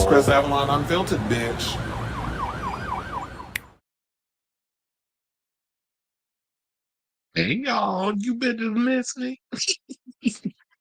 It's Chris Avalon Unfiltered, bitch. Hey, y'all, you better miss me.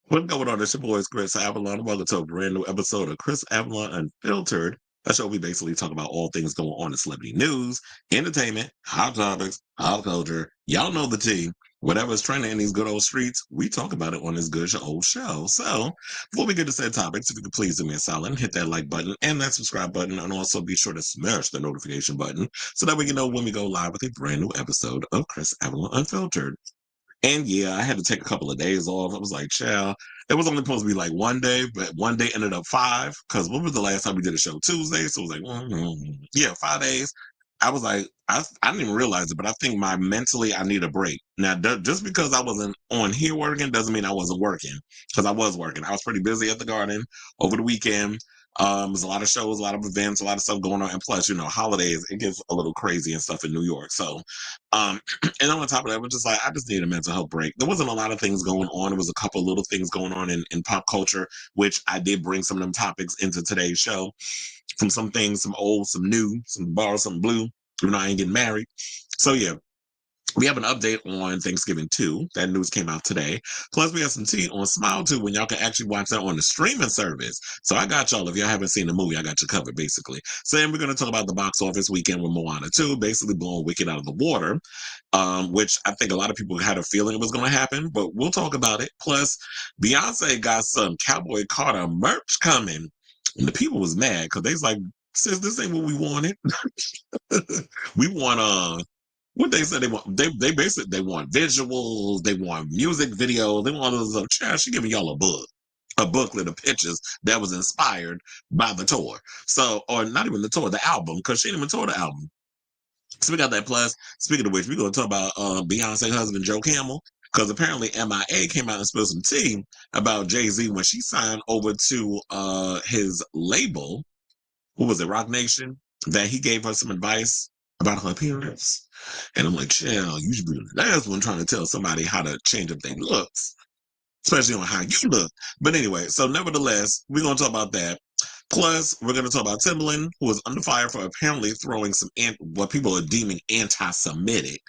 What's going on? It's your boys, Chris Avalon. Welcome to a brand new episode of Chris Avalon Unfiltered, a show we basically talk about all things going on in celebrity news, entertainment, hot topics, pop culture. Y'all know the tea. Whatever's trending in these good old streets, we talk about it on this good old show. So, before we get to said topics, if you could please do me a solid, hit that like button and that subscribe button, and also be sure to smash the notification button so that way you know when we go live with a brand new episode of Chris Avalon Unfiltered. And yeah, I had to take a couple of days off. I was like, child, it was only supposed to be like one day, but one day ended up five. Because when was the last time we did a show? Tuesday. So it was like, yeah, 5 days. I was like, I didn't even realize it, but I think mentally I need a break. Now, just because I wasn't on here working doesn't mean I wasn't working. Because I was working. I was pretty busy at the garden over the weekend. There's a lot of shows, a lot of events, a lot of stuff going on. And plus, holidays, it gets a little crazy and stuff in New York. So, and on top of that, I was just like, I just need a mental health break. There wasn't a lot of things going on. There was a couple little things going on in pop culture, which I did bring some of them topics into today's show. From some things, some old, some new, some borrowed, some blue. I ain't getting married. So yeah, we have an update on Thanksgiving 2. That news came out today. Plus, we have some tea on Smile 2 when y'all can actually watch that on the streaming service. So I got y'all. If y'all haven't seen the movie, I got you covered, basically. So then we're going to talk about the box office weekend with Moana 2, basically blowing Wicked out of the water, which I think a lot of people had a feeling it was going to happen, but we'll talk about it. Plus, Beyonce got some Cowboy Carter merch coming, and the people was mad because they was like, sis, this ain't what we wanted. We want what they said they want. They basically they want visuals, they want music videos, they want all this other. She giving y'all a booklet of pictures that was inspired by the tour. So, or not even the tour, the album, because she didn't even tour the album. So we got that. Plus, speaking of which, we're gonna talk about Beyonce's husband Joe Camel. Because apparently M.I.A. came out and spilled some tea about Jay-Z when she signed over to his label. What was it, Rock Nation? That he gave her some advice about her appearance. And I'm like, chill, you should be the last one trying to tell somebody how to change up their looks, especially on how you look. But anyway, so nevertheless, we're going to talk about that. Plus, we're going to talk about Timbaland, who was under fire for apparently throwing some what people are deeming anti-Semitic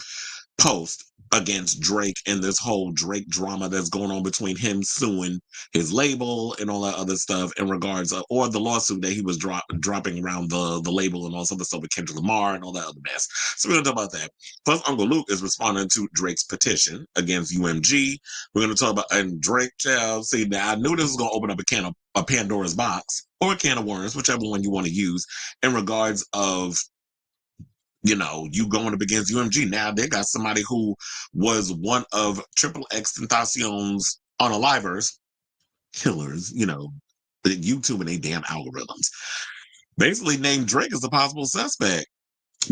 post against Drake and this whole Drake drama that's going on between him suing his label and all that other stuff in regards of, or the lawsuit that he was dropping around the label and all this other stuff with Kendrick Lamar and all that other mess. So we're going to talk about that. Plus, Uncle Luke is responding to Drake's petition against UMG. We're going to talk about, and Drake, child, see, now I knew this was going to open up a Pandora's box or a can of worms, whichever one you want to use, in regards of you going up against UMG. Now they got somebody who was one of XXXTentacion's unalivers, killers, the YouTube and they damn algorithms. Basically named Drake as a possible suspect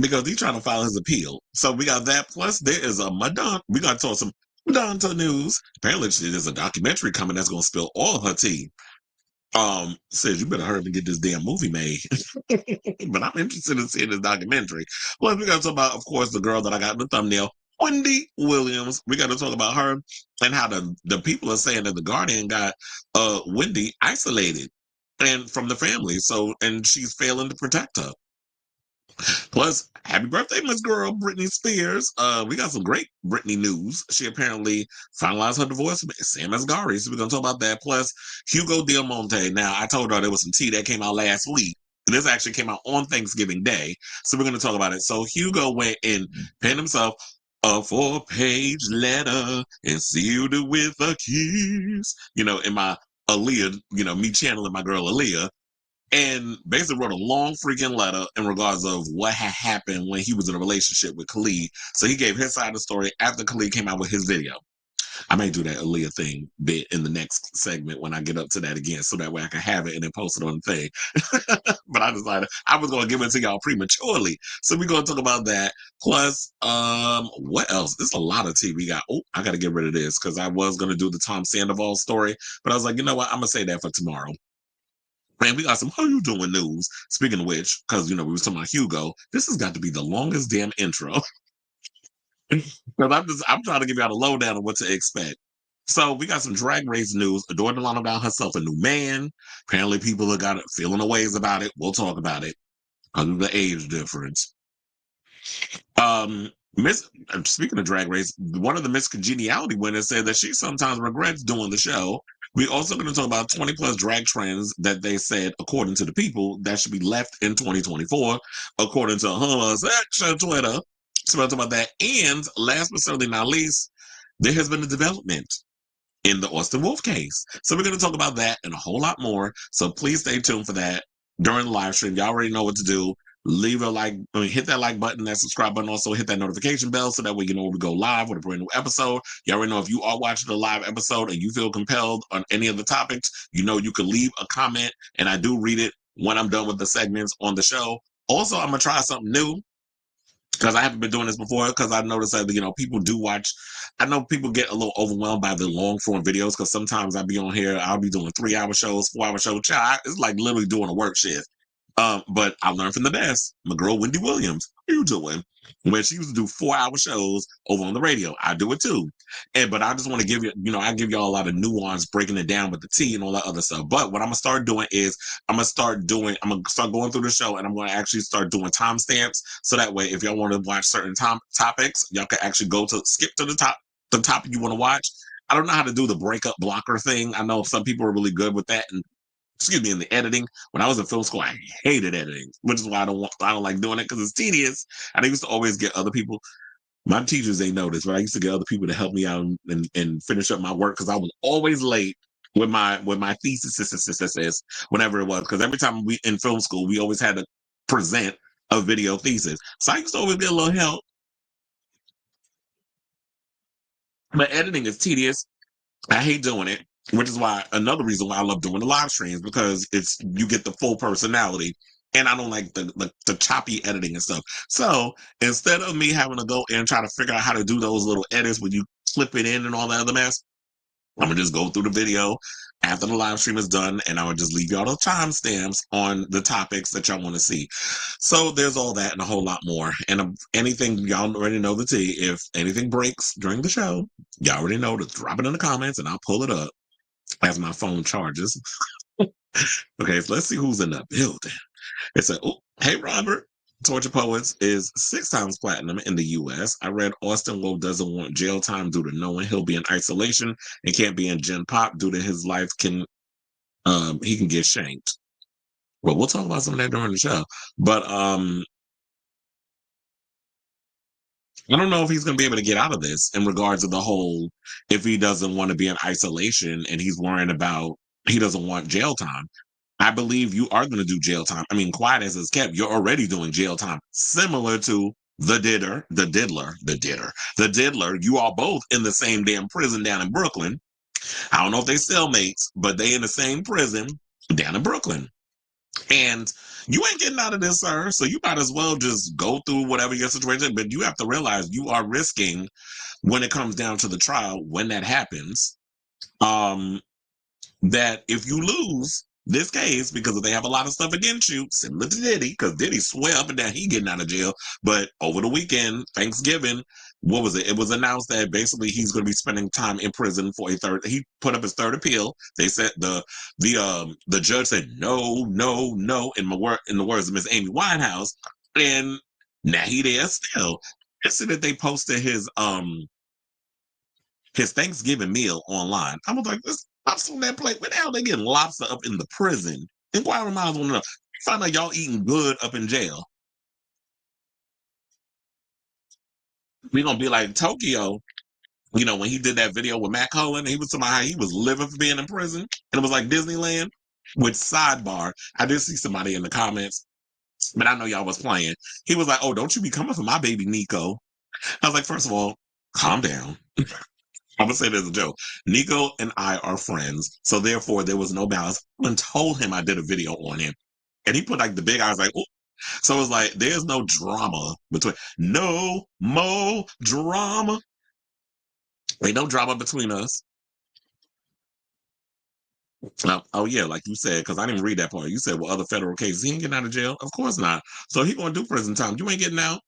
because he's trying to file his appeal. So we got that. Plus there is a Madonna. We got to talk some Madonna news. Apparently there's a documentary coming that's going to spill all of her tea. Says you better hurry and get this damn movie made. But I'm interested in seeing this documentary. Plus, we got to talk about, of course, the girl that I got in the thumbnail, Wendy Williams. We got to talk about her and how the people are saying that the Guardian got Wendy isolated and from the family. So, and she's failing to protect her. Plus, happy birthday, Miss Girl, Britney Spears. We got some great Britney news. She apparently finalized her divorce with Sam Asghari. So we're going to talk about that. Plus, Hugo de Almonte. Now, I told her there was some tea that came out last week. This actually came out on Thanksgiving Day. So we're going to talk about it. So Hugo went and penned himself a 4-page letter and sealed it with a kiss. In my Aaliyah, me channeling my girl Aaliyah. And basically wrote a long freaking letter in regards of what had happened when he was in a relationship with Khalid. So he gave his side of the story after Khalid came out with his video. I may do that Aaliyah thing bit in the next segment when I get up to that again, so that way I can have it and then post it on the thing. But I decided I was going to give it to y'all prematurely. So we're going to talk about that. Plus, what else? There's a lot of tea we got. Oh, I got to get rid of this because I was going to do the Tom Sandoval story. But I was like, you know what? I'm going to say that for tomorrow. Man, we got some how you doing news. Speaking of which, because we was talking about Hugo, this has got to be the longest damn intro. Because I'm trying to give y'all a lowdown on what to expect. So we got some drag race news. Adore Delano got herself a new man. Apparently, people have got it feeling the ways about it. We'll talk about it because of the age difference. Miss Speaking of drag race, one of the Miss Congeniality winners said that she sometimes regrets doing the show. We also going to talk about 20 plus drag trends that they said, according to the people, that should be left in 2024, according to Homoseggshuh Twitter. So we'll talk about that. And last but certainly not least, there has been a development in the Austin Wolf case. So we're going to talk about that and a whole lot more. So please stay tuned for that during the live stream. Y'all already know what to do. Leave a like, hit that like button, that subscribe button, also hit that notification bell so that way you know when we go live with a brand new episode. You already know if you are watching the live episode and you feel compelled on any of the topics, you know you can leave a comment and I do read it when I'm done with the segments on the show. Also, I'm going to try something new because I haven't been doing this before because I noticed that, people do watch. I know people get a little overwhelmed by the long form videos because sometimes I'll be on here, I'll be doing 3-hour shows, 4-hour shows. Child, it's like literally doing a work shift. But I learned from the best. My girl, Wendy Williams, how you doing? When she used to do 4-hour shows over on the radio, I do it too. But I just want to give you, I give y'all a lot of nuance, breaking it down with the T and all that other stuff. But what I'm gonna start doing is I'm gonna start going through the show and I'm gonna actually start doing timestamps. So that way, if y'all want to watch certain topics, y'all can actually skip to the topic you want to watch. I don't know how to do the breakup blocker thing. I know some people are really good with that, and in the editing. When I was in film school, I hated editing, which is why I don't like doing it because it's tedious. And I used to always get other people. My teachers, they know this, but I used to get other people to help me out and finish up my work because I was always late with my thesis, whenever it was. Because every time we in film school, we always had to present a video thesis. So I used to always get a little help. But editing is tedious. I hate doing it, which is why another reason why I love doing the live streams because you get the full personality, and I don't like the choppy editing and stuff. So instead of me having to go and try to figure out how to do those little edits when you clip it in and all that other mess, I'm gonna just go through the video after the live stream is done, and I would just leave y'all the timestamps on the topics that y'all want to see. So there's all that and a whole lot more. And anything y'all already know the tea. If anything breaks during the show, y'all already know to drop it in the comments, and I'll pull it up as my phone charges. Okay, so let's see who's in the building. It's hey Robert. Torture Poets is 6 times platinum in the U.S. I read Austin Wolf doesn't want jail time due to knowing he'll be in isolation and can't be in Gen Pop due to his life he can get shanked. Well, we'll talk about some of that during the show. But I don't know if he's going to be able to get out of this in regards to the whole, if he doesn't want to be in isolation and he's worrying about, he doesn't want jail time. I believe you are going to do jail time. I mean, quiet as it's kept, you're already doing jail time, similar to the Diddler. You are both in the same damn prison down in Brooklyn. I don't know if they cellmates, but they in the same prison down in Brooklyn. And you ain't getting out of this, sir. So you might as well just go through whatever your situation. But you have to realize you are risking when it comes down to the trial, when that happens, that if you lose this case, because if they have a lot of stuff against you, similar to Diddy, because Diddy swear up and down he getting out of jail. But over the weekend, Thanksgiving, what was it? It was announced that basically he's going to be spending time in prison for he put up his third appeal. They said the judge said no, no, no in the words of Miss Amy Winehouse, and now he there still. Yesterday they posted his Thanksgiving meal online. I was like, this lobster on that plate. Where the hell they getting lobster up in the prison? Inquiring minds want to know. Find out y'all eating good up in jail. We gonna be like Tokyo. When he did that video with Matt Cullen, he was talking about how he was living for being in prison, and it was like Disneyland. With sidebar, I did see somebody in the comments, but I know y'all was playing. He was like, "Oh, don't you be coming for my baby Nico?" I was like, first of all, calm down. I'm gonna say this as a joke. Nico and I are friends, so therefore there was no balance. I told him I did a video on him, and he put like the big eyes, like, ooh. So it's like there's no drama between, no more drama. Ain't no drama between us. Oh yeah, like you said, because I didn't read that part. You said, well, other federal cases, he ain't getting out of jail. Of course not. So he gonna do prison time. You ain't getting out.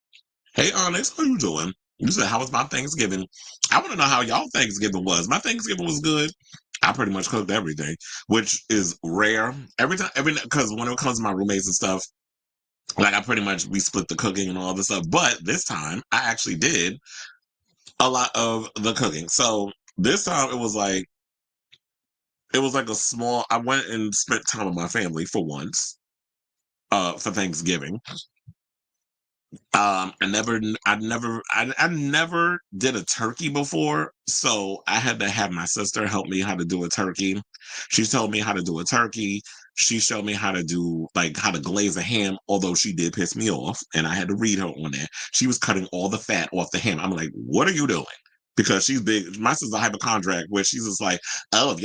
Hey, Onyx, how you doing? You said, how was my Thanksgiving? I want to know how y'all Thanksgiving was. My Thanksgiving was good. I pretty much cooked everything, which is rare. Because when it comes to my roommates and stuff, like I pretty much, we split the cooking and all this stuff. But this time, I actually did a lot of the cooking. So this time, it was like a small. I went and spent time with my family for once, for Thanksgiving. I never did a turkey before, so I had to have my sister help me how to do a turkey. She told me how to do a turkey. She showed me how to do, like, how to glaze a ham, although she did piss me off, and I had to read her on that. She was cutting all the fat off the ham. I'm like, what are you doing? Because she's big. My sister's a hypochondriac, where she's just like, oh, if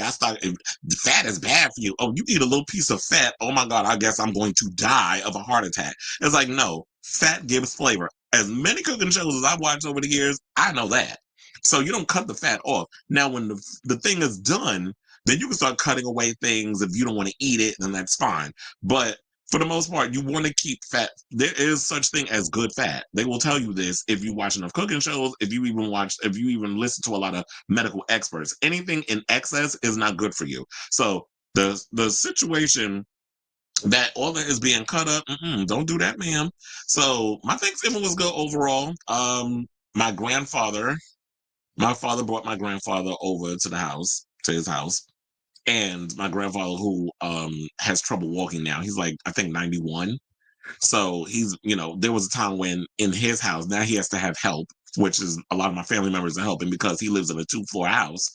fat is bad for you. Oh, you eat a little piece of fat. Oh my God, I guess I'm going to die of a heart attack. It's like, no, fat gives flavor. As many cooking shows as I've watched over the years, I know that. So you don't cut the fat off. Now, when the thing is done, then you can start cutting away things. If you don't want to eat it, then that's fine. But for the most part, you want to keep fat. There is such thing as good fat. They will tell you this if you watch enough cooking shows, if you even listen to a lot of medical experts. Anything in excess is not good for you. So the situation that all that is being cut up, don't do that, ma'am. So my Thanksgiving was good overall. My grandfather, my father brought my grandfather over to his house, and my grandfather, who has trouble walking now, he's like, I think 91. So there was a time when in his house, now he has to have help, which is a lot of my family members are helping because he lives in a 2-floor house,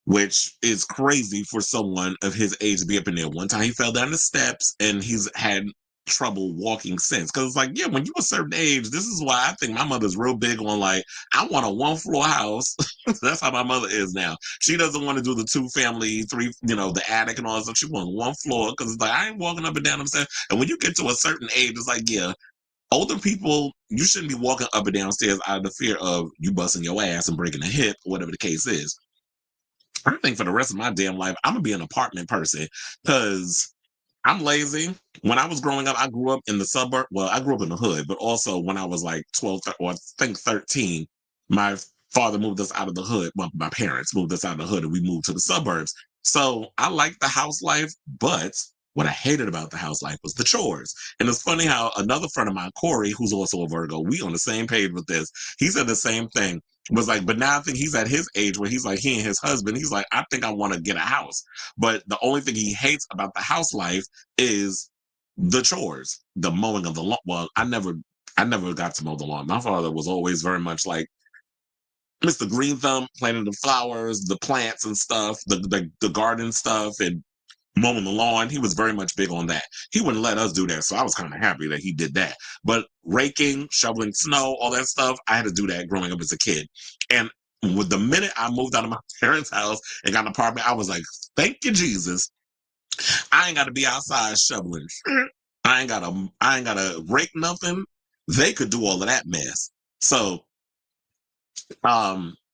which is crazy for someone of his age to be up in there. One time he fell down the steps and he's had trouble walking since. Because it's like, yeah, when you're a certain age, this is why I think my mother's real big on, like, I want a 1-floor house. That's how my mother is now. She doesn't want to do the 2-family, the attic and all that stuff. She wants 1 floor because it's like, I ain't walking up and down them stairs. And when you get to a certain age, it's like, yeah, older people, you shouldn't be walking up and downstairs out of the fear of you busting your ass and breaking a hip, whatever the case is. I think for the rest of my damn life, I'm gonna be an apartment person because I'm lazy. When I was growing up, I grew up in the suburb. Well, I grew up in the hood, but also when I was like 12 or I think 13, my father moved us out of the hood. Well, my parents moved us out of the hood and we moved to the suburbs. So I liked the house life, but what I hated about the house life was the chores. And it's funny how another friend of mine, Corey, who's also a Virgo, we on the same page with this. He said the same thing. Was like, but now I think he's at his age where he's like, he and his husband, he's like, I think I want to get a house. But the only thing he hates about the house life is the chores, the mowing of the lawn. Well, I never got to mow the lawn. My father was always very much like Mr. Green Thumb, planting the flowers, the plants and stuff, the garden stuff, and mowing the lawn. He was very much big on that. He wouldn't let us do that, so I was kind of happy that he did that. But raking, shoveling snow, all that stuff, I had to do that growing up as a kid. And with the minute I moved out of my parents' house and got an apartment, I was like, thank you, Jesus. I ain't got to be outside shoveling. I ain't gotta rake nothing. They could do all of that mess. So,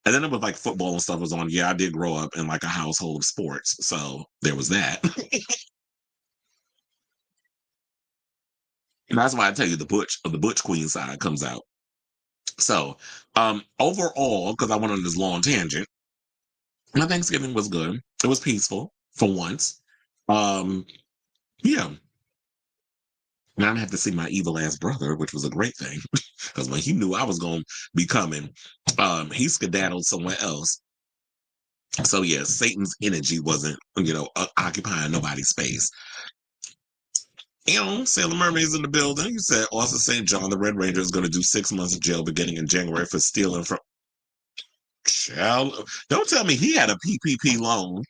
and then it was like football and stuff was on. Yeah, I did grow up in like a household of sports, so there was that. And that's why I tell you the Butch Queen side comes out. So, overall, because I went on this long tangent, my Thanksgiving was good. It was peaceful for once. Um, yeah. And I didn't have to see my evil ass brother, which was a great thing. Because when he knew I was gonna be coming, he skedaddled somewhere else. So yeah, Satan's energy wasn't, occupying nobody's space. Sailor Mermaid's in the building. You said Austin St. John, the Red Ranger, is going to do 6 months of jail beginning in January for stealing from. Child, don't tell me he had a PPP loan.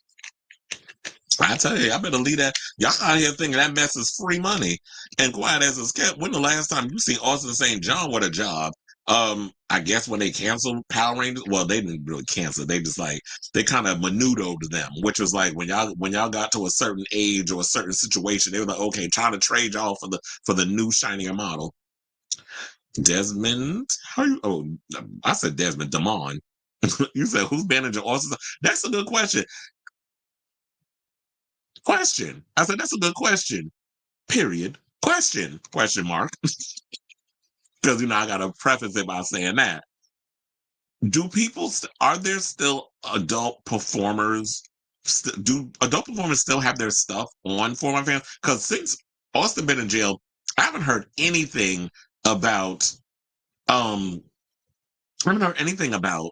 I tell you, I better leave that. Y'all out here thinking that mess is free money. And quiet as it's kept, when the last time you seen Austin St. John with a job? I guess when they canceled Power Rangers, well, they didn't really cancel. They just like they kind of menudoed them, which was like when y'all got to a certain age or a certain situation, they were like, okay, trying to trade y'all for the new shinier model. Desmond, how you? Oh, I said Desmond Damon. You said who's managing Austin? That's a good question. Question. I said that's a good question. Period. Question. Question mark. Because I gotta preface it by saying that. Do are there still adult performers? Do adult performers still have their stuff on For My Fans? Because since Austin been in jail, I haven't heard anything about. Um, I haven't heard anything about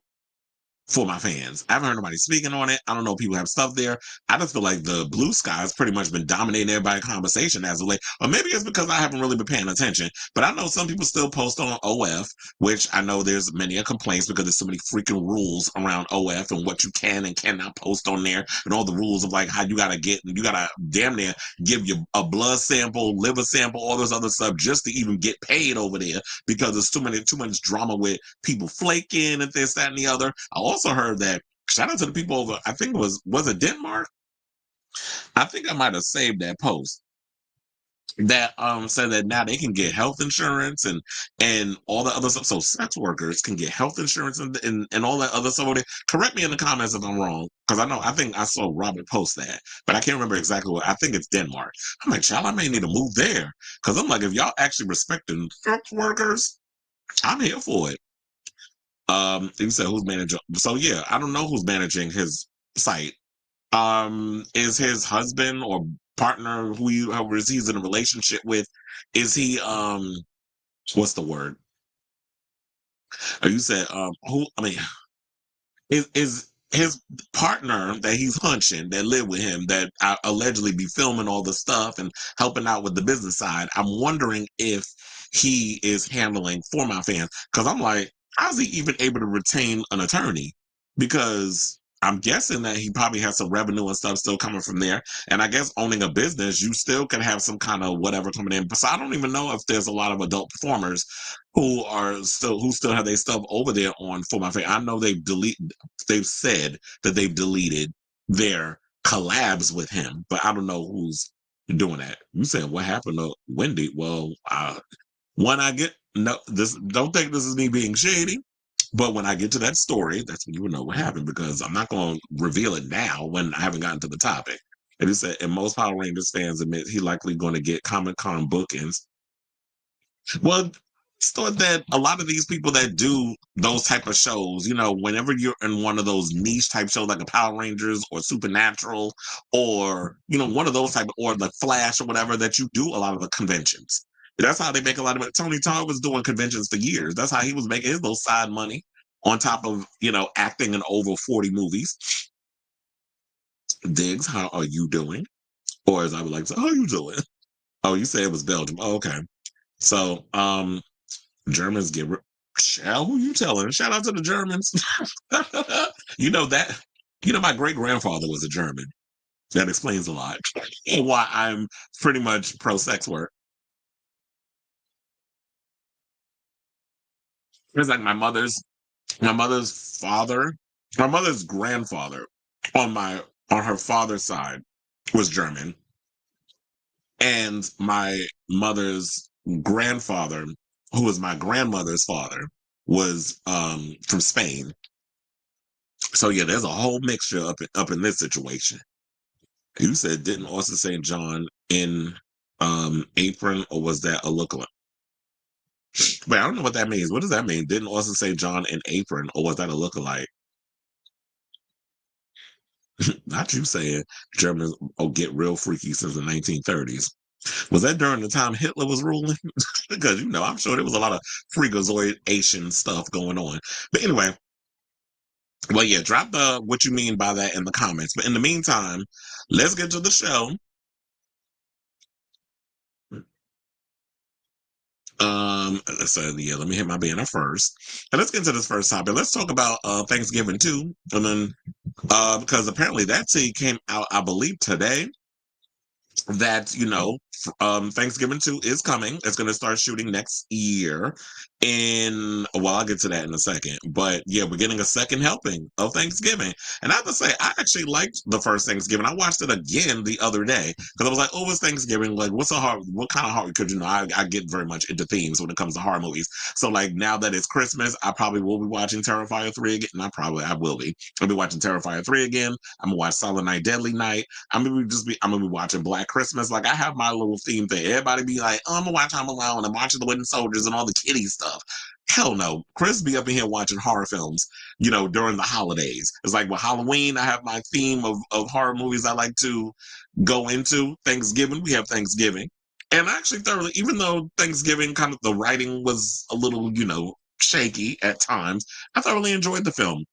For My Fans. I haven't heard nobody speaking on it. I don't know if people have stuff there. I just feel like the blue sky's pretty much been dominating everybody's conversation as of late. Or maybe it's because I haven't really been paying attention. But I know some people still post on OF, which I know there's many a complaints because there's so many freaking rules around OF and what you can and cannot post on there, and all the rules of like how you gotta damn near give you a blood sample, liver sample, all this other stuff just to even get paid over there because there's too much drama with people flaking and this, that, and the other. I also heard that shout out to the people over, I think was it Denmark? I think I might have saved that post that said that now they can get health insurance and all the other stuff. So sex workers can get health insurance and all that other stuff. Correct me in the comments if I'm wrong, because I think I saw Robert post that, but I can't remember exactly what. I think it's Denmark. I'm like, child, I may need to move there because I'm like, if y'all actually respecting sex workers, I'm here for it. You said who's managing? So yeah, I don't know who's managing his site. Is his husband or partner whoever he's in a relationship with? Is he what's the word? You said who? I mean, is his partner that he's hunching that live with him that allegedly be filming all the stuff and helping out with the business side. I'm wondering if he is handling For My Fans because I'm like, how's he even able to retain an attorney? Because I'm guessing that he probably has some revenue and stuff still coming from there. And I guess owning a business, you still can have some kind of whatever coming in. So I don't even know if there's a lot of adult performers who still have their stuff over there on For My Fans. I know they've said that they've deleted their collabs with him, but I don't know who's doing that. You said what happened to Wendy? Well, when I get no, this don't think this is me being shady, but when I get to that story, that's when you will know what happened because I'm not going to reveal it now when I haven't gotten to the topic. And he said, and most Power Rangers fans admit he likely going to get Comic Con bookings. Well, it's thought that a lot of these people that do those type of shows, whenever you're in one of those niche type shows like a Power Rangers or Supernatural or, one of those type of, or the Flash or whatever, that you do a lot of the conventions. That's how they make a lot of it. Tony Todd was doing conventions for years. That's how he was making his little side money on top of, acting in over 40 movies. Diggs, how are you doing? Or as I would like to say, how are you doing? Oh, you say it was Belgium. Oh, okay. So, Germans get who you telling? Shout out to the Germans. you know that my great grandfather was a German. That explains a lot. And why I'm pretty much pro sex work. It's like my mother's father, my mother's grandfather on her father's side was German. And my mother's grandfather, who was my grandmother's father, was from Spain. So yeah, there's a whole mixture up in this situation. You said didn't Austin St. John in apron, or was that a lookalike? But I don't know what that means. What does that mean? Didn't Austin St. John in apron, or was that a lookalike? Not you saying Germans get real freaky since the 1930s. Was that during the time Hitler was ruling? Because I'm sure there was a lot of freakazoid Asian stuff going on. But anyway, well, yeah, drop the what you mean by that in the comments. But in the meantime, let's get to the show. So yeah, let me hit my banner first. And let's get into this first topic. Let's talk about Thanksgiving too. And then because apparently that tea came out, I believe, today. That Thanksgiving 2 is coming. It's going to start shooting next year. And well, I'll get to that in a second. But yeah, we're getting a second helping of Thanksgiving. And I have to say, I actually liked the first Thanksgiving. I watched it again the other day because I was like, oh, it's Thanksgiving. Like, what kind of horror? Because I get very much into themes when it comes to horror movies. So like now that it's Christmas, I probably will be watching Terrifier 3 again. I will be. I'll be watching Terrifier 3 again. I'm gonna watch Silent Night, Deadly Night. I'm gonna be watching Black Christmas. Like I have my little theme thing. Everybody be like, oh, I'm gonna watch Home Alone. I'm watching The Wooden Soldiers and all the kitty stuff. Hell no. Chris be up in here watching horror films, during the holidays. It's like with Halloween, I have my theme of horror movies I like to go into. Thanksgiving, we have Thanksgiving. And I actually thoroughly, even though Thanksgiving kind of the writing was a little, shaky at times, I thoroughly enjoyed the film.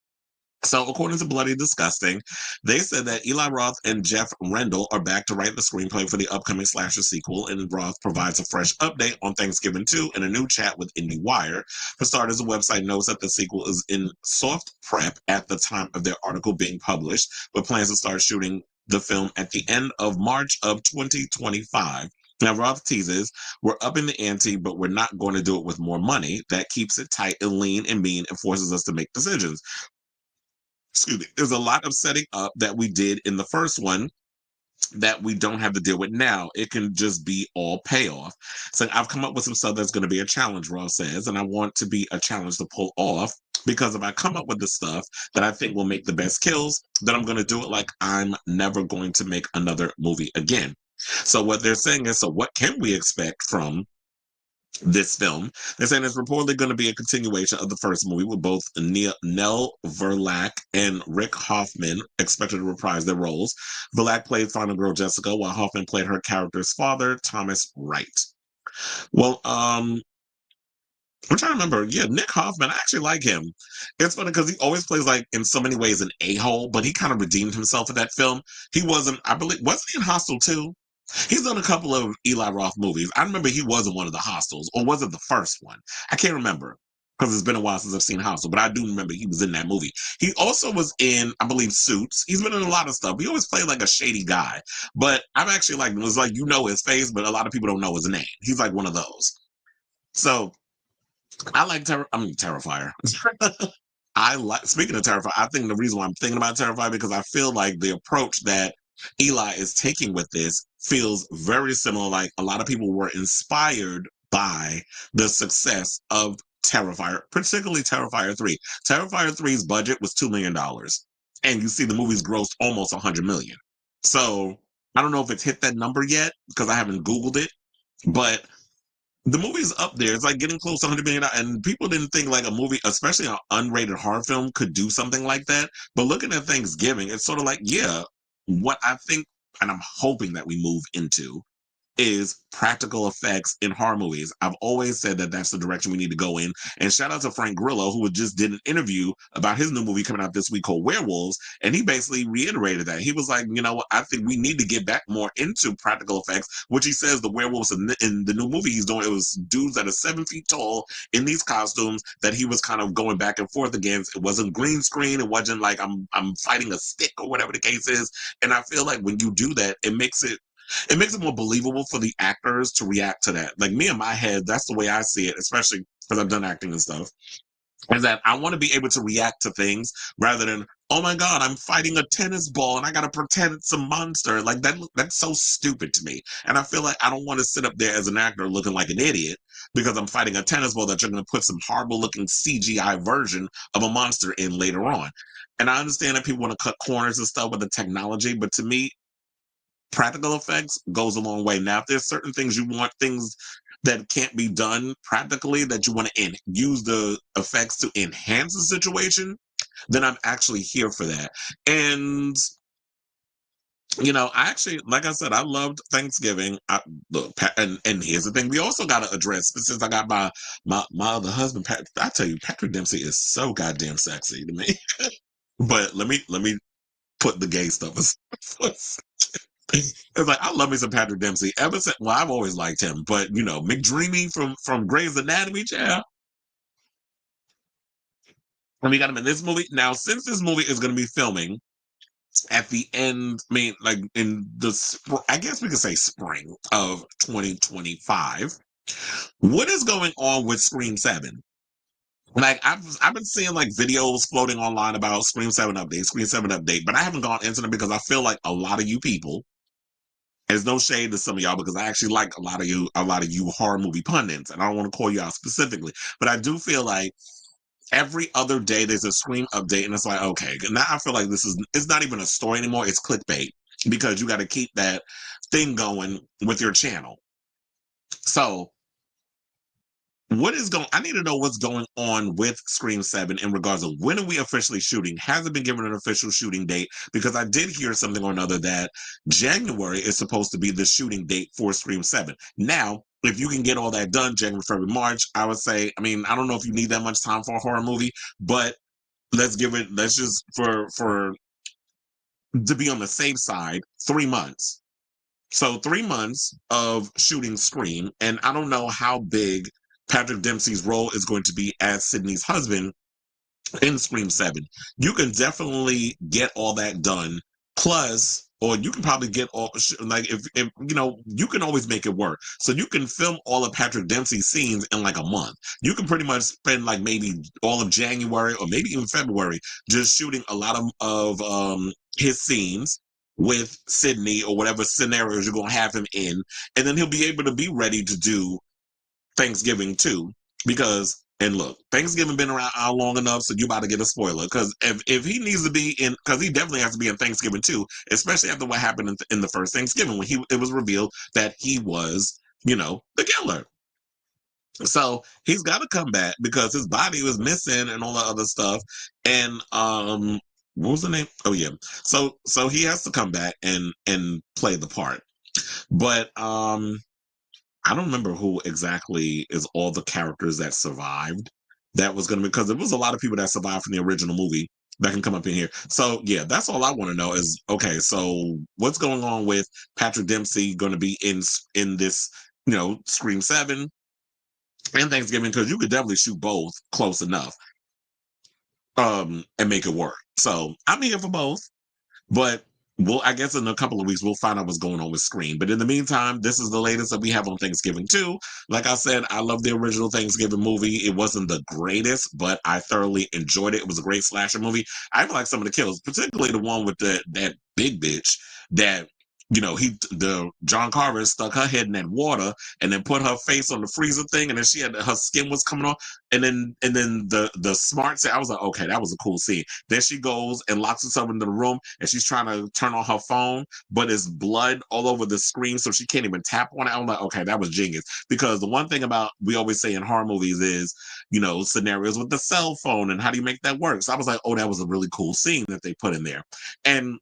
So, according to Bloody Disgusting, they said that Eli Roth and Jeff Rendell are back to write the screenplay for the upcoming slasher sequel, and Roth provides a fresh update on Thanksgiving 2 in a new chat with IndieWire. For starters, the website knows that the sequel is in soft prep at the time of their article being published, but plans to start shooting the film at the end of March of 2025. Now, Roth teases, we're upping the ante, but we're not going to do it with more money. That keeps it tight and lean and mean and forces us to make decisions. Excuse me, there's a lot of setting up that we did in the first one that we don't have to deal with now. It can just be all payoff. So I've come up with some stuff that's going to be a challenge, Ross says, and I want to be a challenge to pull off, because if I come up with the stuff that I think will make the best kills, then I'm going to do it like I'm never going to make another movie again. So what they're saying is, so what can we expect from this film? They're saying it's reportedly going to be a continuation of the first movie, with both Nell Verlaque and Rick Hoffman expected to reprise their roles. Verlaque played final girl Jessica, while Hoffman played her character's father, Thomas Wright. Well, I'm trying to remember. Yeah, Nick Hoffman, I actually like him. It's funny because he always plays, like, in so many ways, an a-hole, but he kind of redeemed himself in that film. He wasn't, I believe, wasn't he in Hostel 2? He's done a couple of Eli Roth movies. I remember he was in one of the Hostels, or was it the first one? I can't remember because it's been a while since I've seen Hostel, but I do remember he was in that movie. He also was in, I believe, Suits. He's been in a lot of stuff. He always played like a shady guy, but I've actually liked him. It's like, his face, but a lot of people don't know his name. He's like one of those. So I like Terrifier. I like, speaking of Terrifier, I think the reason why I'm thinking about Terrifier, because I feel like the approach that Eli is taking with this feels very similar. Like, a lot of people were inspired by the success of Terrifier, particularly Terrifier 3. Terrifier 3's budget was $2 million. And you see the movie's grossed almost $100 million. So I don't know if it's hit that number yet because I haven't Googled it, but the movie's up there. It's like getting close to $100 million. And people didn't think like a movie, especially an unrated horror film, could do something like that. But looking at Thanksgiving, it's sort of like, yeah, what I think, and I'm hoping that we move into, is practical effects in horror movies. I've always said that that's the direction we need to go in. And shout out to Frank Grillo, who just did an interview about his new movie coming out this week called Werewolves. And he basically reiterated that. He was like, what, I think we need to get back more into practical effects, which he says the werewolves in the new movie he's doing, it was dudes that are 7 feet tall in these costumes that he was kind of going back and forth against. It wasn't green screen. It wasn't like I'm fighting a stick or whatever the case is. And I feel like when you do that, it makes it more believable for the actors to react to that. Like, me in my head, that's the way I see it, especially because I've done acting and stuff, is that I want to be able to react to things rather than, oh my God, I'm fighting a tennis ball and I got to pretend it's a monster. Like, that's so stupid to me. And I feel like I don't want to sit up there as an actor looking like an idiot because I'm fighting a tennis ball that you're going to put some horrible looking CGI version of a monster in later on. And I understand that people want to cut corners and stuff with the technology, but to me, practical effects goes a long way. Now, if there's certain things you want, things that can't be done practically, that you want to use the effects to enhance the situation, then I'm actually here for that. And I actually, like I said, I loved Thanksgiving. Look, and here's the thing: we also got to address. Since I got my other husband, I tell you, Patrick Dempsey is so goddamn sexy to me. But let me put the gay stuff aside. It's like, I love me some Patrick Dempsey. Ever since, well, I've always liked him, but McDreamy from Grey's Anatomy, yeah. And we got him in this movie. Now, since this movie is going to be filming at the end, I mean, like in the, I guess we could say spring of 2025, what is going on with Scream 7? Like, I've been seeing like videos floating online about Scream 7 update, but I haven't gone into them because I feel like a lot of you people, there's no shade to some of y'all because I actually like a lot of you horror movie pundits, and I don't want to call you out specifically, but I do feel like every other day there's a Scream update, and it's like, okay, now I feel like it's not even a story anymore, it's clickbait because you got to keep that thing going with your channel. So what is going I need to know what's going on with Scream 7 in regards to when are we officially shooting? Hasn't been given an official shooting date because I did hear something or another that January is supposed to be the shooting date for Scream 7. Now, if you can get all that done January, February, March, I would say, I mean, I don't know if you need that much time for a horror movie, but let's just for to be on the safe side, 3 months. So 3 months of shooting Scream, and I don't know how big Patrick Dempsey's role is going to be as Sydney's husband in Scream 7. You can definitely get all that done. Plus, or you can probably get all, like, if you know, you can always make it work. So you can film all of Patrick Dempsey's scenes in like a month. You can pretty much spend like maybe all of January or maybe even February just shooting a lot of his scenes with Sydney or whatever scenarios you're going to have him in. And then he'll be able to be ready to do Thanksgiving too, because and look, Thanksgiving been around out long enough, so you about to get a spoiler. Because if he needs to be in, because he definitely has to be in Thanksgiving too, especially after what happened in the first Thanksgiving when it was revealed that he was, the killer. So he's got to come back because his body was missing and all that other stuff. And what was the name? Oh yeah. So he has to come back and play the part. But I don't remember who exactly is all the characters that survived. That was going to be because there was a lot of people that survived from the original movie that can come up in here. So yeah, that's all I want to know is okay. So what's going on with Patrick Dempsey going to be in this Scream 7 and Thanksgiving because you could definitely shoot both close enough and make it work. So I'm here for both. But I guess in a couple of weeks, we'll find out what's going on with Scream. But in the meantime, this is the latest that we have on Thanksgiving too. Like I said, I love the original Thanksgiving movie. It wasn't the greatest, but I thoroughly enjoyed it. It was a great slasher movie. I even like some of the kills, particularly the one with that big bitch that the John Carver stuck her head in that water and then put her face on the freezer thing, and then she had her skin was coming off, and then the smart say I was like, okay, that was a cool scene. Then she goes and locks herself into the room and she's trying to turn on her phone, but it's blood all over the screen, so she can't even tap on it. I'm like, okay, that was genius. Because the one thing about we always say in horror movies is, scenarios with the cell phone and how do you make that work? So I was like, oh, that was a really cool scene that they put in there. And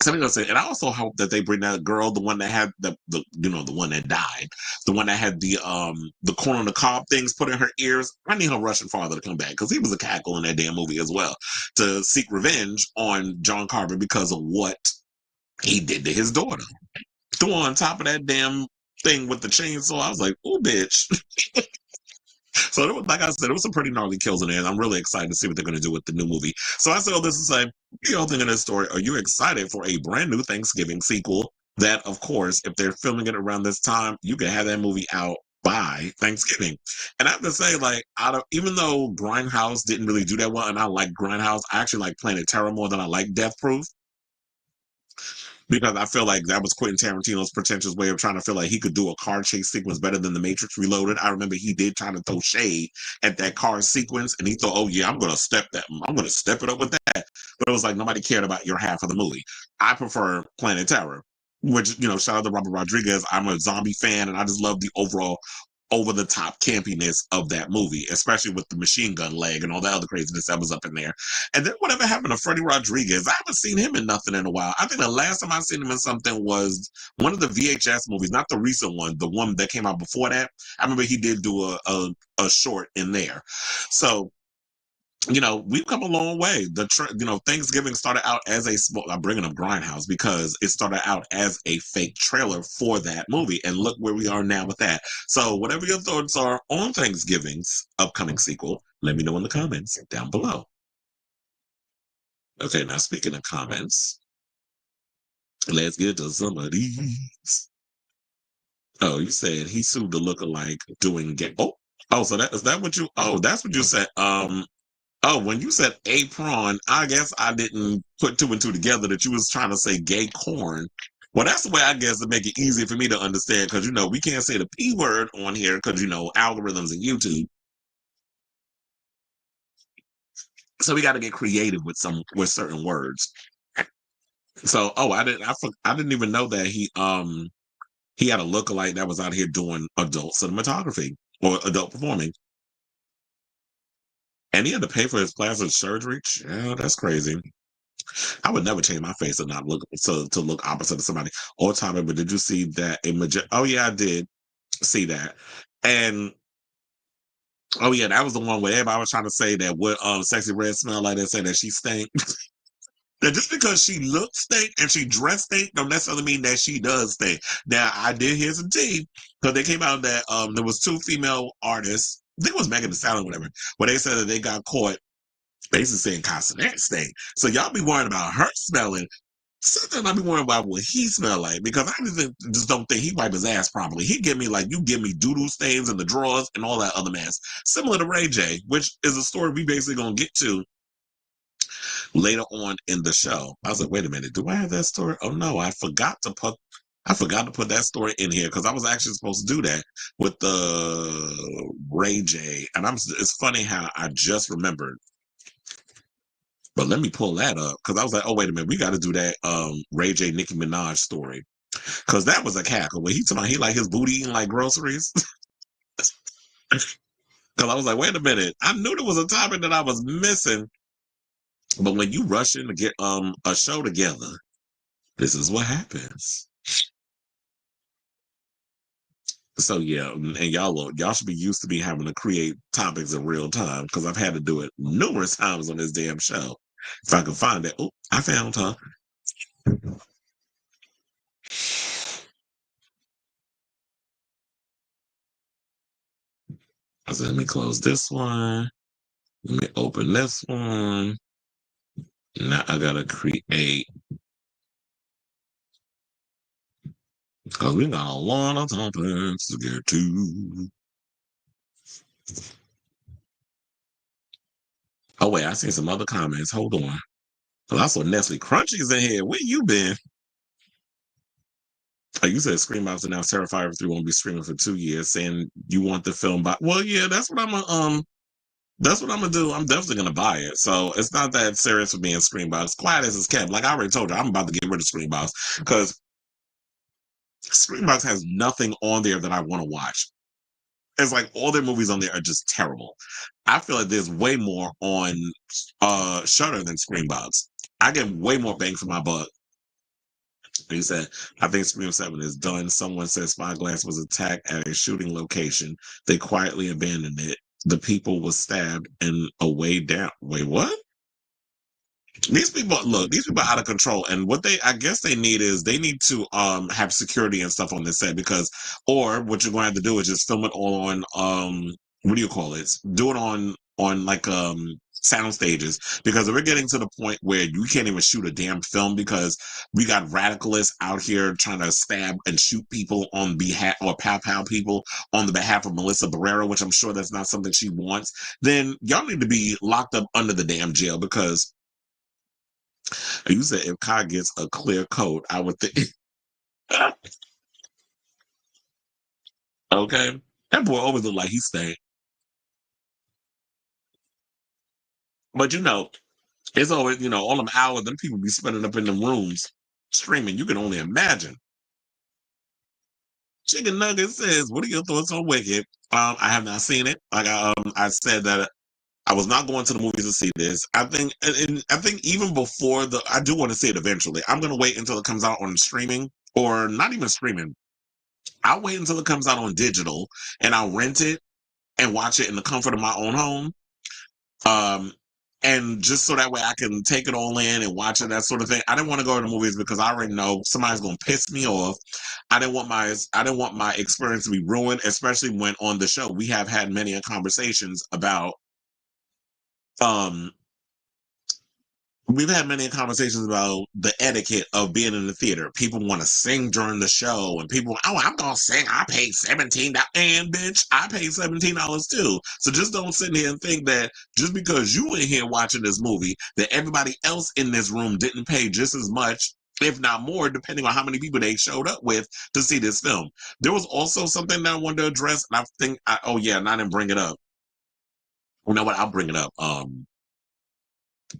something else, and I also hope that they bring that girl, the one that had the one that died, the one that had the corn on the cob things put in her ears. I need her Russian father to come back because he was a cackle in that damn movie as well to seek revenge on John Carver because of what he did to his daughter. Threw on top of that damn thing with the chainsaw. I was like, oh, bitch. So, like I said, it was some pretty gnarly kills in there, and I'm really excited to see what they're going to do with the new movie. So, I said all this to say, what do y'all think of this story? Are you excited for a brand new Thanksgiving sequel? That, of course, if they're filming it around this time, you can have that movie out by Thanksgiving. And I have to say, like, even though Grindhouse didn't really do that well, and I like Grindhouse, I actually like Planet Terror more than I like Death Proof because I feel like that was Quentin Tarantino's pretentious way of trying to feel like he could do a car chase sequence better than The Matrix Reloaded. I remember he did try to throw shade at that car sequence, and he thought, "Oh yeah, I'm going to step it up with that." But it was like nobody cared about your half of the movie. I prefer Planet Terror, which shout out to Robert Rodriguez. I'm a zombie fan, and I just love the overall over the top campiness of that movie, especially with the machine gun leg and all that other craziness that was up in there. And then whatever happened to Freddie Rodriguez? I haven't seen him in nothing in a while. I think the last time I seen him in something was one of the VHS movies, not the recent one, the one that came out before that. I remember he did do a short in there. So we've come a long way. Thanksgiving started out as I'm bringing up Grindhouse because it started out as a fake trailer for that movie. And look where we are now with that. So whatever your thoughts are on Thanksgiving's upcoming sequel, let me know in the comments down below. Okay, now speaking of comments, let's get to some of these. Oh, you said he sued the lookalike doing gay. Oh, so is that what you? Oh, that's what you said. Oh, when you said apron, I guess I didn't put two and two together that you was trying to say gay corn. Well, that's the way I guess to make it easy for me to understand because we can't say the P word on here because algorithms and YouTube. So we got to get creative with certain words. So I didn't even know that he had a lookalike that was out here doing adult cinematography. or adult performing. And he had to pay for his plastic surgery. Yeah, that's crazy. I would never change my face and not look to look opposite of somebody. All time, but did you see that oh yeah, I did see that. And oh yeah, that was the one where everybody was trying to say that what Sexy Red smelled like, they said that she stank. That just because she looks stink and she dressed stink don't necessarily mean that she does stink. Now I did hear some tea because they came out that there was two female artists. I think it was Megan Thee Stallion, whatever, where they said that they got caught basically saying consonant stink. So y'all be worried about her smelling. Sometimes I be worried about what he smell like because I just don't think he wipe his ass properly. He give me like you give me doo-doo stains in the drawers and all that other mess. Similar to Ray J, which is a story we basically gonna get to later on in the show. I was like, wait a minute, do I have that story? Oh no, I forgot to put that story in here because I was actually supposed to do that with the Ray J. And it's funny how I just remembered. But let me pull that up because I was like, oh wait a minute, we got to do that Ray J Nicki Minaj story. Because that was a cackle when he told me he like his booty eating like groceries. Because I was like, wait a minute, I knew there was a topic that I was missing. But when you rush in to get a show together, this is what happens. So yeah, and y'all should be used to me having to create topics in real time because I've had to do it numerous times on this damn show. If I can find it, oh, I found her. I said, let me close this one. Let me open this one. Now I gotta create because we got a lot of topics to get to. Oh wait, I see some other comments. Hold on. Well, I saw Nestle Crunchies in here. Where you been? Oh, you said Screambox and now Terrifier 3 won't be streaming for 2 years, saying you want the film by. Well, yeah, that's what I'm gonna do. I'm definitely gonna buy it. So it's not that serious for being Screambox. Quiet as it's kept. Like I already told you, I'm about to get rid of Screambox because Screambox has nothing on there that I want to watch. It's like all their movies on there are just terrible. I feel like there's way more on Shudder than Screambox. I get way more bang for my buck. He said, I think Scream 7 is done. Someone said Spyglass was attacked at a shooting location. They quietly abandoned it. The people was stabbed and away down. Wait, what? These people look, these people are out of control. And what I guess they need is they need to have security and stuff on this set because or what you're going to have to do is just film it all on what do you call it? Do it on like sound stages because we're getting to the point where you can't even shoot a damn film because we got radicalists out here trying to stab and shoot people on behalf or pow people on the behalf of Melissa Barrera, which I'm sure that's not something she wants. Then y'all need to be locked up under the damn jail because you said if Kai gets a clear coat, I would think. Okay, that boy always look like he stank. But it's always all them hours them people be spending up in them rooms streaming. You can only imagine. Chicken Nugget says, "What are your thoughts on Wicked?" I have not seen it. Like I said that I was not going to the movies to see this. I think, and I think even before I do want to see it eventually. I'm going to wait until it comes out on streaming or not even streaming. I'll wait until it comes out on digital and I'll rent it and watch it in the comfort of my own home. Um, and just so that way I can take it all in and watch it, that sort of thing. I didn't want to go to the movies because I already know somebody's going to piss me off. I didn't want my experience to be ruined, especially when on the show we have had many conversations about um we've had many conversations about the etiquette of being in the theater. People want to sing during the show, and people, oh, I'm gonna sing. I paid $17, and bitch, I paid $17 too. So just don't sit here and think that just because you in here watching this movie, that everybody else in this room didn't pay just as much, if not more, depending on how many people they showed up with to see this film. There was also something that I wanted to address, and I think, oh yeah, and I didn't bring it up. You know what? I'll bring it up.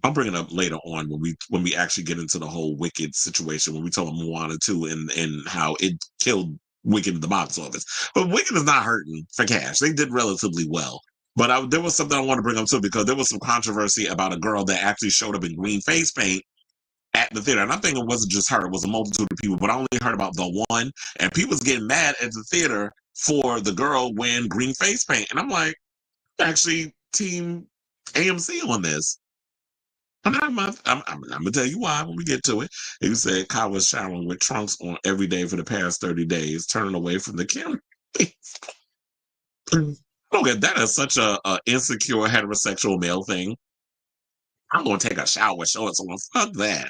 I'll bring it up later on when we actually get into the whole Wicked situation when we talk about Moana 2 and how it killed Wicked at the box office. But Wicked is not hurting for cash. They did relatively well. But there was something I want to bring up too, because there was some controversy about a girl that actually showed up in green face paint at the theater. And I think it wasn't just her, it was a multitude of people, but I only heard about the one. And people was getting mad at the theater for the girl wearing green face paint. And I'm like, actually, team AMC on this. I'm gonna tell you why when we get to it. You said Kyle was showering with trunks on every day for the past 30 days, turning away from the camera. Okay, that is such a insecure heterosexual male thing. I'm gonna take a shower with shorts on. Fuck that.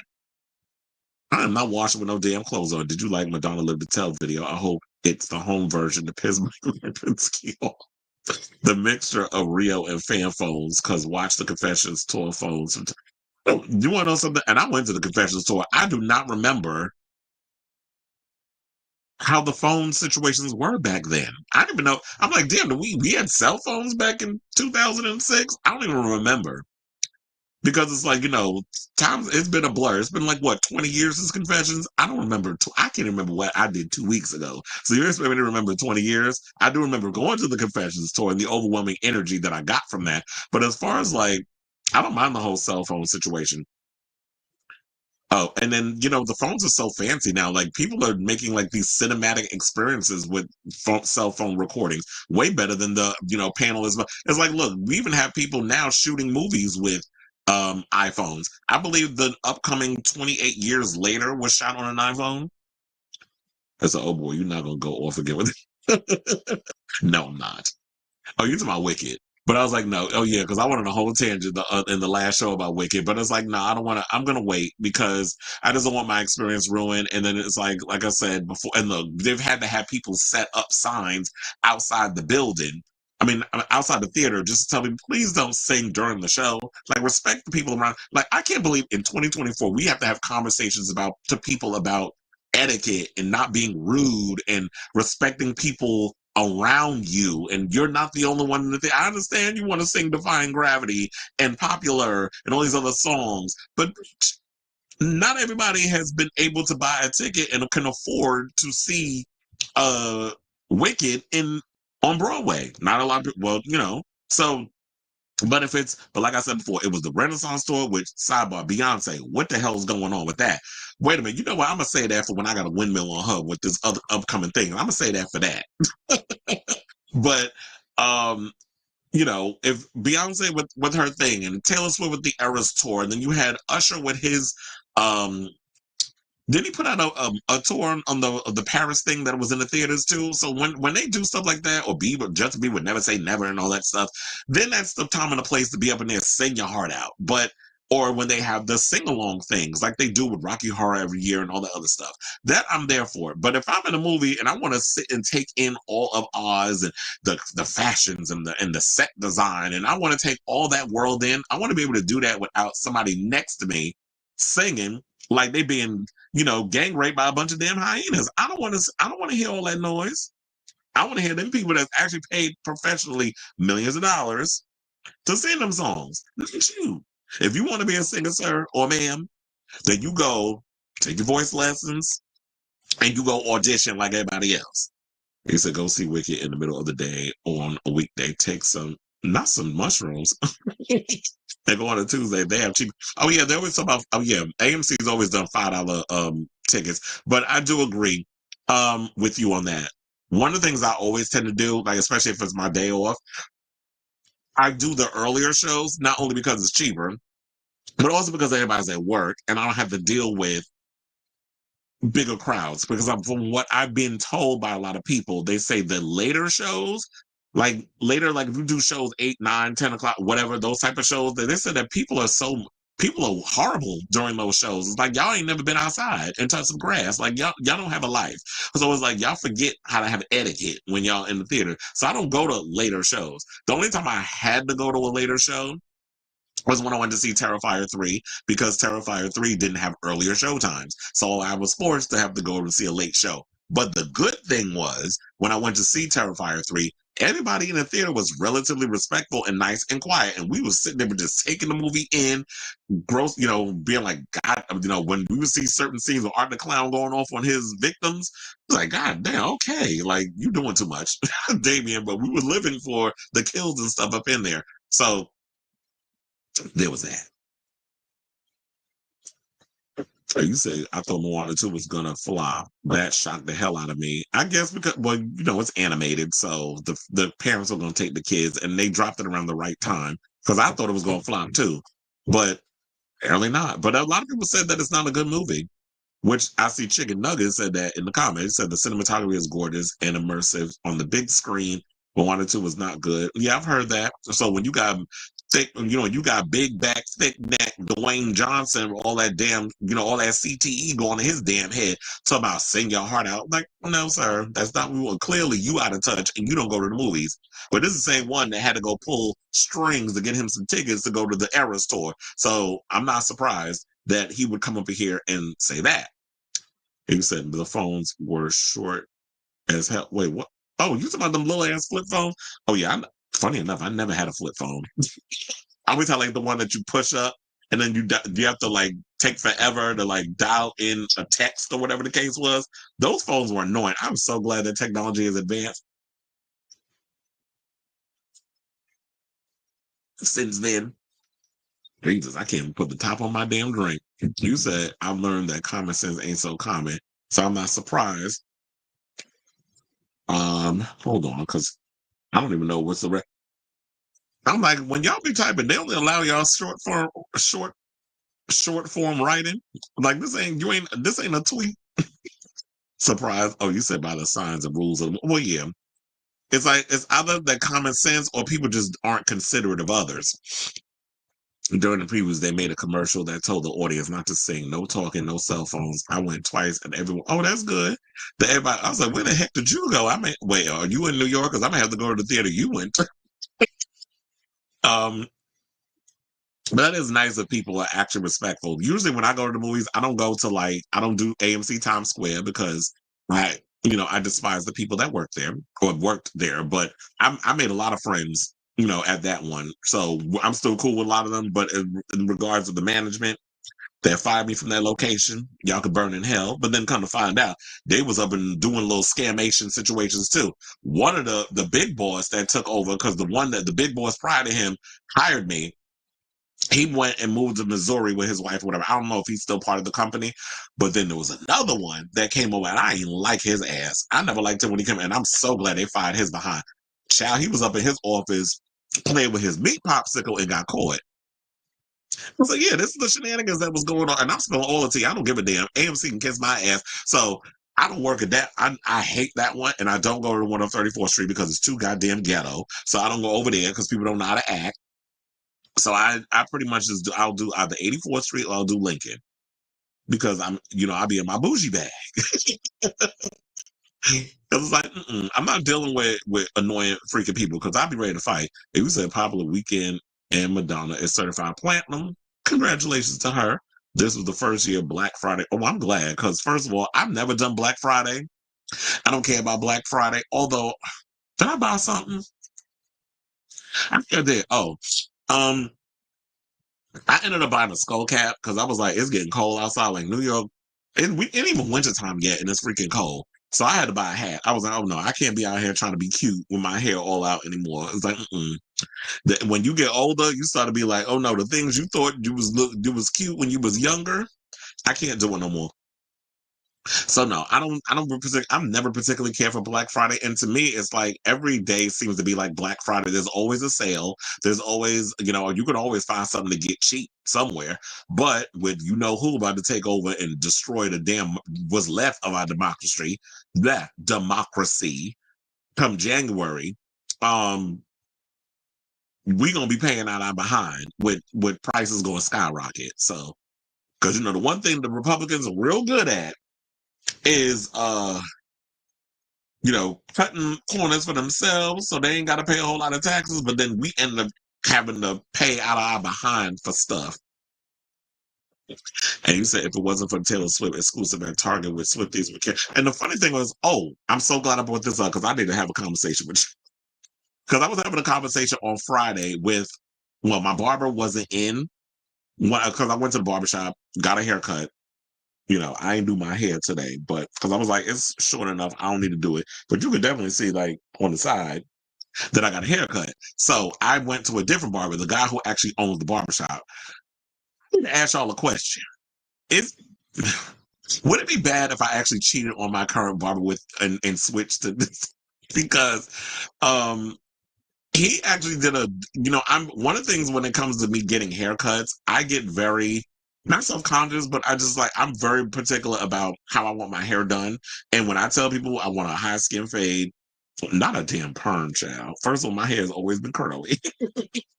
I'm not washing with no damn clothes on. Did you like Madonna Live to Tell video? I hope it's the home version to piss my Lipinski off. The mixture of Rio and fan phones, because watch the Confessions tour phones. You want to know something? And I went to the Confessions tour. I do not remember how the phone situations were back then. I didn't even know. I'm like, damn, we had cell phones back in 2006? I don't even remember. Because it's like, times it's been a blur. It's been like what, 20 years since Confessions? I don't remember. I can't remember what I did 2 weeks ago. So you expect me to remember 20 years? I do remember going to the Confessions tour and the overwhelming energy that I got from that. But as far as like, I don't mind the whole cell phone situation. Oh, and then the phones are so fancy now. Like people are making like these cinematic experiences with cell phone recordings, way better than the panel is. It's like, look, we even have people now shooting movies with iPhones. I believe the upcoming 28 Years Later was shot on an iPhone. I said, oh boy, you're not gonna go off again with it. No, I'm not. Oh, you're talking about Wicked. But I was like, no. Oh, yeah, because I wanted a whole tangent in the last show about Wicked. But it's like, no, I don't want to. I'm going to wait because I just don't want my experience ruined. And then it's like I said before, and look, they've had to have people set up signs outside the building. I mean, outside the theater, just to tell me, please don't sing during the show. Like, respect the people around. Like, I can't believe in 2024 we have to have conversations to people about etiquette and not being rude and respecting people around you, and you're not the only one in the thing. I understand you want to sing Defying Gravity and Popular and all these other songs, but not everybody has been able to buy a ticket and can afford to see Wicked on Broadway. Not a lot of people, well, so but like I said before, it was the Renaissance tour, which sidebar, Beyonce, what the hell's going on with that? Wait a minute, you know what? I'm gonna say that for when I got a windmill on her with this other upcoming thing. I'm gonna say that for that. But if Beyonce with her thing and Taylor Swift with the Eras tour, and then you had Usher with his did he put out a tour on the Paris thing that was in the theaters too? So when they do stuff like that, or Justin Bieber would never say never and all that stuff, then that's the time and the place to be up in there sing your heart out. Or when they have the sing along things like they do with Rocky Horror every year and all that other stuff, that I'm there for. But if I'm in a movie and I want to sit and take in all of Oz and the fashions and the set design, and I want to take all that world in, I want to be able to do that without somebody next to me singing like they being gang raped by a bunch of damn hyenas. I don't want to hear all that noise. I want to hear them people that's actually paid professionally millions of dollars to sing them songs. Look at you. If you want to be a singer, sir or ma'am, then you go take your voice lessons and you go audition like everybody else. He said, go see Wicked in the middle of the day on a weekday. Take not some mushrooms. They go on a Tuesday. They have cheap. Oh yeah, they always talk about. Oh yeah, AMC's always done $5 tickets. But I do agree with you on that. One of the things I always tend to do, like especially if it's my day off, I do the earlier shows not only because it's cheaper, but also because everybody's at work and I don't have to deal with bigger crowds. Because from what I've been told by a lot of people, they say the later shows, like later, like if you do shows 8, 9, 10 o'clock, whatever, those type of shows, they said that people are horrible during those shows. It's like y'all ain't never been outside and touched some grass. Like y'all don't have a life. So it's like y'all forget how to have etiquette when y'all in the theater. So I don't go to later shows. The only time I had to go to a later show was when I went to see Terrifier 3 because Terrifier 3 didn't have earlier show times. So I was forced to have to go to see a late show. But the good thing was when I went to see Terrifier 3, everybody in the theater was relatively respectful and nice and quiet. And we was sitting there just taking the movie in, gross, being like, God, when we would see certain scenes of Art the Clown going off on his victims, it's like, God damn, okay, like you doing too much, Damien. But we were living for the kills and stuff up in there. So there was that. You said I thought Moana 2 was gonna flop. That shocked the hell out of me. I guess because it's animated, so the parents are gonna take the kids, and they dropped it around the right time because I thought it was gonna flop too, but apparently not. But a lot of people said that it's not a good movie. Which I see Chicken Nuggets said that in the comments. Said the cinematography is gorgeous and immersive on the big screen. But 1 and 2 was not good. Yeah, I've heard that. So when you got thick, you got big back, thick neck, Dwayne Johnson, all that damn, all that CTE going in his damn head, talking about sing your heart out. Like, no, sir, that's not what we want. Clearly, you out of touch and you don't go to the movies. But this is the same one that had to go pull strings to get him some tickets to go to the Eras tour. So I'm not surprised that he would come up here and say that. He said the phones were short as hell. Wait, what? Oh, you talking about them little ass flip phones? Oh yeah. Funny enough, I never had a flip phone. I always had like the one that you push up, and then you have to like take forever to like dial in a text or whatever the case was. Those phones were annoying. I'm so glad that technology is advanced since then. Jesus, I can't even put the top on my damn drink. You said I've learned that common sense ain't so common, so I'm not surprised. Hold on, because I don't even know what's the I'm like, when y'all be typing, they only allow y'all short form writing. Like this ain't a tweet. Surprise. Oh, you said by the signs and rules of well, yeah. It's like it's either that common sense or people just aren't considerate of others. During the previews, they made a commercial that told the audience not to sing, no talking, no cell phones. I went twice, and everyone, oh, that's good. Everybody, I was like, where the heck did you go? Wait, are you in New York? Because I'm gonna have to go to the theater you went to. Um, but that is nice that people are actually respectful. Usually, when I go to the movies, I don't go to I don't do AMC Times Square because I despise the people that work there or worked there. But I made a lot of friends, at that one. So I'm still cool with a lot of them. But in regards to the management that fired me from that location, y'all could burn in hell. But then come to find out, they was up and doing little scamation situations too. One of the big boss that took over, because the big boss prior to him hired me, he went and moved to Missouri with his wife or whatever. I don't know if he's still part of the company, but then there was another one that came over and I didn't like his ass. I never liked him when he came, and I'm so glad they fired his behind. Child, he was up in his office playing with his meat popsicle and got caught. I was like, yeah, this is the shenanigans that was going on. And I'm spilling all the tea. I don't give a damn. AMC can kiss my ass. So I don't work at that. I hate that one. And I don't go to the one on 34th Street because it's too goddamn ghetto. So I don't go over there because people don't know how to act. So I pretty much I'll do either 84th Street or I'll do Lincoln because I'll be in my bougie bag. Because it's like, I'm not dealing with annoying freaking people because I'll be ready to fight. If you said Popular Weekend and Madonna is certified platinum, congratulations to her. This was the first year of Black Friday. Oh, I'm glad because first of all, I've never done Black Friday. I don't care about Black Friday. Although, did I buy something? I think I did. Oh, um, I ended up buying a skull cap because I was like, it's getting cold outside, like New York. It ain't even wintertime yet, and it's freaking cold. So I had to buy a hat. I was like, oh no, I can't be out here trying to be cute with my hair all out anymore. It's like, when you get older, you start to be like, oh no, the things you thought you was cute when you was younger, I can't do it no more. So no, I'm never particularly care for Black Friday. And to me, it's like every day seems to be like Black Friday. There's always a sale. There's always, you can always find something to get cheap somewhere. But with who about to take over and destroy the damn what's left of our democracy come January, we gonna be paying out our behind with prices going skyrocket. So because the one thing the Republicans are real good at is cutting corners for themselves so they ain't got to pay a whole lot of taxes, but then we end up having to pay out of our behind for stuff. And you said if it wasn't for Taylor Swift exclusive at Target with Swifties would care. And the funny thing was, oh, I'm so glad I brought this up because I need to have a conversation with you. Because I was having a conversation on Friday with, well, my barber wasn't in because I went to the barbershop, got a haircut. I ain't do my hair today, but because I was like, it's short enough, I don't need to do it. But you could definitely see, like, on the side that I got a haircut. So I went to a different barber, the guy who actually owns the barbershop. I'm going to ask y'all a question. If would it be bad if I actually cheated on my current barber and switched to this? Because um he actually did I'm one of the things when it comes to me getting haircuts, I get very not self-conscious, but I'm very particular about how I want my hair done. And when I tell people I want a high skin fade, not a damn perm, child. First of all, my hair has always been curly.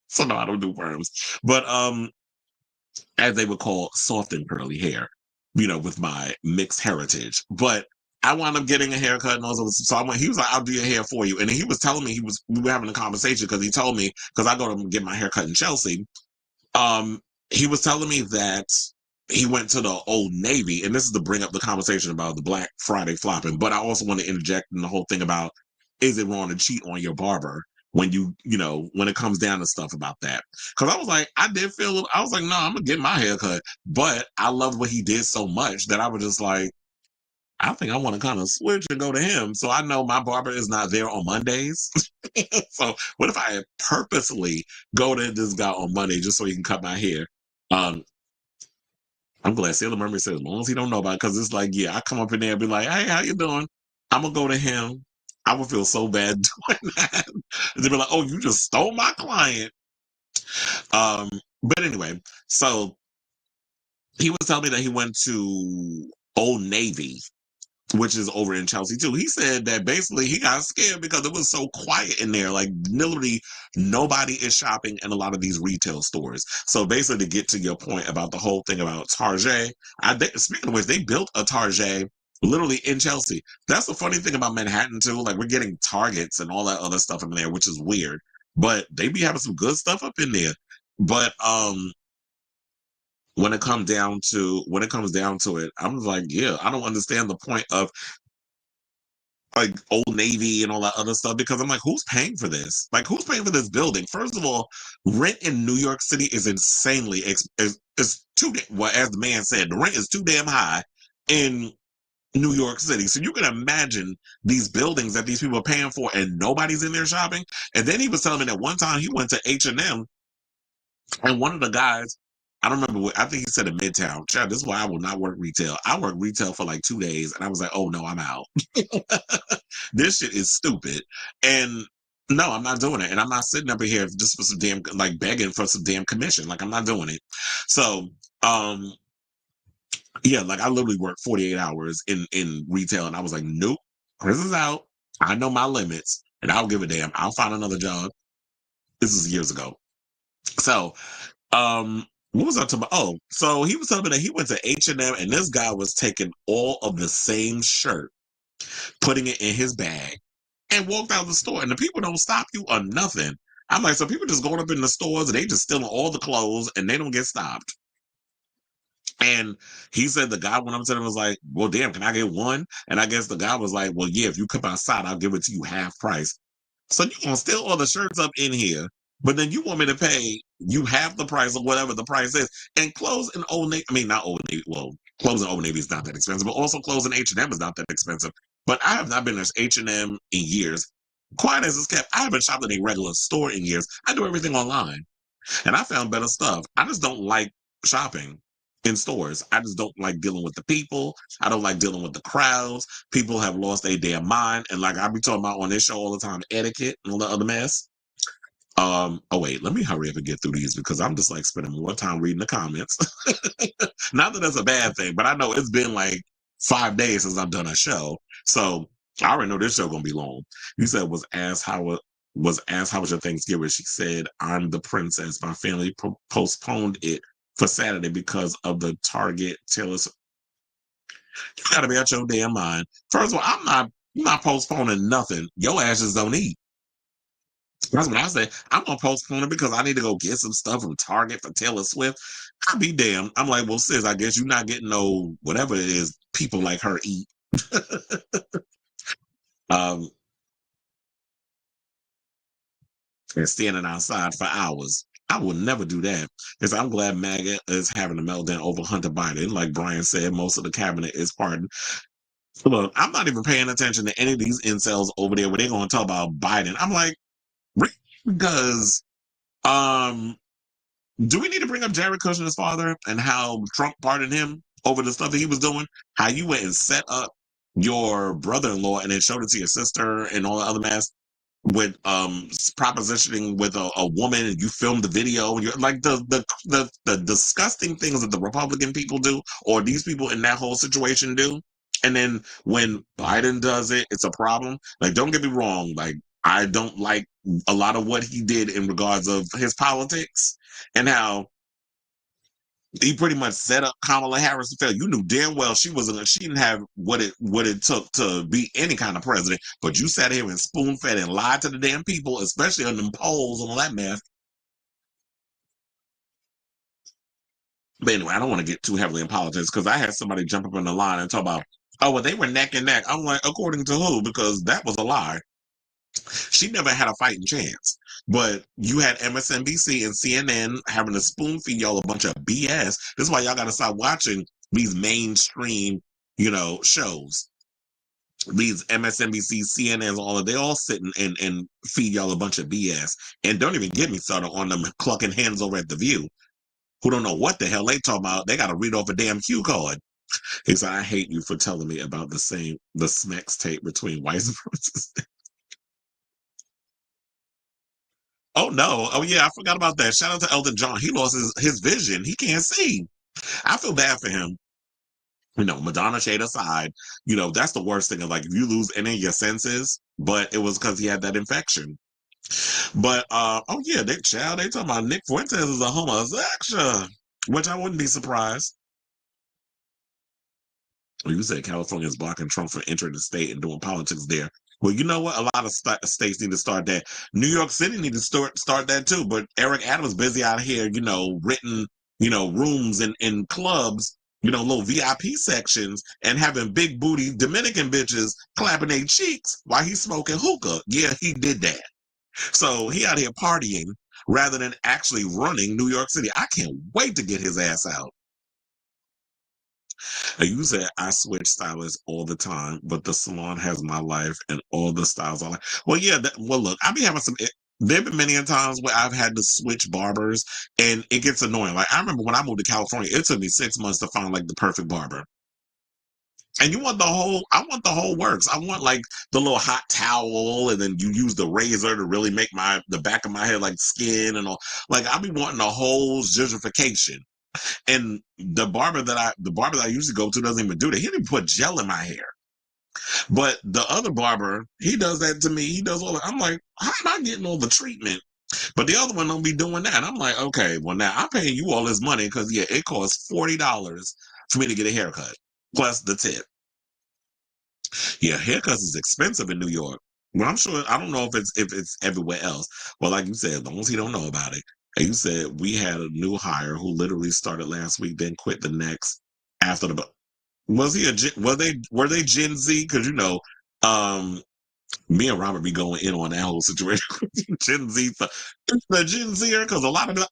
So no, I don't do perms. But as they would call soft and curly hair, with my mixed heritage. But I wound up getting a haircut and all those. So he was like, I'll do your hair for you. And then he was telling me we were having a conversation because he told me, because I go to get my haircut in Chelsea. Um, he was telling me that he went to the Old Navy, and this is to bring up the conversation about the Black Friday flopping. But I also want to interject in the whole thing about, is it wrong to cheat on your barber when when it comes down to stuff about that? Because I was like, I was like, no, I'm gonna get my haircut. But I loved what he did so much that I was just like, I think I want to kind of switch and go to him. So I know my barber is not there on Mondays. So what if I purposely go to this guy on Monday just so he can cut my hair? Um, I'm glad Sailor Mermaid said as long as he don't know about it, because it's like, yeah, I come up in there and be like, hey, how you doing? I'm gonna go to him. I would feel so bad doing that. They'd be like, oh, you just stole my client. Um, but anyway, so he was telling me that he went to Old Navy, which is over in Chelsea too. He said that basically he got scared because it was so quiet in there. Like literally nobody is shopping in a lot of these retail stores. So basically to get to your point about the whole thing about Target, speaking of which, they built a Target literally in Chelsea. That's the funny thing about Manhattan too. Like we're getting Targets and all that other stuff in there, which is weird. But they be having some good stuff up in there. But when it comes down to it, I'm like, yeah, I don't understand the point of like Old Navy and all that other stuff because I'm like, who's paying for this? Like, who's paying for this building? First of all, rent in New York City is insanely it's well, as the man said, the rent is too damn high in New York City. So you can imagine these buildings that these people are paying for and nobody's in there shopping. And then he was telling me that one time he went to H&M and one of the guys, I don't remember I think he said in Midtown. Chad, this is why I will not work retail. I worked retail for like 2 days and I was like, oh no, I'm out. This shit is stupid. And no, I'm not doing it. And I'm not sitting up here just for some damn, like begging for some damn commission. Like I'm not doing it. So, yeah, like I literally worked 48 hours in retail and I was like, nope, Chris is out. I know my limits and I'll give a damn. I'll find another job. This is years ago. So, what was I talking about? Oh, so he was telling me that he went to H&M and this guy was taking all of the same shirt, putting it in his bag, and walked out of the store. And the people don't stop you or nothing. I'm like, so people just going up in the stores and they just stealing all the clothes and they don't get stopped. And he said the guy went up to him and was like, well, damn, can I get one? And I guess the guy was like, well, yeah, if you come outside, I'll give it to you half price. So you gonna steal all the shirts up in here, but then you want me to pay you half the price of whatever the price is. And clothes in Old Navy, I mean not Old Navy, well, clothes in Old Navy is not that expensive, but also clothes in H&M is not that expensive. But I have not been to H&M in years. Quiet as it's kept, I haven't shopped in a regular store in years. I do everything online. And I found better stuff. I just don't like shopping in stores. I just don't like dealing with the people. I don't like dealing with the crowds. People have lost their damn mind. And like I be talking about on this show all the time, etiquette and all the other mess. Oh wait, let me hurry up and get through these because I'm just like spending more time reading the comments. Not that that's a bad thing, but I know it's been like 5 days since I've done a show. So I already know this show gonna be long. You said how was your Thanksgiving? She said, I'm the princess. My family postponed it for Saturday because of the Target Taylor. You gotta be out your damn mind. First of all, I'm not postponing nothing. Your asses don't eat. That's what I say. I'm gonna postpone it because I need to go get some stuff from Target for Taylor Swift. I'll be damned. I'm like, well, sis, I guess you're not getting no whatever it is people like her eat. um, and standing outside for hours. I will never do that because I'm glad MAGA is having a meltdown over Hunter Biden. Like Brian said, most of the cabinet is pardoned. Look, I'm not even paying attention to any of these incels over there where they're going to talk about Biden. I'm like, really? Because um, do we need to bring up Jared Kushner's father and how Trump pardoned him over the stuff that he was doing? How you went and set up your brother-in-law and then showed it to your sister and all the other mess with propositioning with a woman and you filmed the video and you're like the disgusting things that the Republican people do or these people in that whole situation do. And then when Biden does it, it's a problem. Like, don't get me wrong, like I don't like a lot of what he did in regards of his politics and how he pretty much set up Kamala Harris to fail. You knew damn well she didn't have what it took to be any kind of president, but you sat here and spoon fed and lied to the damn people, especially on them polls and all that mess. But anyway, I don't want to get too heavily in politics because I had somebody jump up in the line and talk about, oh, well, they were neck and neck. I'm like, according to who? Because that was a lie. She never had a fighting chance. But you had MSNBC and CNN having to spoon feed y'all a bunch of BS. This is why y'all got to stop watching these mainstream, shows. These MSNBC, CNNs, all of they all sit and feed y'all a bunch of BS. And don't even get me started on them clucking hands over at the View, who don't know what the hell they talking about. They got to read off a damn cue card. He said, "I hate you for telling me about the Smex tape between white supremacists." Oh no! Oh yeah, I forgot about that. Shout out to Elton John. He lost his vision. He can't see. I feel bad for him. Madonna shade aside, that's the worst thing. Of like if you lose any of your senses, but it was because he had that infection. But oh yeah, they talking about Nick Fuentes is a homosexual, which I wouldn't be surprised. You said California is blocking Trump from entering the state and doing politics there. Well, you know what? A lot of states need to start that. New York City need to start that too. But Eric Adams busy out here, renting, rooms in clubs, little VIP sections, and having big booty Dominican bitches clapping their cheeks while he's smoking hookah. Yeah, he did that. So he out here partying rather than actually running New York City. I can't wait to get his ass out. You said I switch stylists all the time, but the salon has my life and all the styles I like. Well, yeah. Well, look, I be having some. There have been many times where I've had to switch barbers, and it gets annoying. Like I remember when I moved to California, it took me 6 months to find like the perfect barber. And you want the whole, I want the whole works. I want like the little hot towel, and then you use the razor to really make the back of my head like skin and all. Like I be wanting the whole zhuzhification. And the barber that I usually go to doesn't even do that. He didn't put gel in my hair. But the other barber, he does that to me. He does all that. I'm like, how am I getting all the treatment? But the other one don't be doing that. I'm like, okay, well now I'm paying you all this money because yeah, it costs $40 for me to get a haircut plus the tip. Yeah, haircuts is expensive in New York. Well, I'm sure I don't know if it's everywhere else. Well, like you said, as long as he don't know about it. And you said we had a new hire who literally started last week, then quit the next after the. Was he were they Gen Z? Because um, me and Robert be going in on that whole situation. Gen Z, the Gen Zer, because a lot of them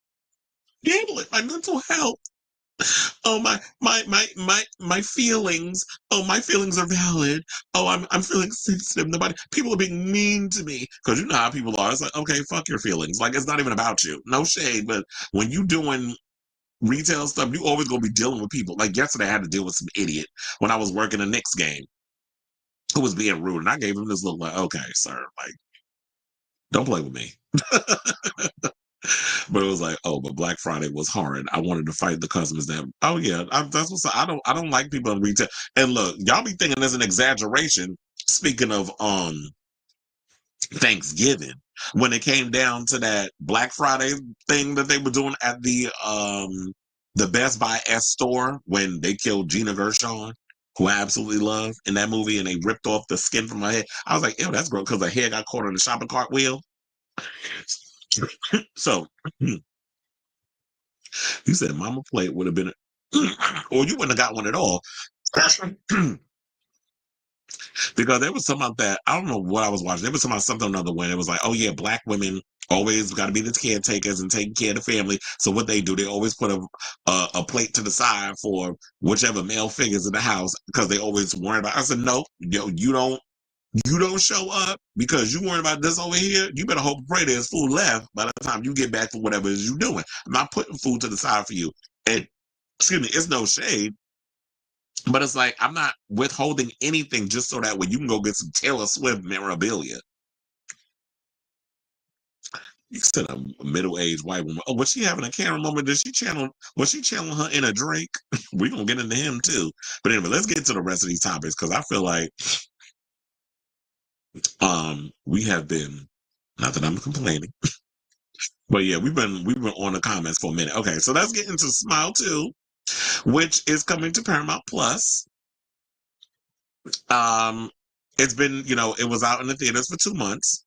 handle it. My mental health. Oh my feelings. Oh, my feelings are valid. Oh, I'm feeling sensitive. Nobody people are being mean to me. Because you know how people are. It's like, okay, fuck your feelings. Like it's not even about you. No shade, but when you doing retail stuff, you always gonna be dealing with people. Like yesterday I had to deal with some idiot when I was working a Knicks game who was being rude. And I gave him this look like, okay, sir, like, don't play with me. But it was like, oh, but Black Friday was hard. I wanted to fight the customers that. Oh yeah, that's what's. I don't like people in retail. And look, y'all be thinking there's an exaggeration. Speaking of Thanksgiving, when it came down to that Black Friday thing that they were doing at the Best Buy S store when they killed Gina Gershon, who I absolutely love in that movie, and they ripped off the skin from her head. I was like, ew, that's gross because her hair got caught on the shopping cart wheel. So you said Mama Plate would have been, or you wouldn't have got one at all. Because there was something about that. I don't know what I was watching. There was something another when it was like, oh yeah, black women always got to be the caretakers and taking care of the family. So what they do, they always put a plate to the side for whichever male figures in the house because they always worry about. I said, no, you don't show up because you worry about this over here. You better hope and pray there's food left by the time you get back for whatever it is you're doing. I'm not putting food to the side for you. And excuse me, it's no shade. But it's like I'm not withholding anything just so that way you can go get some Taylor Swift memorabilia. You said a middle-aged white woman. Oh, was she having a camera moment? Was she channeling her inner Drake? We're gonna get into him too. But anyway, let's get to the rest of these topics because I feel like we have been, not that I'm complaining, but yeah, we've been on the comments for a minute. Okay, so let's get into Smile 2, which is coming to Paramount Plus. Um, it's been, it was out in the theaters for 2 months.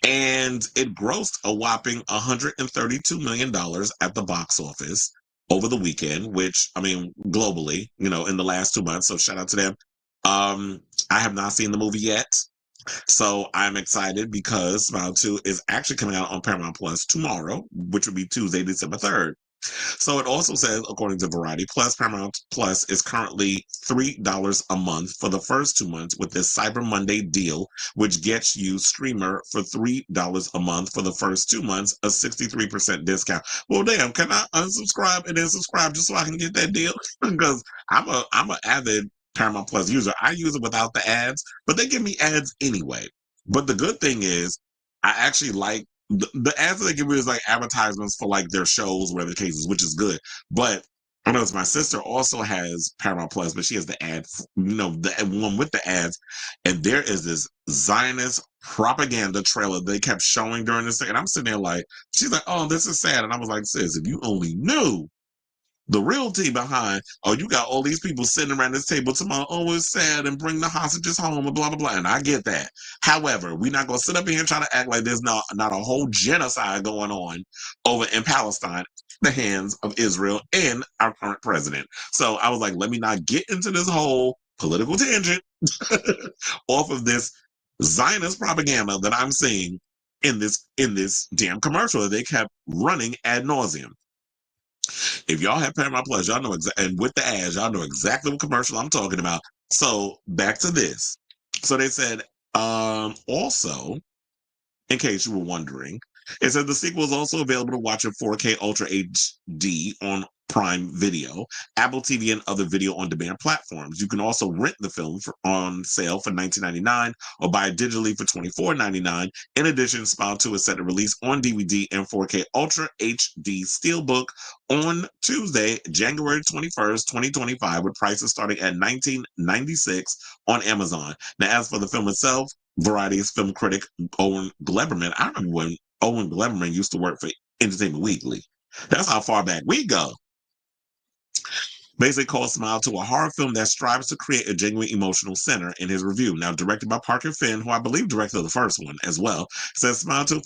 And it grossed a whopping $132 million at the box office over the weekend, which, I mean, globally, in the last 2 months. So shout out to them. I have not seen the movie yet. So I'm excited because Smile 2 is actually coming out on Paramount Plus tomorrow, which would be Tuesday, December 3rd. So it also says, according to Variety Plus, Paramount Plus is currently $3 a month for the first 2 months with this Cyber Monday deal, which gets you streamer for $3 a month for the first 2 months, a 63% discount. Well, damn, can I unsubscribe and then subscribe just so I can get that deal? Because I'm an avid Paramount Plus user. I use it without the ads, but they give me ads anyway. But the good thing is, I actually like the ads that they give me is like advertisements for like their shows, whatever the case is, which is good. But I know my sister also has Paramount Plus, but she has the ad, the one with the ads. And there is this Zionist propaganda trailer they kept showing during this thing. And I'm sitting there like, she's like, oh, this is sad. And I was like, sis, if you only knew the realty behind, oh, you got all these people sitting around this table tomorrow, oh, it's sad, and bring the hostages home, and blah, blah, blah. And I get that. However, we're not going to sit up here and try to act like there's not a whole genocide going on over in Palestine, in the hands of Israel and our current president. So I was like, let me not get into this whole political tangent off of this Zionist propaganda that I'm seeing in this damn commercial that they kept running ad nauseum. If y'all have Paramount Plus, y'all know and with the ads, y'all know exactly what commercial I'm talking about. So back to this. So they said, also, in case you were wondering, it said the sequel is also available to watch in 4K Ultra HD on Prime Video, Apple TV, and other video on demand platforms. You can also rent the film on sale for $19.99 or buy it digitally for $24.99. In addition, Smile 2 is set to release on DVD and 4K Ultra HD Steelbook on Tuesday, January 21st, 2025, with prices starting at $19.96 on Amazon. Now, as for the film itself, Variety's film critic Owen Gleberman, I remember when Owen Gleberman used to work for Entertainment Weekly. That's how far back we go. Basically called Smile to a horror film that strives to create a genuine emotional center in his review. Now, directed by Parker Finn, who I believe directed the first one as well, says Smile 2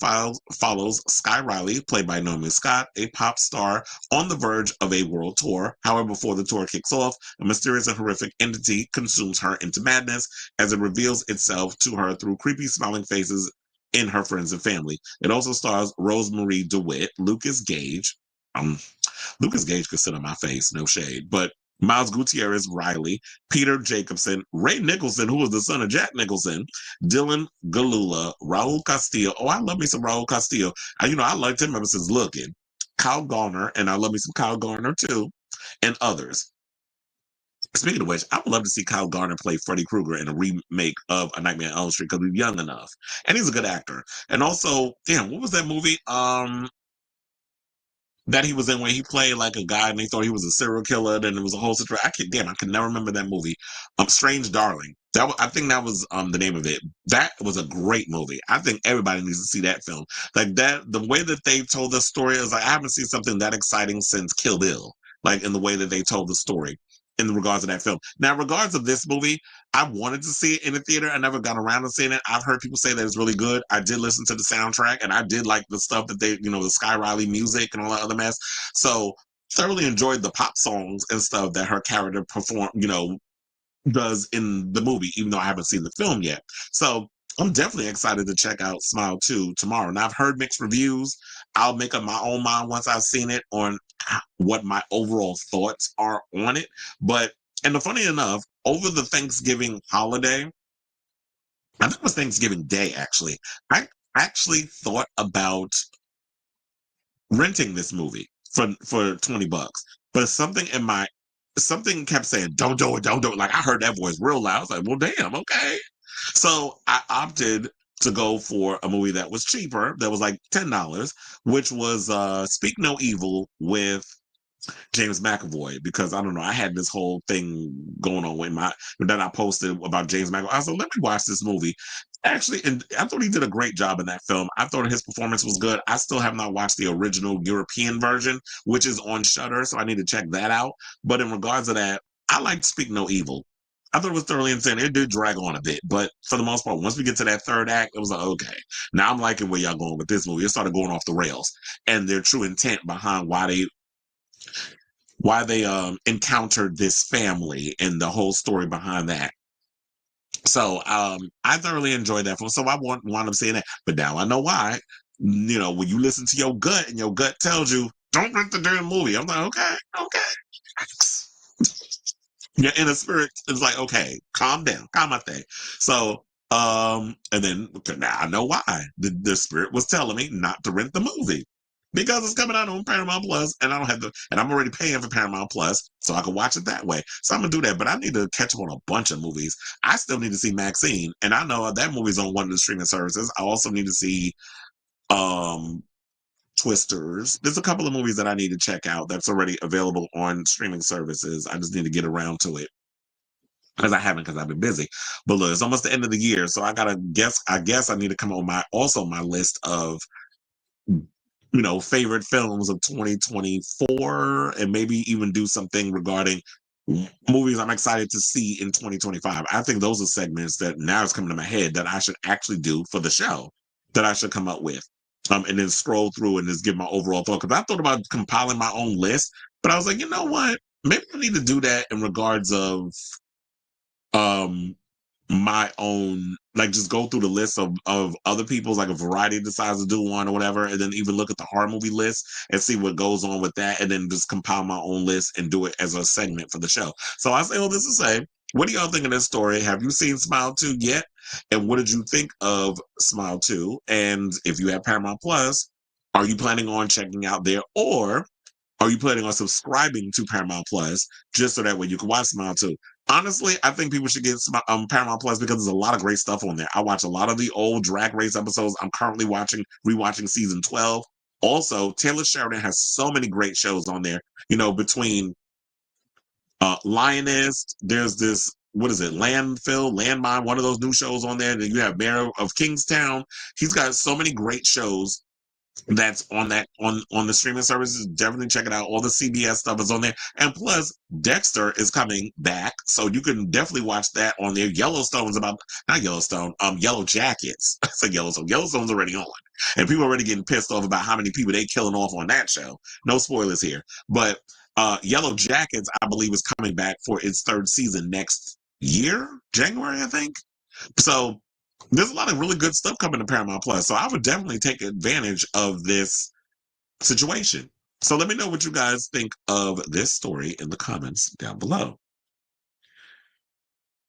follows Sky Riley, played by Naomi Scott, a pop star on the verge of a world tour. However, before the tour kicks off, a mysterious and horrific entity consumes her into madness as it reveals itself to her through creepy smiling faces in her friends and family. It also stars Rosemarie DeWitt, Lucas Gage could sit on my face, no shade. But Miles Gutierrez Riley, Peter Jacobson, Ray Nicholson, who was the son of Jack Nicholson, Dylan Galula, Raul Castillo. Oh, I love me some Raul Castillo. I liked him ever since Looking. Kyle Garner, and I love me some Kyle Garner too, and others. Speaking of which, I would love to see Kyle Garner play Freddy Krueger in a remake of A Nightmare on Elm Street because he's young enough. And he's a good actor. And also, damn, what was that movie? That he was in when he played like a guy and they thought he was a serial killer. Then it was a whole situation. I can never remember that movie. Strange Darling. I think that was the name of it. That was a great movie. I think everybody needs to see that film. Like that, the way that they told the story is like I haven't seen something that exciting since Kill Bill. Like in the way that they told the story. in regards to that film. Now, in regards of this movie, I wanted to see it in the theater. I never got around to seeing it. I've heard people say that it's really good. I did listen to the soundtrack, and I did like the stuff that they, the Sky Riley music and all that other mess. So thoroughly enjoyed the pop songs and stuff that her character does in the movie, even though I haven't seen the film yet. So I'm definitely excited to check out Smile 2 tomorrow. Now, I've heard mixed reviews. I'll make up my own mind once I've seen it on what my overall thoughts are on it. And the funny enough, over the Thanksgiving holiday, I think it was Thanksgiving Day actually, I actually thought about renting this movie for $20. But something kept saying, don't do it, don't do it. Like I heard that voice real loud. I was like, well, damn, okay. So I opted to go for a movie that was cheaper, that was like $10, which was Speak No Evil with James McAvoy, because I don't know, I had this whole thing going on that I posted about James McAvoy. I was like, let me watch this movie. Actually, and I thought he did a great job in that film. I thought his performance was good. I still have not watched the original European version, which is on Shudder, so I need to check that out. But in regards to that, I liked Speak No Evil. I thought it was thoroughly insane. It did drag on a bit, but for the most part, once we get to that third act, it was like, okay, now I'm liking where y'all going with this movie. It started going off the rails, and their true intent behind why they encountered this family and the whole story behind that. So I thoroughly enjoyed that film. So I want them seeing that. But now I know why. When you listen to your gut and your gut tells you, don't rent the damn movie. I'm like, okay. Your inner spirit is like, okay, calm down, calm my thing. So and then now I know why. The spirit was telling me not to rent the movie. Because it's coming out on Paramount Plus, and I don't have and I'm already paying for Paramount Plus, so I can watch it that way. So I'm gonna do that, but I need to catch up on a bunch of movies. I still need to see Maxine, and I know that movie's on one of the streaming services. I also need to see Twisters. There's a couple of movies that I need to check out that's already available on streaming services. I just need to get around to it. Because I haven't, because I've been busy. But look, it's almost the end of the year, so I guess I need to come on my list of favorite films of 2024, and maybe even do something regarding movies I'm excited to see in 2025. I think those are segments that now is coming to my head that I should actually do for the show, that I should come up with. And then scroll through and just give my overall thought. Because I thought about compiling my own list, but I was like, you know what? Maybe I need to do that in regards of um my own, like just go through the list of other people's, like a variety decides to do one or whatever, and then even look at the horror movie list and see what goes on with that, and then just compile my own list and do it as a segment for the show. So I say all this to say, what do y'all think of this story? Have you seen Smile 2 yet? And what did you think of Smile 2? And if you have Paramount Plus, are you planning on checking out there, or are you planning on subscribing to Paramount Plus just so that way you can watch Smile 2? Honestly, I think people should get Paramount Plus because there's a lot of great stuff on there. I watch a lot of the old Drag Race episodes. I'm currently rewatching season 12. Also, Taylor Sheridan has so many great shows on there. Between Lioness, there's this, what is it, Landmine, one of those new shows on there. Then you have Mayor of Kingstown. He's got so many great shows that's on the streaming services. Definitely check it out. All the CBS stuff is on there, and plus Dexter is coming back, so you can definitely watch that on there. Yellowstone's not Yellowstone, Yellow Jackets. I said Yellowstone's already on, and people are already getting pissed off about how many people they killing off on that show. No spoilers here, but Yellow Jackets, I believe, is coming back for its third season next year, January, I think. So there's a lot of really good stuff coming to Paramount Plus. So I would definitely take advantage of this situation. So let me know what you guys think of this story in the comments down below.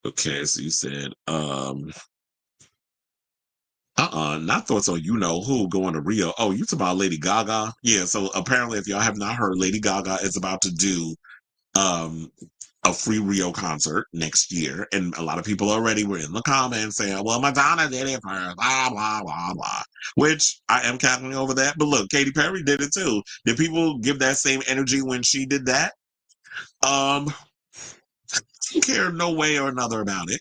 Okay, so you said, not thoughts on who going to Rio. Oh, you talking about Lady Gaga? Yeah, so apparently if y'all have not heard, Lady Gaga is about to do a free Rio concert next year, and a lot of people already were in the comments saying, well, Madonna did it first, blah, blah, blah, blah, which I am cackling over that. But look, Katy Perry did it too. Did people give that same energy when she did that? I don't care no way or another about it.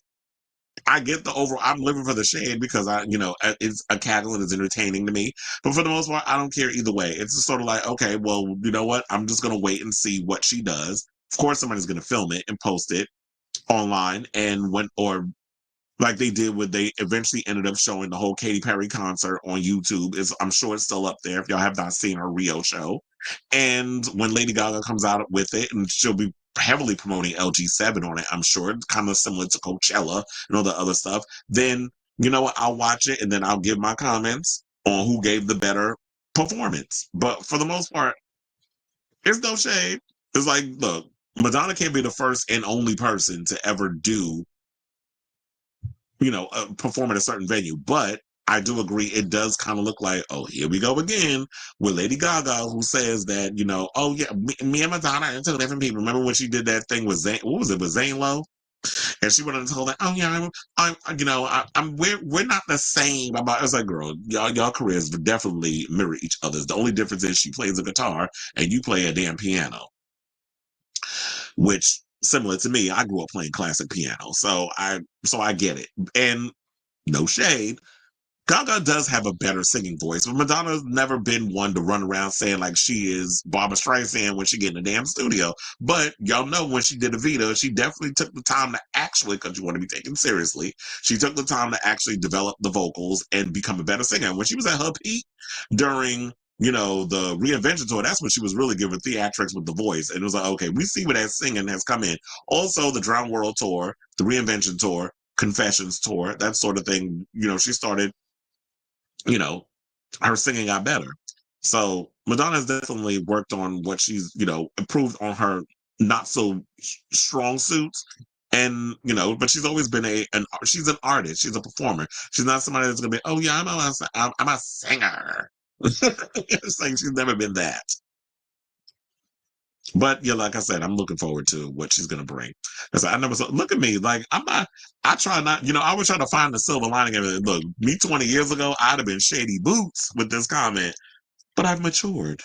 I get the overall, I'm living for the shade because it's a cackle and it's entertaining to me. But for the most part, I don't care either way. It's just sort of like, okay, well, you know what? I'm just going to wait and see what she does. of course somebody's going to film it and post it online, and when or like they did when they eventually ended up showing the whole Katy Perry concert on YouTube. I'm sure it's still up there if y'all have not seen her Rio show. And when Lady Gaga comes out with it, and she'll be heavily promoting LG7 on it, I'm sure, kind of similar to Coachella and all the other stuff, then you know what, I'll watch it and then I'll give my comments on who gave the better performance. But for the most part, it's no shade. It's like, look, Madonna can't be the first and only person to ever do, perform at a certain venue. But I do agree, it does kind of look like, oh, here we go again with Lady Gaga, who says that, oh yeah, me and Madonna are two different people. Remember when she did that thing with Zane? What was it, with Zane Lowe? And she went on and told that, oh yeah, we're not the same. I was like, girl, y'all careers definitely mirror each other's. The only difference is she plays a guitar and you play a damn piano, which similar to me, I grew up playing classic piano, so I get it. And no shade, Gaga does have a better singing voice, but Madonna's never been one to run around saying like she is Barbara Streisand when she get in the damn studio. But y'all know when she did Evita, she definitely took the time to actually, because you want to be taken seriously, she took the time to actually develop the vocals and become a better singer. And when she was at her peak during the reinvention tour, that's when she was really giving theatrics with the voice. And it was like, okay, we see where that singing has come in. Also, the Drown World tour, the reinvention tour, Confessions tour, that sort of thing. She started, her singing got better. So Madonna's definitely worked on what she's, improved on her not so strong suits. And, but she's always been she's an artist. She's a performer. She's not somebody that's going to be, oh yeah, I'm a singer. It's like she's never been that. But yeah, like I said, I'm looking forward to what she's gonna bring. Because I never saw. Look at me, like I'm not. I try not. I was trying to find the silver lining of it. Look, me 20 years ago, I'd have been shady boots with this comment, but I've matured.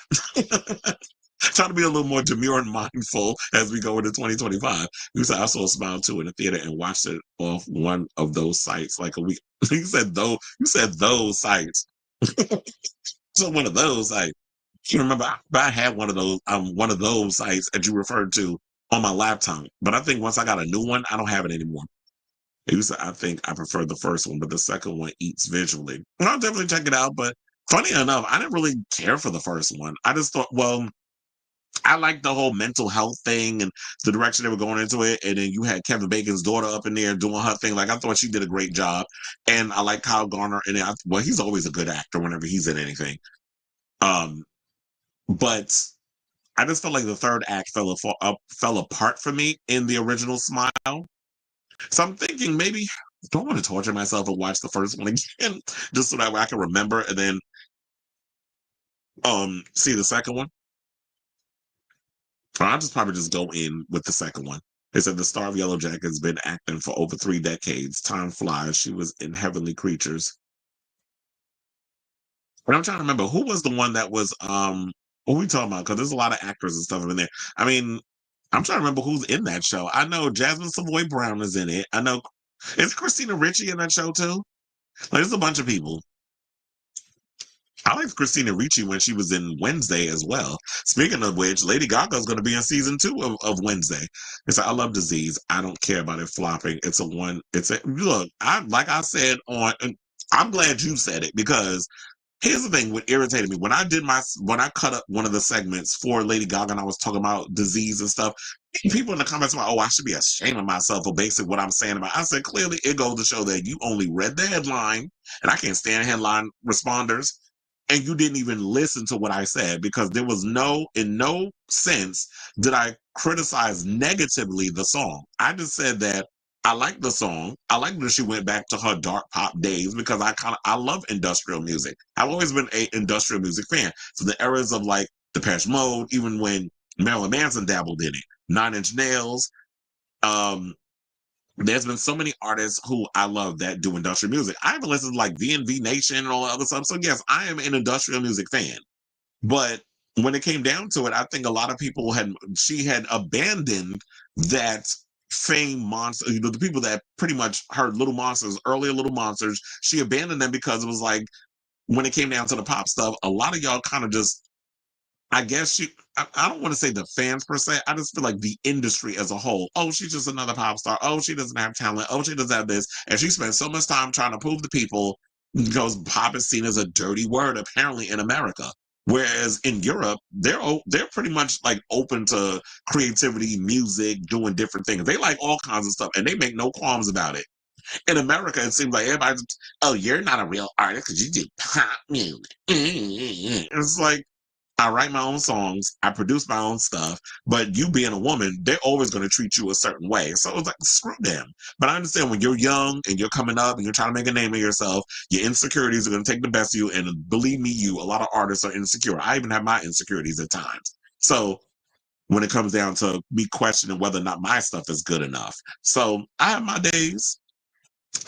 Trying to be a little more demure and mindful as we go into 2025. You said I saw a Smile too in the theater and watched it off one of those sites like a week. You said though. You said those sites. So one of those sites. You remember I had one of those sites that you referred to on my laptop, but I think once I got a new one, I don't have it anymore. I think I prefer the first one, but the second one eats visually. And I'll definitely check it out. But funny enough, I didn't really care for the first one. I just thought, well, I liked the whole mental health thing and the direction they were going into it. And then you had Kevin Bacon's daughter up in there doing her thing. Like I thought she did a great job. And I like Kyle Garner. And well, he's always a good actor whenever he's in anything. But I just felt like the third act fell apart for me in the original Smile. So I'm thinking maybe do I want to torture myself and watch the first one again just so that way I can remember and then see the second one. Or I'll just probably just go in with the second one. They said the star of Yellow Jacket has been acting for over 3 decades. Time flies. She was in Heavenly Creatures. And I'm trying to remember who was the one that was what are we talking about? Because there's a lot of actors and stuff in there. I mean, I'm trying to remember who's in that show. I know Jasmine Savoy Brown is in it. I know is Christina Ricci in that show too? Like there's a bunch of people. I liked Christina Ricci when she was in Wednesday as well. Speaking of which, Lady Gaga is going to be in season 2 of Wednesday. It's like, I love Disease. I don't care about it flopping. Look, like I said I'm glad you said it because here's the thing what irritated me. When I cut up one of the segments for Lady Gaga and I was talking about disease and stuff, people in the comments were, oh, I should be ashamed of myself for basically what I'm saying about. I said, clearly it goes to show that you only read the headline, and I can't stand headline responders, and you didn't even listen to what I said because there was in no sense did I criticize negatively the song. I just said that I like the song. I like that she went back to her dark pop days because I love industrial music. I've always been a industrial music fan. So the eras of like Depeche Mode, even when Marilyn Manson dabbled in it, Nine Inch Nails. There's been so many artists who I love that do industrial music. I even listened to like VNV Nation and all the other stuff. So yes, I am an industrial music fan. But when it came down to it, I think a lot of people she had abandoned that fame monster, the people that pretty much heard Little Monsters, earlier Little Monsters, she abandoned them because it was like, when it came down to the pop stuff, a lot of y'all kind of just I guess I don't want to say the fans per se. I just feel like the industry as a whole. Oh, she's just another pop star. Oh, she doesn't have talent. Oh, she doesn't have this. And she spent so much time trying to prove to people because pop is seen as a dirty word, apparently, in America. Whereas in Europe, they're pretty much like open to creativity, music, doing different things. They like all kinds of stuff, and they make no qualms about it. In America, it seems like everybody's, oh, you're not a real artist because you do pop music. It's like, I write my own songs, I produce my own stuff, but you being a woman, they're always going to treat you a certain way. So it's like, screw them. But I understand when you're young and you're coming up and you're trying to make a name of yourself, your insecurities are going to take the best of you. And believe me, a lot of artists are insecure. I even have my insecurities at times. So when it comes down to me questioning whether or not my stuff is good enough. So I have my days.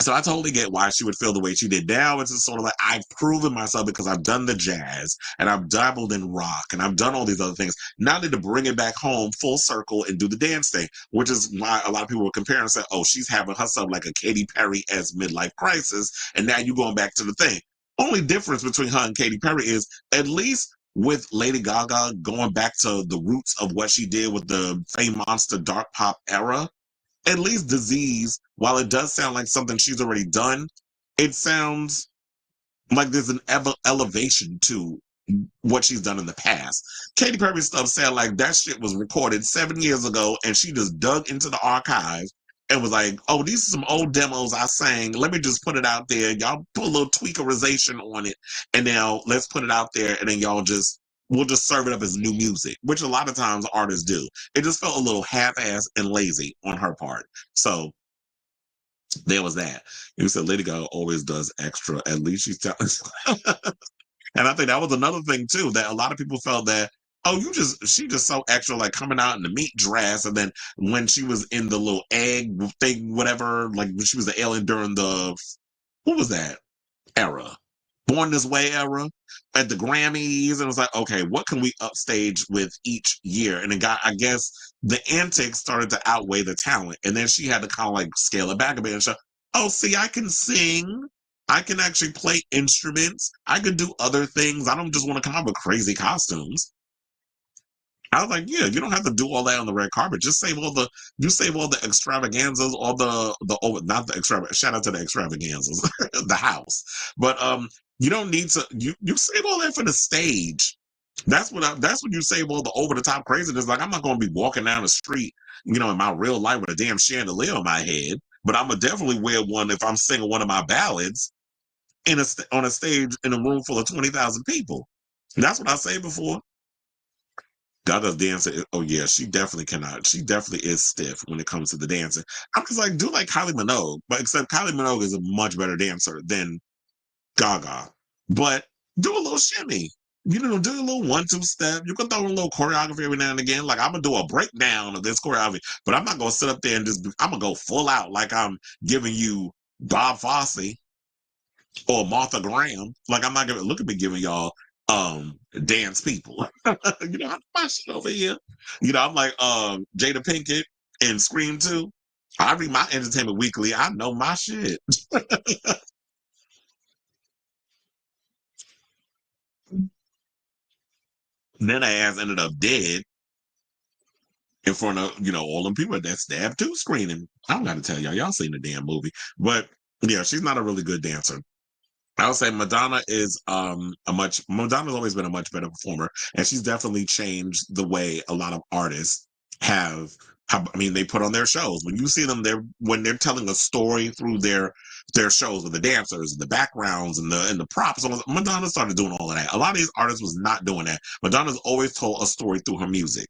So I totally get why she would feel the way she did. Now it's just sort of like I've proven myself because I've done the jazz and I've dabbled in rock and I've done all these other things. Now I need to bring it back home full circle and do the dance thing, which is why a lot of people will compare and say, oh, she's having herself like a Katy Perry as midlife crisis. And now you're going back to the thing. Only difference between her and Katy Perry is at least with Lady Gaga going back to the roots of what she did with the Fame Monster dark pop era, at least Disease, while it does sound like something she's already done, it sounds like there's an elevation to what she's done in the past. Katy Perry stuff sound like that shit was recorded 7 years ago and she just dug into the archive and was like, oh, these are some old demos I sang. Let me just put it out there. Y'all put a little tweakerization on it. And now let's put it out there. And then we'll just serve it up as new music, which a lot of times artists do. It just felt a little half-assed and lazy on her part. So there was that. You said Lady Gaga always does extra. At least she's telling. And I think that was another thing too, that a lot of people felt that, oh, she just so extra, like coming out in the meat dress. And then when she was in the little egg thing, whatever, like when she was the alien during what was that era? Born This Way era at the Grammys. And it was like, okay, what can we upstage with each year? And it got, I guess, the antics started to outweigh the talent. And then she had to kind of like scale it back a bit and show, oh, see, I can sing. I can actually play instruments. I can do other things. I don't just want to come up with crazy costumes. I was like, yeah, you don't have to do all that on the red carpet. Just save all the extravaganzas, not the extravagant. Shout out to the extravaganzas, the house. But you don't need to. You save all that for the stage. That's when you save all the over the top craziness. Like I'm not going to be walking down the street, in my real life with a damn chandelier on my head. But I'm gonna definitely wear one if I'm singing one of my ballads on a stage in a room full of 20,000 people. That's what I say before. Gaga's dancing. Oh yeah, she definitely cannot. She definitely is stiff when it comes to the dancing. I'm just like, do like Kylie Minogue, but except Kylie Minogue is a much better dancer than Gaga. But do a little shimmy. Do a little 1-2 step. You can throw in a little choreography every now and again. Like I'm gonna do a breakdown of this choreography, but I'm not gonna sit up there and I'm gonna go full out like I'm giving you Bob Fosse or Martha Graham. Like I'm not gonna look at me giving y'all dance people. I do my shit over here. I'm like Jada Pinkett and Scream 2. I read my Entertainment Weekly. I know my shit. Then her ass ended up dead in front of, all them people at that Stab 2 screening. I don't gotta tell y'all seen the damn movie. But yeah, she's not a really good dancer. I would say Madonna is Madonna's always been a much better performer, and she's definitely changed the way a lot of artists they put on their shows. When you see them when they're telling a story through their shows with the dancers and the backgrounds and the props, Madonna started doing all of that. A lot of these artists was not doing that. Madonna's always told a story through her music,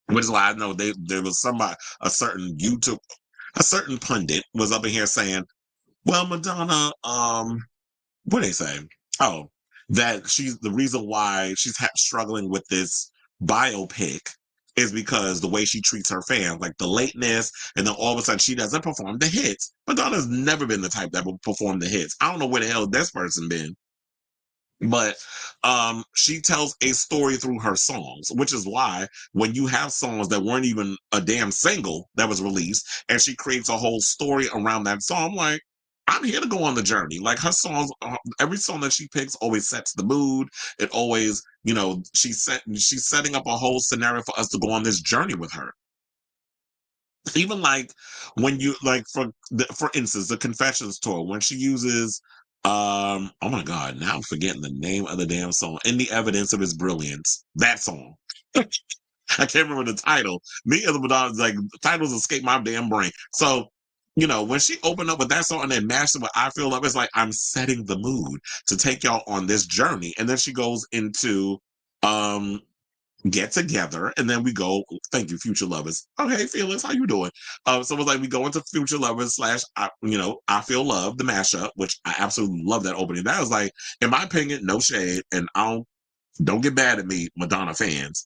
which is why I know there was a certain pundit was up in here saying, well, Madonna, what they say? Oh, that she's the reason why she's struggling with this biopic is because the way she treats her fans, like the lateness, and then all of a sudden she doesn't perform the hits. Madonna's never been the type that will perform the hits. I don't know where the hell this person been. But she tells a story through her songs, which is why when you have songs that weren't even a damn single that was released, and she creates a whole story around that song, I'm like, I'm here to go on the journey. Like her songs, every song that she picks always sets the mood. It always, she's setting up a whole scenario for us to go on this journey with her. Even like when you like for instance, the Confessions tour when she uses, oh my god, now I'm forgetting the name of the damn song. In the Evidence of His Brilliance, that song. I can't remember the title. Me and the Madonna, like titles escape my damn brain. So, when she opened up with that song and then mashed it with I Feel Love, it's like I'm setting the mood to take y'all on this journey. And then she goes into um Get Together, and then we go, thank you, Future Lovers. Okay, Felix, how you doing? So it's like we go into Future Lovers slash I Feel Love, the mashup, which I absolutely love that opening. That was like, in my opinion, no shade, and don't get mad at me, Madonna fans.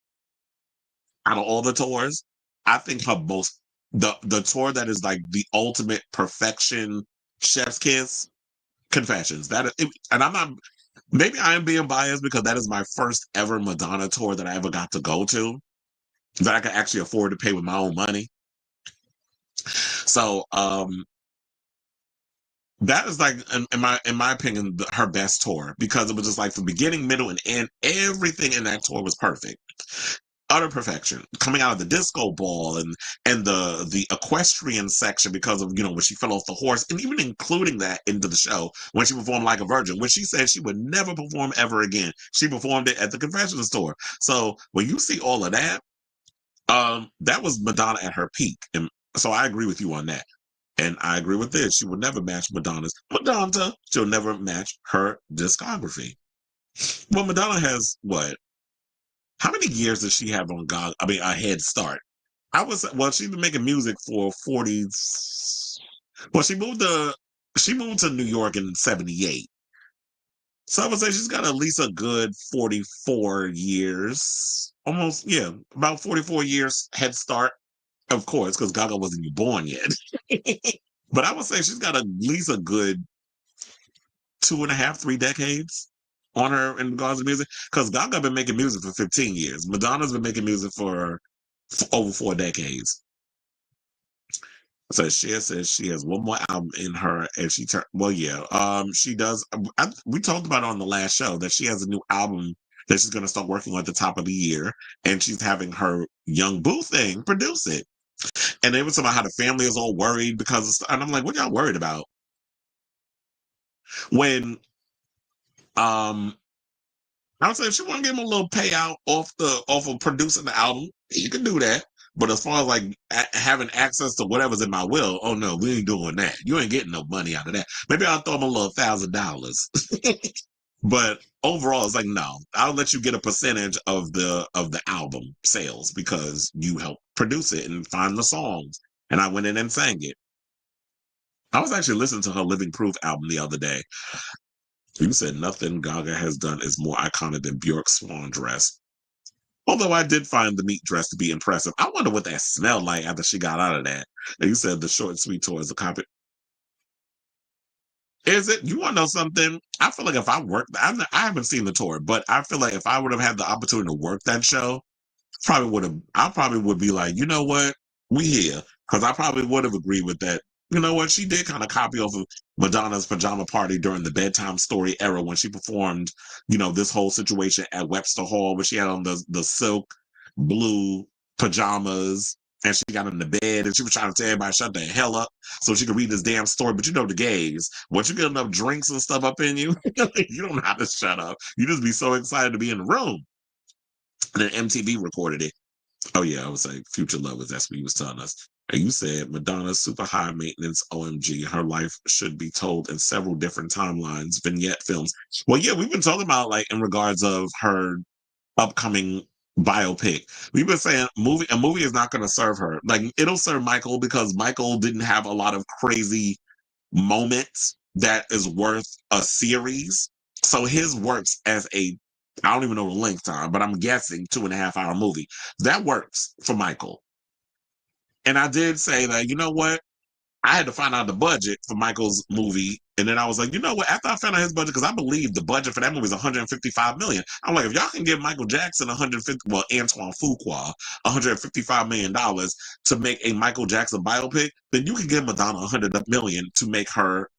Out of all the tours, I think her most the tour that is like the ultimate perfection, chef's kiss, Confessions. And I'm not. Maybe I am being biased because that is my first ever Madonna tour that I ever got to go to that I could actually afford to pay with my own money. So that is like in my opinion her best tour because it was just like from beginning, middle, and end. Everything in that tour was perfect. Utter perfection, coming out of the disco ball and the equestrian section because of when she fell off the horse, and even including that into the show when she performed Like a Virgin, which she said she would never perform ever again. She performed it at the Confessions tour. So when you see all of that, that was Madonna at her peak, and so I agree with you on that. And I agree with this. She will never match Madonna's. Madonna, she'll never match her discography. Well, Madonna has what? How many years does she have on God? I mean, a head start. She's been making music for 40. Well, she moved to New York in 78. So I would say she's got at least a good 44 years. Almost, yeah, about 44 years head start, of course, because Gaga wasn't even born yet. But I would say she's got at least a good 2.5, 3 decades on her in regards to music. Because Gaga been making music for 15 years. Madonna's been making music for over 4 decades. So she says she has one more album in her, and she turned. Well, yeah, she does. We talked about it on the last show that she has a new album that she's going to start working on at the top of the year, and she's having her Young Boo thing produce it. And they were talking about how the family is all worried and I'm like, what y'all worried about? When I would say if she want to give him a little payout off of producing the album, you can do that. But as far as like having access to whatever's in my will, oh no, we ain't doing that. You ain't getting no money out of that. Maybe I'll throw him a little $1,000. But overall, it's like no, I'll let you get a percentage of the album sales because you helped produce it and find the songs, and I went in and sang it. I was actually listening to her Living Proof album the other day. You said nothing Gaga has done is more iconic than Bjork's swan dress. Although I did find the meat dress to be impressive. I wonder what that smelled like after she got out of that. And you said the short sweet tour is a copy. Is it? You want to know something? I feel like if I worked, I haven't seen the tour, but I feel like if I would have had the opportunity to work that show, I probably would be like, you know what? We here. Because I probably would have agreed with that. You know what? She did kind of copy off of Madonna's pajama party during the bedtime story era when she performed, this whole situation at Webster Hall where she had on the silk blue pajamas and she got in the bed and she was trying to tell everybody shut the hell up so she could read this damn story. But the gays, once you get enough drinks and stuff up in you, you don't know how to shut up. You just be so excited to be in the room. And then MTV recorded it. Oh yeah, I was like Future Lovers. That's what he was telling us. And you said Madonna's super high maintenance. OMG, her life should be told in several different timelines, vignette films. Well, yeah, we've been talking about like in regards of her upcoming biopic. We've been saying a movie is not going to serve her. Like it'll serve Michael because Michael didn't have a lot of crazy moments that is worth a series. So his works as I don't even know the length time, but I'm guessing 2.5 hour movie. That works for Michael. And I did say that, you know what? I had to find out the budget for Michael's movie. And then I was like, you know what? After I found out his budget, because I believe the budget for that movie is 155 million. I'm like, if y'all can give Michael Jackson 150, well, Antoine Fuqua, $155 million to make a Michael Jackson biopic, then you can give Madonna 100 million to make her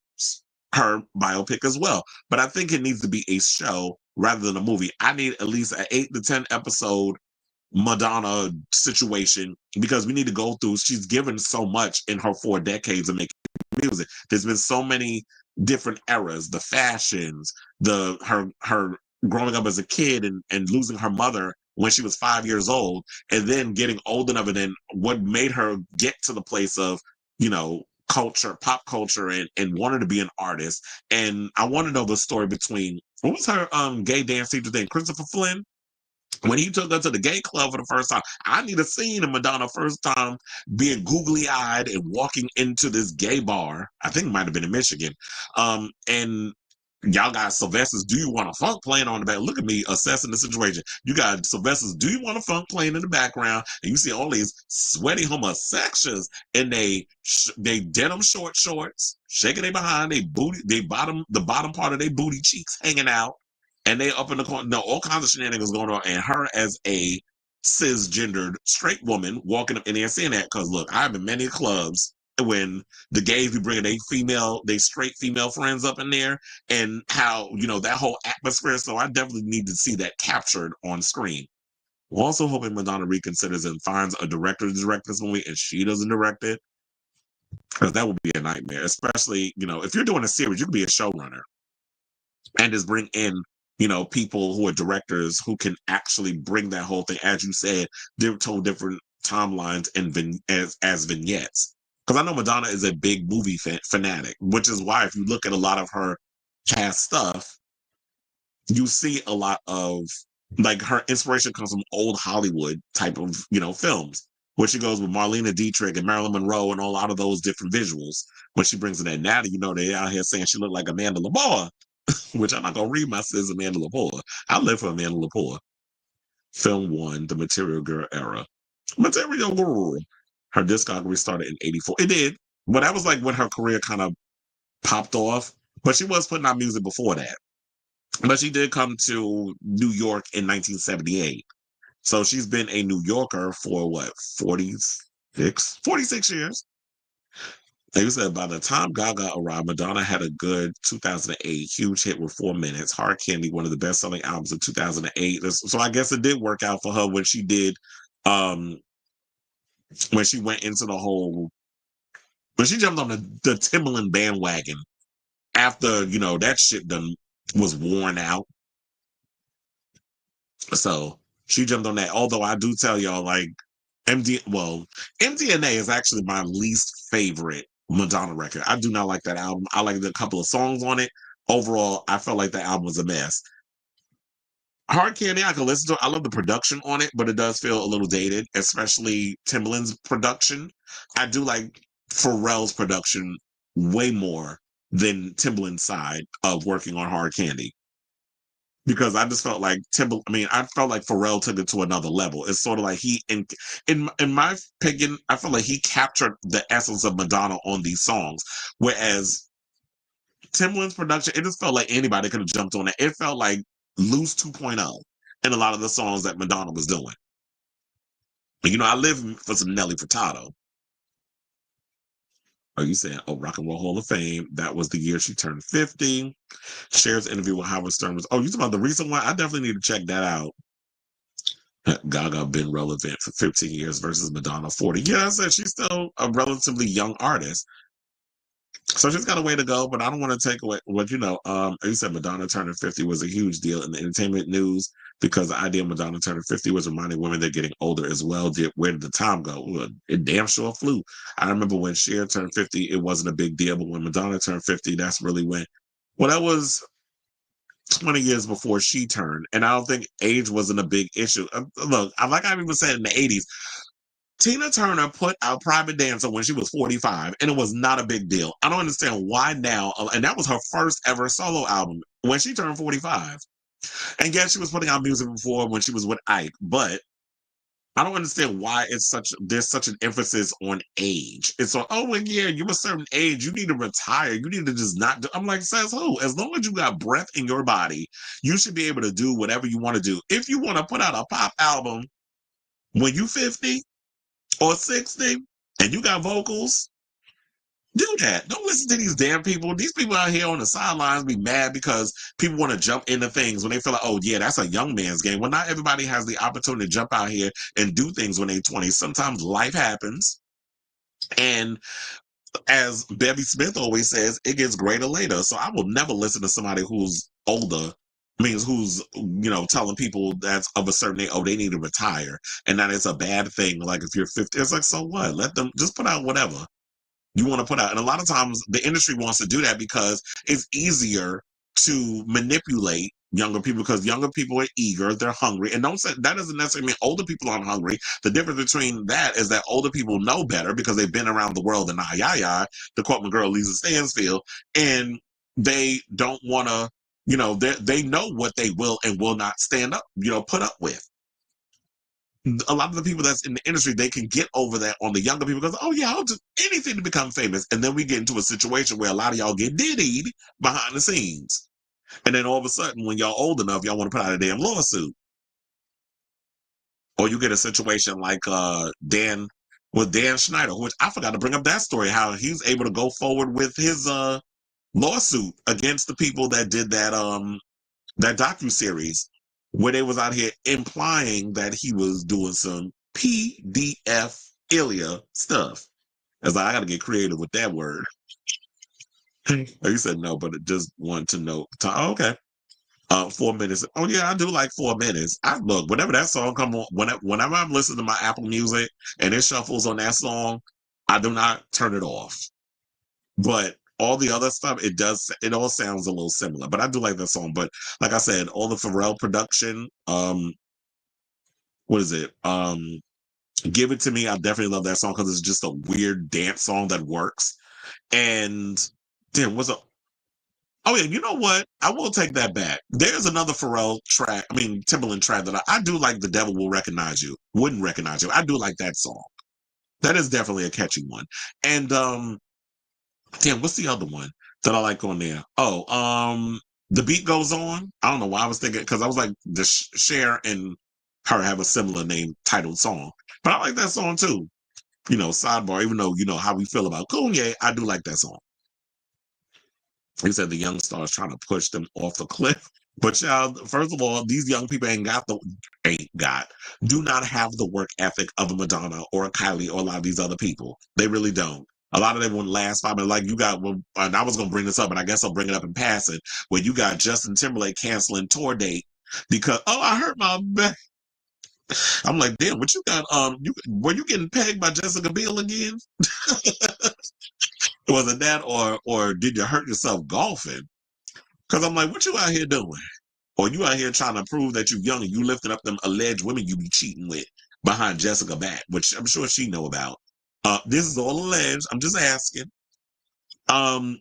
her biopic as well. But I think it needs to be a show rather than a movie. I need at least an 8 to 10 episode Madonna situation because we need to go through. She's given so much in her 4 decades of making music. There's been so many different eras, the fashions, her growing up as a kid and losing her mother when she was 5 years old, and then getting old enough, and then what made her get to the place of, culture, pop culture, and wanted to be an artist. And I want to know the story between what was her gay dance teacher thing, Christopher Flynn, when he took her to the gay club for the first time. I need a scene of Madonna first time being googly eyed and walking into this gay bar. I think it might have been in Michigan. And y'all got Sylvester's Do You Want a Funk playing on the back. Look at me assessing the situation. You got Sylvester's Do You Want a Funk playing in the background, and you see all these sweaty homosexuals in they denim shorts, shaking their behind, they booty, the bottom part of their booty cheeks hanging out, and they up in the corner. No, all kinds of shenanigans going on, and her as a cisgendered straight woman walking up in there saying that. Because look, I've been in many clubs when the gays be bringing they straight female friends up in there, and how that whole atmosphere. So I definitely need to see that captured on screen. We're also hoping Madonna reconsiders and finds a director to direct this movie, and she doesn't direct it, because that would be a nightmare. Especially if you're doing a series, you could be a showrunner and just bring in people who are directors who can actually bring that whole thing, as you said, they're told different timelines and as vignettes. Because I know Madonna is a big movie fanatic, which is why if you look at a lot of her past stuff, you see a lot of like her inspiration comes from old Hollywood type of films, where she goes with Marlene Dietrich and Marilyn Monroe and a lot of those different visuals. When she brings in that Natty, they out here saying she looked like Amanda Lepore, which I'm not gonna read my sis Amanda Lepore. I live for Amanda Lepore. Film 1, the Material Girl era. Material Girl. Her discography started in '84. It did, but that was like when her career kind of popped off. But she was putting out music before that. But she did come to New York in 1978. So she's been a New Yorker for what, 46 years. Like you said, by the time Gaga arrived, Madonna had a good 2008 huge hit with 4 Minutes. Hard Candy, one of the best-selling albums of 2008. So I guess it did work out for her when she did, when she went into when she jumped on the Timbaland bandwagon after, that shit done was worn out. So she jumped on that. Although I do tell y'all, like, MDNA is actually my least favorite Madonna record. I do not like that album. I like a couple of songs on it. Overall, I felt like the album was a mess. Hard Candy, I can listen to. I love the production on it, but it does feel a little dated, especially Timbaland's production. I do like Pharrell's production way more than Timbaland's side of working on Hard Candy, because I just felt like I felt like Pharrell took it to another level. It's sort of like in my opinion, I feel like he captured the essence of Madonna on these songs, whereas Timbaland's production, it just felt like anybody could have jumped on it. It felt like Loose 2.0 in a lot of the songs that Madonna was doing. I live for some Nelly Furtado. Are you saying, Rock and Roll Hall of Fame? That was the year she turned 50. Cher's interview with Howard Stern was, you talking about the recent one? I definitely need to check that out. Gaga been relevant for 15 years versus Madonna 40. Yeah, I said she's still a relatively young artist. So she's got a way to go, but I don't want to take away what you said Madonna turning 50 was a huge deal in the entertainment news, because the idea of Madonna turning 50 was reminding women they're getting older as well. Where did the time go? Well, it damn sure flew. I remember when Cher turned 50, it wasn't a big deal, but when Madonna turned 50, that's really when. Well, that was 20 years before she turned, and I don't think age wasn't a big issue. Look, like I've even said in the 80s, Tina Turner put out Private Dancer when she was 45, and it was not a big deal. I don't understand why now, and that was her first ever solo album when she turned 45. And yes, she was putting out music before when she was with Ike, but I don't understand why there's such an emphasis on age. It's like, well, yeah, you're a certain age, you need to retire. You need to just not do. I'm like, says who? As long as you got breath in your body, you should be able to do whatever you want to do. If you want to put out a pop album when you 50 or 60 and you got vocals, Do that. Don't listen to these damn people. These people out here on the sidelines be mad because people want to jump into things when they feel like, oh yeah, that's a young man's game. Well, not everybody has the opportunity to jump out here and do things when they're 20. Sometimes life happens. And as Bevy Smith always says, it gets greater later. So I will never listen to somebody who's older, means who's, telling people that's of a certain age, oh, they need to retire. And that is a bad thing. Like if you're 50, it's like, so what? Let them just put out whatever you want to put out. And a lot of times the industry wants to do that because it's easier to manipulate younger people because younger people are eager, they're hungry. And don't say that doesn't necessarily mean older people aren't hungry. The difference between that is that older people know better because they've been around the world and to quote my girl Lisa Stansfield, and they don't want to, they know what they will and will not stand up, put up with. A lot of the people that's in the industry, they can get over that on the younger people because, oh yeah, I'll do anything to become famous. And then we get into a situation where a lot of y'all get diddied behind the scenes. And then all of a sudden, when y'all old enough, y'all want to put out a damn lawsuit. Or you get a situation like Dan Schneider, which I forgot to bring up that story, how he's able to go forward with his lawsuit against the people that did that docuseries where they was out here implying that he was doing some pedophilia stuff. I was like, I got to get creative with that word. He said no, but it just wanted to know. Oh, okay. 4 minutes. Oh yeah, I do like 4 minutes. I look whenever that song come on. Whenever I'm listening to my Apple Music and it shuffles on that song, I do not turn it off. But all the other stuff, it all sounds a little similar. But I do like that song. But like I said, all the Pharrell production, what is it? Give It To Me. I definitely love that song because it's just a weird dance song that works. And damn, oh yeah, you know what? I will take that back. There's another Timbaland track that I do like. The Devil Will Recognize You. Wouldn't recognize you. I do like that song. That is definitely a catchy one. And damn, what's the other one that I like on there? Oh, The Beat Goes On. I don't know why I was thinking because I was like the Cher and her have a similar name titled song, but I like that song too. Sidebar. Even though you know how we feel about Kanye, I do like that song. He said the young stars trying to push them off the cliff. But child, first of all, these young people do not have the work ethic of a Madonna or a Kylie or a lot of these other people. They really don't. A lot of them wouldn't last 5 minutes. Like you got, and I was going to bring this up, and I guess I'll bring it up in passing, where you got Justin Timberlake canceling tour date because, oh, I hurt my back. I'm like, damn, what you got? Were you getting pegged by Jessica Biel again? Was it that, or did you hurt yourself golfing? Because I'm like, what you out here doing? Or you out here trying to prove that you young and you lifting up them alleged women you be cheating with behind Jessica back, which I'm sure she know about. This is all alleged. I'm just asking. Um,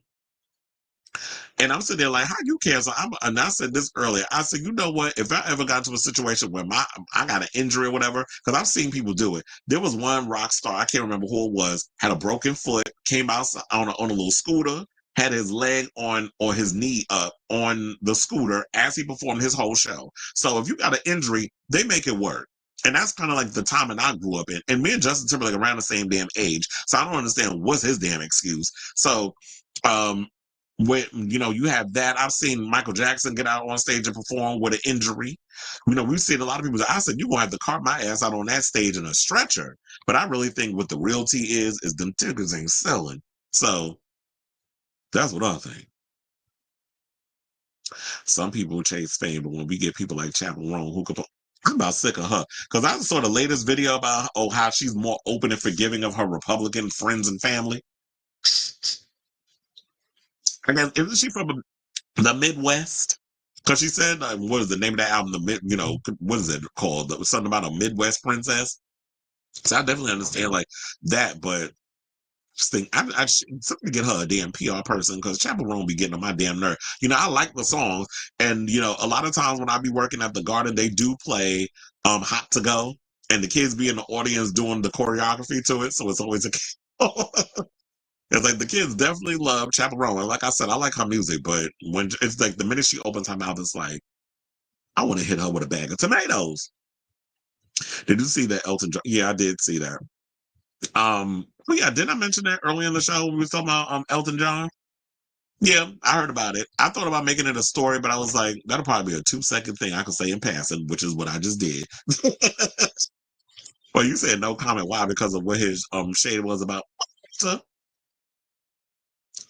and I'm sitting there like, how you cancel? And I said this earlier. I said, you know what? If I ever got to a situation where I got an injury or whatever, because I've seen people do it. There was one rock star, I can't remember who it was, had a broken foot, came out on a little scooter, had his leg on or his knee up on the scooter as he performed his whole show. So if you got an injury, they make it work. And that's kind of like the time that I grew up in. And me and Justin Timberlake around the same damn age. So I don't understand what's his damn excuse. So when you have that, I've seen Michael Jackson get out on stage and perform with an injury. We've seen a lot of people say, I said, you're gonna have to cart my ass out on that stage in a stretcher. But I really think what the realty is them tickets ain't selling. So that's what I think. Some people chase fame, but when we get people like Chapel Roan who could, I'm about sick of her. Because I saw the latest video about how she's more open and forgiving of her Republican friends and family. I guess, isn't she from the Midwest? Because she said, what is the name of that album? What is it called? Something about a Midwest princess. So I definitely understand like that, but just think I something to get her a damn PR person because Chapel Roan be getting on my damn nerve. I like the songs, and a lot of times when I be working at the Garden, they do play Hot to Go, and the kids be in the audience doing the choreography to it, so it's always a it's like the kids definitely love Chapel Roan. And like I said, I like her music, but when it's like the minute she opens her mouth, it's like I want to hit her with a bag of tomatoes. Did you see that Elton John? Yeah, I did see that. Oh yeah, didn't I mention that earlier in the show when we was talking about Elton John? Yeah, I heard about it. I thought about making it a story, but I was like, that'll probably be a 2-second thing I could say in passing, which is what I just did. Well, you said no comment. Why? Because of what his shade was about. So,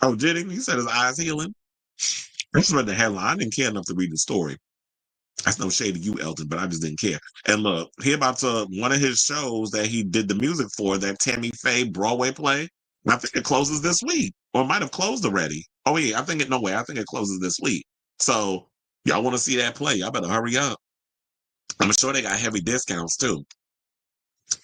oh, did he? He said his eyes healing. I just read the headline. I didn't care enough to read the story. That's no shade to you, Elton, but I just didn't care. And look, he about to one of his shows that he did the music for, that Tammy Faye Broadway play. I think it closes this week, or it might have closed already. Oh yeah, I think it. No way, I think it closes this week. So y'all want to see that play? Y'all better hurry up. I'm sure they got heavy discounts too.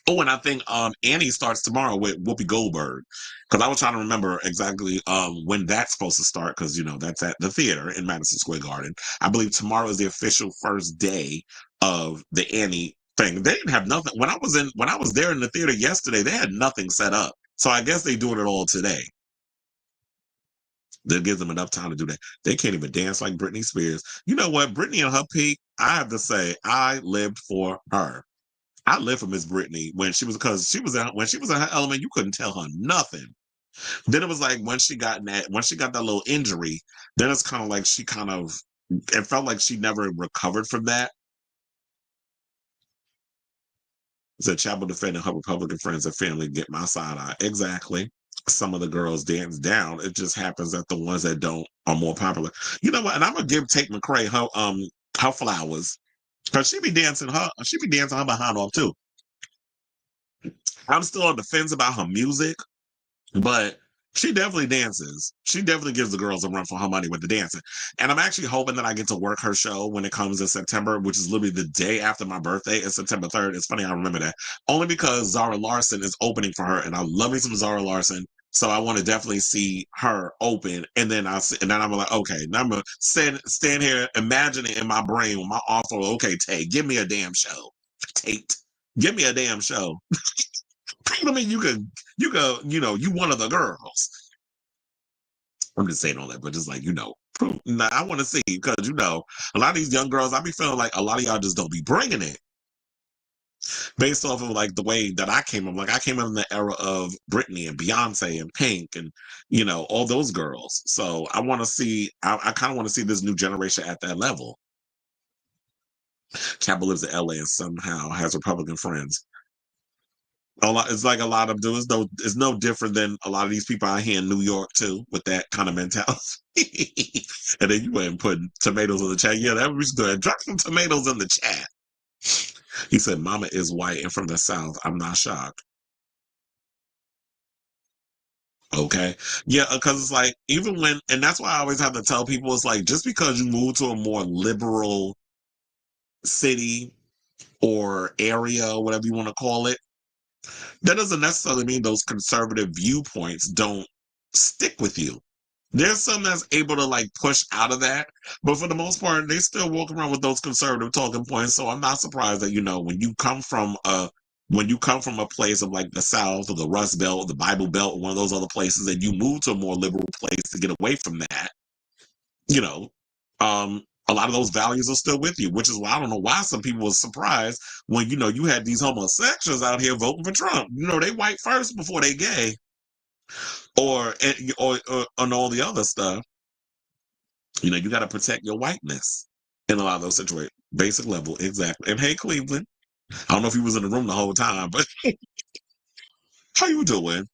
Oh, and I think Annie starts tomorrow with Whoopi Goldberg, because I was trying to remember exactly when that's supposed to start, because that's at the theater in Madison Square Garden. I believe tomorrow is the official first day of the Annie thing. They didn't have nothing when I was there in the theater yesterday. They had nothing set up, so I guess they're doing it all today. That gives them enough time to do that. They can't even dance like Britney Spears. You know what? Britney at her peak, I have to say, I lived for her. I lived for Miss Britney when she was because when she was in her element, you couldn't tell her nothing. Then it was like when she got that little injury, then it's kind of like it felt like she never recovered from that. Said Chapel defending her Republican friends and family get my side eye. Exactly. Some of the girls dance down. It just happens that the ones that don't are more popular. You know what? And I'm gonna give Tate McRae her flowers. Cause she be dancing her behind off too. I'm still on the fence about her music, but she definitely dances. She definitely gives the girls a run for her money with the dancing. And I'm actually hoping that I get to work her show when it comes in September, which is literally the day after my birthday. It's September 3rd. It's funny I remember that. Only because Zara Larson is opening for her, and I love me some Zara Larson. So I want to definitely see her open, and then I'm like, okay, now I'm gonna stand here, imagining in my brain with my arm full. Okay, Tate, give me a damn show. Tate, give me a damn show. I mean, you one of the girls. I'm just saying all that, but just like, nah, I want to see because, a lot of these young girls, I be feeling like a lot of y'all just don't be bringing it based off of like the way that I came up. Like I came up in the era of Britney and Beyonce and Pink and, all those girls. So I want to I kind of want to see this new generation at that level. Kappa lives in LA and somehow has Republican friends. It's like a lot of them do. It's no different than a lot of these people out here in New York too, with that kind of mentality. And then you went and put tomatoes in the chat. Yeah, that was good. Drop some tomatoes in the chat. He said, "Mama is white and from the South. I'm not shocked." Okay, yeah, because it's like and that's why I always have to tell people it's like just because you move to a more liberal city or area, whatever you want to call it, that doesn't necessarily mean those conservative viewpoints don't stick with you. There's some that's able to like push out of that, but for the most part, they still walk around with those conservative talking points. So I'm not surprised that when you come from a place of like the South or the Rust Belt, or the Bible Belt, or one of those other places, and you move to a more liberal place to get away from that, you know, a lot of those values are still with you, which is why I don't know why some people were surprised when you had these homosexuals out here voting for Trump. They white first before they gay, or and all the other stuff. You got to protect your whiteness in a lot of those situations. Basic level, exactly. And hey, Cleveland, I don't know if he was in the room the whole time, but how you doing?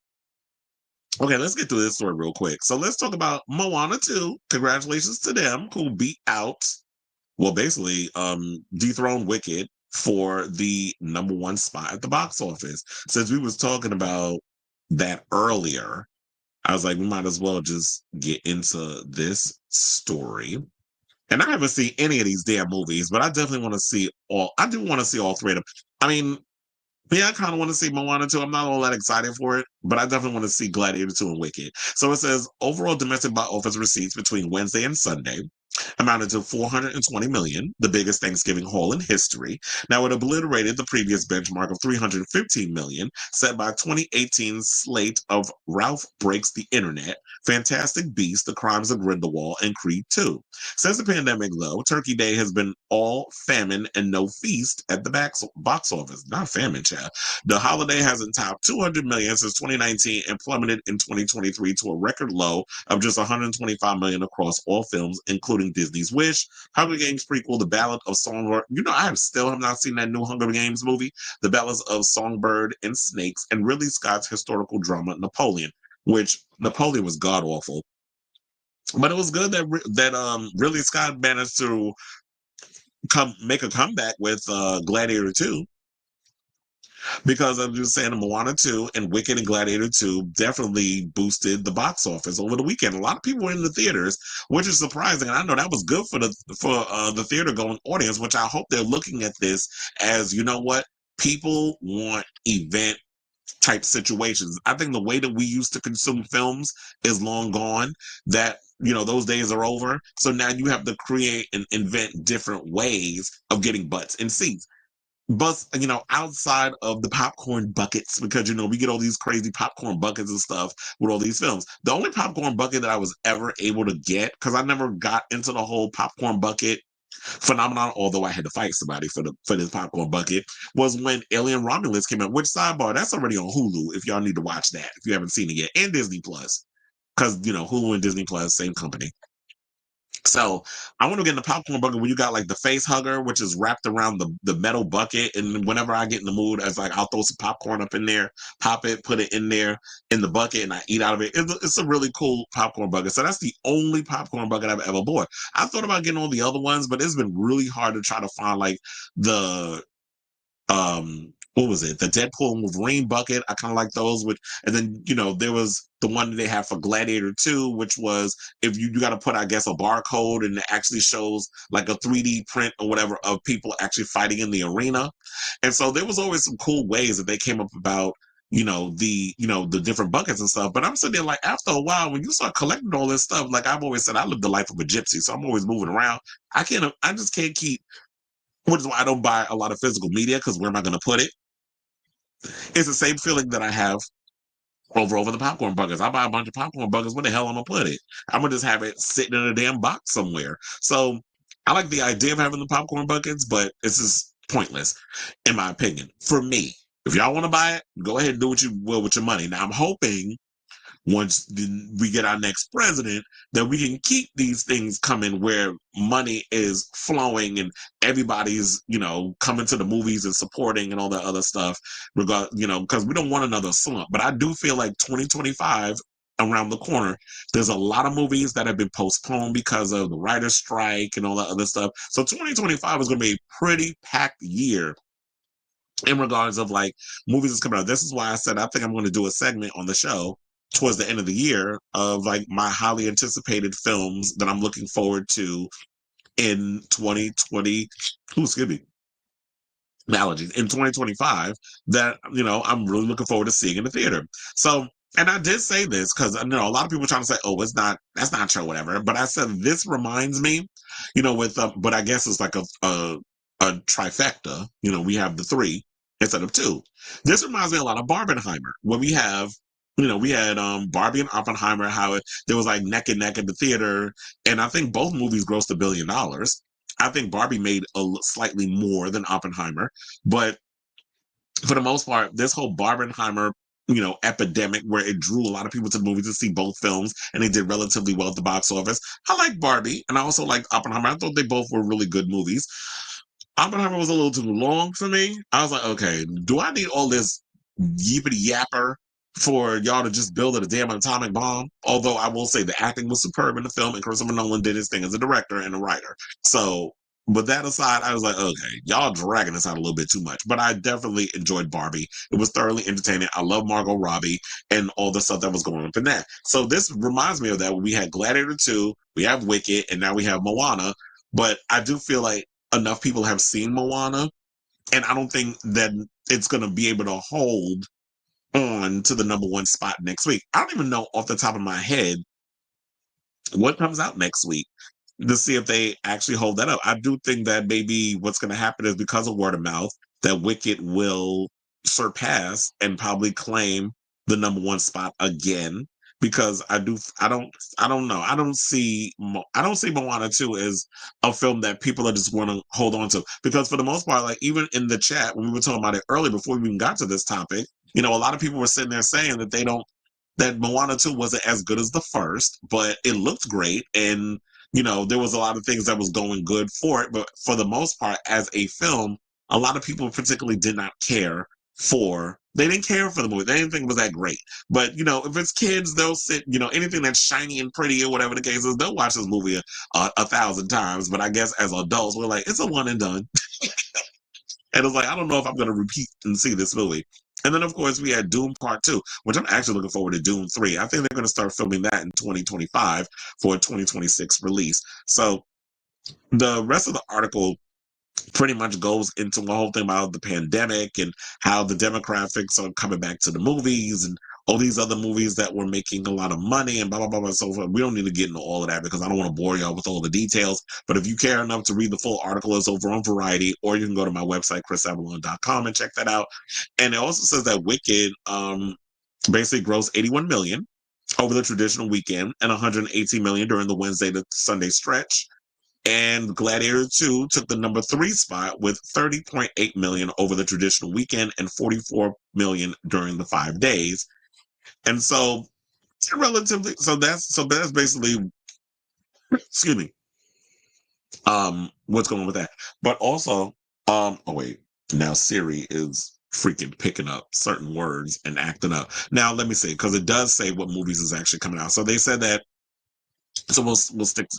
Okay, let's get through this story real quick. So let's talk about Moana 2. Congratulations to them who beat out, well, basically, dethroned Wicked for the #1 spot at the box office. Since we was talking about that earlier, I was like, we might as well just get into this story. And I haven't seen any of these damn movies, but I definitely want to see all. I do want to see all three of them. I mean, yeah, I kind of want to see Moana 2. I'm not all that excited for it, but I definitely want to see Gladiator 2 and Wicked. So it says overall domestic box office receipts between Wednesday and Sunday. amounted to 420 million, the biggest Thanksgiving haul in history. Now it obliterated the previous benchmark of 315 million set by 2018 slate of Ralph Breaks the Internet, Fantastic Beasts, The Crimes of Grindelwald, and Creed 2. Since the pandemic, though, Turkey Day has been all famine and no feast at the box office. Not famine, child. The holiday hasn't topped 200 million since 2019 and plummeted in 2023 to a record low of just 125 million across all films, including Disney's Wish, Hunger Games prequel, The Ballad of Songbird. You know, have not seen that new Hunger Games movie, The Ballads of Songbird and Snakes, and Ridley Scott's historical drama Napoleon, which Napoleon was god awful. But it was good that Ridley Scott managed to make a comeback with Gladiator 2, because I'm just saying Moana 2 and Wicked and Gladiator 2 definitely boosted the box office over the weekend. A lot of people were in the theaters, which is surprising. And I know that was good for the theater going audience, which I hope they're looking at this as, you know what, people want event type situations. I think the way that we used to consume films is long gone. That, you know, those days are over. So now you have to create and invent different ways of getting butts in seats. But, you know, outside of the popcorn buckets, because, you know, we get all these crazy popcorn buckets and stuff with all these films. The only popcorn bucket that I was ever able to get, because I never got into the whole popcorn bucket phenomenon, although I had to fight somebody for this popcorn bucket, was when Alien Romulus came out. Which, sidebar, that's already on Hulu if y'all need to watch that, if you haven't seen it yet, and Disney Plus. Because, you know, Hulu and Disney Plus, same company. So I want to get in the popcorn bucket where you got like the face hugger, which is wrapped around the metal bucket. And whenever I get in the mood, it's like I'll throw some popcorn up in there, pop it, put it in there in the bucket, and I eat out of it. It's a really cool popcorn bucket. So that's the only popcorn bucket I've ever bought. I thought about getting all the other ones, but it's been really hard to try to find like the what was it, the Deadpool and Wolverine bucket. I kind of like those. With, and then, you know, there was the one that they have for Gladiator 2, which was if you got to put, I guess, a barcode, and it actually shows like a 3D print or whatever of people actually fighting in the arena. And so there was always some cool ways that they came up about, the different buckets and stuff. But I'm sitting there like, after a while, when you start collecting all this stuff, like I've always said, I live the life of a gypsy, so I'm always moving around. I just can't keep, which is why I don't buy a lot of physical media, because where am I going to put it? It's the same feeling that I have over the popcorn buckets. I buy a bunch of popcorn buckets. Where the hell am I gonna put it? I'm gonna just have it sitting in a damn box somewhere. So I like the idea of having the popcorn buckets, but it's just pointless, in my opinion. For me, if y'all want to buy it, go ahead and do what you will with your money. Now I'm hoping once we get our next president, that we can keep these things coming where money is flowing and everybody's, coming to the movies and supporting and all that other stuff, because we don't want another slump. But I do feel like 2025 around the corner, there's a lot of movies that have been postponed because of the writer's strike and all that other stuff. So 2025 is going to be a pretty packed year in regards of like movies that's coming out. This is why I said I think I'm going to do a segment on the show towards the end of the year of like my highly anticipated films that I'm looking forward to in 2020. Excuse me. Allergies in 2025 that I'm really looking forward to seeing in the theater. So, and I did say this because I know a lot of people trying to say, "Oh, that's not true, whatever." But I said this reminds me, with but I guess it's like a trifecta. We have the three instead of two. This reminds me a lot of Barbenheimer, where we had Barbie and Oppenheimer, how there was like neck and neck in the theater, and I think both movies grossed $1 billion. I think Barbie made slightly more than Oppenheimer, but for the most part, this whole Barbenheimer, epidemic where it drew a lot of people to the movies to see both films, and they did relatively well at the box office. I like Barbie, and I also like Oppenheimer. I thought they both were really good movies. Oppenheimer was a little too long for me. I was like, okay, do I need all this yippity yapper for y'all to just build a damn atomic bomb? Although I will say the acting was superb in the film, and Christopher Nolan did his thing as a director and a writer. So, with that aside, I was like, okay, y'all dragging this out a little bit too much. But I definitely enjoyed Barbie. It was thoroughly entertaining. I love Margot Robbie and all the stuff that was going on in that. So this reminds me of that. We had Gladiator 2, we have Wicked, and now we have Moana. But I do feel like enough people have seen Moana, and I don't think that it's going to be able to hold on to the number one spot next week. I don't even know off the top of my head what comes out next week. to see if they actually hold that up. I do think that maybe what's going to happen is because of word of mouth that Wicked will surpass and probably claim the number one spot again. Because I don't know. I don't see Moana 2 as a film that people are just want to hold on to. Because for the most part, like even in the chat when we were talking about it earlier before we even got to this topic, you know, a lot of people were sitting there saying that that Moana 2 wasn't as good as the first, but it looked great. And, you know, there was a lot of things that was going good for it. But for the most part, as a film, a lot of people particularly did not care they didn't care for the movie. They didn't think it was that great. But, you know, if it's kids, they'll sit, you know, anything that's shiny and pretty or whatever the case is, they'll watch this movie a thousand times. But I guess as adults, we're like, it's a one and done. And it's like, I don't know if I'm going to repeat and see this movie. And then, of course, we had Doom Part 2, which I'm actually looking forward to Doom 3. I think they're going to start filming that in 2025 for a 2026 release. So the rest of the article pretty much goes into the whole thing about the pandemic and how the demographics are coming back to the movies and all these other movies that were making a lot of money and blah, blah, blah, blah, so forth. We don't need to get into all of that because I don't want to bore y'all with all the details. But if you care enough to read the full article, it's over on Variety, or you can go to my website, chrisavalon.com, and check that out. And it also says that Wicked basically grossed $81 million over the traditional weekend and $118 million during the Wednesday to Sunday stretch. And Gladiator 2 took the number 3 spot with 30.8 million over the traditional weekend and 44 million during the 5 days. And so that's basically excuse me. What's going on with that? But also, oh wait, now Siri is freaking picking up certain words and acting up. Now let me see, because it does say what movies is actually coming out. So they said that so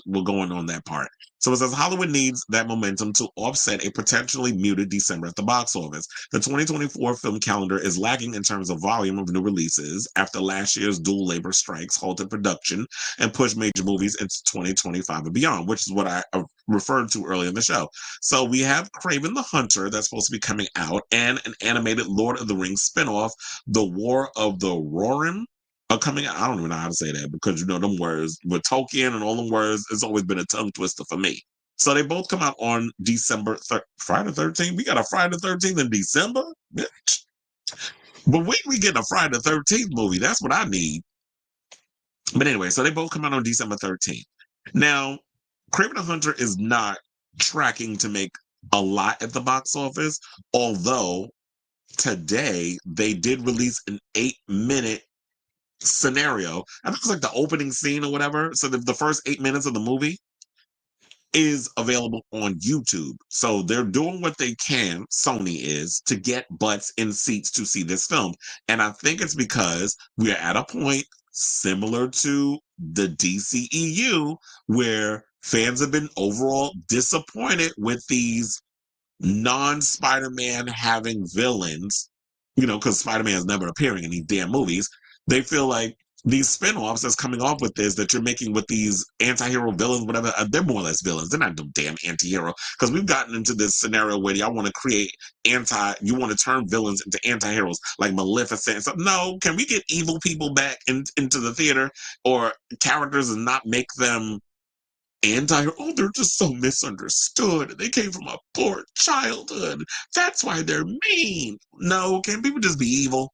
we'll go on that part. So it says Hollywood needs that momentum to offset a potentially muted December at the box office. The 2024 film calendar is lacking in terms of volume of new releases after last year's dual labor strikes halted production and pushed major movies into 2025 and beyond, which is what I referred to earlier in the show. So we have Kraven the Hunter that's supposed to be coming out and an animated Lord of the Rings spinoff, The War of the Rohirrim, are coming out. I don't even know how to say that because, you know, them words with Tolkien and all them words, it's always been a tongue twister for me. So they both come out on Friday the 13th. We got a Friday the 13th in December? Bitch. But when we get a Friday the 13th movie, that's what I need. But anyway, so they both come out on December 13th. Now, Kraven the Hunter is not tracking to make a lot at the box office, although today they did release an 8-minute scenario. I think it's like the opening scene or whatever. So the first 8 minutes of the movie is available on YouTube. So they're doing what they can, Sony is, to get butts in seats to see this film. And I think it's because we are at a point similar to the DCEU where fans have been overall disappointed with these non-Spider-Man having villains, you know, because Spider-Man is never appearing in these damn movies. They feel like these spin-offs that's coming off with this that you're making with these anti-hero villains, whatever, they're more or less villains. They're not no damn anti-hero. Because we've gotten into this scenario where y'all want to create you want to turn villains into anti-heroes like Maleficent and stuff. No, can we get evil people back into the theater or characters and not make them oh, they're just so misunderstood. They came from a poor childhood. That's why they're mean. No, can people just be evil?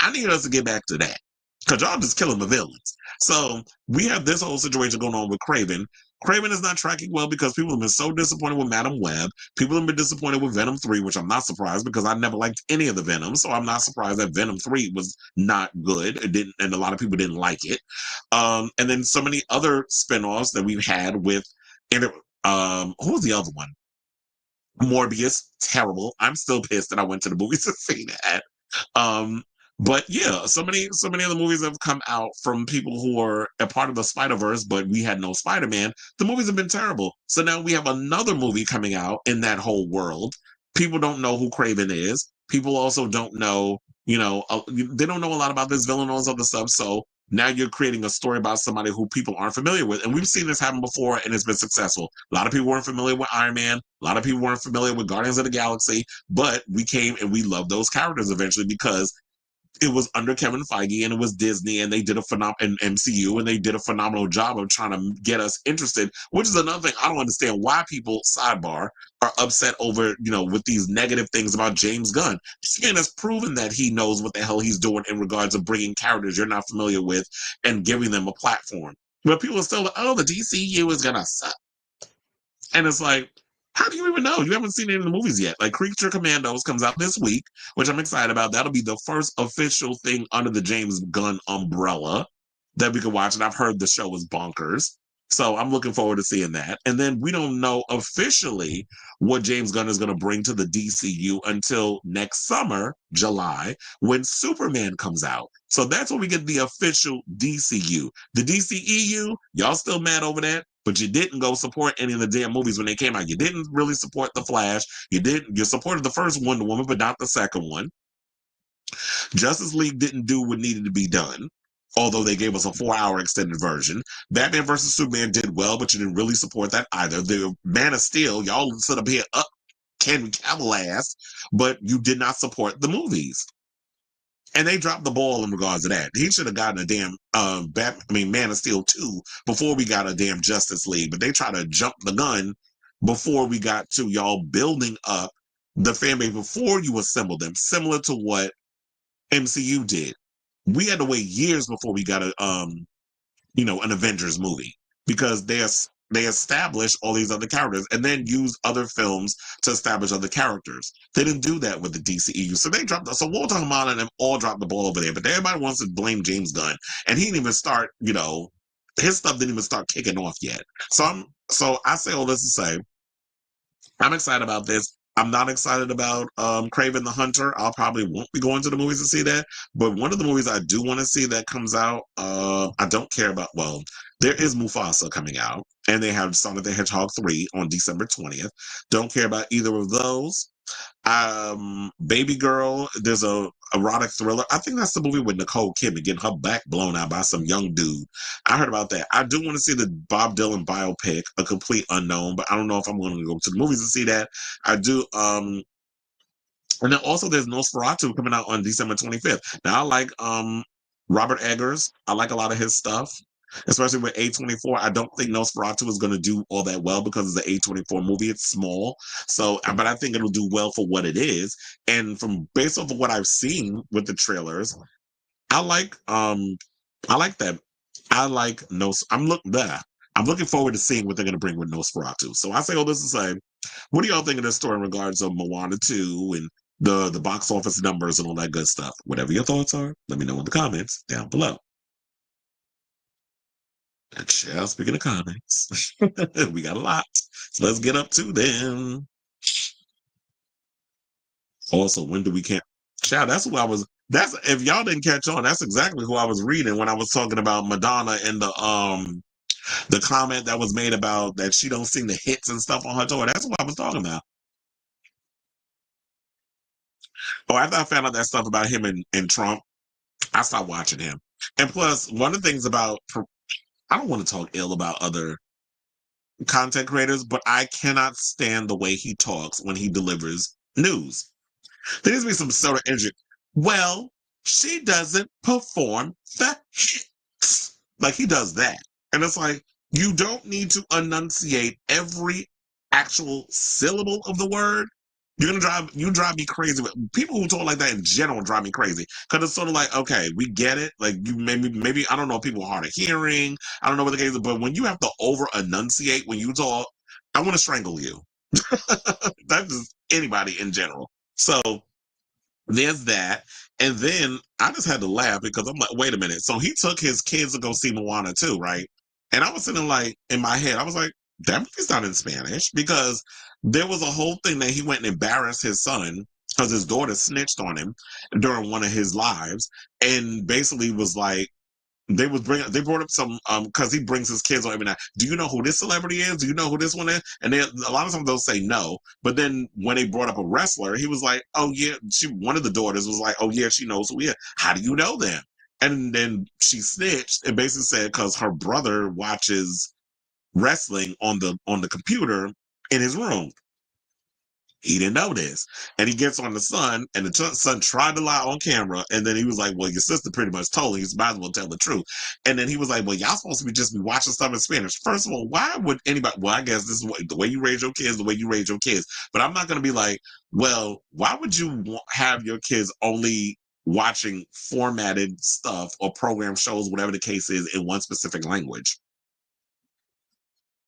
I need us to get back to that. Because y'all just killing the villains. So we have this whole situation going on with Kraven. Kraven is not tracking well because people have been so disappointed with Madam Web. People have been disappointed with Venom 3, which I'm not surprised because I never liked any of the Venoms. So I'm not surprised that Venom 3 was not good. It didn't, and a lot of people didn't like it. And then so many other spinoffs that we've had with, who was the other one? Morbius, terrible. I'm still pissed that I went to the movies to see that. But yeah, so many other movies have come out from people who are a part of the Spider-Verse, but we had no Spider-Man. The movies have been terrible. So now we have another movie coming out in that whole world. People don't know who Kraven is. People also don't know, you know, they don't know a lot about this villain and all this other stuff. So now you're creating a story about somebody who people aren't familiar with. And we've seen this happen before and it's been successful. A lot of people weren't familiar with Iron Man. A lot of people weren't familiar with Guardians of the Galaxy, but we came and we loved those characters eventually because it was under Kevin Feige and it was Disney and they did a and MCU and they did a phenomenal job of trying to get us interested, which is another thing I don't understand why people, sidebar, are upset over, with these negative things about James Gunn. This man has proven that he knows what the hell he's doing in regards of bringing characters you're not familiar with and giving them a platform. But people are still like, oh, the DCU is going to suck. And it's like, how do you even know? You haven't seen any of the movies yet. Like Creature Commandos comes out this week, which I'm excited about. That'll be the first official thing under the James Gunn umbrella that we can watch. And I've heard the show is bonkers. So I'm looking forward to seeing that. And then we don't know officially what James Gunn is going to bring to the DCU until next summer, July, when Superman comes out. So that's when we get the official DCU. The DCEU, y'all still mad over that? But you didn't go support any of the damn movies when they came out. You didn't really support The Flash. You supported the first Wonder Woman, but not the second one. Justice League didn't do what needed to be done, although they gave us a 4-hour extended version. Batman versus Superman did well, but you didn't really support that either. The Man of Steel, y'all sit up here up Henry Cavill ass, but you did not support the movies. And they dropped the ball in regards to that. He should have gotten a damn Man of Steel 2 before we got a damn Justice League. But they try to jump the gun before we got to y'all building up the fan base before you assembled them, similar to what MCU did. We had to wait years before we got an Avengers movie because they established all these other characters and then used other films to establish other characters. They didn't do that with the DCEU. So they dropped, so Walter Hamada and them all dropped the ball over there, but everybody wants to blame James Gunn. And he didn't even start, his stuff didn't even start kicking off yet. So I say all this to say, I'm excited about this. I'm not excited about Kraven the Hunter. I'll probably won't be going to the movies to see that. But one of the movies I do want to see that comes out, I don't care about. Well, there is Mufasa coming out, and they have Sonic the Hedgehog 3 on December 20th. Don't care about either of those. Baby Girl, there's a erotic thriller. I think that's the movie with Nicole Kidman getting her back blown out by some young dude. I heard about that. I do want to see the Bob Dylan biopic, A Complete Unknown, but I don't know if I'm going to go to the movies to see that. I do. And then also there's Nosferatu coming out on December 25th. Now I like Robert Eggers. I like a lot of his stuff. Especially with A24, I don't think Nosferatu is going to do all that well because it's an A24 movie. It's small, so but I think it'll do well for what it is. And from based off of what I've seen with the trailers, I like that. I like Nos. I'm looking forward to seeing what they're going to bring with Nosferatu. So I say all this to say, what do y'all think of this story in regards of Moana 2 and the box office numbers and all that good stuff? Whatever your thoughts are, let me know in the comments down below. And child, speaking of comics, we got a lot. So let's get up to them. Also, when do we can't? Child, that's who I was. That's if y'all didn't catch on, that's exactly who I was reading when I was talking about Madonna and the comment that was made about that she don't sing the hits and stuff on her tour. That's what I was talking about. Oh, after I found out that stuff about him and Trump, I stopped watching him. And plus, one of the things about I don't want to talk ill about other content creators, but I cannot stand the way he talks when he delivers news. There needs to be some sort of energy. Well, she doesn't perform the hits. Like he does that. And it's like, you don't need to enunciate every actual syllable of the word. You drive me crazy. People who talk like that in general drive me crazy. Because it's sort of like, okay, we get it. Like you maybe I don't know, people are hard of hearing. I don't know what the case is, but when you have to over enunciate when you talk, I want to strangle you. That's just anybody in general. So there's that. And then I just had to laugh because I'm like, wait a minute. So he took his kids to go see Moana too, right? And I was sitting like in my head, I was like, that movie's not in Spanish because there was a whole thing that he went and embarrassed his son because his daughter snitched on him during one of his lives and basically was like, they brought up some because he brings his kids on every night. Do you know who this celebrity is? Do you know who this one is? And a lot of times they'll say no. But then when they brought up a wrestler, he was like, oh yeah, one of the daughters was like, oh yeah, she knows who he is. How do you know them? And then she snitched and basically said because her brother watches wrestling on the computer in his room. He didn't know this. And he gets on the son, and the son tried to lie on camera. And then he was like, well, your sister pretty much told you, you might as well tell the truth. And then he was like, well, y'all supposed to be just be watching stuff in Spanish. First of all, why would anybody, well, I guess this is the way you raise your kids, the way you raise your kids. But I'm not going to be like, well, why would you have your kids only watching formatted stuff or program shows, whatever the case is, in one specific language?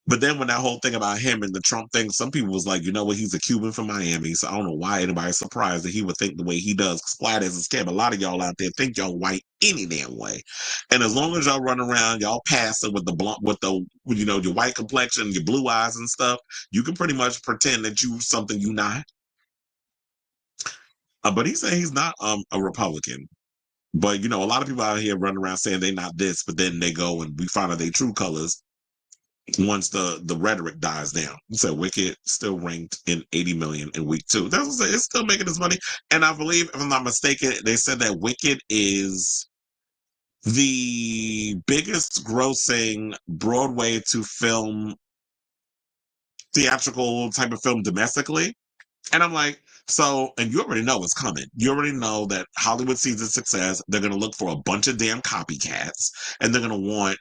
But then when that whole thing about him and the Trump thing, some people was like, you know what, he's a Cuban from Miami, so I don't know why anybody's surprised that he would think the way he does. Flat as a scam, a lot of y'all out there think y'all white any damn way. And as long as y'all run around, y'all passing with the blunt, with the, you know, your white complexion, your blue eyes and stuff, you can pretty much pretend that you something you not. But he's saying he's not a Republican. But you know, a lot of people out here running around saying they're not this, but then they go and we find out their true colors once the rhetoric dies down. So Wicked still ranked in 80 million in week 2. That's what it's still making its money. And I believe, if I'm not mistaken, they said that Wicked is the biggest grossing Broadway to film theatrical type of film domestically. And I'm like, so, and you already know it's coming. You already know that Hollywood sees its success. They're going to look for a bunch of damn copycats, and they're going to want,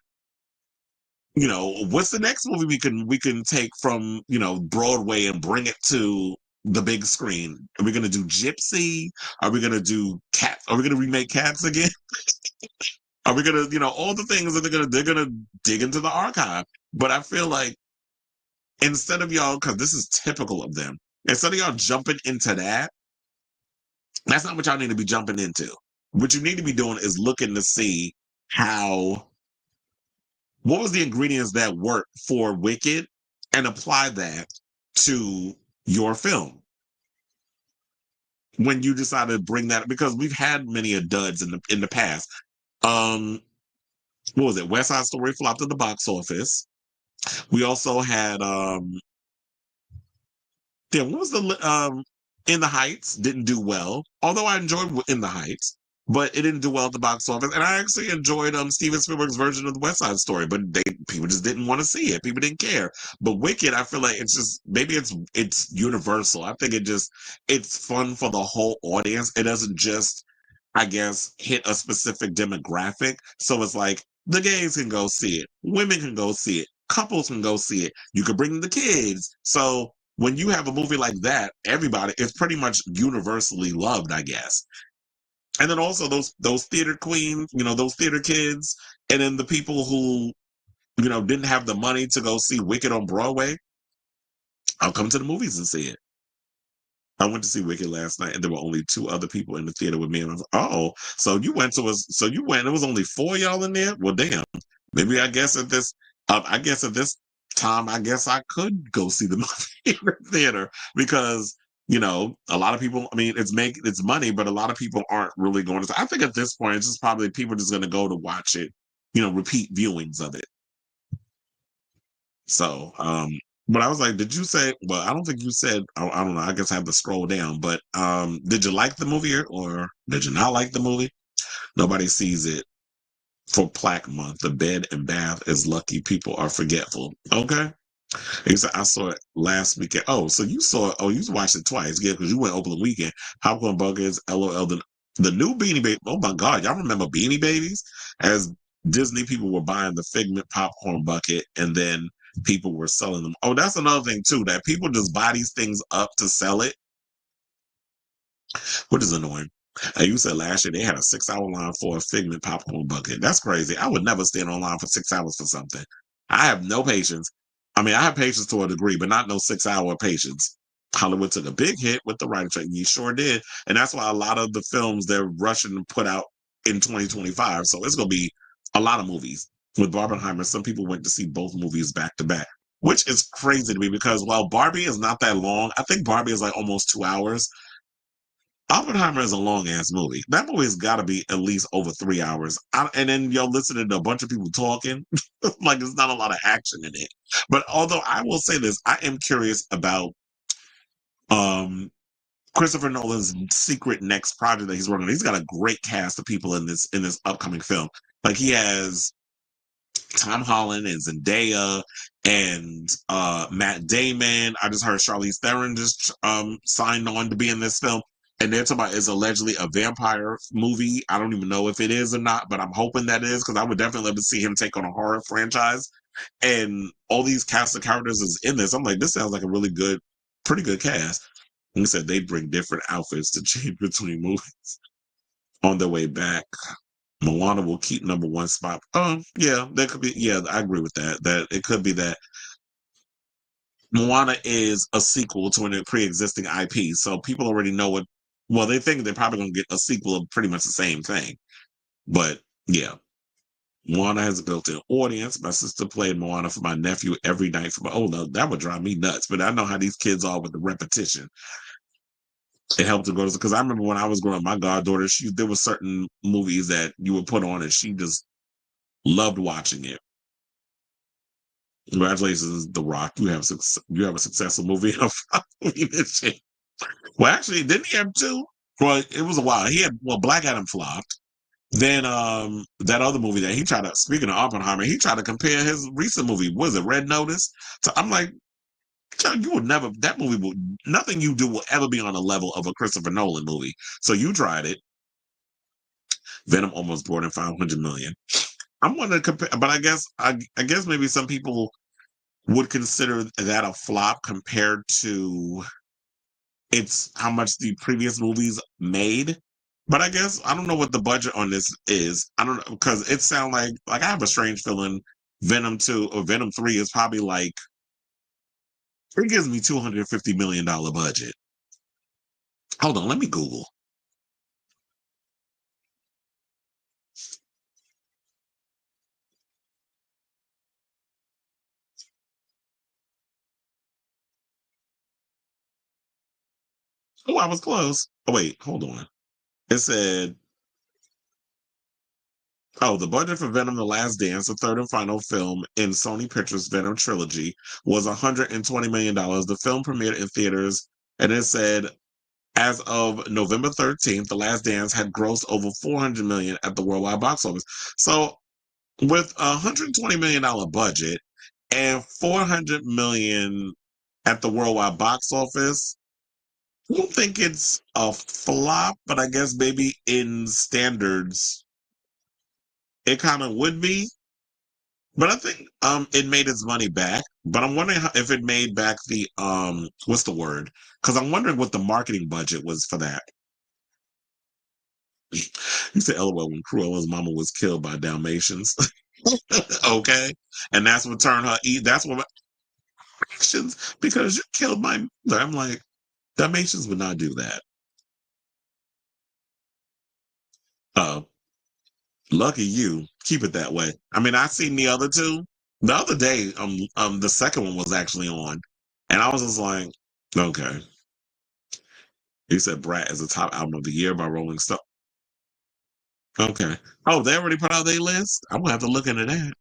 you know, what's the next movie we can take from, you know, Broadway and bring it to the big screen? Are we gonna do Gypsy? Are we gonna do Cats? Are we gonna remake Cats again? Are we gonna, you know, all the things that they're gonna dig into the archive? But I feel like instead of y'all, because this is typical of them, instead of y'all jumping into that, that's not what y'all need to be jumping into. What you need to be doing is looking to see what was the ingredients that worked for Wicked and apply that to your film when you decide to bring that, because we've had many a duds in the past. What was it? West Side Story flopped at the box office. We also had what was the In the Heights didn't do well, although I enjoyed In the Heights, but it didn't do well at the box office. And I actually enjoyed Steven Spielberg's version of the West Side Story, but people just didn't want to see it. People didn't care. But Wicked, I feel like it's just, maybe it's universal. I think it's fun for the whole audience. It doesn't just, I guess, hit a specific demographic. So it's like the gays can go see it, women can go see it, couples can go see it. You could bring the kids. So when you have a movie like that, everybody, it's pretty much universally loved, I guess. And then also those theater queens, you know, those theater kids, and then the people who, you know, didn't have the money to go see Wicked on Broadway, I'll come to the movies and see it. I went to see Wicked last night, and there were only 2 other people in the theater with me. And I was like, oh, so you went, it was only 4 y'all in there? Well, damn. Maybe I guess at this time, I guess I could go see the movie in the theater, because, you know, a lot of people, I mean, it's money, but a lot of people aren't really going to. I think at this point, it's just probably people just going to go to watch it, you know, repeat viewings of it. So, but I was like, did you say, well, I don't think you said, I don't know, I guess I have to scroll down, but did you like the movie, or did you not like the movie? Nobody sees it for Plaque Month. The bed and bath is lucky people are forgetful. Okay. I saw it last weekend. Oh, so you saw it. Oh, you watched it twice. Yeah, because you went opening weekend. Popcorn Buckets, LOL. The new Beanie Baby. Oh my God. Y'all remember Beanie Babies? As Disney people were buying the Figment popcorn bucket, and then people were selling them. Oh, that's another thing too, that people just buy these things up to sell it, which is annoying. And you said last year they had a 6-hour line for a Figment popcorn bucket. That's crazy. I would never stand online for 6 hours for something. I have no patience. I mean, I have patience to a degree, but not no 6-hour patience. Hollywood took a big hit with the writing strike. You sure did. And that's why a lot of the films they're rushing to put out in 2025. So it's going to be a lot of movies. With Barbenheimer, some people went to see both movies back to back, which is crazy to me, because while Barbie is not that long, I think Barbie is like almost 2 hours. Oppenheimer is a long ass movie. That movie's got to be at least over 3 hours. And then you're listening to a bunch of people talking, like there's not a lot of action in it. But although I will say this, I am curious about Christopher Nolan's secret next project that he's working on. He's got a great cast of people in this upcoming film. Like he has Tom Holland and Zendaya and Matt Damon. I just heard Charlize Theron just signed on to be in this film. And they're talking about it's allegedly a vampire movie. I don't even know if it is or not, but I'm hoping that it is because I would definitely love to see him take on a horror franchise. And all these cast of characters is in this. I'm like, this sounds like a really good, pretty good cast. And he said they'd bring different outfits to change between movies on their way back. Moana will keep number one spot. Yeah, that could be. Yeah, I agree with that. That it could be that Moana is a sequel to a pre-existing IP, so people already know what. Well, they think they're probably going to get a sequel of pretty much the same thing. But yeah, Moana has a built-in audience. My sister played Moana for my nephew every night. For my oh no, that would drive me nuts. But I know how these kids are with the repetition. It helped to go to because I remember when I was growing up, my goddaughter, there were certain movies that you would put on and she just loved watching it. Congratulations, The Rock. You have a successful movie. Well, actually, didn't he have two? Well, it was a while. He had Black Adam flopped. Then that other movie that he tried to speaking of Oppenheimer, he tried to compare his recent movie, was it Red Notice? So I'm like, John, you would never that movie will nothing you do will ever be on the level of a Christopher Nolan movie. So you tried it. Venom almost brought in 500 million. I'm wondering compare, but I guess maybe some people would consider that a flop compared to it's how much the previous movies made. But I guess I don't know what the budget on this is. I don't know because it sounds like I have a strange feeling Venom 2 or Venom 3 is probably like it gives me $250 million budget. Hold on, let me Google. Oh, I was close. Oh wait, hold on. It said oh, the budget for Venom: The Last Dance, the third and final film in Sony Pictures' Venom trilogy, was $120 million. The film premiered in theaters, and it said, as of November 13th, The Last Dance had grossed over 400 million at the worldwide box office. So, with a $120 million budget and 400 million at the worldwide box office, I don't think it's a flop, but I guess maybe in standards, it kind of would be. But I think it made its money back. But I'm wondering if it made back the what's the word? Because I'm wondering what the marketing budget was for that. You said LOL when Cruella's mama was killed by Dalmatians. Okay. And that's what turned her that's what actions because you killed my mother. I'm like, Dalmatians would not do that. Uh lucky you. Keep it that way. I mean, I seen the other two. The other day, the second one was actually on. And I was just like, okay. He said Brat is the top album of the year by Rolling Stone. Okay. Oh, they already put out their list? I'm gonna have to look into that.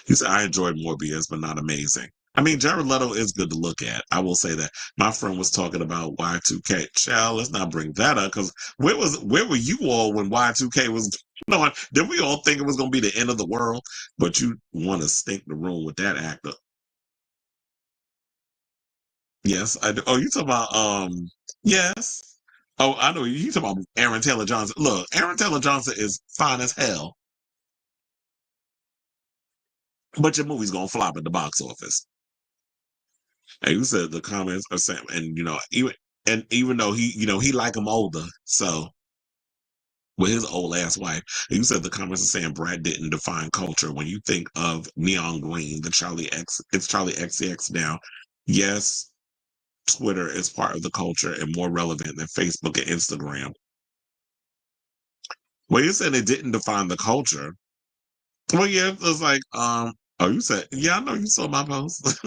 He said I enjoyed Morbius, but not amazing. I mean, Jared Leto is good to look at. I will say that. My friend was talking about Y2K. Child, let's not bring that up because where were you all when Y2K was going on? Did we all think it was gonna be the end of the world? But you want to stink the room with that actor. Yes, I do. Oh, you talking about yes. Oh, I know you talking about Aaron Taylor Johnson. Look, Aaron Taylor Johnson is fine as hell, but your movie's gonna flop at the box office. And you said the comments are saying, and even though he like him older, so with his old ass wife, and you said the comments are saying Brad didn't define culture. When you think of neon green, it's Charlie XCX now. Yes, Twitter is part of the culture and more relevant than Facebook and Instagram. Well, you said it didn't define the culture. Well, yeah, it was like, oh, you said, yeah, I know you saw my post.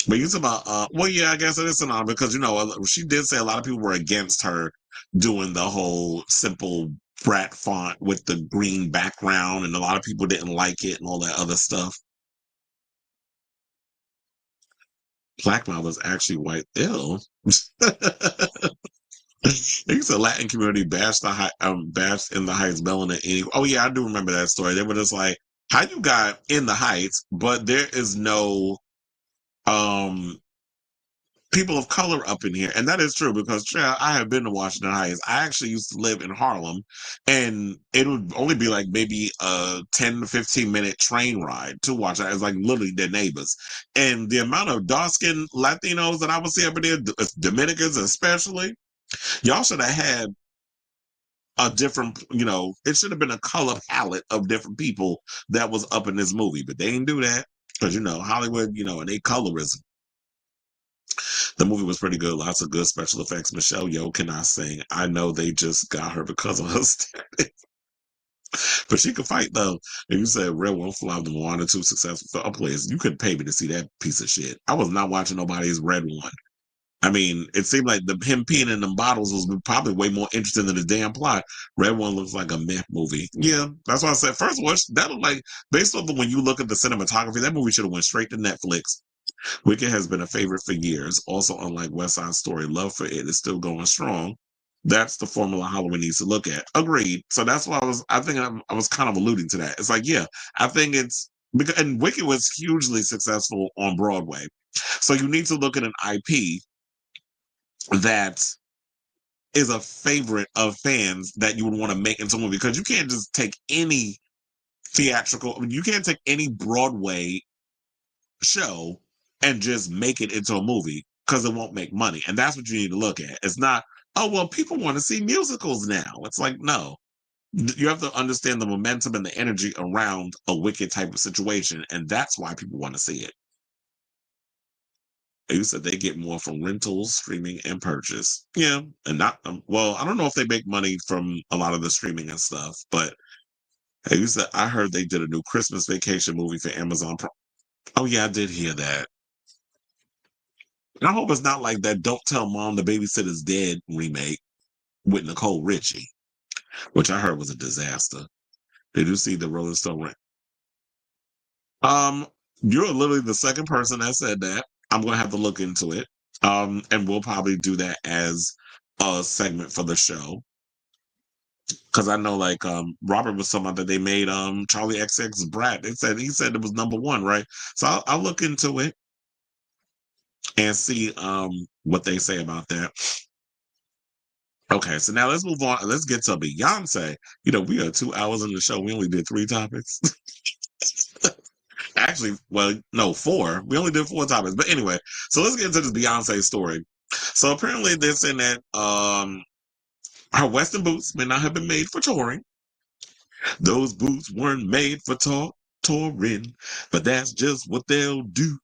But you talk about, well, yeah, I guess it is an honor because, she did say a lot of people were against her doing the whole simple brat font with the green background, and a lot of people didn't like it and all that other stuff. Black mouth was actually white. Ill. They said Latin community bashed bashed in the Heights melanin. Oh yeah, I do remember that story. They were just like, How you got In the Heights, but there is no um people of color up in here? And that is true because child, I have been to Washington Heights. I actually used to live in Harlem, and it would only be like maybe a 10 to 15-minute train ride to Washington. It's like literally their neighbors. And the amount of dark-skinned Latinos that I would see up in there, Dominicans especially, y'all should have had a different, it should have been a color palette of different people that was up in this movie, but they didn't do that because, Hollywood, and they colorism. The movie was pretty good. Lots of good special effects. Michelle Yeoh cannot sing. I know they just got her because of her status, but she could fight though. And you said Red One Fly, the Moana 2 successful film players. You couldn't pay me to see that piece of shit. I was not watching nobody's Red One. I mean, it seemed like him peeing in them bottles was probably way more interesting than the damn plot. Red One looks like a meh movie. Yeah, that's why I said first watch that looked like based on when you look at the cinematography, that movie should have went straight to Netflix. Wicked has been a favorite for years. Also, unlike West Side Story, love for it is still going strong. That's the formula Halloween needs to look at. Agreed. So that's why I think I was kind of alluding to that. It's like, yeah, I think it's because, and Wicked was hugely successful on Broadway. So you need to look at an IP that is a favorite of fans that you would want to make into a movie because you can't just take any you can't take any Broadway show and just make it into a movie because it won't make money. And that's what you need to look at. It's not, oh, well, people want to see musicals now. It's like, no. You have to understand the momentum and the energy around a Wicked type of situation. And that's why people want to see it. You said they get more from rentals, streaming, and purchase. Yeah. And not, well, I don't know if they make money from a lot of the streaming and stuff, but you said, I heard they did a new Christmas vacation movie for Amazon Prime. Oh, yeah, I did hear that. And I hope it's not like that Don't Tell Mom the Babysitter's Dead remake with Nicole Richie, which I heard was a disaster. Did you see the Rolling Stone rank? Um, you're literally the second person that said that. I'm gonna have to look into it. And we'll probably do that as a segment for the show. Cause I know like Robert was talking about that they made Charlie XX Brat. He said it was number one, right? So I'll look into it and see what they say about that. Okay, so now let's move on. Let's get to Beyonce. We are 2 hours in the show. We only did 3 topics. Actually, well, no, 4. We only did 4 topics. But anyway, so let's get into this Beyonce story. So apparently they're saying that her Western boots may not have been made for touring. Those boots weren't made for touring, but that's just what they'll do.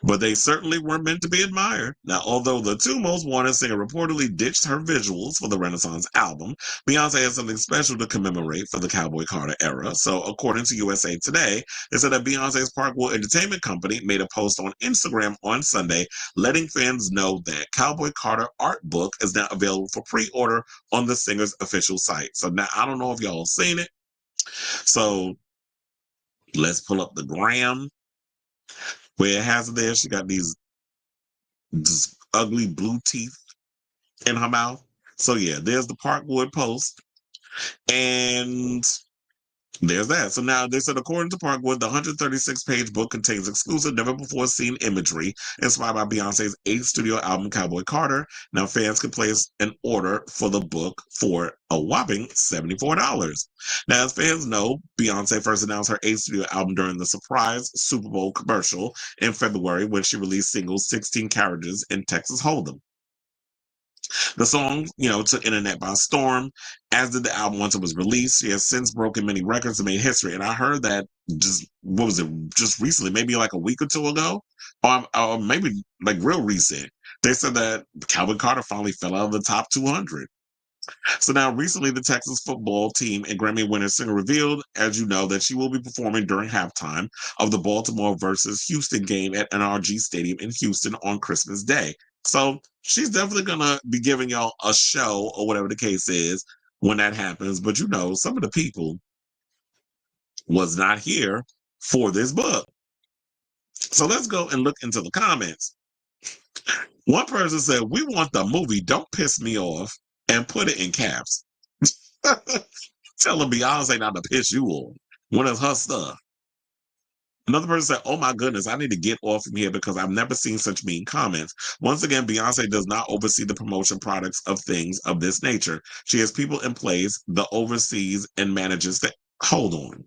But they certainly weren't meant to be admired. Now, although the two most wanted singer reportedly ditched her visuals for the Renaissance album, Beyonce had something special to commemorate for the Cowboy Carter era. So, according to USA Today, it said that Beyonce's Parkwood Entertainment Company made a post on Instagram on Sunday, letting fans know that Cowboy Carter art book is now available for pre-order on the singer's official site. So now I don't know if y'all seen it. So let's pull up the gram where it has it there. She got these ugly blue teeth in her mouth. So yeah, there's the Parkwood post, and there's that. So now they said, according to Parkwood, the 136-page book contains exclusive, never-before-seen imagery inspired by Beyonce's 8th studio album, Cowboy Carter. Now fans can place an order for the book for a whopping $74. Now, as fans know, Beyonce first announced her 8th studio album during the surprise Super Bowl commercial in February when she released single 16 Carriages in Texas Hold'em. The song, took internet by storm, as did the album once it was released. She has since broken many records and made history. And I heard that what was it, just recently, maybe like a week or two ago, or maybe like real recent. They said that Calvin Carter finally fell out of the top 200. So now, recently, the Texas football team and Grammy winner singer revealed, as you know, that she will be performing during halftime of the Baltimore versus Houston game at NRG Stadium in Houston on Christmas Day. So she's definitely going to be giving y'all a show or whatever the case is when that happens. But some of the people was not here for this book. So let's go and look into the comments. One person said, "We want the movie. Don't piss me off," and put it in caps. Telling Beyonce not to piss you off when it's her stuff. Another person said, "Oh my goodness, I need to get off from here because I've never seen such mean comments." Once again, Beyonce does not oversee the promotion products of things of this nature. She has people in place, the oversees and manages that. Hold on.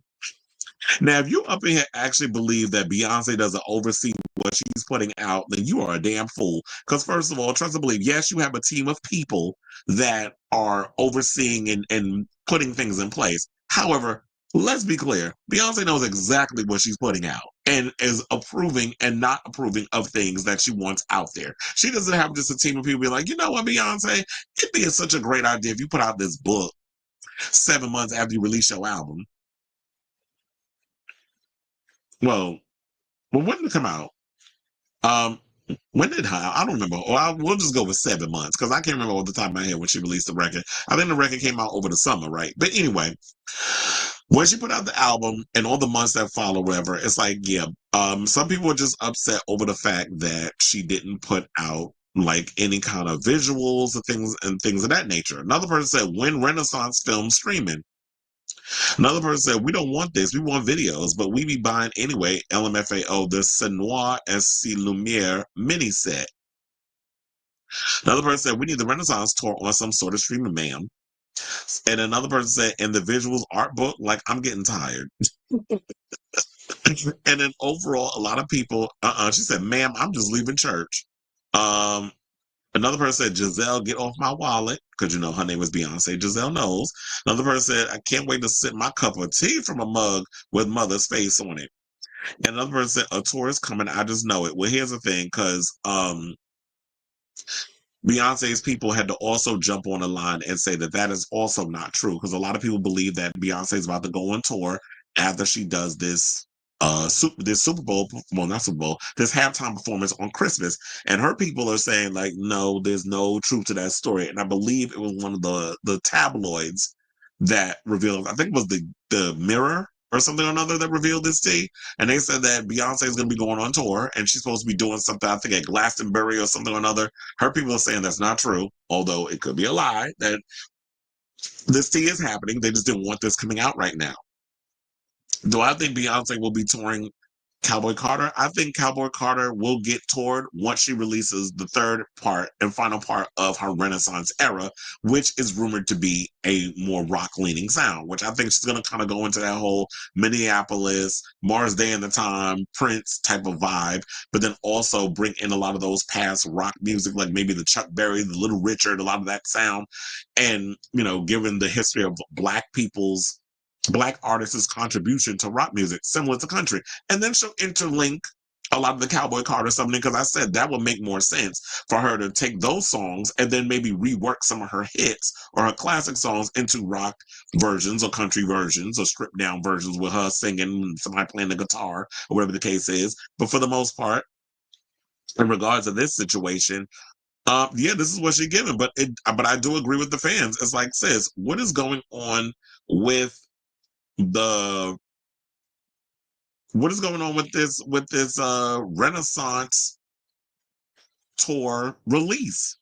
Now, if you up in here actually believe that Beyonce doesn't oversee what she's putting out, then you are a damn fool. Because first of all, trust and believe, yes, you have a team of people that are overseeing and putting things in place. However, let's be clear, Beyonce knows exactly what she's putting out and is approving and not approving of things that she wants out there. She doesn't have just a team of people be like, you know what, Beyonce, it'd be such a great idea if you put out this book 7 months after you release your album. Well, when did it come out? Um, when did I don't remember. Or we'll just go with 7 months because I can't remember off the top of my head when she released the record. I think the record came out over the summer, right? But anyway, when she put out the album and all the months that follow, whatever, it's like, yeah, some people were just upset over the fact that she didn't put out like any kind of visuals or things of that nature. Another person said, when Renaissance film streaming? Another person said, we don't want this. We want videos, but we be buying anyway. LMFAO, the Senoir SC Lumiere mini set. Another person said, we need the Renaissance tour on some sort of streaming, ma'am. And another person said, and the visuals art book, like, I'm getting tired. And then overall, a lot of people, she said, ma'am, I'm just leaving church. Um, Another person said, Giselle, get off my wallet. Because, her name is Beyonce. Giselle knows. Another person said, I can't wait to sip my cup of tea from a mug with mother's face on it. And another person said, a tour is coming. I just know it. Well, here's the thing, because Beyonce's people had to also jump on the line and say that that is also not true. Because a lot of people believe that Beyonce is about to go on tour after she does this this Super Bowl, well, not Super Bowl, this halftime performance on Christmas. And her people are saying, like, no, there's no truth to that story. And I believe it was one of the tabloids that revealed, I think it was the Mirror or something or another that revealed this tea. And they said that Beyonce is going to be going on tour and she's supposed to be doing something, I think at Glastonbury or something or another. Her people are saying that's not true, although it could be a lie, that this tea is happening. They just didn't want this coming out right now. Do I think Beyonce will be touring Cowboy Carter? I think Cowboy Carter will get toured once she releases the third part and final part of her Renaissance era, which is rumored to be a more rock-leaning sound, which I think she's going to kind of go into that whole Minneapolis, Mars Day and the Time, Prince type of vibe, but then also bring in a lot of those past rock music, like maybe the Chuck Berry, the Little Richard, a lot of that sound. And, given the history of Black artists' contribution to rock music, similar to country. And then she'll interlink a lot of the Cowboy Carter something, because I said that would make more sense for her to take those songs and then maybe rework some of her hits or her classic songs into rock versions or country versions or stripped down versions with her singing and somebody playing the guitar or whatever the case is. But for the most part, in regards to this situation, yeah, this is what she's given. But I do agree with the fans. It's like, sis, what is going on with the what is going on with this Renaissance tour release?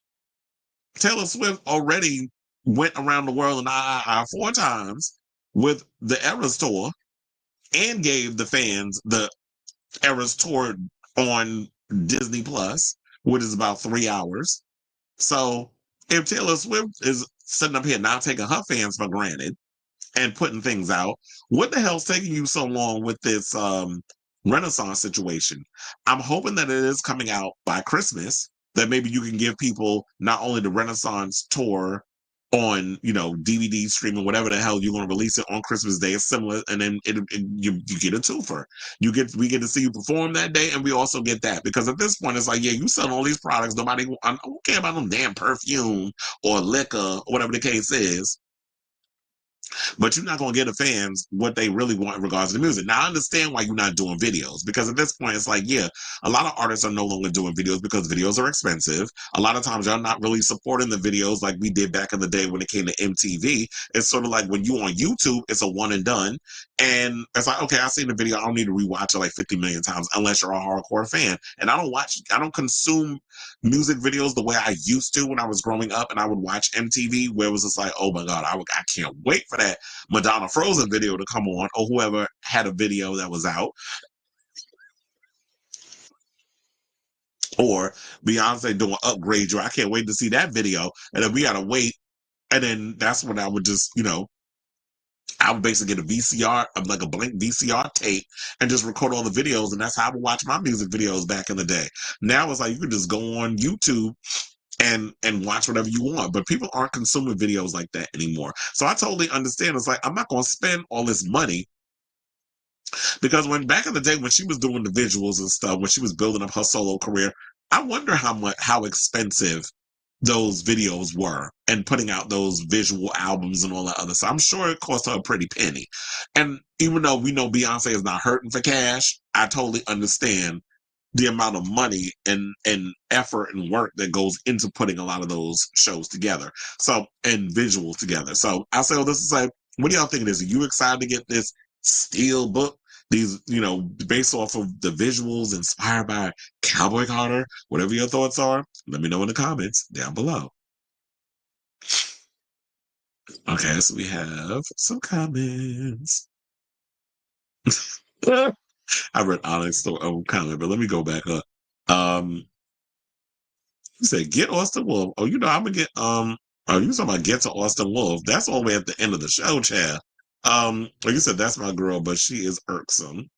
Taylor Swift already went around the world in 4 times with the Eras tour and gave the fans the Eras tour on Disney Plus, which is about 3 hours. So if Taylor Swift is sitting up here not taking her fans for granted and putting things out, what the hell's taking you so long with this Renaissance situation? I'm hoping that it is coming out by Christmas, that maybe you can give people not only the Renaissance tour on DVD streaming, whatever the hell you're going to release it on Christmas Day. It's similar, and then you get a twofer. We get to see you perform that day, and we also get that, because at this point it's like, yeah, you selling all these products, I don't care about them damn perfume or liquor or whatever the case is. But you're not going to get the fans what they really want in regards to the music. Now, I understand why you're not doing videos, because at this point, it's like, yeah, a lot of artists are no longer doing videos because videos are expensive. A lot of times, y'all not really supporting the videos like we did back in the day when it came to MTV. It's sort of like when you on YouTube, it's a one and done. And it's like, okay, I seen the video. I don't need to rewatch it like 50 million times unless you're a hardcore fan. And I don't consume music videos the way I used to when I was growing up, and I would watch MTV, where it was just like, oh my God, I can't wait for that Madonna Frozen video to come on, or whoever had a video that was out. Or Beyonce doing Upgrade You. I can't wait to see that video. And then we gotta wait. And then that's when I would just, I would basically get a VCR, like a blank VCR tape, and just record all the videos. And that's how I would watch my music videos back in the day. Now it's like you can just go on YouTube and watch whatever you want. But people aren't consuming videos like that anymore. So I totally understand. It's like I'm not gonna spend all this money because when back in the day when she was doing the visuals and stuff, when she was building up her solo career, I wonder how expensive those videos were and putting out those visual albums and all that other stuff. I'm sure it cost her a pretty penny. And even though we know Beyonce is not hurting for cash, I totally understand the amount of money and effort and work that goes into putting a lot of those shows together. So and visuals together. So I say all this to say, what do y'all think it is? Are you excited to get this steel book? These, based off of the visuals inspired by Cowboy Carter, whatever your thoughts are, let me know in the comments down below. Okay, so we have some comments. I read Onyx's comment, but let me go back up. You said get Austin Wolf. Oh, I'm gonna get oh, you talking about get to Austin Wolf. That's all the way at the end of the show, Chad. Like you said, that's my girl, but she is irksome.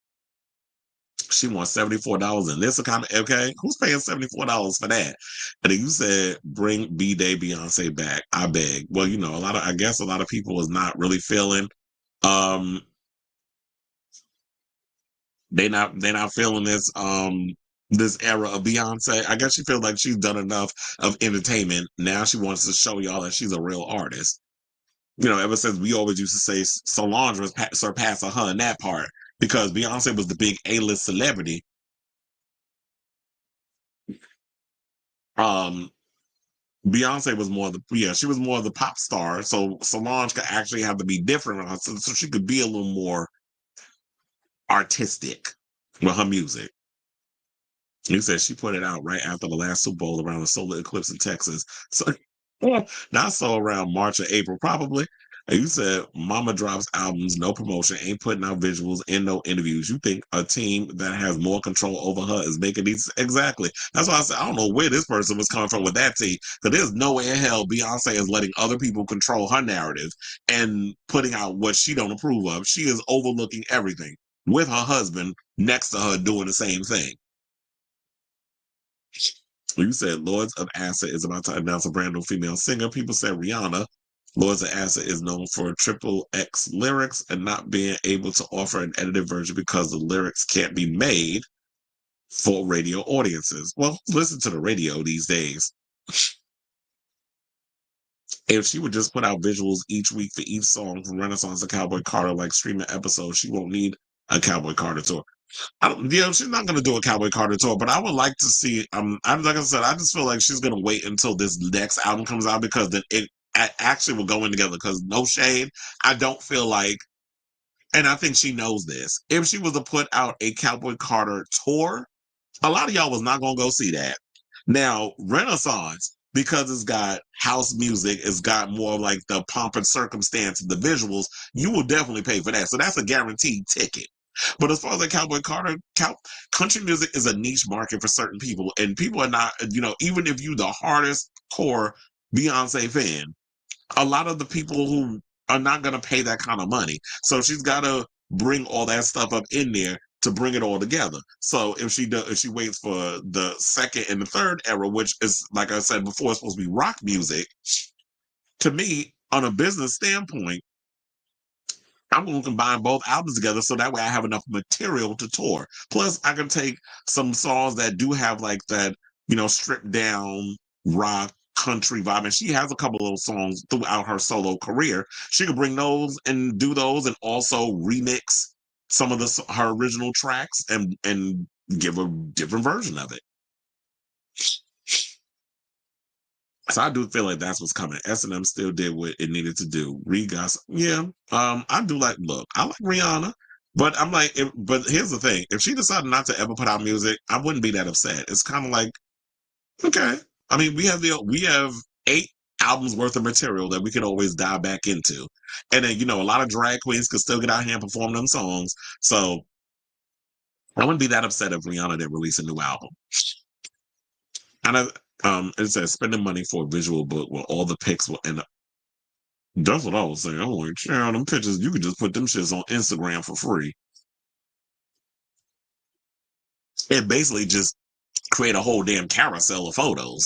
She wants $74 in this comment. Okay, who's paying $74 for that? And then you said bring B-Day Beyonce back. I beg. Well, I guess a lot of people is not really feeling um they not feeling this era of Beyonce. I guess she feels like she's done enough of entertainment. Now she wants to show y'all that she's a real artist. Ever since we always used to say Solange was surpassing her in that part because Beyonce was the big A-list celebrity. Um, Beyonce was she was more of the pop star. So Solange could actually have to be different so she could be a little more artistic with her music. You said she put it out right after the last Super Bowl around the solar eclipse in Texas. So not so around March or April, probably. And you said Mama drops albums, no promotion, ain't putting out visuals, and no interviews. You think a team that has more control over her is making these exactly. That's why I said I don't know where this person was coming from with that team. Because there's no way in hell Beyonce is letting other people control her narrative and putting out what she don't approve of. She is overlooking everything with her husband next to her doing the same thing. You said Lords of Acid is about to announce a brand new female singer. People said Rihanna. Lords of Acid is known for triple X lyrics and not being able to offer an edited version because the lyrics can't be made for radio audiences. Well, listen to the radio these days. If she would just put out visuals each week for each song from Renaissance to Cowboy Carter, like streaming episodes, she won't need a Cowboy Carter tour. She's not going to do a Cowboy Carter tour, but I would like to see. I'm like I said, I just feel like she's going to wait until this next album comes out because then it actually will go in together. Because no shade, I don't feel like, and I think she knows this. If she was to put out a Cowboy Carter tour, a lot of y'all was not going to go see that. Now Renaissance, because it's got house music, it's got more like the pomp and circumstance of the visuals. You will definitely pay for that, so that's a guaranteed ticket. But as far as like Cowboy Carter, country music is a niche market for certain people, and people are not, even if you the hardest core Beyonce fan, a lot of the people who are not going to pay that kind of money. So she's got to bring all that stuff up in there to bring it all together. So if she waits for the second and the third era, which is like I said before, it's supposed to be rock music. To me, on a business standpoint, I'm going to combine both albums together so that way I have enough material to tour. Plus, I can take some songs that do have like that, stripped down rock country vibe. And she has a couple of those songs throughout her solo career. She could bring those and do those and also remix some of her original tracks and give a different version of it. So I do feel like that's what's coming. S&M still did what it needed to do. Regas, yeah. I do look, I like Rihanna, but I'm like, but here's the thing: if she decided not to ever put out music, I wouldn't be that upset. It's kind of like, okay. I mean, we have 8 albums worth of material that we can always dive back into, and then a lot of drag queens can still get out here and perform them songs. So I wouldn't be that upset if Rihanna didn't release a new album. And it says spending money for a visual book where all the pics will end up. That's what I was saying. I'm like, child, them pictures, you could just put them shits on Instagram for free. And basically just create a whole damn carousel of photos.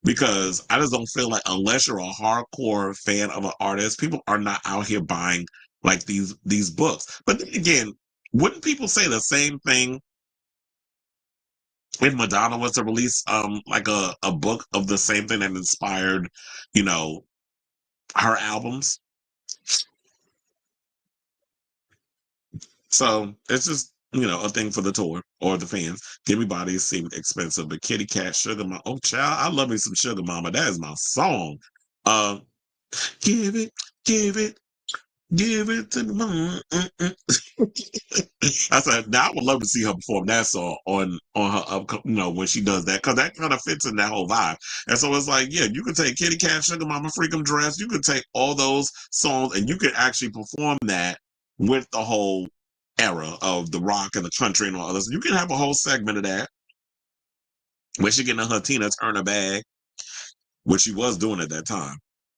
Because I just don't feel like unless you're a hardcore fan of an artist, people are not out here buying like these books. But then again, wouldn't people say the same thing if Madonna was to release like a book of the same thing that inspired, you know, her albums? So it's just, a thing for the tour or the fans. Give me bodies seem expensive, but Kitty Cat, Sugar Mama. Oh, child, I love me some Sugar Mama. That is my song. Uh, give it, give it, give it to me. I said, now I would love to see her perform that song on her when she does that, because that kind of fits in that whole vibe. And so it's like, yeah, you could take Kitty Cat, Sugar Mama, Freakum Dress. You could take all those songs and you could actually perform that with the whole era of the rock and the country and all others. You can have a whole segment of that where she getting her Tina Turner bag, which she was doing at that time.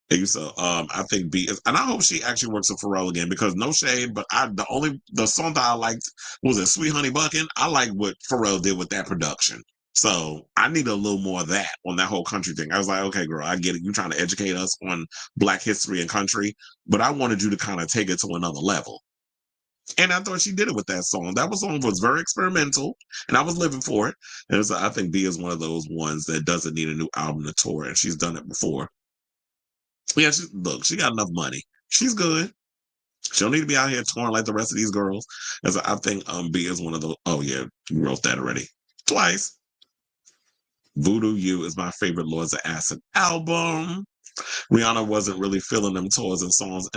And so I think B is, and I hope she actually works with Pharrell again, because no shade, but the song that I liked was it Sweet Honey Buckin'. I like what Pharrell did with that production. So I need a little more of that on that whole country thing. I was like, okay, girl, I get it. You're trying to educate us on Black history and country, but I wanted you to kind of take it to another level. And I thought she did it with that song. That song was very experimental, and I was living for it. And so I think B is one of those ones that doesn't need a new album to tour, and she's done it before. Yeah, look, she got enough money. She's good. She don't need to be out here touring like the rest of these girls. As I think B is one of those. Oh yeah, you wrote that already. Twice. Voodoo You is my favorite Lords of Acid album. Rihanna wasn't really feeling them tours and songs.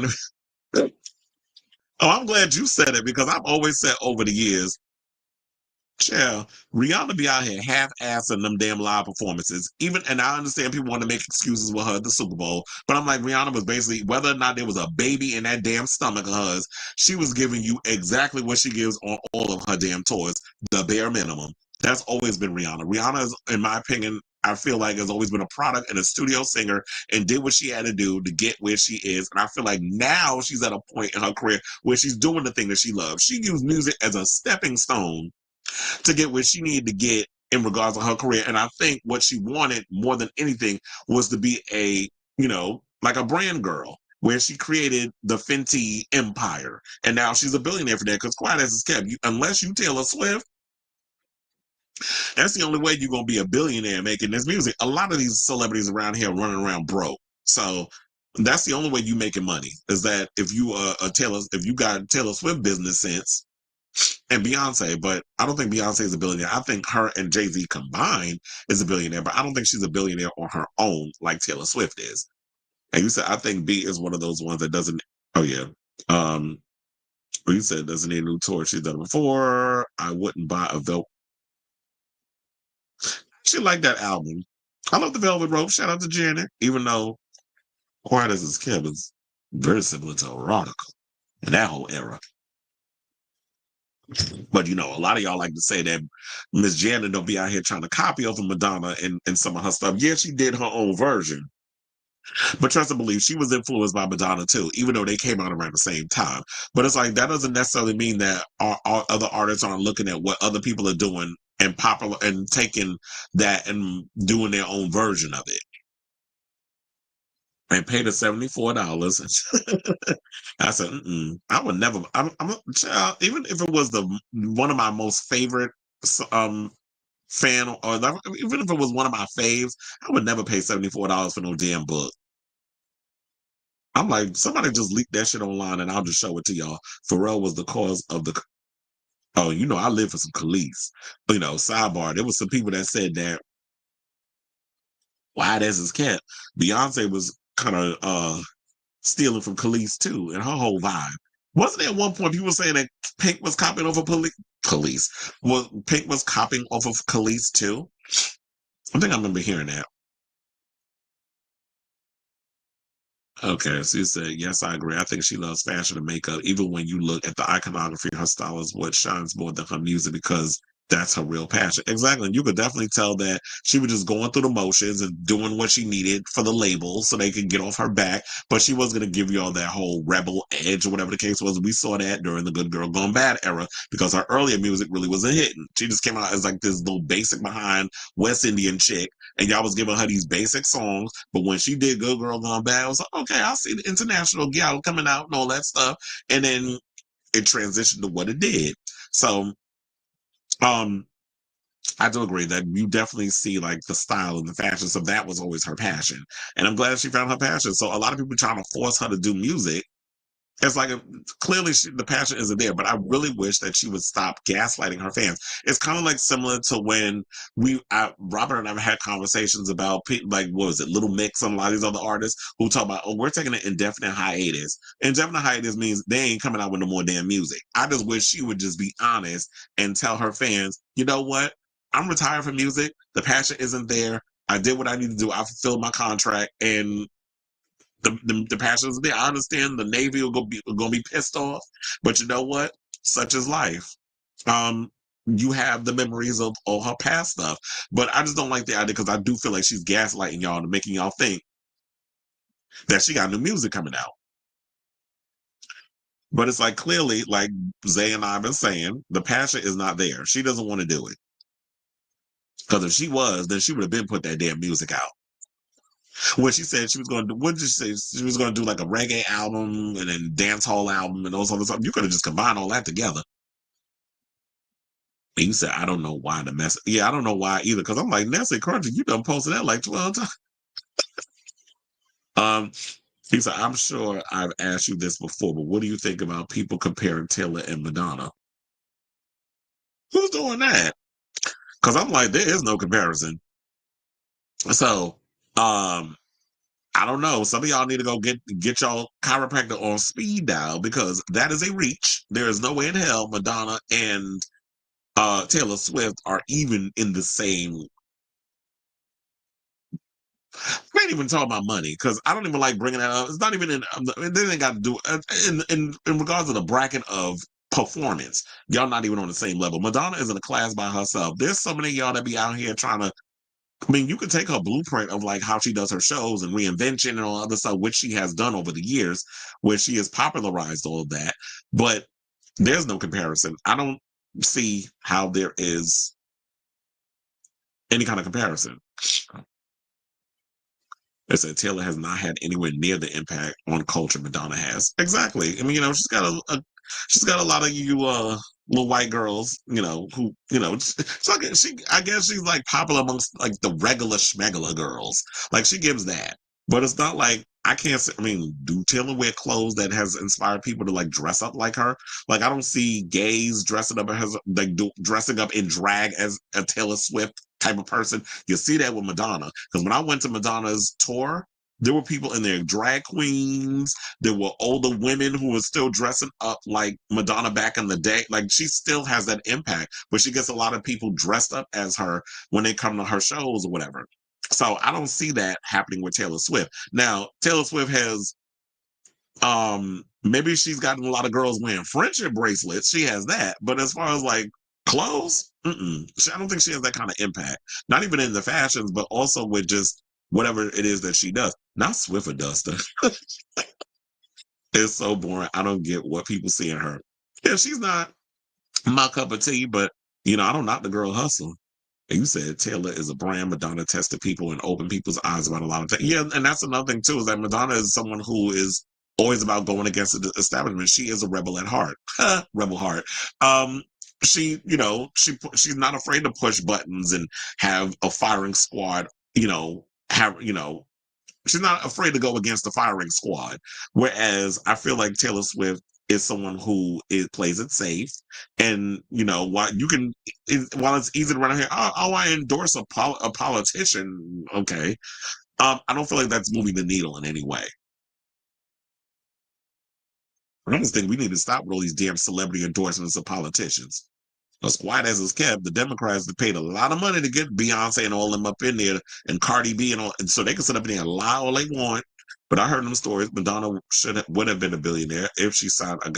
Oh, I'm glad you said it, because I've always said over the years, yeah, Rihanna be out here half-assing them damn live performances. And I understand people want to make excuses with her at the Super Bowl, but I'm like, Rihanna was basically, whether or not there was a baby in that damn stomach of hers, she was giving you exactly what she gives on all of her damn tours, the bare minimum. That's always been Rihanna. Rihanna is, in my opinion, I feel like has always been a product and a studio singer, and did what she had to do to get where she is. And I feel like now she's at a point in her career where she's doing the thing that she loves. She used music as a stepping stone to get where she needed to get in regards to her career. And I think what she wanted more than anything was to be like a brand girl, where she created the Fenty empire. And now she's a billionaire for that, because quiet as it's kept, unless you Taylor Swift, that's the only way you're going to be a billionaire making this music. A lot of these celebrities around here running around broke. So that's the only way you making money, is that if you got Taylor Swift business sense, and Beyonce, but I don't think Beyonce is a billionaire. I think her and Jay-Z combined is a billionaire, but I don't think she's a billionaire on her own like Taylor Swift is. And you said, I think B is one of those ones that doesn't, oh yeah. You said doesn't need a new tour. She's done it before. I wouldn't buy a Velvet. She liked that album. I love the Velvet Rope. Shout out to Janet, even though Quiet as It's Kept is very similar to Erotica in that whole era. But a lot of y'all like to say that Miss Janet don't be out here trying to copy off of Madonna and some of her stuff. Yeah, she did her own version. But trust and believe, she was influenced by Madonna too, even though they came out around the same time. But it's like, that doesn't necessarily mean that our other artists aren't looking at what other people are doing and popular and taking that and doing their own version of it. And paid the $74. I said, I would never. I'm a child, even if it was one of my most favorite fan, or even if it was one of my faves, I would never pay $74 for no damn book. I'm like, somebody just leaked that shit online, and I'll just show it to y'all. Pharrell was the cause of the. Oh, I live for some Khalid. Sidebar. There was some people that said that why this is kept. Beyonce was kind of stealing from Khalees too, and her whole vibe. Wasn't there at one point people saying that Pink was copying off of Police? Well, Pink was copying off of Khalees too? I think I remember hearing that. Okay, so you said, yes, I agree. I think she loves fashion and makeup. Even when you look at the iconography, her style is what shines more than her music, because That's her real passion. Exactly. And you could definitely tell that she was just going through the motions and doing what she needed for the label so they could get off her back. But she wasn't going to give you all that whole rebel edge or whatever the case was. We saw that during the Good Girl Gone Bad era because her earlier music really wasn't hitting. She just came out as like this little basic behind West Indian chick. And y'all was giving her these basic songs. But when she did Good Girl Gone Bad, I was like, okay, I see the international gal coming out and all that stuff. And then it transitioned to what it did. So, um, I do agree that you definitely see like the style and the fashion. So that was always her passion. And I'm glad she found her passion. So a lot of people trying to force her to do music. It's like clearly the passion isn't there, but I really wish that she would stop gaslighting her fans. It's kind of like similar to when Robert and I have had conversations about like what was it, Little Mix and a lot of these other artists who talk about, oh, we're taking an indefinite hiatus. Indefinite hiatus means they ain't coming out with no more damn music. I just wish she would just be honest and tell her fans, you know what? I'm retired from music. The passion isn't there. I did what I need to do. I fulfilled my contract, and the passion is there. I understand the Navy will gonna be pissed off, but you know what? Such is life. Um, you have the memories of all her past stuff, but I just don't like the idea because I do feel like she's gaslighting y'all and making y'all think that she got new music coming out. But it's like clearly, like Zay and I have been saying, the passion is not there. She doesn't want to do it. Because if she was, then she would have been put that damn music out. When she said she was going to do, what did she say? She was going to do like a reggae album and then dance hall album and those other stuff. You could have just combined all that together. And you said, I don't know why the mess. Yeah, I don't know why either. Because I'm like, Nestle Cruncher, you done posted that like 12 times. Um, he said, I'm sure I've asked you this before, but what do you think about people comparing Taylor and Madonna? Who's doing that? Because I'm like, there is no comparison. So, I don't know. Some of y'all need to go get y'all chiropractor on speed dial because that is a reach. There is no way in hell Madonna and Taylor Swift are even in the same. I ain't even talking about money because I don't even like bringing that up. It's not even in. It ain't got to do in regards to the bracket of performance. Y'all not even on the same level. Madonna is in a class by herself. There's so many of y'all that be out here trying to. I mean, you could take her blueprint of like how she does her shows and reinvention and all other stuff, which she has done over the years, where she has popularized all of that. But there's no comparison. I don't see how there is any kind of comparison. They said Taylor has not had anywhere near the impact on culture Madonna has. Exactly. I mean, she's got a lot of you little white girls, who, I guess she's like popular amongst like the regular schmegula girls. Like she gives that. But it's not like I can't say, I mean, do Taylor wear clothes that has inspired people to like dress up like her? Like I don't see gays dressing up as like dressing up in drag as a Taylor Swift type of person. You see that with Madonna. Because when I went to Madonna's tour, there were people in there, drag queens. There were older women who were still dressing up like Madonna back in the day. Like she still has that impact, but she gets a lot of people dressed up as her when they come to her shows or whatever. So I don't see that happening with Taylor Swift. Now, Taylor Swift has maybe she's gotten a lot of girls wearing friendship bracelets. She has that. But as far as like clothes, I don't think she has that kind of impact. Not even in the fashions, but also with just whatever it is that she does. Not Swiffer Duster. It's so boring. I don't get what people see in her. Yeah, she's not my cup of tea, but I don't knock the girl hustle. And you said Taylor is a brand. Madonna tested people and opened people's eyes about a lot of things. Yeah, and that's another thing too, is that Madonna is someone who is always about going against the establishment. She is a rebel at heart. Rebel heart. She's not afraid to push buttons and have a firing squad, she's not afraid to go against the firing squad. Whereas I feel like Taylor Swift is someone who plays it safe, and while it's easy to run out here, I endorse a politician. Okay, I don't feel like that's moving the needle in any way. I just think we need to stop with all these damn celebrity endorsements of politicians. As quiet as it's kept, the Democrats have paid a lot of money to get Beyonce and all them up in there, and Cardi B and all, and so they can sit up in there and lie all they want. But I heard them stories. Madonna would have been a billionaire if she signed a.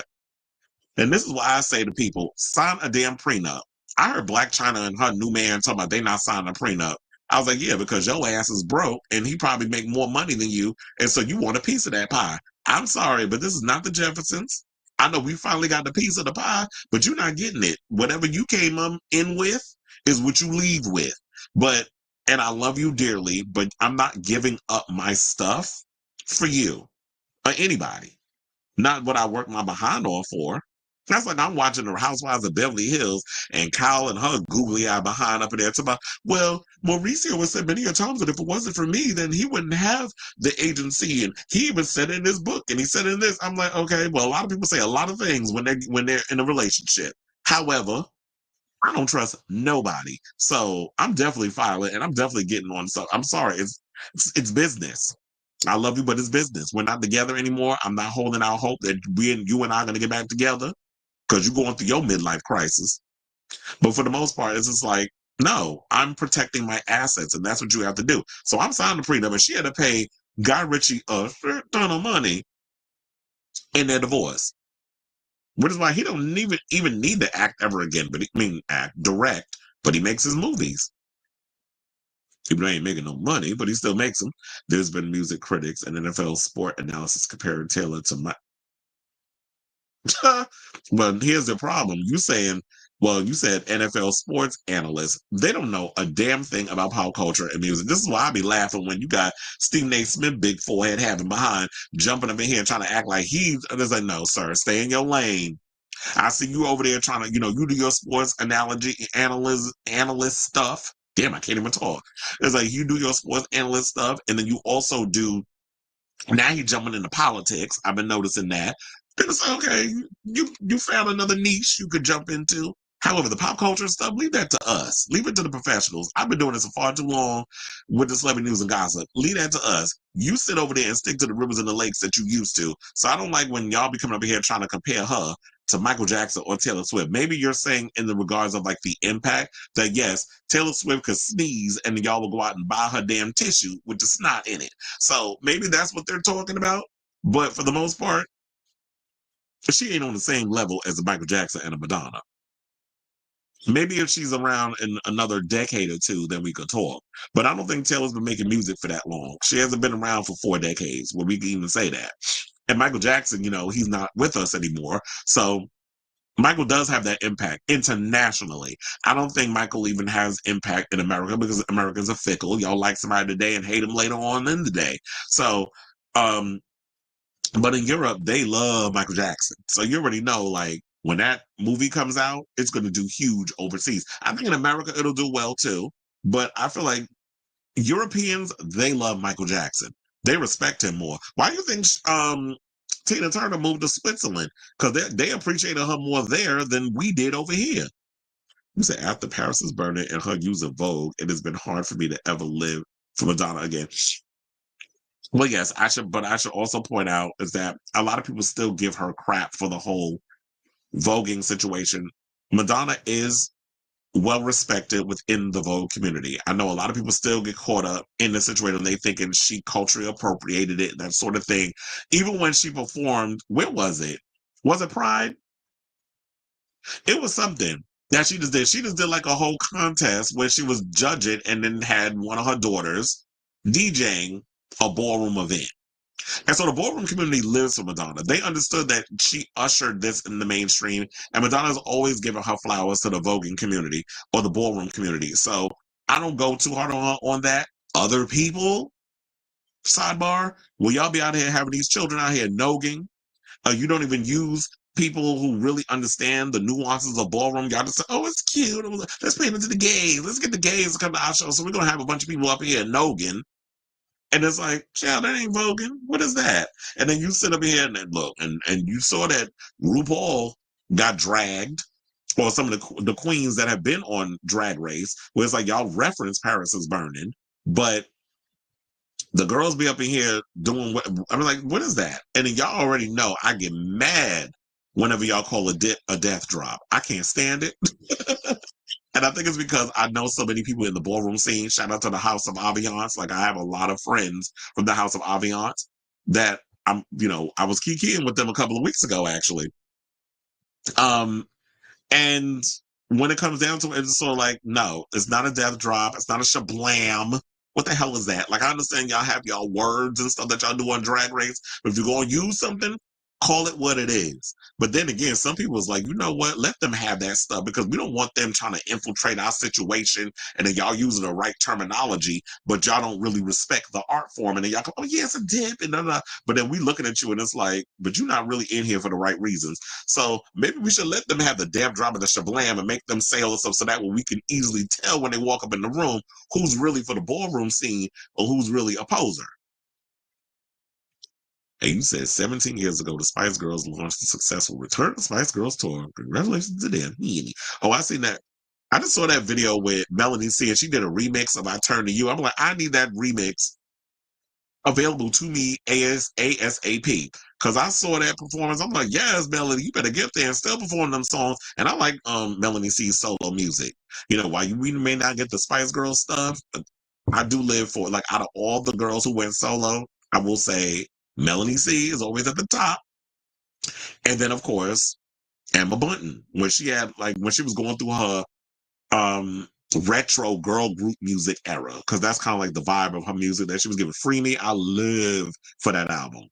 And this is why I say to people: sign a damn prenup. I heard Black China and her new man talking about they not signing a prenup. I was like, yeah, because your ass is broke and he probably make more money than you. And so you want a piece of that pie. I'm sorry, but this is not the Jeffersons. I know we finally got the piece of the pie, but you're not getting it. Whatever you came in with is what you leave with. But, and I love you dearly, but I'm not giving up my stuff for you or anybody. Not what I worked my behind off for. That's like I'm watching the Housewives of Beverly Hills and Kyle and her googly eye behind up in there talking about, well, Mauricio was said many times that if it wasn't for me, then he wouldn't have the agency. And he even said it in his book and he said it in this. I'm like, okay, well, a lot of people say a lot of things when they're in a relationship. However, I don't trust nobody. So I'm definitely filing and I'm definitely getting on. So I'm sorry. It's business. I love you, but it's business. We're not together anymore. I'm not holding out hope that you and I are going to get back together because you're going through your midlife crisis. But for the most part, it's just like, no, I'm protecting my assets, and that's what you have to do. So I'm signing the prenup, and she had to pay Guy Ritchie a shit ton of money in their divorce. Which is why he don't even need to act ever again. But direct. But he makes his movies. People ain't making no money, but he still makes them. There's been music critics and NFL sport analysis comparing Taylor to my. Well, here's the problem. You said NFL sports analysts. They don't know a damn thing about pop culture and music. This is why I be laughing when you got Stephen A. Smith, big forehead having behind, jumping up in here and trying to act like he's. It's like, no, sir, stay in your lane. I see you over there trying to, you do your sports analyst stuff. Damn, I can't even talk. It's like you do your sports analyst stuff, and then you also do. Now you're jumping into politics. I've been noticing that. It's okay. You found another niche you could jump into. However, the pop culture stuff, leave that to us. Leave it to the professionals. I've been doing this for far too long with the celebrity news and gossip. Leave that to us. You sit over there and stick to the rivers and the lakes that you used to. So I don't like when y'all be coming up here trying to compare her to Michael Jackson or Taylor Swift. Maybe you're saying in the regards of like the impact that yes, Taylor Swift could sneeze and y'all will go out and buy her damn tissue with the snot in it. So maybe that's what they're talking about. But for the most part, she ain't on the same level as a Michael Jackson and a Madonna. Maybe if she's around in another decade or two, then we could talk. But I don't think Taylor's been making music for that long. She hasn't been around for 4 decades, where we can even say that. And Michael Jackson, he's not with us anymore. So Michael does have that impact internationally. I don't think Michael even has impact in America because Americans are fickle. Y'all like somebody today and hate them later on in the day. So, but in Europe, they love Michael Jackson. So you already know, like, when that movie comes out, it's going to do huge overseas. I think in America, it'll do well too. But I feel like Europeans, they love Michael Jackson. They respect him more. Why do you think Tina Turner moved to Switzerland? Because they appreciated her more there than we did over here. You said after Paris is burning and her use of Vogue, it has been hard for me to ever live for Madonna again. Well, yes, but I should also point out is that a lot of people still give her crap for the whole voguing situation. Madonna is well respected within the Vogue community. I know a lot of people still get caught up in the situation. They thinking she culturally appropriated it, that sort of thing. Even when she performed, where was it? Was it Pride? It was something that she just did. She just did like a whole contest where she was judging and then had one of her daughters DJing a ballroom event. And so the ballroom community lives for Madonna. They understood that she ushered this in the mainstream, and Madonna's always given her flowers to the voguing community or the ballroom community. So I don't go too hard on her on that. Other people, sidebar, will y'all be out here having these children out here nogging? You don't even use people who really understand the nuances of ballroom. Y'all just say, oh, it's cute. Let's pay it to the gays. Let's get the gays to come to our show. So we're going to have a bunch of people up here nogging. And it's like, child, that ain't voguing. What is that? And then you sit up here and look, and you saw that RuPaul got dragged, or some of the queens that have been on Drag Race, where it's like y'all reference Paris is Burning, but the girls be up in here doing what I'm like, what is that? And then y'all already know I get mad whenever y'all call a death drop. I can't stand it. And I think it's because I know so many people in the ballroom scene. Shout out to the House of Aviance. Like I have a lot of friends from the House of Aviance that I was kikiing with them a couple of weeks ago, actually. And when it comes down to it, it's sort of like, no, it's not a death drop. It's not a shablam. What the hell is that? Like, I understand y'all have y'all words and stuff that y'all do on Drag Race, but if you're going to use something, call it what it is. But then again, some people is like, you know what? Let them have that stuff because we don't want them trying to infiltrate our situation and then y'all using the right terminology, but y'all don't really respect the art form. And then y'all go, oh, yeah, it's a dip. And blah, blah. But then we looking at you and it's like, but you're not really in here for the right reasons. So maybe we should let them have the death drop and the shablam and make them say all this stuff so that way we can easily tell when they walk up in the room who's really for the ballroom scene or who's really a poser. And you said 17 years ago, the Spice Girls launched the successful Return of the Spice Girls tour. Congratulations to them. Oh, I seen that. I just saw that video with Melanie C, and she did a remix of I Turn to You. I'm like, I need that remix available to me ASAP. Because I saw that performance. I'm like, yes, Melanie, you better get there and still perform them songs. And I like Melanie C's solo music. You know, while we may not get the Spice Girls stuff, I do live for it. Like, out of all the girls who went solo, I will say Melanie C is always at the top. And then, of course, Emma Bunton, when she had, like, when she was going through her retro girl group music era, because that's kind of like the vibe of her music that she was giving. Free Me, I live for that album.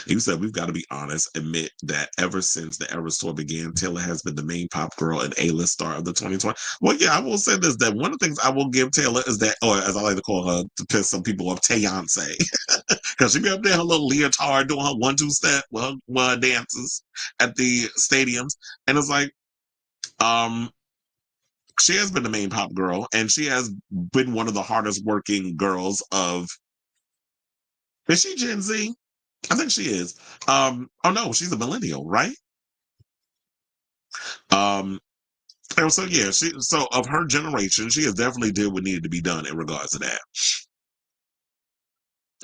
You said we've got to be honest, admit that ever since the Eras Tour began, Taylor has been the main pop girl and A-list star of the 2020. Well, yeah, I will say this, that one of the things I will give Taylor is that, or as I like to call her, to piss some people off, Beyonce. Because she be up there, her little leotard, doing her 1-2 step, her dances at the stadiums. And it's like, she has been the main pop girl, and she has been one of the hardest working girls of, is she Gen Z? I think she is. Oh no, she's a millennial, right? Um, and so yeah, so of her generation, she has definitely did what needed to be done in regards to that.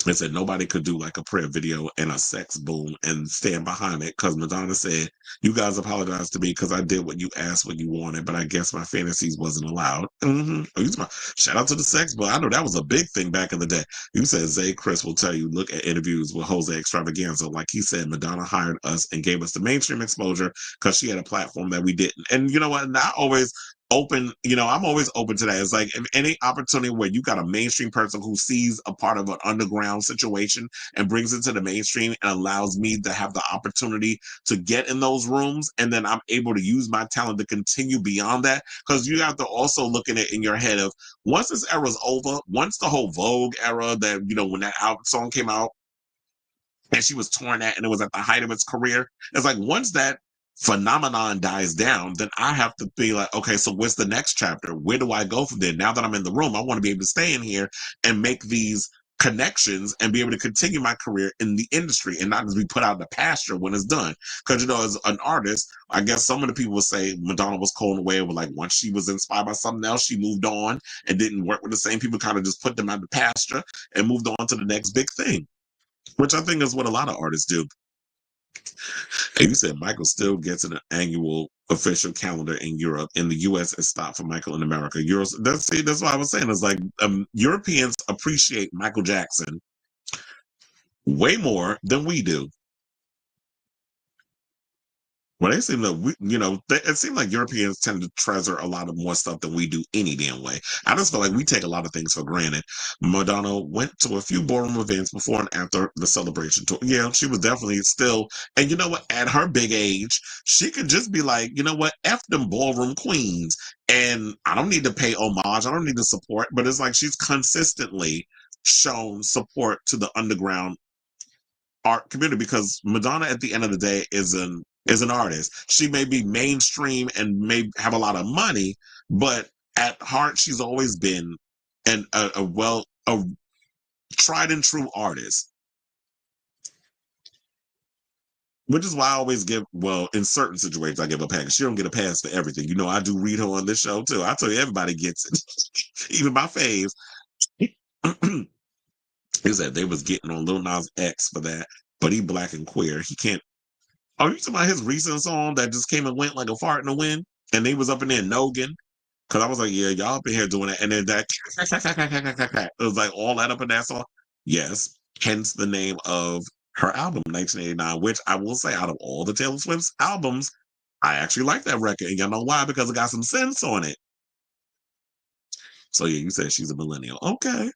They said nobody could do like a prayer video and a sex boom and stand behind it because Madonna said, you guys apologize to me because I did what you asked, what you wanted, but I guess my fantasies wasn't allowed. Shout out to the sex boom. I know that was a big thing back in the day. You said Zay Chris will tell you, look at interviews with Jose Extravaganza. Like he said, Madonna hired us and gave us the mainstream exposure because she had a platform that we didn't. And you know what? Not always open, I'm always open to that. It's like if any opportunity where you got a mainstream person who sees a part of an underground situation and brings it to the mainstream and allows me to have the opportunity to get in those rooms, and then I'm able to use my talent to continue beyond that. Because you have to also look at it in your head of once this era's over, once the whole Vogue era that, when that song came out and she was touring that and it was at the height of its career, it's like once that phenomenon dies down, then I have to be like, okay, so what's the next chapter? Where do I go from there? Now that I'm in the room, I want to be able to stay in here and make these connections and be able to continue my career in the industry and not just be put out in the pasture when it's done. Because, as an artist, I guess some of the people would say Madonna was cold away with like once she was inspired by something else, she moved on and didn't work with the same people, kind of just put them out the pasture and moved on to the next big thing, which I think is what a lot of artists do. And you said Michael still gets an annual official calendar in Europe. In the US, it's stopped for Michael in America. Euros. That's what I was saying. It's like Europeans appreciate Michael Jackson way more than we do. Well, they seem that it seems like Europeans tend to treasure a lot of more stuff than we do any damn way. I just feel like we take a lot of things for granted. Madonna went to a few ballroom events before and after the celebration tour. Yeah, she was definitely still, and you know what? At her big age, she could just be like, you know what? F them ballroom queens. And I don't need to pay homage. I don't need to support, but it's like she's consistently shown support to the underground art community because Madonna at the end of the day is an artist. She may be mainstream and may have a lot of money, but at heart she's always been a tried and true artist. Which is why I always give, in certain situations, I give a pass. She don't get a pass for everything. I do read her on this show too. I tell you, everybody gets it. Even my faves. He said they was getting on Lil Nas X for that, but he black and queer. He can't. Oh, you talking about his recent song that just came and went like a fart in the wind? And they was up in there noggin? Because I was like, yeah, y'all up in here doing that. And then that, it was like all that up in that song. Yes. Hence the name of her album, 1989, which I will say out of all the Taylor Swift's albums, I actually like that record. And y'all know why? Because it got some sense on it. So yeah, you said she's a millennial. Okay.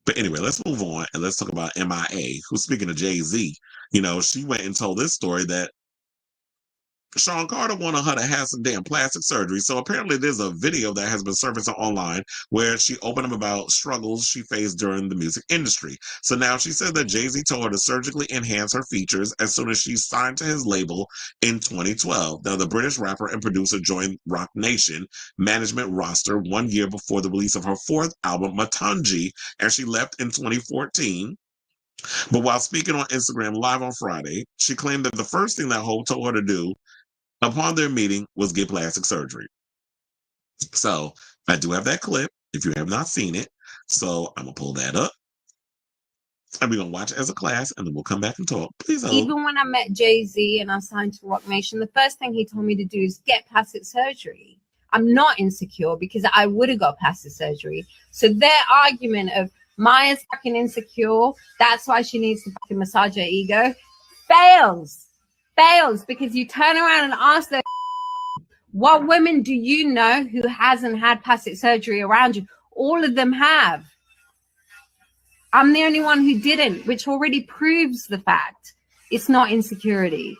But anyway, let's move on and let's talk about M.I.A., who's speaking of Jay-Z. She went and told this story that Sean Carter wanted her to have some damn plastic surgery. So apparently there's a video that has been surfacing online where she opened up about struggles she faced during the music industry. So now she said that Jay-Z told her to surgically enhance her features as soon as she signed to his label in 2012. Now, the British rapper and producer joined Roc Nation management roster 1 year before the release of her fourth album, Matangi, and she left in 2014. But while speaking on Instagram Live on Friday, she claimed that the first thing that Ho told her to do upon their meeting was get plastic surgery. So I do have that clip if you have not seen it. So I'm going to pull that up. And we're going to watch it as a class, and then we'll come back and talk. Please hold. Even when I met Jay-Z and I signed to Roc Nation, the first thing he told me to do is get plastic surgery. I'm not insecure because I would have got plastic surgery. So their argument of Maya's fucking insecure, that's why she needs to fucking massage her ego, fails because you turn around and ask them, what women do you know who hasn't had plastic surgery around you? All of them have. I'm the only one who didn't, which already proves the fact it's not insecurity.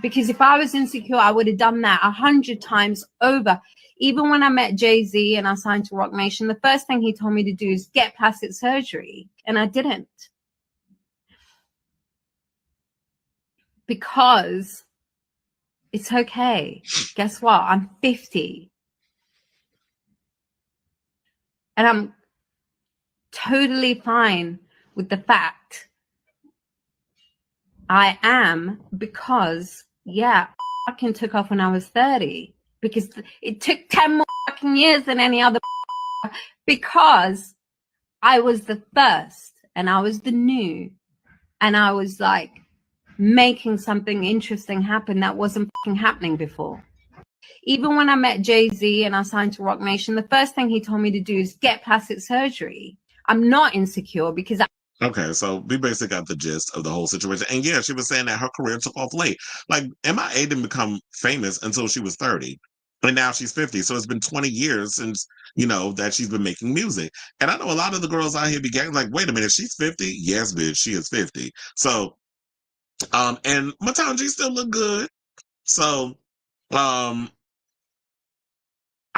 Because if I was insecure, I would have done that 100 times over. Even when I met Jay-Z and I signed to Roc Nation, the first thing he told me to do is get plastic surgery. And I didn't. Because it's okay. Guess what? I'm 50. And I'm totally fine with the fact I am, because, yeah, I fucking took off when I was 30. Because it took 10 more fucking years than any other, because I was the first and I was the new and I was like making something interesting happen that wasn't fucking happening before. Even when I met Jay-Z and I signed to Roc Nation, the first thing he told me to do is get plastic surgery. I'm not insecure because Okay, so we basically got the gist of the whole situation. And yeah, she was saying that her career took off late. Like M.I.A. didn't become famous until she was 30. And now she's 50. So it's been 20 years since, that she's been making music. And I know a lot of the girls out here be getting like, wait a minute, she's 50? Yes, bitch, she is 50. So, and Matangi still look good. So, I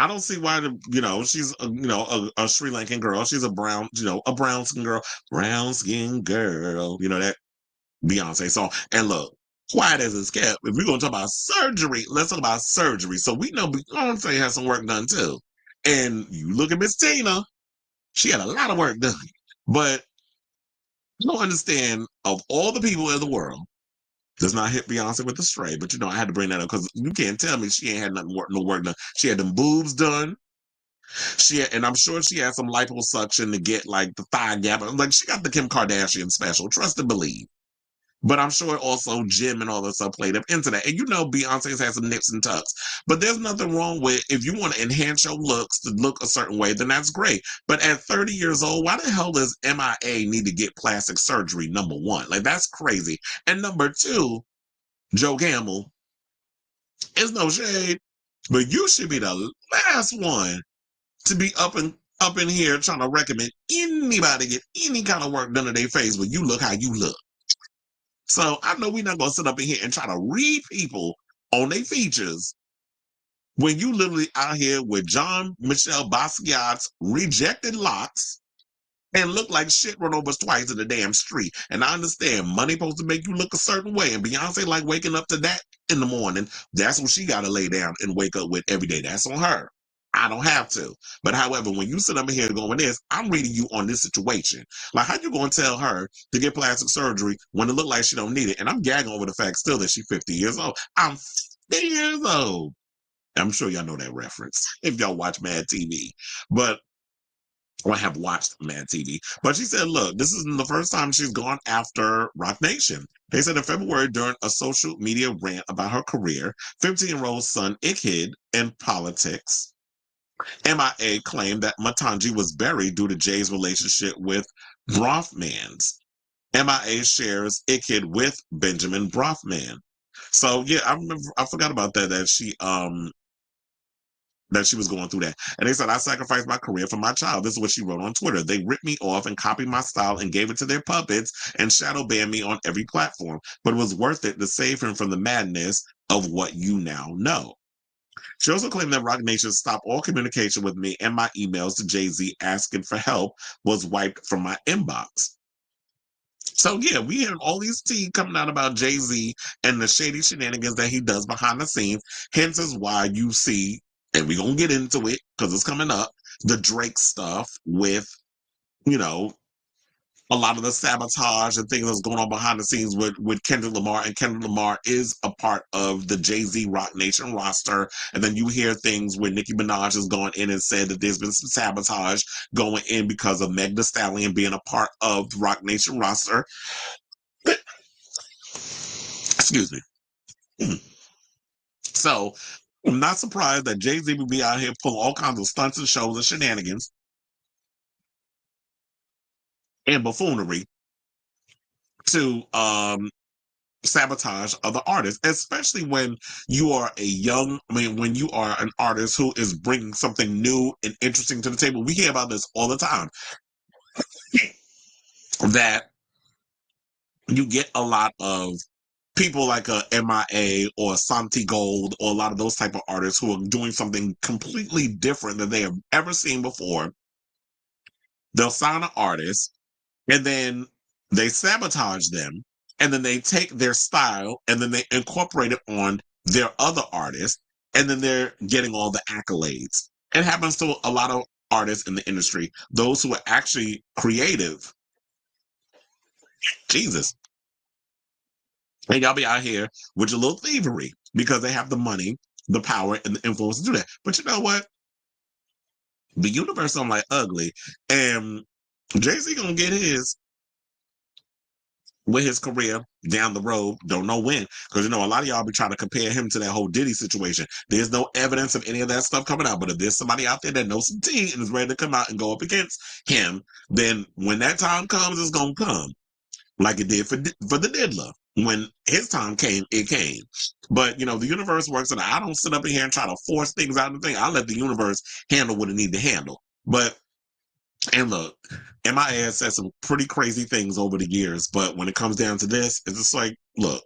don't see why she's a Sri Lankan girl. She's a brown, a brown skin girl, that Beyonce song. And look, quiet as it's kept. If we're gonna talk about surgery, let's talk about surgery. So we know Beyonce has some work done too. And you look at Miss Tina, she had a lot of work done. But I don't understand, of all the people in the world, does not hit Beyonce with a stray, but I had to bring that up because you can't tell me she ain't had no work done. She had them boobs done. And I'm sure she had some liposuction to get like the thigh gap. Like she got the Kim Kardashian special, trust and believe. But I'm sure also Jim and all that stuff played up into that. And Beyonce's had some nips and tucks. But there's nothing wrong with, if you want to enhance your looks to look a certain way, then that's great. But at 30 years old, why the hell does M.I.A. need to get plastic surgery, number one? Like, that's crazy. And number two, Joe Gamble, it's no shade, but you should be the last one to be up in here trying to recommend anybody get any kind of work done to their face when you look how you look. So I know we're not going to sit up in here and try to read people on their features when you literally out here with John Michelle Basquiat's rejected locks and look like shit run over us twice in the damn street. And I understand money supposed to make you look a certain way, and Beyonce like waking up to that in the morning. That's what she got to lay down and wake up with every day. That's on her. I don't have to. But however, when you sit up in here going this, I'm reading you on this situation. Like, how you going to tell her to get plastic surgery when it look like she don't need it? And I'm gagging over the fact still that she's 50 years old. I'm 50 years old. I'm sure y'all know that reference if y'all watch Mad TV. But or have watched Mad TV. But she said, look, this isn't the first time she's gone after Roc Nation. They said in February during a social media rant about her career, 15-year-old son Khalid in politics, M.I.A. claimed that Matangi was buried due to Jay's relationship with Bronfman's. M.I.A. shares Khalid with Benjamin Bronfman. So yeah, I remember. I forgot about that. That she was going through that. And they said, I sacrificed my career for my child. This is what she wrote on Twitter. They ripped me off and copied my style and gave it to their puppets and shadow banned me on every platform. But it was worth it to save him from the madness of what you now know. She also claimed that Roc Nation stopped all communication with me, and my emails to Jay-Z asking for help was wiped from my inbox. So yeah, we hear all these tea coming out about Jay-Z and the shady shenanigans that he does behind the scenes. Hence is why you see, and we're gonna get into it because it's coming up, the Drake stuff with, you know, a lot of the sabotage and things that's going on behind the scenes with Kendrick Lamar. And Kendrick Lamar is a part of the Jay-Z Roc Nation roster. And then you hear things where Nicki Minaj has gone in and said that there's been some sabotage going in because of Meg Thee Stallion being a part of the Roc Nation roster. Excuse me. So I'm not surprised that Jay-Z would be out here pulling all kinds of stunts and shows and shenanigans and buffoonery to sabotage other artists, especially when you are when you are an artist who is bringing something new and interesting to the table. We hear about this all the time, that you get a lot of people like a M.I.A. or Santi Gold or a lot of those type of artists who are doing something completely different than they have ever seen before. They'll sign an artist and then they sabotage them, and then they take their style and then they incorporate it on their other artists, and then they're getting all the accolades. It happens to a lot of artists in the industry, those who are actually creative. Jesus. And y'all be out here with your little thievery because they have the money, the power, and the influence to do that. But you know what? The universe don't like ugly, and Jay-Z gonna get his with his career down the road. Don't know when, because a lot of y'all be trying to compare him to that whole Diddy situation. There's no evidence of any of that stuff coming out, but if there's somebody out there that knows some tea and is ready to come out and go up against him, then when that time comes, it's gonna come, like it did for the Diddler. When his time came, it came. But the universe works, and I don't sit up in here and try to force things out of the thing. I let the universe handle what it need to handle. And look, M.I.A. has said some pretty crazy things over the years, but when it comes down to this, it's just like, look,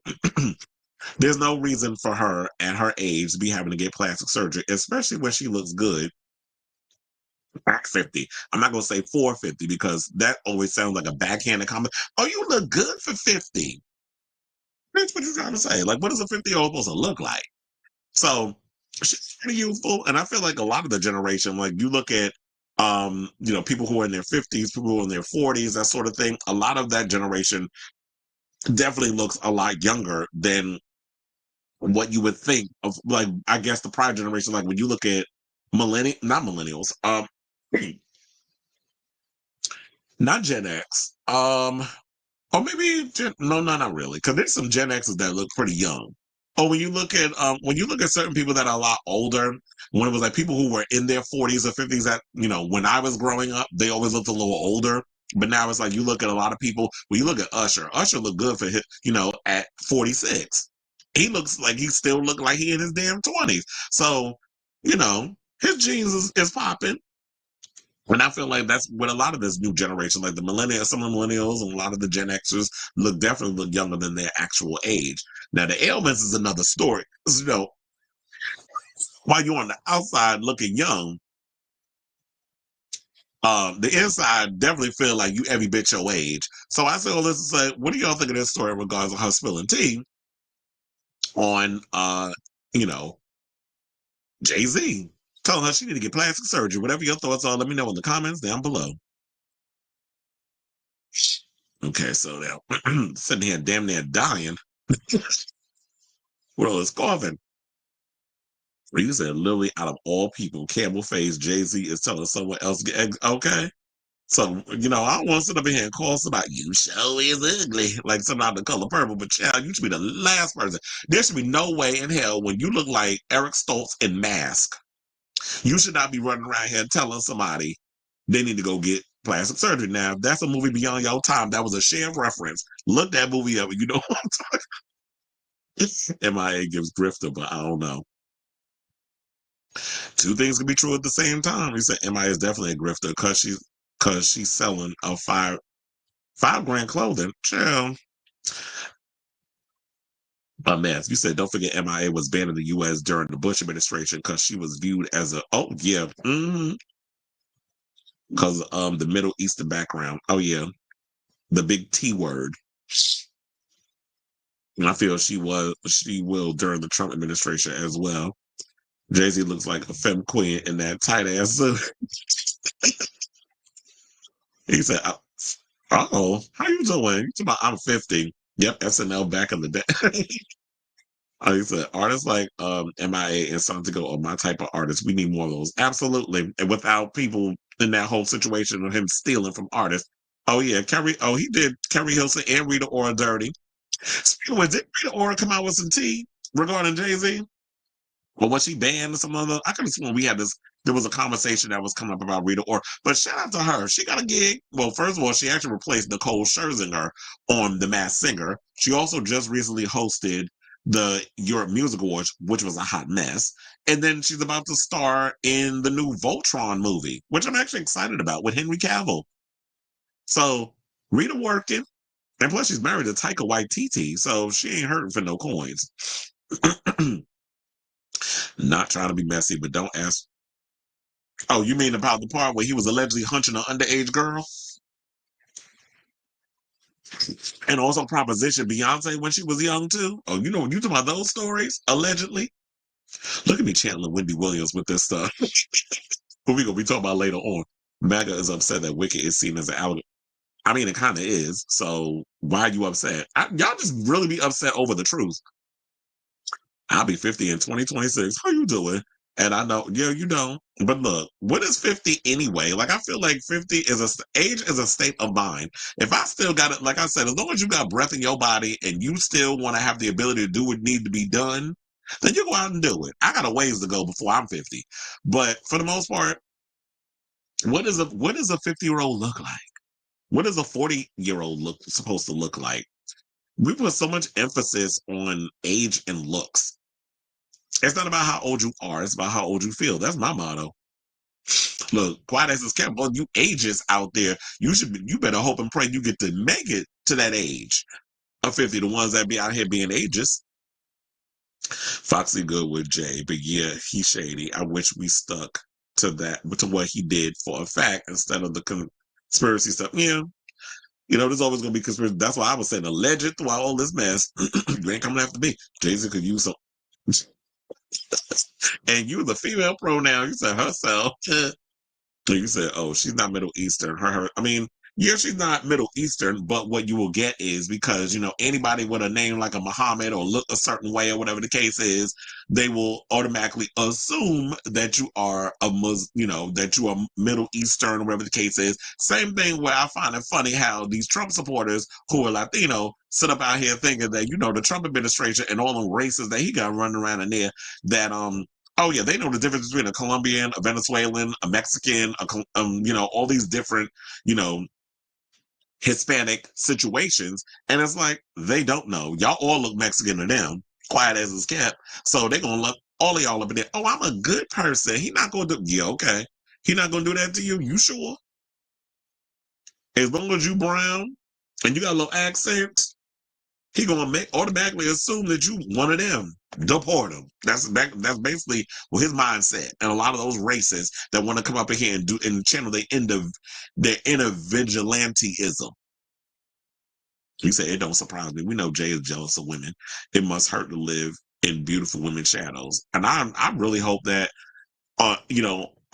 there's no reason for her at her age to be having to get plastic surgery, especially when she looks good at 50. I'm not going to say 450 because that always sounds like a backhanded comment. Oh, you look good for 50. That's what you're trying to say. Like, what is a 50-year-old supposed to look like? So she's pretty youthful, and I feel like a lot of the generation, like you look at people who are in their 50s, people who are in their 40s, that sort of thing. A lot of that generation definitely looks a lot younger than what you would think of, like, I guess the prior generation. Like when you look at not millennials, not Gen X, or maybe no, not really, because there's some Gen X's that look pretty young. Or when you look at certain people that are a lot older, when it was like people who were in their 40s or 50s, that when I was growing up, they always looked a little older. But now it's like you look at a lot of people. When you look at Usher, Usher looked good for his, at 46. He looks like he still look like he in his damn 20s. So, his genes is popping. And I feel like that's what a lot of this new generation, like the millennials, some of the millennials and a lot of the Gen Xers definitely look younger than their actual age. Now the ailments is another story. While you're on the outside looking young, the inside definitely feel like you every bit your age. So I say all this to say, what do y'all think of this story in regards to her spilling tea on you know, Jay-Z? Telling her she need to get plastic surgery. Whatever your thoughts are, let me know in the comments down below. Okay, so now sitting here damn near dying. Well, it's coughing. You said literally out of all people, Campbell Face Jay-Z is telling someone else. Okay. So, I don't want to sit up in here and call somebody, you show is ugly, like something out of The Color Purple, but child, you should be the last person. There should be no way in hell when you look like Eric Stoltz in Mask, you should not be running around here telling somebody they need to go get plastic surgery. Now, if that's a movie beyond your time, that was a shared reference. Look that movie up and you know what I'm talking about. M.I.A. gives grifter, but I don't know. Two things can be true at the same time. He said M.I.A. is definitely a grifter because she's selling a $5,000 clothing. Chill. A mess. You said don't forget M.I.A. was banned in the U.S. during the Bush administration because she was viewed as because the Middle Eastern background. Oh yeah, the big T word. And I feel she will during the Trump administration as well. Jay-Z looks like a femme queen in that tight ass suit. He said, "Oh, how you doing?" You talking about I'm 50. Yep, SNL back in the day. He said, artists like M.I.A. and Santiago are my type of artists. We need more of those. Absolutely. And without people in that whole situation of him stealing from artists. Oh, yeah. He did Kerry Hilson and Rita Ora dirty. Speaking of, did Rita Ora come out with some tea regarding Jay-Z? Or was she banned or some other? I could have sworn there was a conversation that was coming up about Rita Ora. But shout out to her. She got a gig. Well, first of all, she actually replaced Nicole Scherzinger on The Masked Singer. She also just recently hosted the Europe Music Awards, which was a hot mess. And then she's about to star in the new Voltron movie, which I'm actually excited about with Henry Cavill. So Rita working. And plus she's married to Taika Waititi, so she ain't hurting for no coins. Not trying to be messy, but don't ask. Oh, you mean about the part where he was allegedly hunching an underage girl? And also propositioned Beyonce when she was young too? Oh, you talking about those stories? Allegedly? Look at me channeling Wendy Williams with this stuff. Who we gonna be talking about later on. MAGA is upset that Wicked is seen as an allegory. I mean, it kind of is. So why are you upset? Y'all just really be upset over the truth. I'll be 50 in 2026. How you doing? And I know, yeah, you don't. But look, what is 50 anyway? Like, I feel like 50 age is a state of mind. If I still got it, like I said, as long as you got breath in your body and you still want to have the ability to do what needs to be done, then you go out and do it. I got a ways to go before I'm 50. But for the most part, what does a 50-year-old look like? What does a 40-year-old supposed to look like? We put so much emphasis on age and looks. It's not about how old you are. It's about how old you feel. That's my motto. Look, quiet as it's kept. Well, you ages out there, you better hope and pray you get to make it to that age of 50. The ones that be out here being ages. Foxy good with Jay, but yeah, he's shady. I wish we stuck to what he did for a fact instead of the conspiracy stuff. Yeah. There's always going to be conspiracy. That's why I was saying alleged throughout all this mess. You ain't coming after me. Jay-Z could use some. And you the female pronoun, you said herself. You said, oh, she's not Middle Eastern. I mean, yeah, she's not Middle Eastern, but what you will get is because, anybody with a name like a Muhammad or look a certain way or whatever the case is, they will automatically assume that you are that you are Middle Eastern or whatever the case is. Same thing where I find it funny how these Trump supporters who are Latino sit up out here thinking that, the Trump administration and all the races that he got running around in there that, oh yeah, they know the difference between a Colombian, a Venezuelan, a Mexican, all these different, Hispanic situations. And it's like, they don't know. Y'all all look Mexican to them, quiet as it's kept. So they're going to look all of y'all up in there. Oh, I'm a good person. He not going to do, yeah, okay. He not going to do that to you? You sure? As long as you brown and you got a little accent, he gonna automatically assume that you one of them. Deport him. That's basically his mindset. And a lot of those racists that want to come up in here and channel their inner vigilanteism. He said it don't surprise me. We know Jay is jealous of women. It must hurt to live in beautiful women's shadows. And I really hope that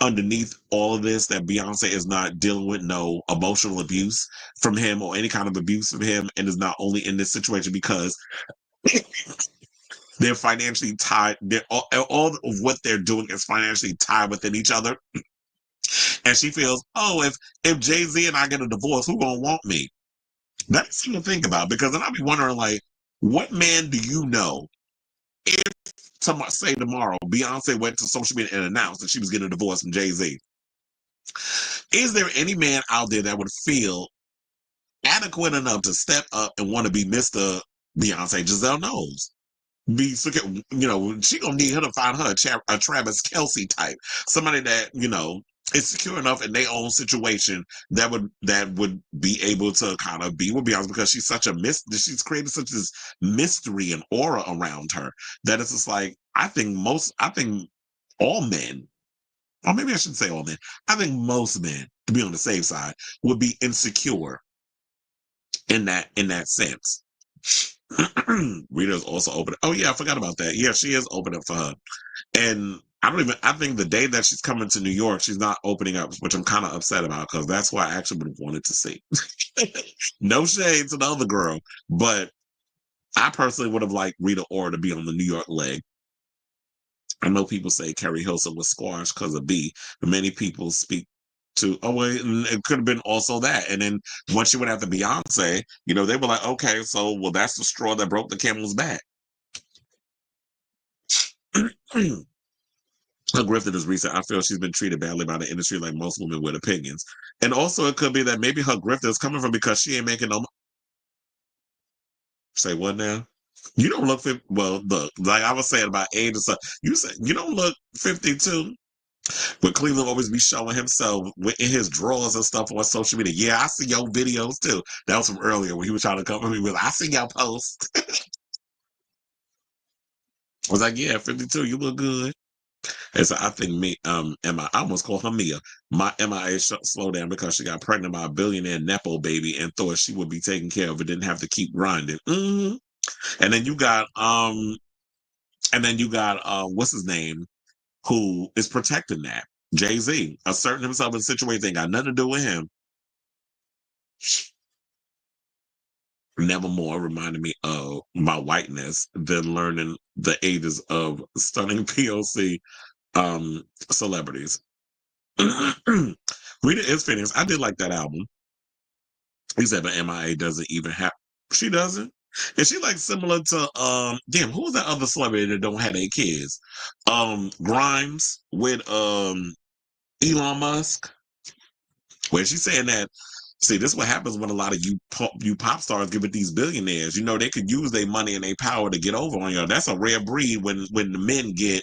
underneath all of this, that Beyonce is not dealing with no emotional abuse from him or any kind of abuse from him, and is not only in this situation because they're financially tied. They're all of what they're doing is financially tied within each other. And she feels, oh, if Jay-Z and I get a divorce, who gonna want me? That's something to think about, because then I'll be wondering, like, what man do you know if say tomorrow Beyonce went to social media and announced that she was getting a divorce from Jay-Z? Is there any man out there that would feel adequate enough to step up and want to be Mr. Beyonce? Giselle knows. be secure. She gonna need her to find her a Travis Kelce type, somebody that is secure enough in their own situation that would be able to kind of be with Beyonce, because she's such a she's created such this mystery and aura around her that it's just like I think all men, or maybe I shouldn't say all men, I think most men, to be on the safe side, would be insecure in that sense. Rita's also open. Oh yeah, I forgot about that. Yeah, she is open up for her. And I think the day that she's coming to New York, she's not opening up, which I'm kind of upset about, because that's what I actually would have wanted to see. No shade to the other girl, but I personally would have liked Rita Ora to be on the New York leg. I know people say Carrie Hilson was squashed because of B, but many people speak to, oh, well, it could have been also that. And then once she went after Beyonce, they were like, okay, so, well, that's the straw that broke the camel's back. Her grifting is recent. I feel she's been treated badly by the industry like most women with opinions. And also it could be that maybe her grift is coming from because she ain't making no. Say what now? You don't look well, look, like I was saying about age and stuff. You said you don't look 52. But Cleveland always be showing himself in his drawers and stuff on social media. Yeah, I see your videos too. That was from earlier when he was trying to come to me with, I see your posts. I was like, yeah, 52, you look good. And so I think I almost call her Mia. My M.I.A. slowed down because she got pregnant by a billionaire Nepo baby and thought she would be taken care of and didn't have to keep grinding. Mm-hmm. And then you got what's his name, who is protecting that? Jay-Z, asserting himself in a situation that ain't got nothing to do with him. Nevermore reminded me of my whiteness than learning the ages of stunning POC celebrities. Rita is finished. I did like that album. He said, but M.I.A. doesn't even have. She doesn't. And she like similar to damn, who was that other celebrity that don't have their kids? Grimes with Elon Musk. Where she's saying that. See, this is what happens when a lot of you pop stars give it these billionaires. They could use their money and their power to get over on you. That's a rare breed when the men get,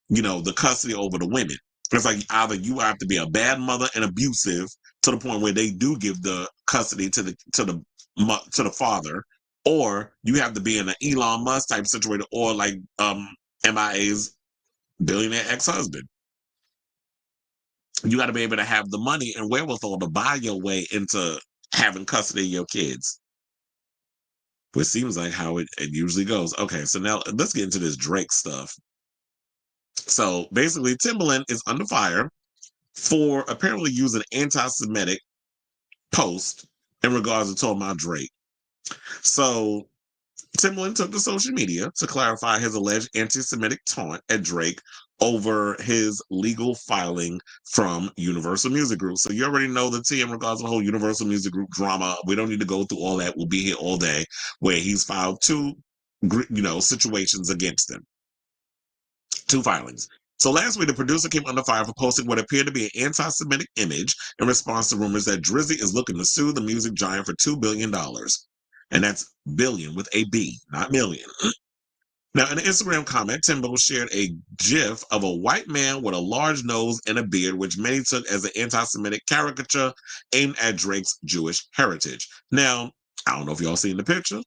the custody over the women. It's like either you have to be a bad mother and abusive to the point where they do give the custody to the father, or you have to be in an Elon Musk type situation, or like M.I.A.'s billionaire ex-husband. You got to be able to have the money and wherewithal to buy your way into having custody of your kids. Which seems like how it usually goes. Okay, so now let's get into this Drake stuff. So basically, Timbaland is under fire for apparently using anti-Semitic post in regards to talking about Drake. So Timbaland took to social media to clarify his alleged anti-Semitic taunt at Drake over his legal filing from Universal Music Group. So you already know the tea in regards to the whole Universal Music Group drama. We don't need to go through all that. We'll be here all day, where he's filed two, situations against him. Two filings. So last week, the producer came under fire for posting what appeared to be an anti-Semitic image in response to rumors that Drizzy is looking to sue the music giant for $2 billion. And that's billion with a B, not million. Now, in an Instagram comment, Timbo shared a GIF of a white man with a large nose and a beard, which many took as an anti-Semitic caricature aimed at Drake's Jewish heritage. Now, I don't know if y'all seen the picture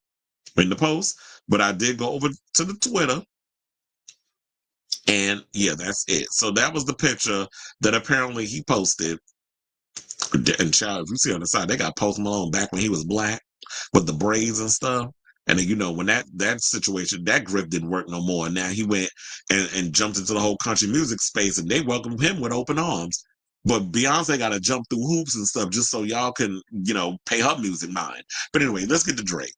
in the post, but I did go over to the Twitter. And yeah, that's it. So that was the picture that apparently he posted. And child, if you see on the side, they got Post Malone back when he was black with the braids and stuff. And then, when that situation, that grip didn't work no more. And now he went and jumped into the whole country music space, and they welcomed him with open arms. But Beyonce got to jump through hoops and stuff just so y'all can, pay her music mind. But anyway, let's get to Drake.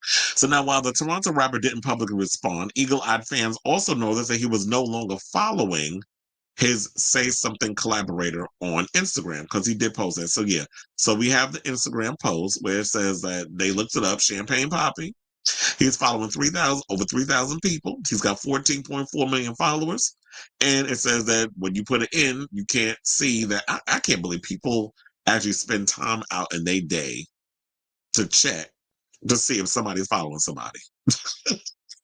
So now, while the Toronto rapper didn't publicly respond, eagle-eyed fans also noticed that he was no longer following his Say Something collaborator on Instagram, because he did post that. So yeah, so we have the Instagram post where it says that they looked it up, Champagne Poppy. He's following over 3,000 people. He's got 14.4 million followers. And it says that when you put it in, you can't see that. I can't believe people actually spend time out in their day to check to see if somebody's following somebody. I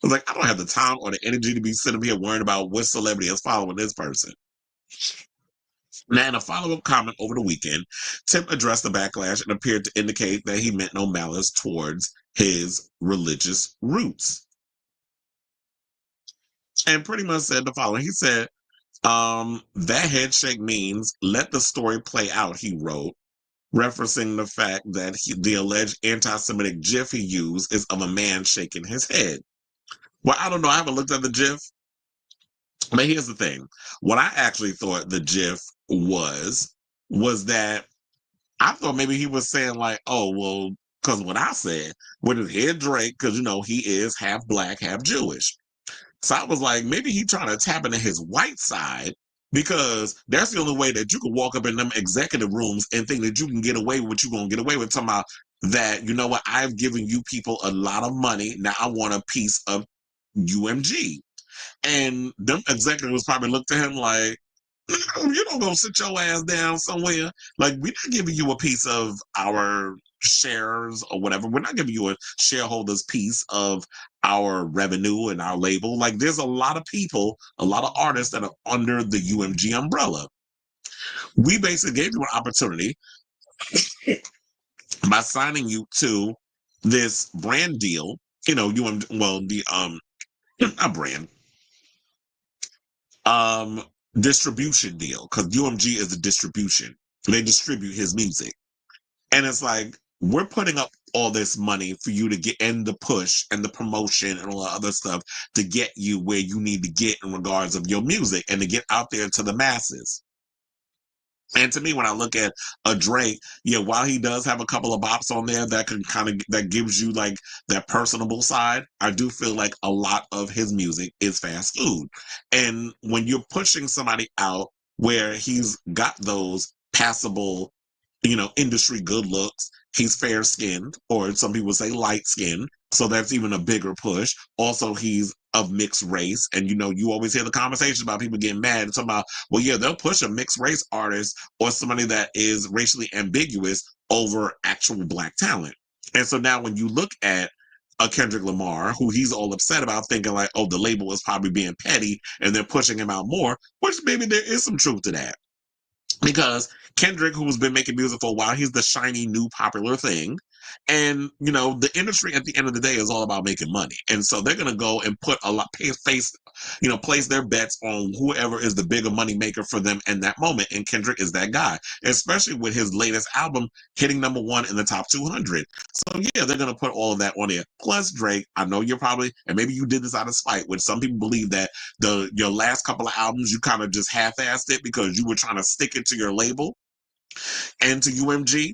was like, I don't have the time or the energy to be sitting here worrying about what celebrity is following this person. Now, in a follow-up comment over the weekend, Tim addressed the backlash and appeared to indicate that he meant no malice towards his religious roots. And pretty much said the following. He said, that headshake means let the story play out, he wrote, referencing the fact that the alleged anti-Semitic GIF he used is of a man shaking his head. Well, I don't know. I haven't looked at the GIF. But here's the thing. What I actually thought the GIF was that I thought maybe he was saying like, oh, well, because what I said with his head Drake, because, you know, he is half black, half Jewish. So I was like, maybe he trying to tap into his white side because that's the only way that you can walk up in them executive rooms and think that you can get away with what you're going to get away with. Talking about that, you know what, I've given you people a lot of money. Now I want a piece of UMG. And them executives probably looked at him like, no, you don't go sit your ass down somewhere. Like, we're not giving you a piece of our shares or whatever. We're not giving you a shareholder's piece of our revenue and our label. Like, there's a lot of people, a lot of artists that are under the UMG umbrella. We basically gave you an opportunity by signing you to this brand deal, you know, not brand, distribution deal, because UMG is a distribution. They distribute his music. And it's like, we're putting up all this money for you to get in the push and the promotion and all the other stuff to get you where you need to get in regards of your music and to get out there to the masses. And to me, when I look at a Drake, yeah, while he does have a couple of bops on there that can that gives you like that personable side, I do feel like a lot of his music is fast food. And when you're pushing somebody out where he's got those passable, you know, industry good looks, he's fair skinned, or some people say light skinned. So that's even a bigger push. Also, he's of mixed race. And, you know, you always hear the conversation about people getting mad and talking about, well, yeah, they'll push a mixed race artist or somebody that is racially ambiguous over actual black talent. And so now when you look at a Kendrick Lamar, who he's all upset about, thinking like, oh, the label is probably being petty and they're pushing him out more, which maybe there is some truth to that. Because Kendrick, who's been making music for a while, he's the shiny new popular thing. And, you know, the industry at the end of the day is all about making money. And so they're going to go and put a lot, place their bets on whoever is the bigger money maker for them in that moment. And Kendrick is that guy, especially with his latest album hitting #1 in the top 200. So yeah, they're going to put all of that on there. Plus Drake, I know you're probably, and maybe you did this out of spite, which some people believe that your last couple of albums, you kind of just half-assed it because you were trying to stick it to your label and to UMG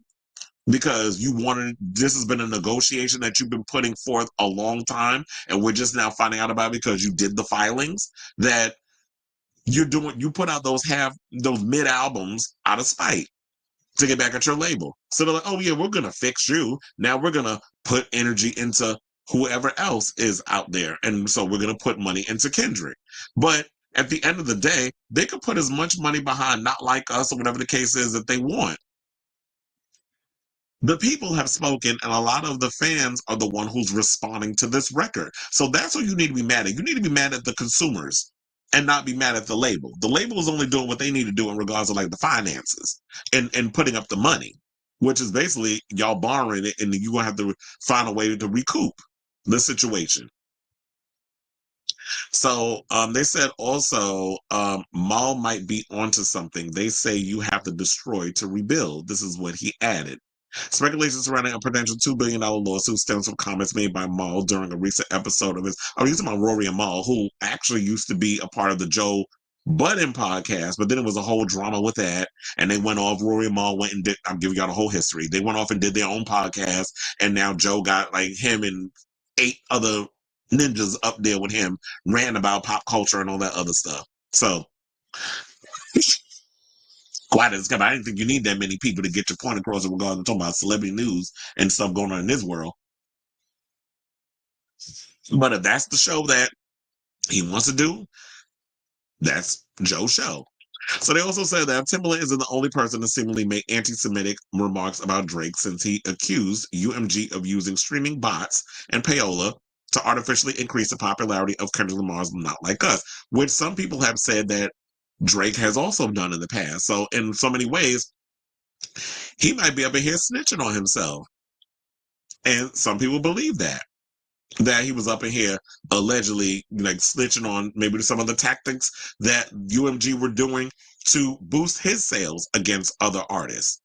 because you wanted, this has been a negotiation that you've been putting forth a long time, and we're just now finding out about it because you did the filings, that you put out those mid albums out of spite to get back at your label. So they're like, oh yeah, we're gonna fix you. Now we're gonna put energy into whoever else is out there. And so we're gonna put money into Kendrick. But at the end of the day, they could put as much money behind Not Like Us or whatever the case is that they want. The people have spoken, and a lot of the fans are the one who's responding to this record. So that's what you need to be mad at. You need to be mad at the consumers and not be mad at the label. The label is only doing what they need to do in regards to like the finances and putting up the money, which is basically y'all borrowing it, and you're gonna have to find a way to recoup the situation. So they said also Mal might be onto something. They say you have to destroy to rebuild. This is what he added. Speculation surrounding a potential $2 billion lawsuit stems from comments made by Mal during a recent episode of his, I'm using my Rory and Mal, who actually used to be a part of the Joe Budden podcast, but then it was a whole drama with that. And they went off, Rory and Mal went and did, I'm giving y'all the whole history. They went off and did their own podcast. And now Joe got like him and 8 other ninjas up there with him, ranting about pop culture and all that other stuff. So, quite as I didn't think you need that many people to get your point across in regards to talking about celebrity news and stuff going on in this world. But if that's the show that he wants to do, that's Joe's show. So they also said that Timbaland isn't the only person to seemingly make anti-Semitic remarks about Drake, since he accused UMG of using streaming bots and payola to artificially increase the popularity of Kendrick Lamar's Not Like Us, which some people have said that Drake has also done in the past. So in so many ways, he might be up in here snitching on himself. And some people believe that he was up in here allegedly like snitching on maybe some of the tactics that UMG were doing to boost his sales against other artists.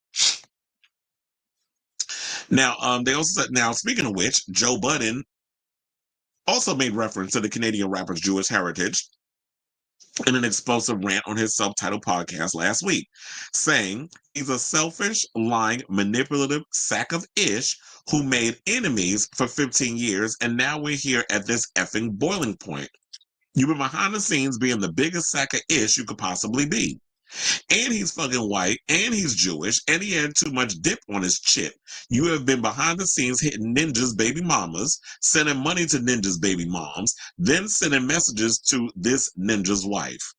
Now, they also said, now speaking of which, Joe Budden also made reference to the Canadian rapper's Jewish heritage in an explosive rant on his self-titled podcast last week, saying he's a selfish, lying, manipulative sack of ish who made enemies for 15 years, and now we're here at this effing boiling point. You've been behind the scenes being the biggest sack of ish you could possibly be. And he's fucking white, and he's Jewish, and he had too much dip on his chip. You have been behind the scenes hitting ninjas' baby mamas, sending money to ninjas' baby moms, then sending messages to this ninja's wife.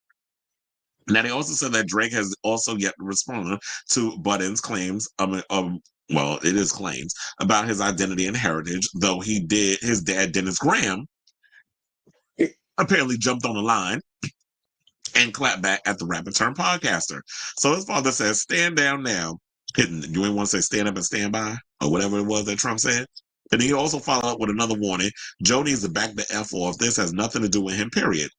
Now, they also said that Drake has also yet to respond to Budden's claims, well, it is claims, about his identity and heritage, though his dad, Dennis Graham, apparently jumped on the line and clap back at the rapper turned podcaster. So his father says, stand down now. You ain't want to say stand up and stand by or whatever it was that Trump said. And he also followed up with another warning. Joe needs to back the F off. This has nothing to do with him, period.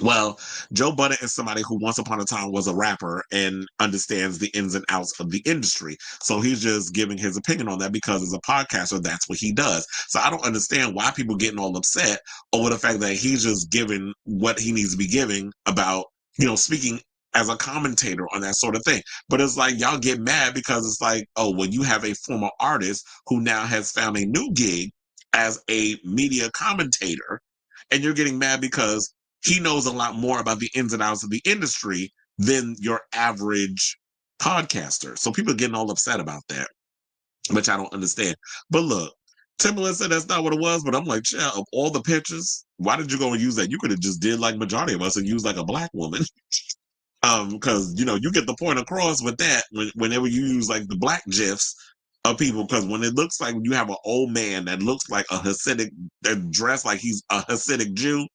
Well, Joe Budden is somebody who once upon a time was a rapper and understands the ins and outs of the industry. So he's just giving his opinion on that because as a podcaster, that's what he does. So I don't understand why people getting all upset over the fact that he's just giving what he needs to be giving about, speaking as a commentator on that sort of thing. But it's like y'all get mad because it's like, oh, when you have a former artist who now has found a new gig as a media commentator, and you're getting mad because he knows a lot more about the ins and outs of the industry than your average podcaster. So people are getting all upset about that, which I don't understand. But look, Timbaland said that's not what it was, but I'm like, yeah, of all the pictures, why did you go and use that? You could have just did like majority of us and used like a black woman. Because, you get the point across with that whenever you use like the black GIFs of people, because when it looks like you have an old man that looks like a Hasidic, that dressed like he's a Hasidic Jew,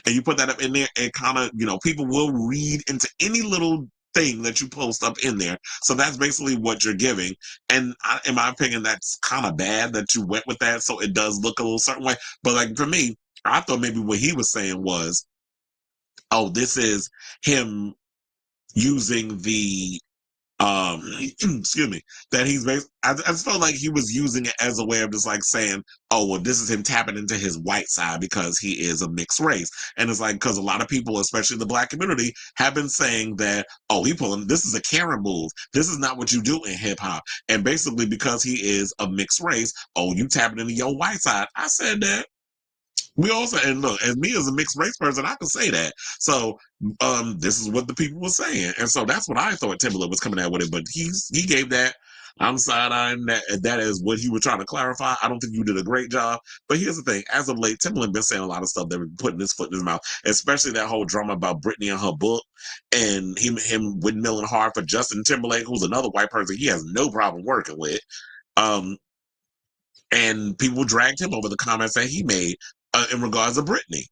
and you put that up in there, and kind of, people will read into any little thing that you post up in there. So that's basically what you're giving. And in my opinion, that's kind of bad that you went with that. So it does look a little certain way. But like for me, I thought maybe what he was saying was, oh, this is him using the excuse me, that I just felt like he was using it as a way of just like saying, oh, well, this is him tapping into his white side because he is a mixed race. And it's like, because a lot of people, especially the black community, have been saying that, oh, this is a Karen move. This is not what you do in hip hop. And basically because he is a mixed race, oh, you tapping into your white side. I said that. We also, and look, as me as a mixed race person, I can say that. So this is what the people were saying. And so that's what I thought Timbaland was coming out with it. But he gave that. I'm side-eyeing that is what he was trying to clarify. I don't think you did a great job. But here's the thing. As of late, Timbaland been saying a lot of stuff that been putting his foot in his mouth, especially that whole drama about Britney and her book and him windmilling hard for Justin Timberlake, who's another white person he has no problem working with. And people dragged him over the comments that he made in regards to Britney.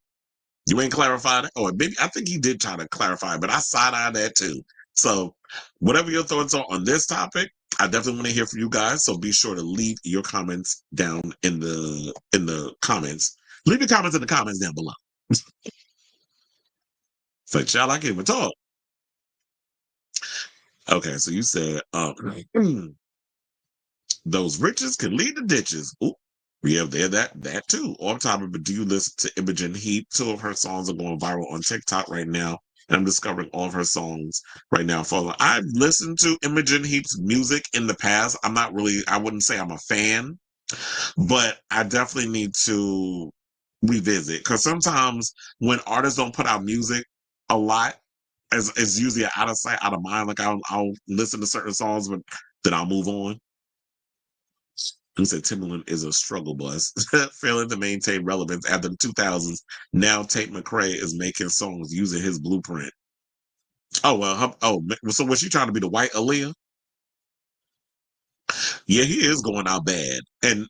You ain't clarified it? Or maybe I think he did try to clarify, but I side-eyed that too. So whatever your thoughts are on this topic, I definitely want to hear from you guys. So be sure to leave your comments down in the comments. Leave your comments in the comments down below. So child, I can't even talk. Okay, so you said those riches can lead to ditches. Ooh. Yeah, there that too. On top of it, do you listen to Imogen Heap? 2 of her songs are going viral on TikTok right now. And I'm discovering all of her songs right now. I've listened to Imogen Heap's music in the past. I wouldn't say I'm a fan, but I definitely need to revisit. Because sometimes when artists don't put out music a lot, it's usually out of sight, out of mind. Like I'll listen to certain songs, but then I'll move on. Who said Timbaland is a struggle bus, failing to maintain relevance after the 2000s. Now Tate McRae is making songs using his blueprint. Oh, well, so was she trying to be the white Aaliyah? yeah, he is going out bad. And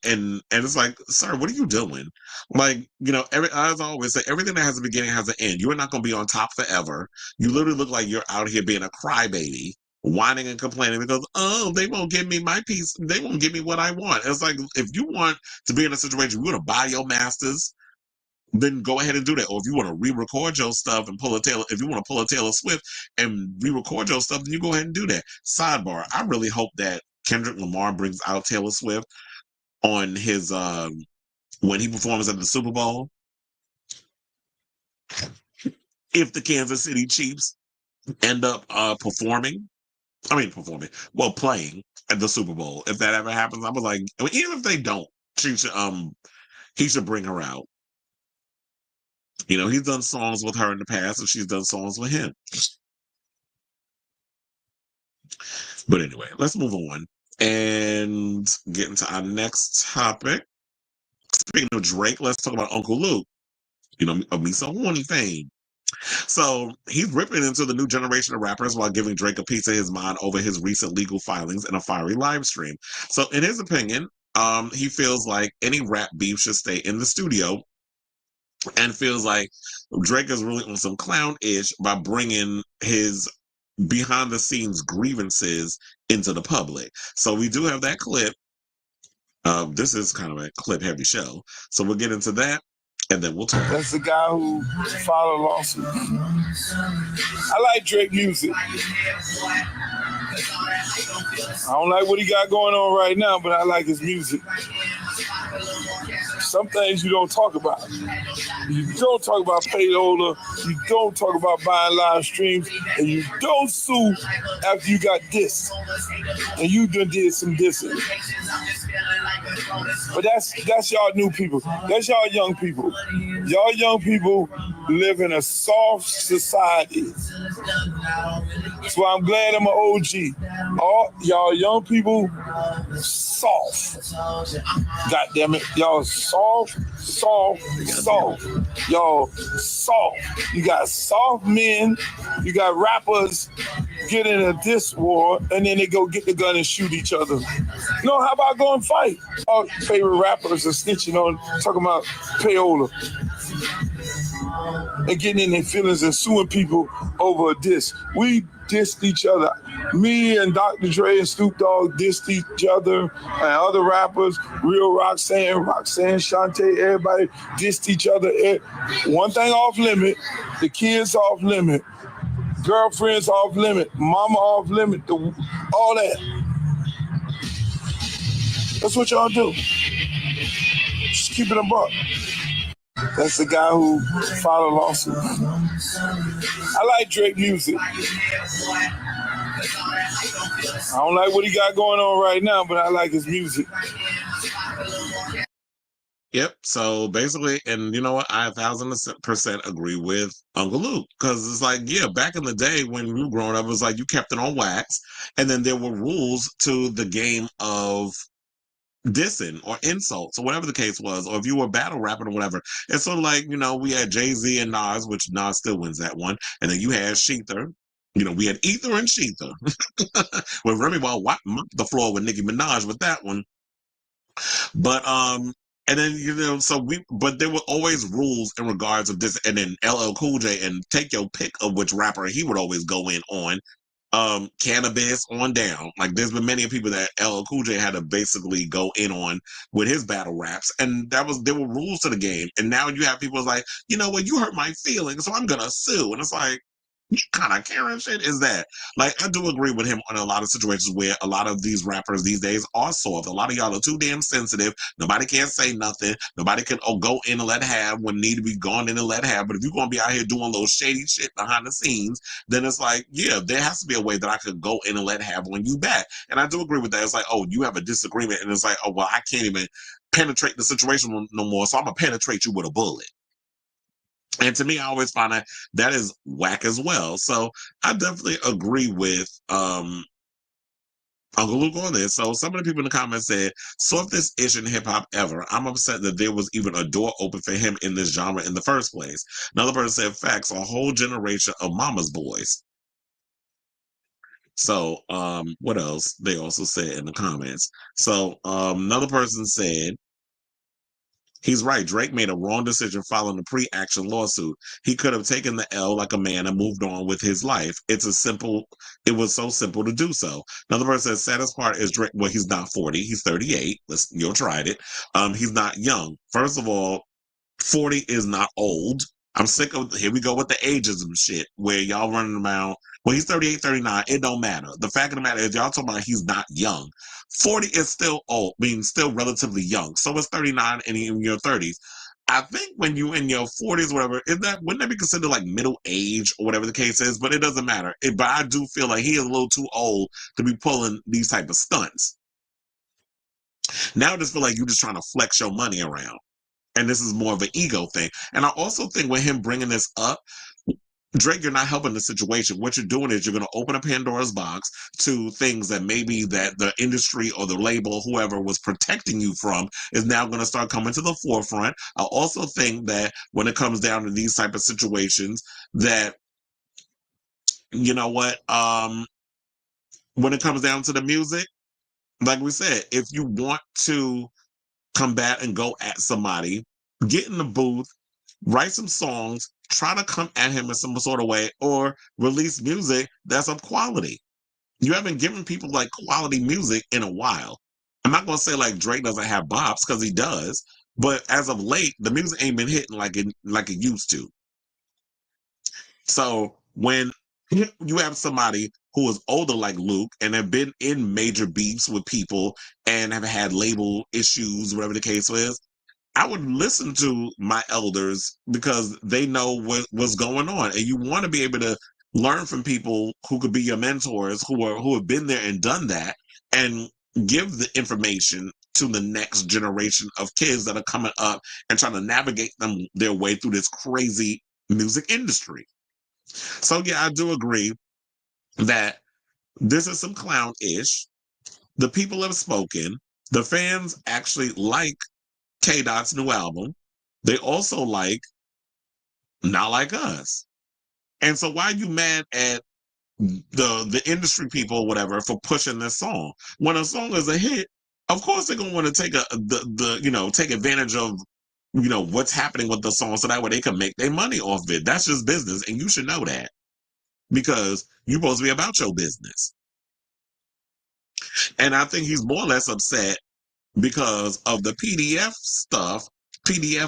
it's like, sir, what are you doing? Like, as I always say, everything that has a beginning has an end. You're not going to be on top forever. You literally look like you're out here being a crybaby, whining and complaining because, oh, they won't give me my piece. They won't give me what I want. It's like, if you want to be in a situation, you want to buy your masters, then go ahead and do that. Or if you want to re-record your stuff and if you want to pull a Taylor Swift and re-record your stuff, then you go ahead and do that. Sidebar, I really hope that Kendrick Lamar brings out Taylor Swift on his when he performs at the Super Bowl. If the Kansas City Chiefs end up playing at the Super Bowl. If that ever happens, I was like, even if they don't, he should bring her out. He's done songs with her in the past, and she's done songs with him. But anyway, let's move on and get into our next topic. Speaking of Drake, let's talk about Uncle Luke, of Me So Horny fame. So he's ripping into the new generation of rappers while giving Drake a piece of his mind over his recent legal filings in a fiery live stream. So in his opinion, he feels like any rap beef should stay in the studio, and feels like Drake is really on some clown-ish by bringing his behind-the-scenes grievances into the public. So we do have that clip. This is kind of a clip-heavy show. So we'll get into that, and then we'll talk. That's the guy who filed a lawsuit. I like Drake music. I don't like what he got going on right now, but I like his music. Some things you don't talk about. You don't talk about payola. You don't talk about buying live streams. And you don't sue after you got dissed. And you done did some dissing. But that's y'all new people. That's y'all young people. Y'all young people live in a soft society. That's why I'm glad I'm an OG. All y'all young people, soft. God damn it. Y'all soft. Y'all soft. You got soft men. You got rappers get in a diss war, and then they go get the gun and shoot each other. No, how about go and fight? Our favorite rappers are snitching on, talking about payola. And getting in their feelings and suing people over a diss. We dissed each other. Me and Dr. Dre and Snoop Dogg dissed each other, and other rappers, Real Roxanne, Shantae, everybody dissed each other. One thing off limit, the kids off limit, girlfriends off limit, mama off limit, all that. That's what y'all do. Just keep it a buck. That's the guy who filed a lawsuit. I like Drake music. I don't like what he got going on right now, but I like his music. Yep. So basically, and you know what? I 1,000% agree with Uncle Luke, because it's like, yeah, back in the day when we were growing up, it was like you kept it on wax, and then there were rules to the game of dissing or insults or whatever the case was, or if you were battle rapping or whatever. It's sort of like, we had Jay-Z and Nas, which Nas still wins that one, and then you had Shether. We had Ether and Shether. When Remy Wall mopped the floor with Nicki Minaj with that one. But and then but there were always rules in regards of this, and then LL Cool J, and take your pick of which rapper he would always go in on. Cannabis on down. Like, there's been many people that LL Cool J had to basically go in on with his battle raps, and there were rules to the game. And now you have people like, you know what, you hurt my feelings, so I'm gonna sue. And it's like, what kind of Karen shit is that? Like, I do agree with him on a lot of situations where a lot of these rappers these days are soft. A lot of y'all are too damn sensitive. Nobody can say nothing. Nobody can go in and let have when need to be gone in and let have. But if you're going to be out here doing those shady shit behind the scenes, then it's like, yeah, there has to be a way that I could go in and let have when you back. And I do agree with that. It's like, oh, you have a disagreement. And it's like, oh, well, I can't even penetrate the situation no more, so I'm going to penetrate you with a bullet. And to me, I always find that is whack as well. So I definitely agree with Uncle Luke on this. So some of the people in the comments said, softest ish in hip hop ever. I'm upset that there was even a door open for him in this genre in the first place. Another person said, facts, a whole generation of mama's boys. So, what else? They also said in the comments. So, another person said, he's right. Drake made a wrong decision filing the pre-action lawsuit. He could have taken the L like a man and moved on with his life. It was so simple to do so. Another person says, saddest part is Drake. Well, he's not 40. He's 38. You tried it. He's not young. First of all, 40 is not old. I'm sick of, here we go with the ageism shit where y'all running around. Well, he's 38, 39. It don't matter. The fact of the matter is y'all talking about he's not young. 40 is still old, meaning still relatively young. So is 39 and in your 30s. I think when you in your 40s, whatever, wouldn't that be considered like middle age or whatever the case is? But it doesn't matter. But I do feel like he is a little too old to be pulling these type of stunts. Now I just feel like you're just trying to flex your money around. And this is more of an ego thing. And I also think with him bringing this up, Drake, you're not helping the situation. What you're doing is you're going to open a Pandora's box to things that maybe that the industry or the label, whoever was protecting you from, is now going to start coming to the forefront. I also think that when it comes down to these type of situations, that, you know what, when it comes down to the music, like we said, if you want to combat and go at somebody, get in the booth, write some songs, try to come at him in some sort of way, or release music that's of quality. You haven't given people like quality music in a while. I'm not going to say like Drake doesn't have bops, because he does, but as of late, the music ain't been hitting like it used to. So when you have somebody who is older like Luke and have been in major beefs with people and have had label issues, whatever the case is, I would listen to my elders because they know what's going on. And you want to be able to learn from people who could be your mentors, who have been there and done that, and give the information to the next generation of kids that are coming up and trying to navigate their way through this crazy music industry. So yeah, I do agree that this is some clown-ish. The people have spoken. The fans actually like K Dot's new album. They also like Not Like Us. And so why are you mad at the industry people or whatever for pushing this song? When a song is a hit, of course they're gonna want to take take advantage of what's happening with the song so that way they can make their money off of it. That's just business, and you should know that because you're supposed to be about your business. And I think he's more or less upset because of the PDF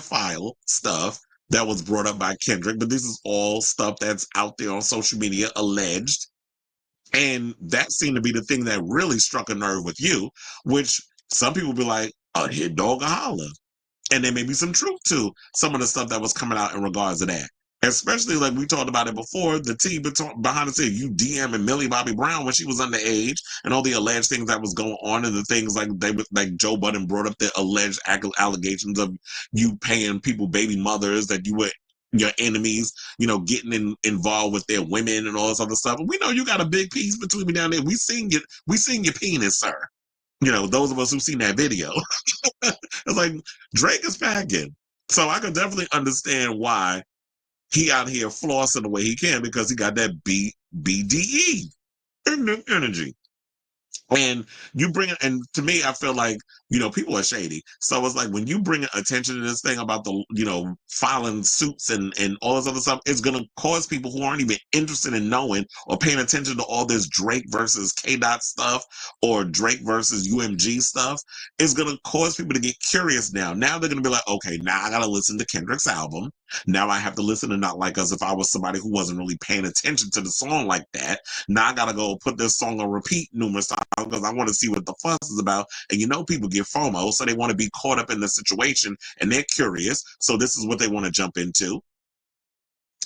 file stuff that was brought up by Kendrick. But this is all stuff that's out there on social media, alleged. And that seemed to be the thing that really struck a nerve with you, which some people be like, a hit dog a holler. And there may be some truth to some of the stuff that was coming out in regards to that. Especially like we talked about it before, the tea behind the scene, you DMing Millie Bobby Brown when she was underage, and all the alleged things that was going on, and the things like Joe Budden brought up the alleged allegations of you paying people baby mothers, that you were your enemies, involved with their women and all this other stuff. And we know you got a big piece between me down there. We seen your penis, sir. Those of us who've seen that video. It's like Drake is packing. So I can definitely understand why he out here flossing the way he can, because he got that BDE energy. And you bring it, and to me, I feel like, people are shady. So it's like when you bring attention to this thing about the, filing suits and all this other stuff, it's going to cause people who aren't even interested in knowing or paying attention to all this Drake versus K Dot stuff or Drake versus UMG stuff. It's going to cause people to get curious now. Now they're going to be like, okay, now I got to listen to Kendrick's album. Now I have to listen to Not Like Us if I was somebody who wasn't really paying attention to the song like that. Now I gotta go put this song on repeat numerous times because I want to see what the fuss is about. And people get FOMO, so they want to be caught up in the situation and they're curious. So this is what they want to jump into.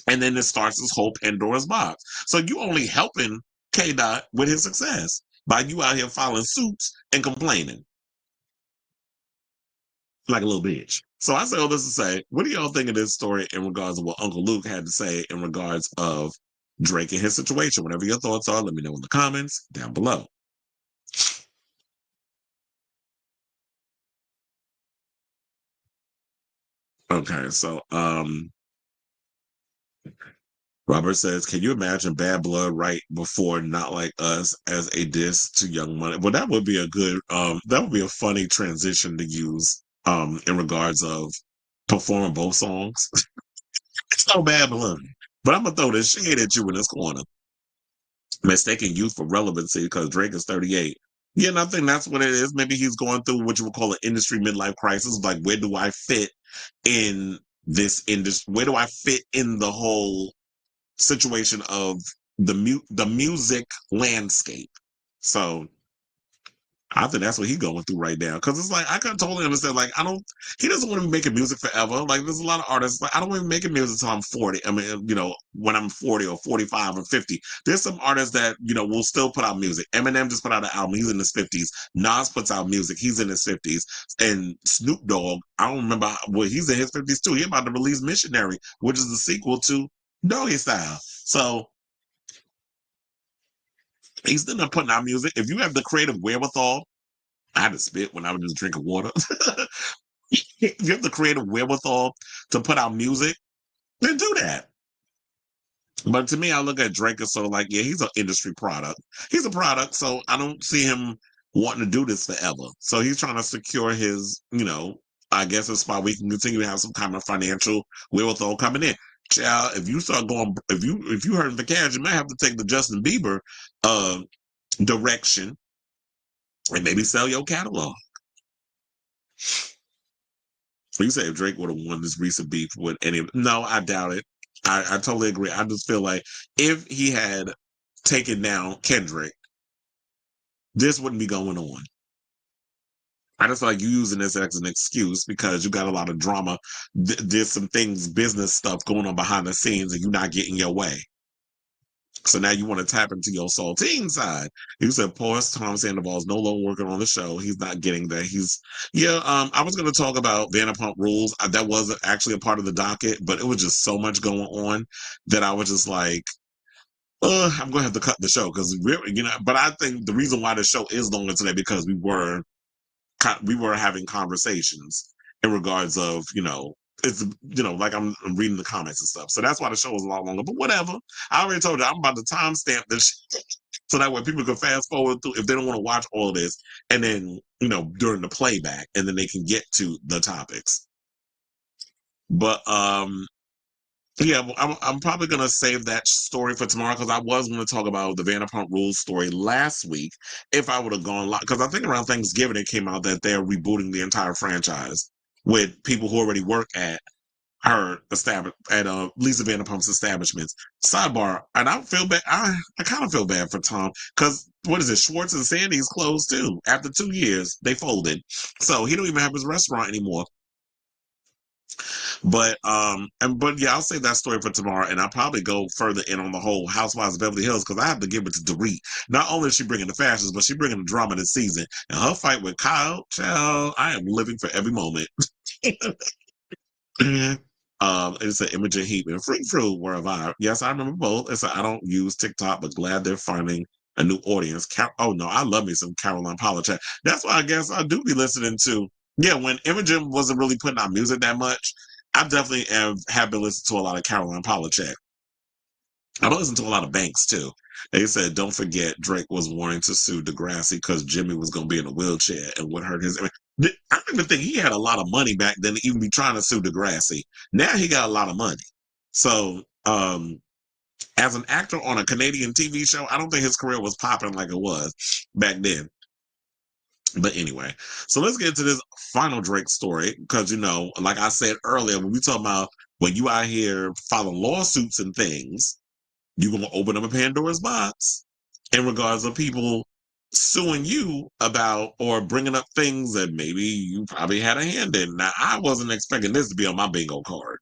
And then it starts this whole Pandora's box. So you only helping K Dot with his success by you out here filing suits and complaining like a little bitch. So I say all this to say, what do y'all think of this story in regards to what Uncle Luke had to say in regards of Drake and his situation? Whatever your thoughts are, let me know in the comments down below. Okay, so Robert says, "Can you imagine Bad Blood right before Not Like Us as a diss to Young Money?" Well, that would be a good, that would be a funny transition to use, in regards of performing both songs. It's no Bad Blood, but I'm gonna throw this shade at you in this corner. Mistaking youth for relevancy because Drake is 38. Yeah, and I think that's what it is. Maybe he's going through what you would call an industry midlife crisis. Like, where do I fit in this industry? Where do I fit in the whole situation of the music landscape? So I think that's what he's going through right now. Because it's like I can totally understand. Like, he doesn't want to be making music forever. Like, there's a lot of artists like, I don't want to be making music until I'm 40. I mean, when I'm 40 or 45 or 50. There's some artists that will still put out music. Eminem just put out an album. He's in his 50s. Nas puts out music. He's in his 50s. And Snoop Dogg, I don't remember. Well, he's in his 50s too. He's about to release Missionary, which is the sequel to Doggy Style. So he's still not putting out music. If you have the creative wherewithal, I had to spit when I was just drinking water. If you have the creative wherewithal to put out music, then do that. But to me, I look at Drake as sort of like, yeah, he's an industry product. He's a product, so I don't see him wanting to do this forever. So he's trying to secure his, I guess a spot where he can continue to have some kind of financial wherewithal coming in. Child, if you start going, if you heard the cash, you might have to take the Justin Bieber direction and maybe sell your catalog. You say if Drake would have won this recent beef with any of no, I doubt it. I totally agree. I just feel like if he had taken down Kendrick, this wouldn't be going on. I just feel like you using this as an excuse because you got a lot of drama. There's some things, business stuff going on behind the scenes, and you're not getting your way. So now you want to tap into your saltine side. You said, poor Tom Sandoval is no longer working on the show. He's not getting there. I was going to talk about Vanderpump Rules. That wasn't actually a part of the docket, but it was just so much going on that I was just like, I'm going to have to cut the show because, but I think the reason why the show is longer today because we were having conversations in regards of, it's, like I'm reading the comments and stuff. So that's why the show was a lot longer, but whatever. I already told you, I'm about to timestamp this so that way people can fast forward through if they don't want to watch all of this. And then, during the playback, and then they can get to the topics. But, yeah, I'm probably going to save that story for tomorrow because I was going to talk about the Vanderpump Rules story last week if I would have gone live. Because I think around Thanksgiving it came out that they're rebooting the entire franchise with people who already work at her Lisa Vanderpump's establishments. Sidebar, and I feel bad. I kind of feel bad for Tom because what is it? Schwartz and Sandy's closed too. After 2 years, they folded, so he don't even have his restaurant anymore. But yeah, I'll save that story for tomorrow, and I'll probably go further in on the whole Housewives of Beverly Hills because I have to give it to Dorit. Not only is she bringing the fashions, but she's bringing the drama this season. And her fight with Kyle, child, I am living for every moment. It's an Imogen Heap and Freak Fruit were a vibe. Yes, I remember both. It's I don't use TikTok, but glad they're finding a new audience. Oh no, I love me some Caroline Polachek. That's why I guess I do be listening to. Yeah, when Imogen wasn't really putting out music that much, I definitely have been listening to a lot of Caroline Polachek. I've listened to a lot of Banks too. They said, don't forget Drake was wanting to sue Degrassi because Jimmy was going to be in a wheelchair and would hurt his. I don't even think he had a lot of money back then to even be trying to sue Degrassi. Now he got a lot of money. So, as an actor on a Canadian TV show, I don't think his career was popping like it was back then. But anyway, so let's get into this final Drake story because, like I said earlier, when we talk about when you out here filing lawsuits and things, you're going to open up a Pandora's box in regards of people suing you about or bringing up things that maybe you probably had a hand in. Now, I wasn't expecting this to be on my bingo card.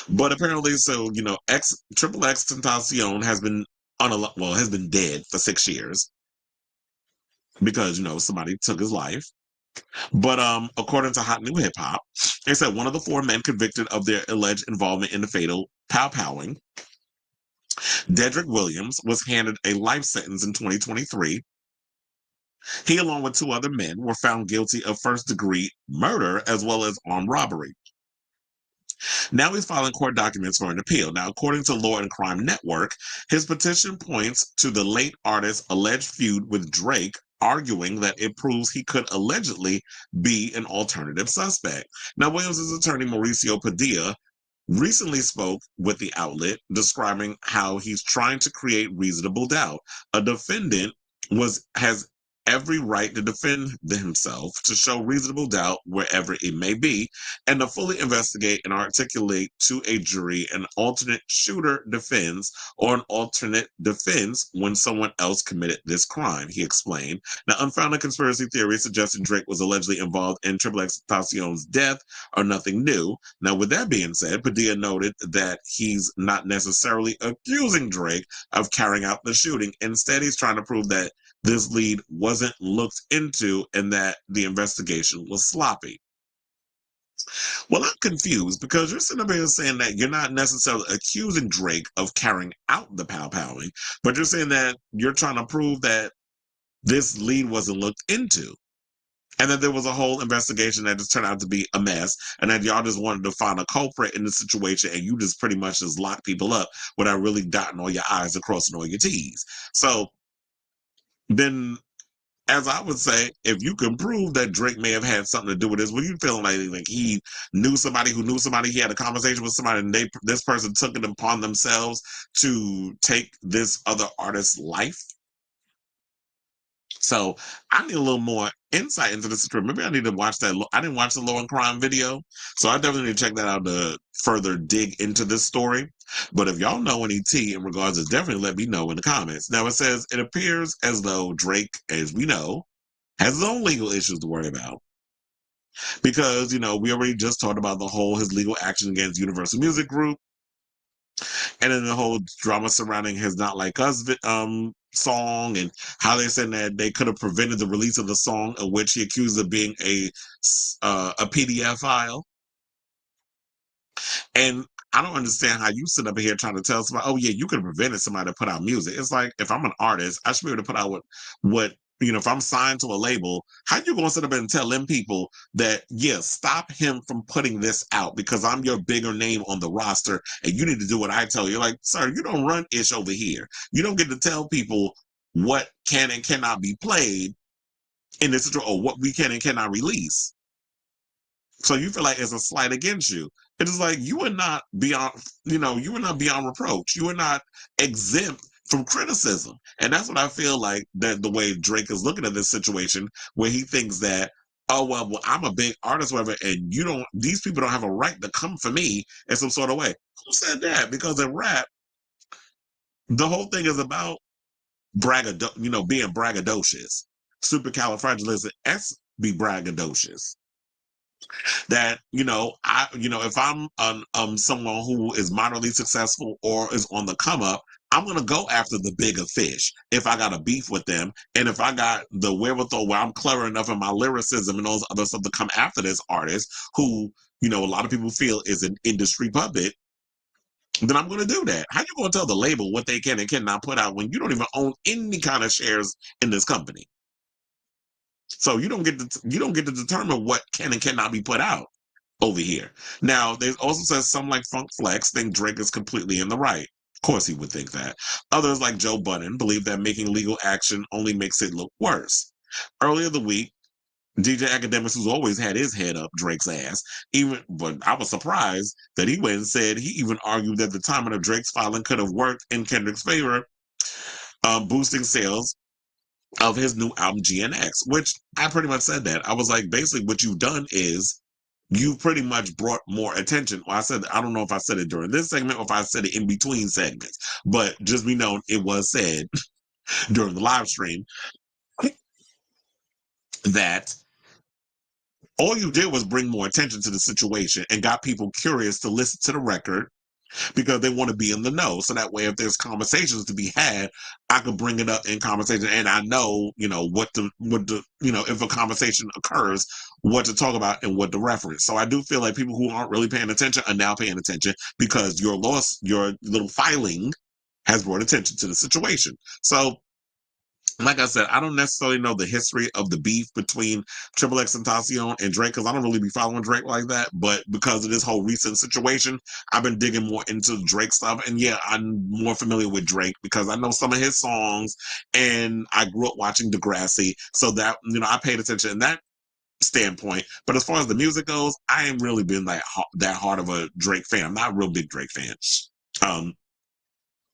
But apparently, so, XXXTentacion has been has been dead for 6 years because, somebody took his life. But according to Hot New Hip Hop, they said one of the 4 men convicted of their alleged involvement in the fatal pow-powing, Dedrick Williams, was handed a life sentence in 2023. He, along with 2 other men, were found guilty of first-degree murder as well as armed robbery. Now he's filing court documents for an appeal. Now, according to Law and Crime Network, his petition points to the late artist's alleged feud with Drake, arguing that it proves he could allegedly be an alternative suspect. Now, Williams' attorney, Mauricio Padilla, recently spoke with the outlet describing how he's trying to create reasonable doubt. A defendant has every right to defend himself, to show reasonable doubt wherever it may be, and to fully investigate and articulate to a jury an alternate shooter defense or an alternate defense when someone else committed this crime, he explained. Now, unfounded conspiracy theories suggesting Drake was allegedly involved in XXXTentacion's death are nothing new. Now, with that being said, Padilla noted that he's not necessarily accusing Drake of carrying out the shooting. Instead, he's trying to prove that this lead wasn't looked into and that the investigation was sloppy. Well, I'm confused because you're sitting up here saying that you're not necessarily accusing Drake of carrying out the pow-powing, but you're saying that you're trying to prove that this lead wasn't looked into. And that there was a whole investigation that just turned out to be a mess, and that y'all just wanted to find a culprit in the situation, and you just pretty much just lock people up without really dotting all your I's and crossing all your T's. So then, as I would say, if you can prove that Drake may have had something to do with this, were you feeling like he knew somebody who knew somebody, he had a conversation with somebody, and this person took it upon themselves to take this other artist's life? So I need a little more insight into this situation. Maybe I need to watch that. I didn't watch the Law and Crime video, so I definitely need to check that out to further dig into this story. But if y'all know any tea in regards to, definitely let me know in the comments. Now it says, it appears as though Drake, as we know, has his own legal issues to worry about. Because, we already just talked about his legal action against Universal Music Group. And then the whole drama surrounding his Not Like Us song, and how they said that they could have prevented the release of the song, of which he accused of being a PDF file. And I don't understand how you sit up here trying to tell somebody, oh yeah, you could have prevented somebody to put out music. It's like, if I'm an artist, I should be able to put out what if I'm signed to a label, how you going to sit up and tell them people that, yeah, stop him from putting this out because I'm your bigger name on the roster and you need to do what I tell you? You're like, sir, you don't run ish over here. You don't get to tell people what can and cannot be played in this situation, or what we can and cannot release. So you feel like it's a slight against you. It is like, you are not beyond, you are not beyond reproach. You are not exempt from criticism. And that's what I feel like, that the way Drake is looking at this situation, where he thinks that, oh, well, I'm a big artist, whatever, and these people don't have a right to come for me in some sort of way. Who said that? Because in rap, the whole thing is about being braggadocious. Supercalifragilistic, be braggadocious. That if I'm someone who is moderately successful or is on the come up, I'm gonna go after the bigger fish if I got a beef with them, and if I got the wherewithal where I'm clever enough in my lyricism and all this other stuff to come after this artist who a lot of people feel is an industry puppet, then I'm gonna do that. How you gonna tell the label what they can and cannot put out when you don't even own any kind of shares in this company? So you don't get to determine what can and cannot be put out over here. Now, there also says some like Funk Flex think Drake is completely in the right. Of course he would think that. Others like Joe Budden believe that making legal action only makes it look worse. Earlier the week, DJ Academics, who's always had his head up Drake's ass, but I was surprised that he went and said, he even argued that the timing of Drake's filing could have worked in Kendrick's favor, boosting sales of his new album GNX, which I pretty much said that. I was like, basically what you've done is you pretty much brought more attention. Well, I don't know if I said it during this segment or if I said it in between segments, but just be known, it was said during the live stream that all you did was bring more attention to the situation and got people curious to listen to the record because they want to be in the know. So that way, if there's conversations to be had, I could bring it up in conversation, and I know, if a conversation occurs, what to talk about and what to reference. So I do feel like people who aren't really paying attention are now paying attention because your little filing has brought attention to the situation. So like I said, I don't necessarily know the history of the beef between XXXTentacion and Drake because I don't really be following Drake like that. But because of this whole recent situation, I've been digging more into Drake stuff. And yeah, I'm more familiar with Drake because I know some of his songs and I grew up watching Degrassi. So that, I paid attention in that standpoint. But as far as the music goes, I ain't really been that hard of a Drake fan. I'm not a real big Drake fan. Um,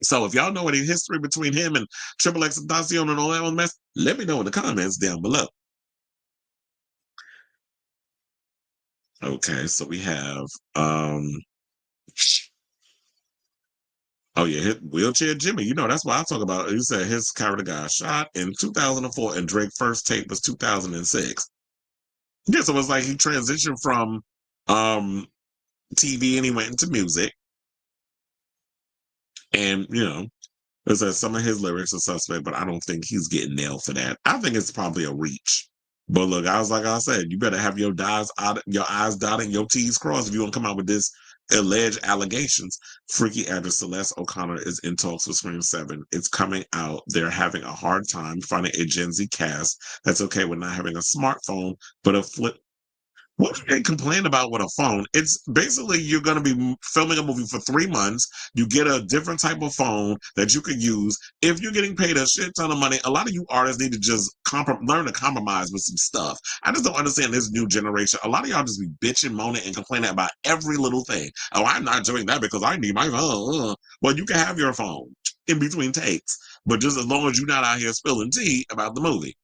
so if y'all know any history between him and XXXTentacion and all that mess, let me know in the comments down below. Okay, so we have oh yeah, Wheelchair Jimmy. That's what I talk about. He said his character got shot in 2004 and Drake's first tape was 2006. Yeah, so it's like he transitioned from TV and he went into music. And it says some of his lyrics are suspect, but I don't think he's getting nailed for that. I think it's probably a reach. But look, like I said, you better have your eyes dotted and your T's crossed if you want to come out with this alleged allegations. Freaky actress Celeste O'Connor is in talks with Scream 7. It's coming out. They're having a hard time finding a Gen Z cast that's okay with not having a smartphone, but a flip. What do they complain about with a phone? It's basically you're going to be filming a movie for 3 months. You get a different type of phone that you can use. If you're getting paid a shit ton of money, a lot of you artists need to just learn to compromise with some stuff. I just don't understand this new generation. A lot of y'all just be bitching, moaning, and complaining about every little thing. Oh, I'm not doing that because I need my phone. Well, you can have your phone in between takes, but just as long as you're not out here spilling tea about the movie.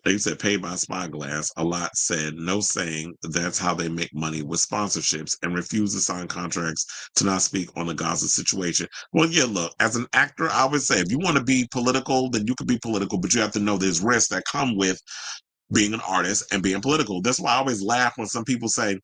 They said paid by Spyglass. A lot said no, saying that's how they make money with sponsorships and refuse to sign contracts to not speak on the Gaza situation. Well, yeah, look, as an actor, I would say if you want to be political, then you could be political, but you have to know there's risks that come with being an artist and being political. That's why I always laugh when some people say,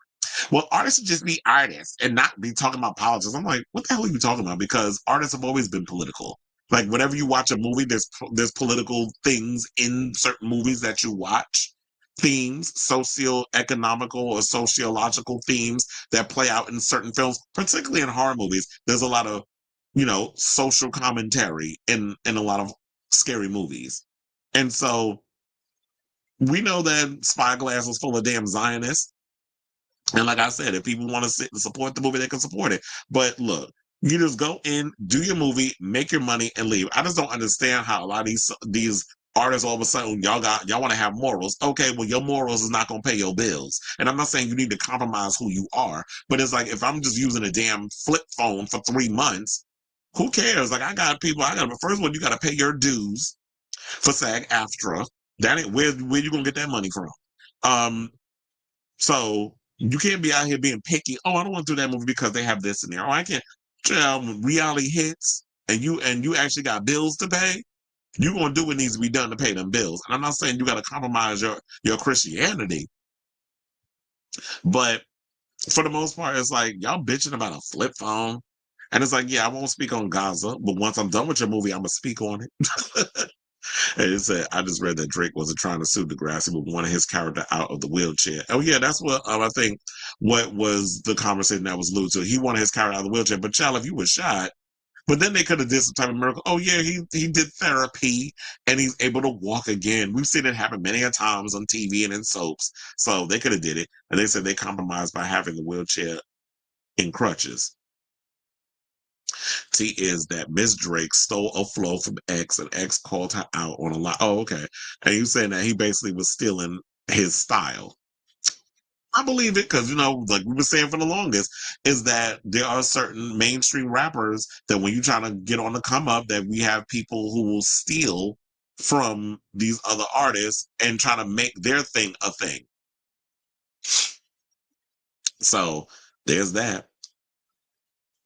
well, artists should just be artists and not be talking about politics. I'm like, what the hell are you talking about? Because artists have always been political. Like whenever you watch a movie, there's political things in certain movies that you watch. Themes, socio-economical or sociological themes that play out in certain films, particularly in horror movies. There's a lot of, social commentary in a lot of scary movies. And so we know that Spyglass was full of damn Zionists. And like I said, if people want to sit and support the movie, they can support it. But look, you just go in, do your movie, make your money, and leave. I just don't understand how a lot of these artists all of a sudden y'all want to have morals. Okay, well your morals is not gonna pay your bills. And I'm not saying you need to compromise who you are, but it's like if I'm just using a damn flip phone for 3 months, who cares? Like first of all, you gotta pay your dues for SAG-AFTRA. That ain't where you gonna get that money from. So you can't be out here being picky. Oh, I don't want to do that movie because they have this in there. Oh, I can't. Reality hits, and you actually got bills to pay. You're gonna do what needs to be done to pay them bills. And I'm not saying you got to compromise your Christianity, but for the most part, it's like y'all bitching about a flip phone, and it's like, yeah, I won't speak on Gaza, but once I'm done with your movie, I'm gonna speak on it. And it said, I just read that Drake wasn't trying to sue Degrassi, but wanted his character out of the wheelchair. Oh, yeah, that's what I think what was the conversation that was alluded to. He wanted his character out of the wheelchair. But, child, if you were shot, but then they could have did some type of miracle. Oh, yeah, he did therapy and he's able to walk again. We've seen it happen many a times on TV and in soaps. So they could have did it. And they said they compromised by having the wheelchair in crutches. T is that Miss Drake stole a flow from X and X called her out on a lot. Oh, okay. And you saying that he basically was stealing his style. I believe it because, like we were saying for the longest, is that there are certain mainstream rappers that when you're trying to get on the come up, that we have people who will steal from these other artists and try to make their thing a thing. So there's that.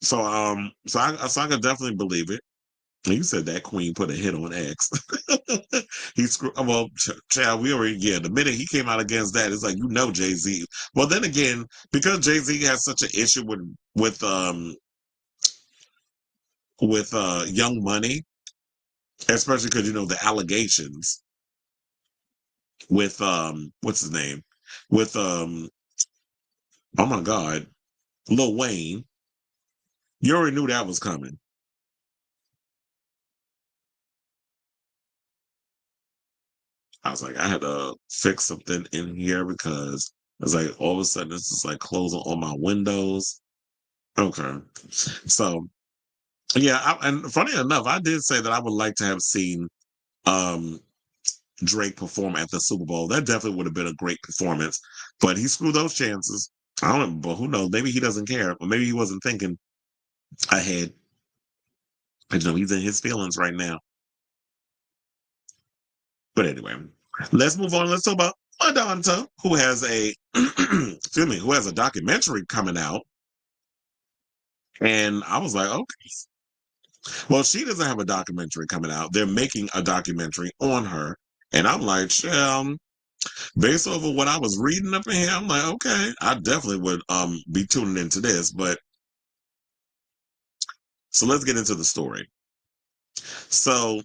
So I could definitely believe it. You said that Queen put a hit on X. He screwed. Well, child, the minute he came out against that, it's like Jay-Z. Well, then again, because Jay-Z has such an issue with Young Money, especially because the allegations with what's his name, with oh my God, Lil Wayne. You already knew that was coming. I was like, I had to fix something in here because it's like all of a sudden it's just like closing all my windows. Okay. So yeah, and funny enough, I did say that I would like to have seen um Drake perform at the Super Bowl. That definitely would have been a great performance, but he screwed those chances. I don't know, but who knows? Maybe he doesn't care, or maybe he wasn't thinking ahead. You know, he's in his feelings right now. But anyway, let's move on. Let's talk about Madonna, who has a excuse me, who has a documentary coming out. And I was like, okay. Well, she doesn't have a documentary coming out. They're making a documentary on her. And I'm like, based off of what I was reading up in here, I'm like, okay, I definitely would be tuning into this. But so let's get into the story. So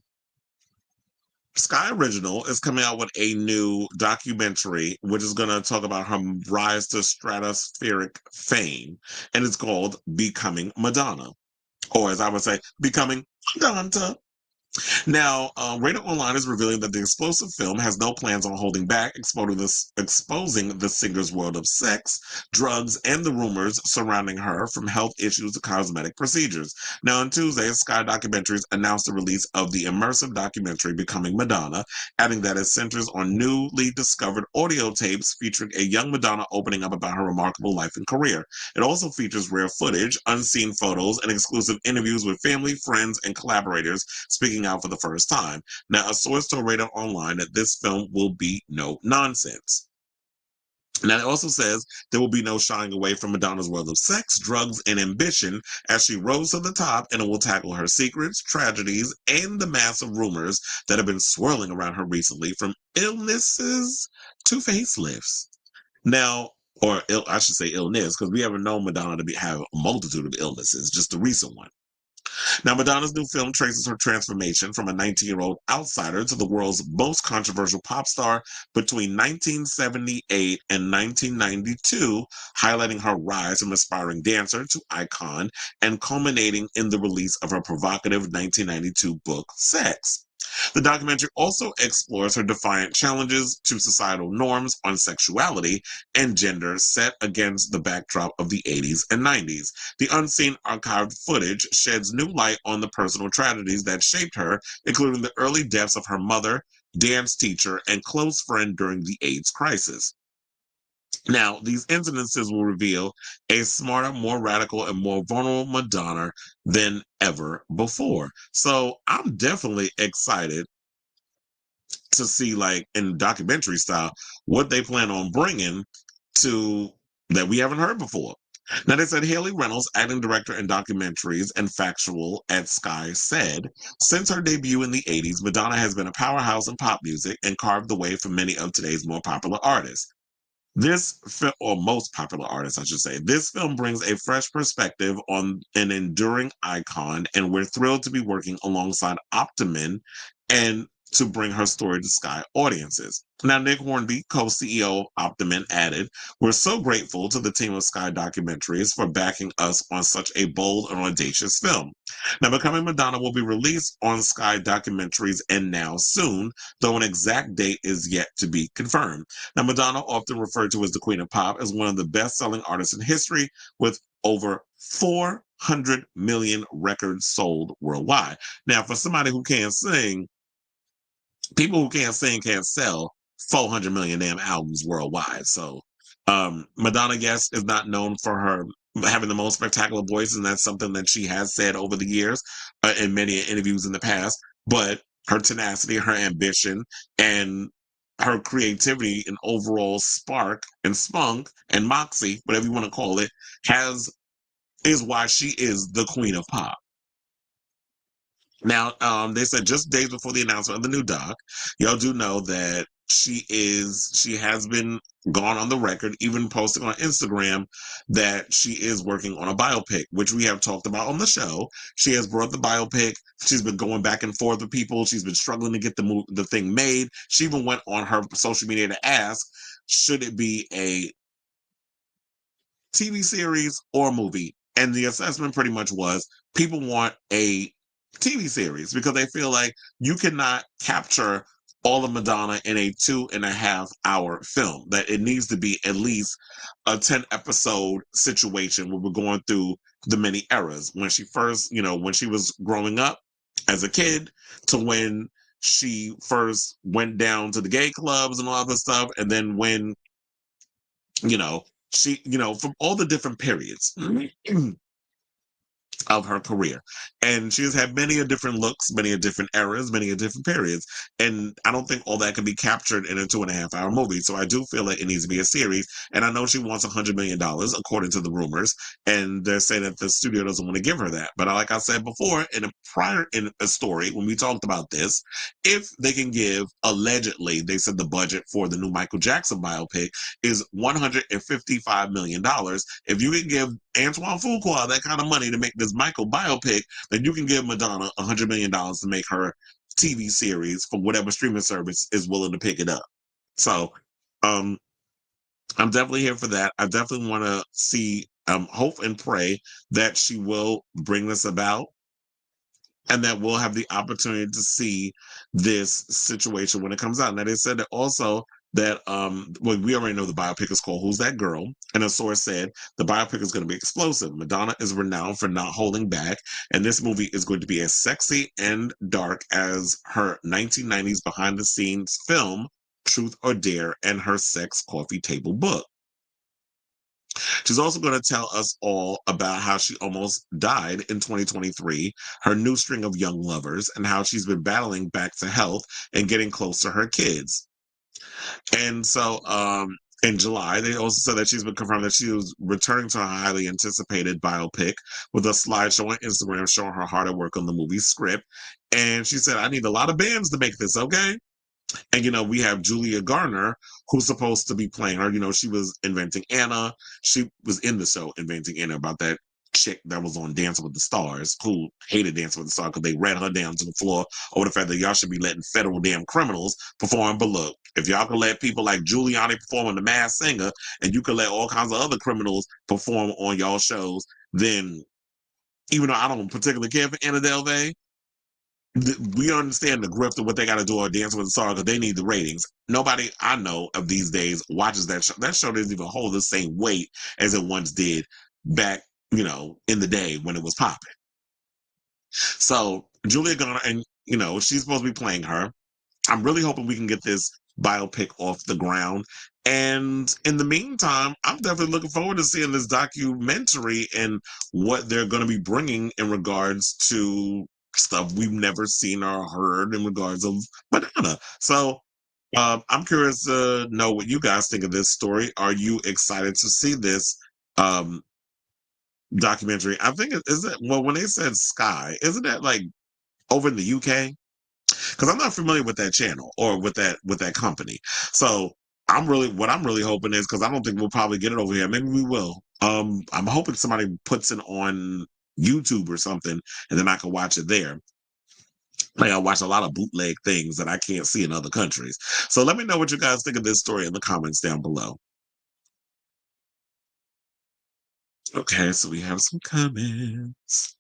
Sky Original is coming out with a new documentary, which is going to talk about her rise to stratospheric fame, and it's called Becoming Madonna, or as I would say, Becoming Madonna. Now, Radar Online is revealing that the explosive film has no plans on holding back, exposing the singer's world of sex, drugs, and the rumors surrounding her, from health issues to cosmetic procedures. Now, on Tuesday, Sky Documentaries announced the release of the immersive documentary Becoming Madonna, adding that it centers on newly discovered audio tapes featuring a young Madonna opening up about her remarkable life and career. It also features rare footage, unseen photos, and exclusive interviews with family, friends, and collaborators speaking out for the first time. Now, a source told Radar Online that this film will be no nonsense. Now, it also says there will be no shying away from Madonna's world of sex, drugs, and ambition as she rose to the top, and it will tackle her secrets, tragedies, and the massive rumors that have been swirling around her recently, from illnesses to facelifts. Now, or I should say illness, because we haven't known Madonna to have a multitude of illnesses, just the recent one. Now, Madonna's new film traces her transformation from a 19-year-old outsider to the world's most controversial pop star between 1978 and 1992, highlighting her rise from aspiring dancer to icon and culminating in the release of her provocative 1992 book, Sex. The documentary also explores her defiant challenges to societal norms on sexuality and gender set against the backdrop of the 80s and 90s. The unseen archived footage sheds new light on the personal tragedies that shaped her, including the early deaths of her mother, dance teacher, and close friend during the AIDS crisis. Now, these incidences will reveal a smarter, more radical, and more vulnerable Madonna than ever before. So I'm definitely excited to see, like in documentary style, what they plan on bringing to that we haven't heard before. Now, they said Haley Reynolds, acting director in documentaries and factual at Sky, said, since her debut in the 80s, Madonna has been a powerhouse in pop music and carved the way for many of today's more popular artists. Or most popular artists, I should say. This film brings a fresh perspective on an enduring icon, and we're thrilled to be working alongside Optimin and to bring her story to Sky audiences. Now, Nick Hornby, co-CEO of Optimin, added, we're so grateful to the team of Sky Documentaries for backing us on such a bold and audacious film. Now, Becoming Madonna will be released on Sky Documentaries and Now soon, though an exact date is yet to be confirmed. Now, Madonna, often referred to as the Queen of Pop, is one of the best-selling artists in history, with over 400 million records sold worldwide. Now, for somebody who can't sing, people who can't sing can't sell 400 million damn albums worldwide. So, Madonna, yes, is not known for her having the most spectacular voice, and that's something that she has said over the years in many interviews in the past. But her tenacity, her ambition, and her creativity and overall spark and spunk and moxie, whatever you want to call it, is why she is the Queen of Pop. Now, they said just days before the announcement of the new doc, y'all do know that she has been gone on the record, even posting on Instagram, that she is working on a biopic, which we have talked about on the show. She has brought the biopic. She's been going back and forth with people. She's been struggling to get the thing made. She even went on her social media to ask, should it be a TV series or a movie? And the assessment pretty much was people want a TV series because they feel like you cannot capture all of Madonna in a 2.5-hour film. That it needs to be at least a 10-episode situation where we're going through the many eras. When she first, when she was growing up as a kid to when she first went down to the gay clubs and all that stuff. And then when, she, from all the different periods of her career. And she has had many a different looks, many a different eras, many a different periods. And I don't think all that can be captured in a 2.5-hour movie. So I do feel like it needs to be a series. And I know she wants $100 million, according to the rumors. And they're saying that the studio doesn't want to give her that. But like I said before, in a story, when we talked about this, if they can give, allegedly, they said the budget for the new Michael Jackson biopic is $155 million. If you can give Antoine Fuqua that kind of money to make this Michael biopic, then you can give Madonna $100 million to make her TV series from whatever streaming service is willing to pick it up. So I'm definitely here for that. I definitely want to see, hope and pray that she will bring this about and that we'll have the opportunity to see this situation when it comes out. Now, they said that also that we already know the biopic is called Who's That Girl? And a source said the biopic is going to be explosive. Madonna is renowned for not holding back, and this movie is going to be as sexy and dark as her 1990s behind-the-scenes film, Truth or Dare, and her sex coffee table book. She's also going to tell us all about how she almost died in 2023, her new string of young lovers, and how she's been battling back to health and getting close to her kids. And so in July, they also said that she's been confirmed that she was returning to her highly anticipated biopic with a slideshow on Instagram showing her hard at work on the movie script. And she said, I need a lot of bands to make this, okay? And, we have Julia Garner, who's supposed to be playing her. She was Inventing Anna. She was in the show Inventing Anna about that chick that was on Dancing with the Stars, who hated Dancing with the Stars because they ran her down to the floor over the fact that y'all should be letting federal damn criminals perform. But look, if y'all can let people like Giuliani perform on The Masked Singer, and you can let all kinds of other criminals perform on y'all shows, then even though I don't particularly care for Anna Delvey, we understand the grift of what they got to do on Dancing with the Stars because they need the ratings. Nobody I know of these days watches that show. That show doesn't even hold the same weight as it once did back, in the day when it was popping. So Julia Garner, and she's supposed to be playing her. I'm really hoping we can get this biopic off the ground. And in the meantime, I'm definitely looking forward to seeing this documentary and what they're going to be bringing in regards to stuff we've never seen or heard in regards of Madonna. So I'm curious to know what you guys think of this story. Are you excited to see this documentary? I think when they said Sky, isn't that like over in the UK? Because I'm not familiar with that channel or with that company. So what I'm really hoping is, because I don't think we'll probably get it over here. Maybe we will. I'm hoping somebody puts it on YouTube or something, and then I can watch it there. Like I watch a lot of bootleg things that I can't see in other countries. So let me know what you guys think of this story in the comments down below. Okay, so we have some comments.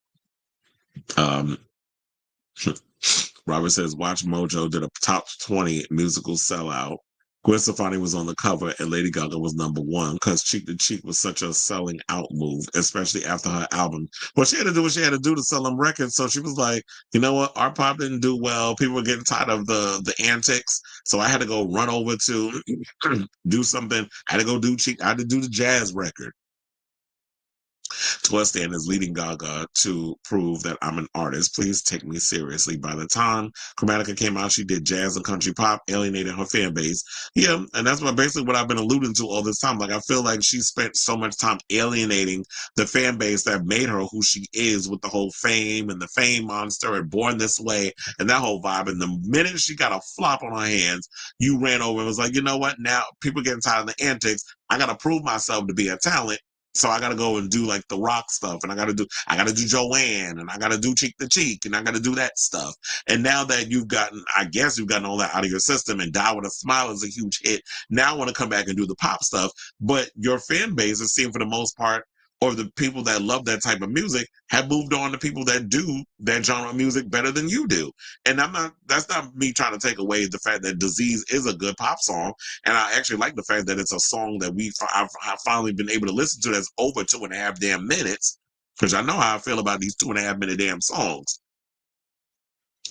Robert says, Watch Mojo did a top 20 musical sellout. Gwen Stefani was on the cover and Lady Gaga was number 1 because Cheek to Cheek was such a selling out move, especially after her album. Well, she had to do what she had to do to sell them records. So she was like, you know what? Our pop didn't do well. People were getting tired of the antics. So I had to go run over to do something. I had to go do Cheek. I had to do the jazz record. Twist Stand is leading Gaga to prove that I'm an artist. Please take me seriously. By the time Chromatica came out, she did jazz and country pop, alienating her fan base. Yeah, and that's basically what I've been alluding to all this time. Like, I feel like she spent so much time alienating the fan base that made her who she is with the whole fame and the fame monster and Born This Way and that whole vibe. And the minute she got a flop on her hands, you ran over and was like, you know what? Now people getting tired of the antics. I got to prove myself to be a talent. So I gotta go and do like the rock stuff, and I gotta do Joanne, and I gotta do Cheek to Cheek, and I gotta do that stuff. And now that you've gotten all that out of your system, and Die With a Smile is a huge hit. Now I want to come back and do the pop stuff, but your fan base, it seems for the most part, or the people that love that type of music have moved on to people that do that genre of music better than you do. And that's not me trying to take away the fact that Disease is a good pop song. And I actually like the fact that it's a song that I've finally been able to listen to that's over 2.5 damn minutes, because I know how I feel about these 2.5 minute damn songs.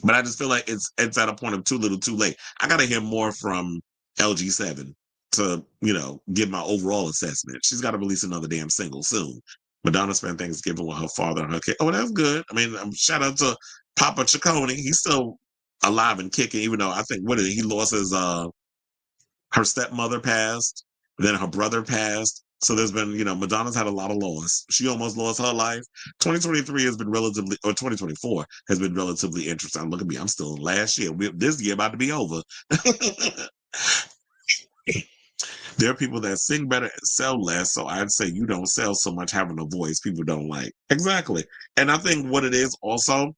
But I just feel like it's at a point of too little too late. I got to hear more from LG7 to, give my overall assessment. She's got to release another damn single soon. Madonna spent Thanksgiving with her father and her kid. Oh, that's good. I mean, shout out to Papa Ciccone. He's still alive and kicking, even though I think, he lost his, her stepmother passed, then her brother passed. So there's been, Madonna's had a lot of loss. She almost lost her life. 2023 has been or 2024 has been relatively interesting. Look at me, I'm still in last year. This year about to be over. There are people that sing better and sell less, so I'd say you don't sell so much having a voice people don't like. Exactly. And I think what it is also,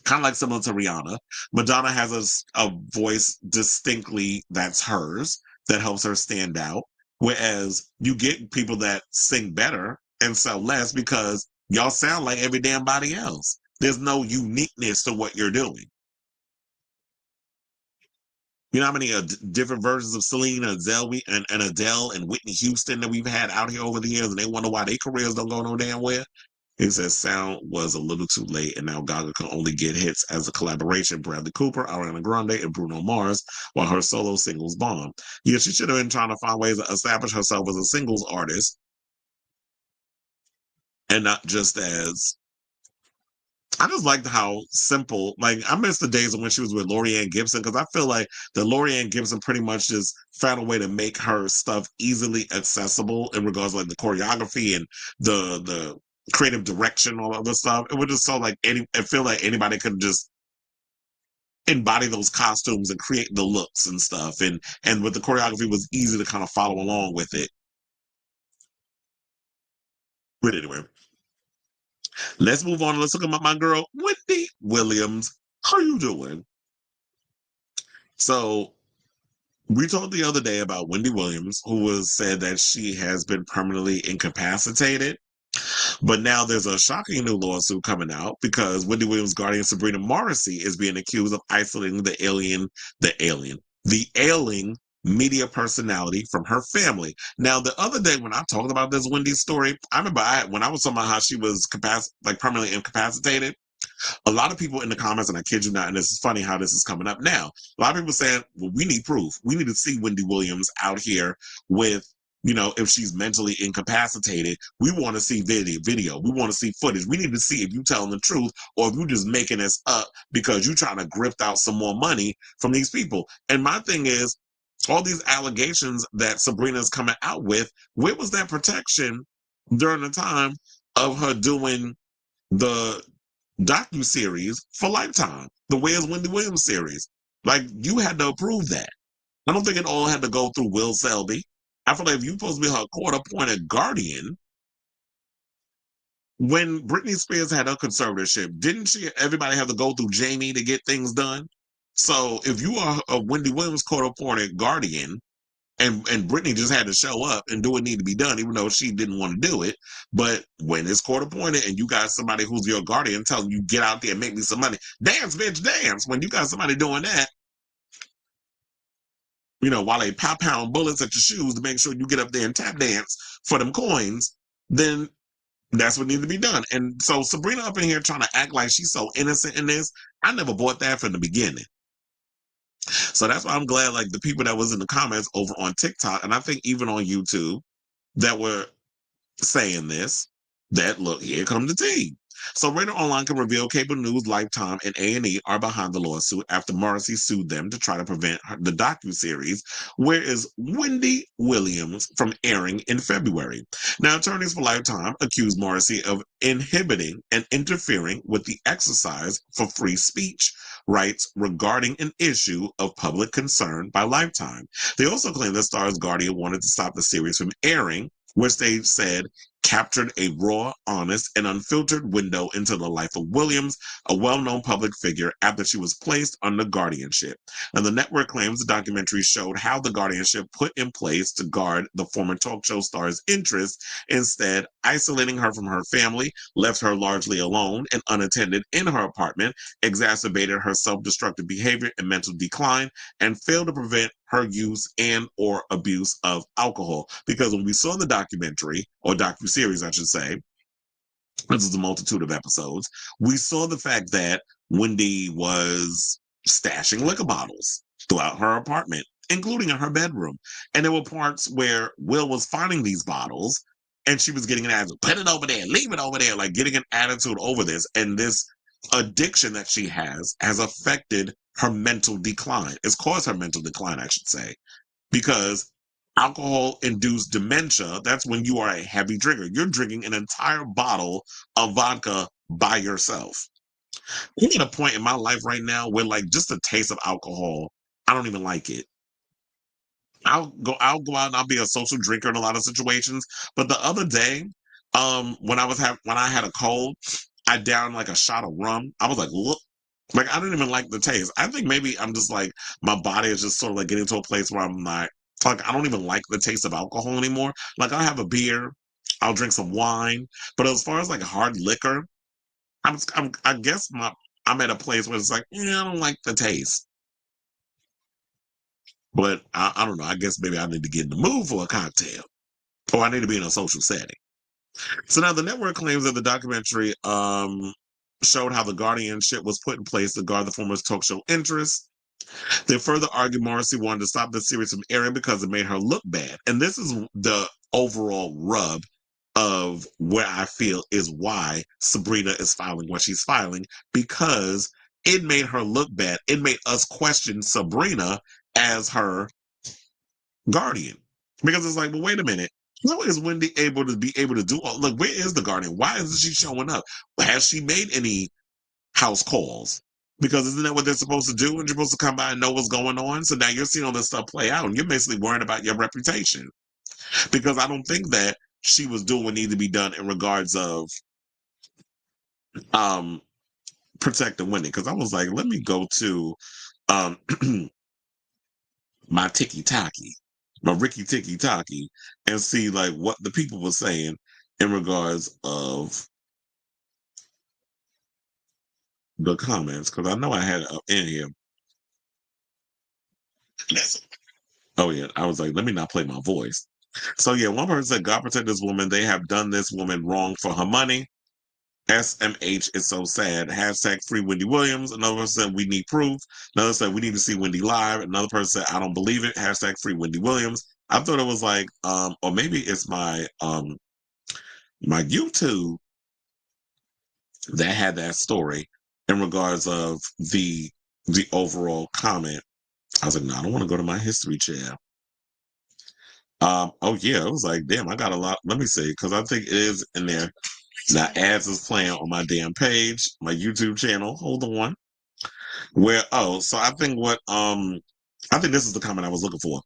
kind of like similar to Rihanna, Madonna has a voice distinctly that's hers, that helps her stand out. Whereas you get people that sing better and sell less because y'all sound like every damn body else. There's no uniqueness to what you're doing. You know how many different versions of Celine and Adele and Whitney Houston that we've had out here over the years, and they wonder why their careers don't go no damn where? He says sound was a little too late, and now Gaga can only get hits as a collaboration. Bradley Cooper, Ariana Grande, and Bruno Mars, while her solo singles bomb. Yeah, she should have been trying to find ways to establish herself as a singles artist, and not just as. I just liked how simple, I miss the days of when she was with Laurieann Gibson, because I feel like the Laurieann Gibson pretty much just found a way to make her stuff easily accessible in regards to the choreography and the creative direction, all of the stuff. It was just so I feel like anybody could just embody those costumes and create the looks and stuff. And with the choreography, it was easy to kind of follow along with it. But anyway. Let's move on. Let's look at my girl, Wendy Williams. How you doing? So we talked the other day about Wendy Williams, who said that she has been permanently incapacitated. But now there's a shocking new lawsuit coming out because Wendy Williams' guardian Sabrina Morrissey is being accused of isolating the ailing media personality from her family. Now, the other day when I talked about this Wendy story, I remember when I was talking about how she was permanently incapacitated, a lot of people in the comments, and I kid you not, and this is funny how this is coming up now, a lot of people saying, well, we need proof. We need to see Wendy Williams out here with, if she's mentally incapacitated. We want to see video. We want to see footage. We need to see if you telling the truth or if you just making this up because you're trying to grift out some more money from these people. And my thing is, all these allegations that Sabrina's coming out with, where was that protection during the time of her doing the docuseries for Lifetime, the Where's Wendy Williams series? You had to approve that. I don't think it all had to go through Will Selby. I feel like if you're supposed to be her court-appointed guardian, when Britney Spears had her conservatorship, didn't everybody have to go through Jamie to get things done? So if you are a Wendy Williams court-appointed guardian, and Britney just had to show up and do what needed to be done, even though she didn't want to do it. But when it's court-appointed and you got somebody who's your guardian telling you, get out there and make me some money, dance, bitch, dance. When you got somebody doing that, while they pound bullets at your shoes to make sure you get up there and tap dance for them coins, then that's what needs to be done. And so Sabrina up in here trying to act like she's so innocent in this, I never bought that from the beginning. So that's why I'm glad, the people that was in the comments over on TikTok, and I think even on YouTube, that were saying this, that look, here come the tea. So Radar Online can reveal Cable News, Lifetime, and A&E are behind the lawsuit after Morrissey sued them to try to prevent the docuseries, Where is Wendy Williams, from airing in February. Now, attorneys for Lifetime accuse Morrissey of inhibiting and interfering with the exercise for free speech rights regarding an issue of public concern by Lifetime. They also claim that Star's guardian wanted to stop the series from airing, which they said captured a raw, honest, and unfiltered window into the life of Williams, a well-known public figure, after she was placed under guardianship. And the network claims the documentary showed how the guardianship put in place to guard the former talk show star's interests, instead isolating her from her family, left her largely alone and unattended in her apartment, exacerbated her self-destructive behavior and mental decline, and failed to prevent her use and or abuse of alcohol. Because when we saw the documentary, or docuseries I should say, this is a multitude of episodes, we saw the fact that Wendy was stashing liquor bottles throughout her apartment, including in her bedroom. And there were parts where Will was finding these bottles and she was getting an attitude, put it over there, leave it over there, like getting an attitude over this. And this addiction that she has affected her mental decline. It's caused her mental decline, I should say, because alcohol-induced dementia, that's when you are a heavy drinker. You're drinking an entire bottle of vodka by yourself. I'm at a point in my life right now where, like, just a taste of alcohol, I don't even like it. I'll go out and I'll be a social drinker in a lot of situations. But the other day, when I had a cold, I downed like a shot of rum. I was like, look, like I didn't even like the taste. I think maybe I'm just like, my body is just sort of like getting to a place where I'm not, like, I don't even like the taste of alcohol anymore. Like, I'll have a beer, I'll drink some wine, but as far as like hard liquor, I guess I'm at a place where it's like, yeah, I don't like the taste. But I don't know. I guess maybe I need to get in the mood for a cocktail, or I need to be in a social setting. So now the network claims that the documentary showed how the guardianship was put in place to guard the former talk show interests. They further argued Morrissey wanted to stop the series from airing because it made her look bad. And this is the overall rub of where I feel is why Sabrina is filing what she's filing, because it made her look bad. It made us question Sabrina as her guardian. Because it's like, well, wait a minute. How is Wendy able to do all, like, where is the guardian? Why isn't she showing up? Has she made any house calls? Because isn't that what they're supposed to do? And you're supposed to come by and know what's going on. So now you're seeing all this stuff play out and you're basically worrying about your reputation. Because I don't think that she was doing what needed to be done in regards of protecting Wendy. Because I was like, let me go to my tiki-taki, my Ricky tiki-taki, and see like what the people were saying in regards of the comments, because I know I had it up in here. Oh yeah, I was like, let me not play my voice. So yeah, one person said, God protect this woman. They have done this woman wrong for her money. SMH is so sad. Hashtag free Wendy Williams. Another person said, we need proof. Another said, we need to see Wendy live. Another person said, I don't believe it. Hashtag free Wendy Williams. I thought it was like, or maybe it's my my YouTube that had that story in regards of the overall comment. I was like, no, I don't want to go to my history chat. Oh yeah, it was like, damn, I got a lot. Let me see, because I think it is in there. Now ads is playing on my damn page, my YouTube channel. Hold on. So I think this is the comment I was looking for.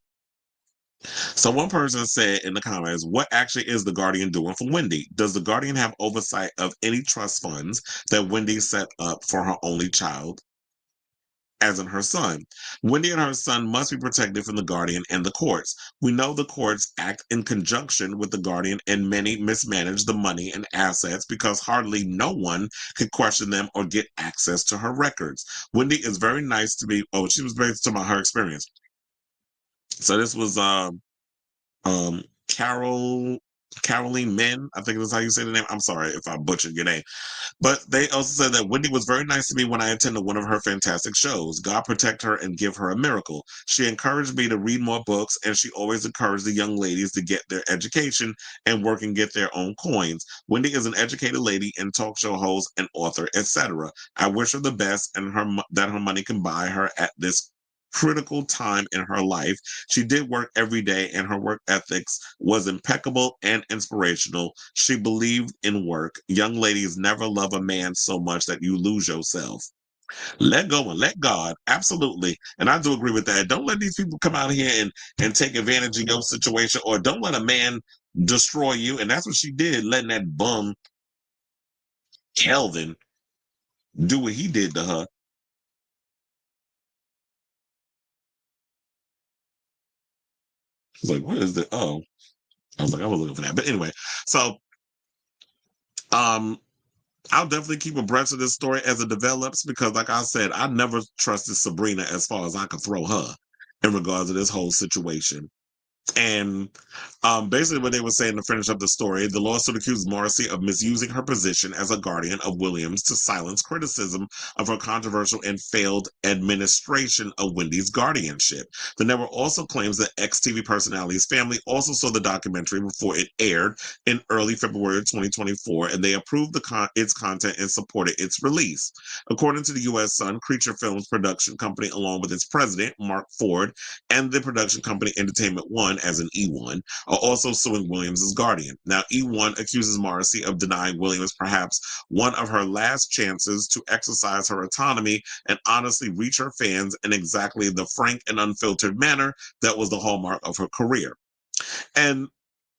So one person said in the comments, what actually is the Guardian doing for Wendy? Does the Guardian have oversight of any trust funds that Wendy set up for her only child, as in her son? Wendy and her son must be protected from the Guardian and the courts. We know the courts act in conjunction with the Guardian, and many mismanage the money and assets because hardly no one can question them or get access to her records. Wendy is very nice to me. Oh, she was very talking about her experience. So this was Caroline Min, I think that's how you say the name. I'm sorry if I butchered your name. But they also said that Wendy was very nice to me when I attended one of her fantastic shows. God protect her and give her a miracle. She encouraged me to read more books, and she always encouraged the young ladies to get their education and work and get their own coins. Wendy is an educated lady and talk show host and author, etc. I wish her the best and that her money can buy her at this critical time in her life. She did work every day and her work ethics was impeccable and inspirational. She believed in work. Young ladies never love a man so much that you lose yourself. Let go and let God. Absolutely. And I do agree with that. Don't let these people come out here and take advantage of your situation, or don't let a man destroy you. And that's what she did, letting that bum Kelvin do what he did to her. I was like, what is the oh? I was like, I was looking for that. But anyway, so um I'll definitely keep abreast of this story as it develops because, like I said, I never trusted Sabrina as far as I could throw her in regards to this whole situation. And basically what they were saying to finish up the story, the lawsuit accused Morrissey of misusing her position as a guardian of Williams to silence criticism of her controversial and failed administration of Wendy's guardianship. The network also claims that ex-TV personality's family also saw the documentary before it aired in early February 2024, and they approved its content and supported its release. According to the U.S. Sun, Creature Films production company, along with its president, Mark Ford, and the production company Entertainment One, as in E1, are also suing Williams as guardian. Now, E1 accuses Morrissey of denying Williams perhaps one of her last chances to exercise her autonomy and honestly reach her fans in exactly the frank and unfiltered manner that was the hallmark of her career. And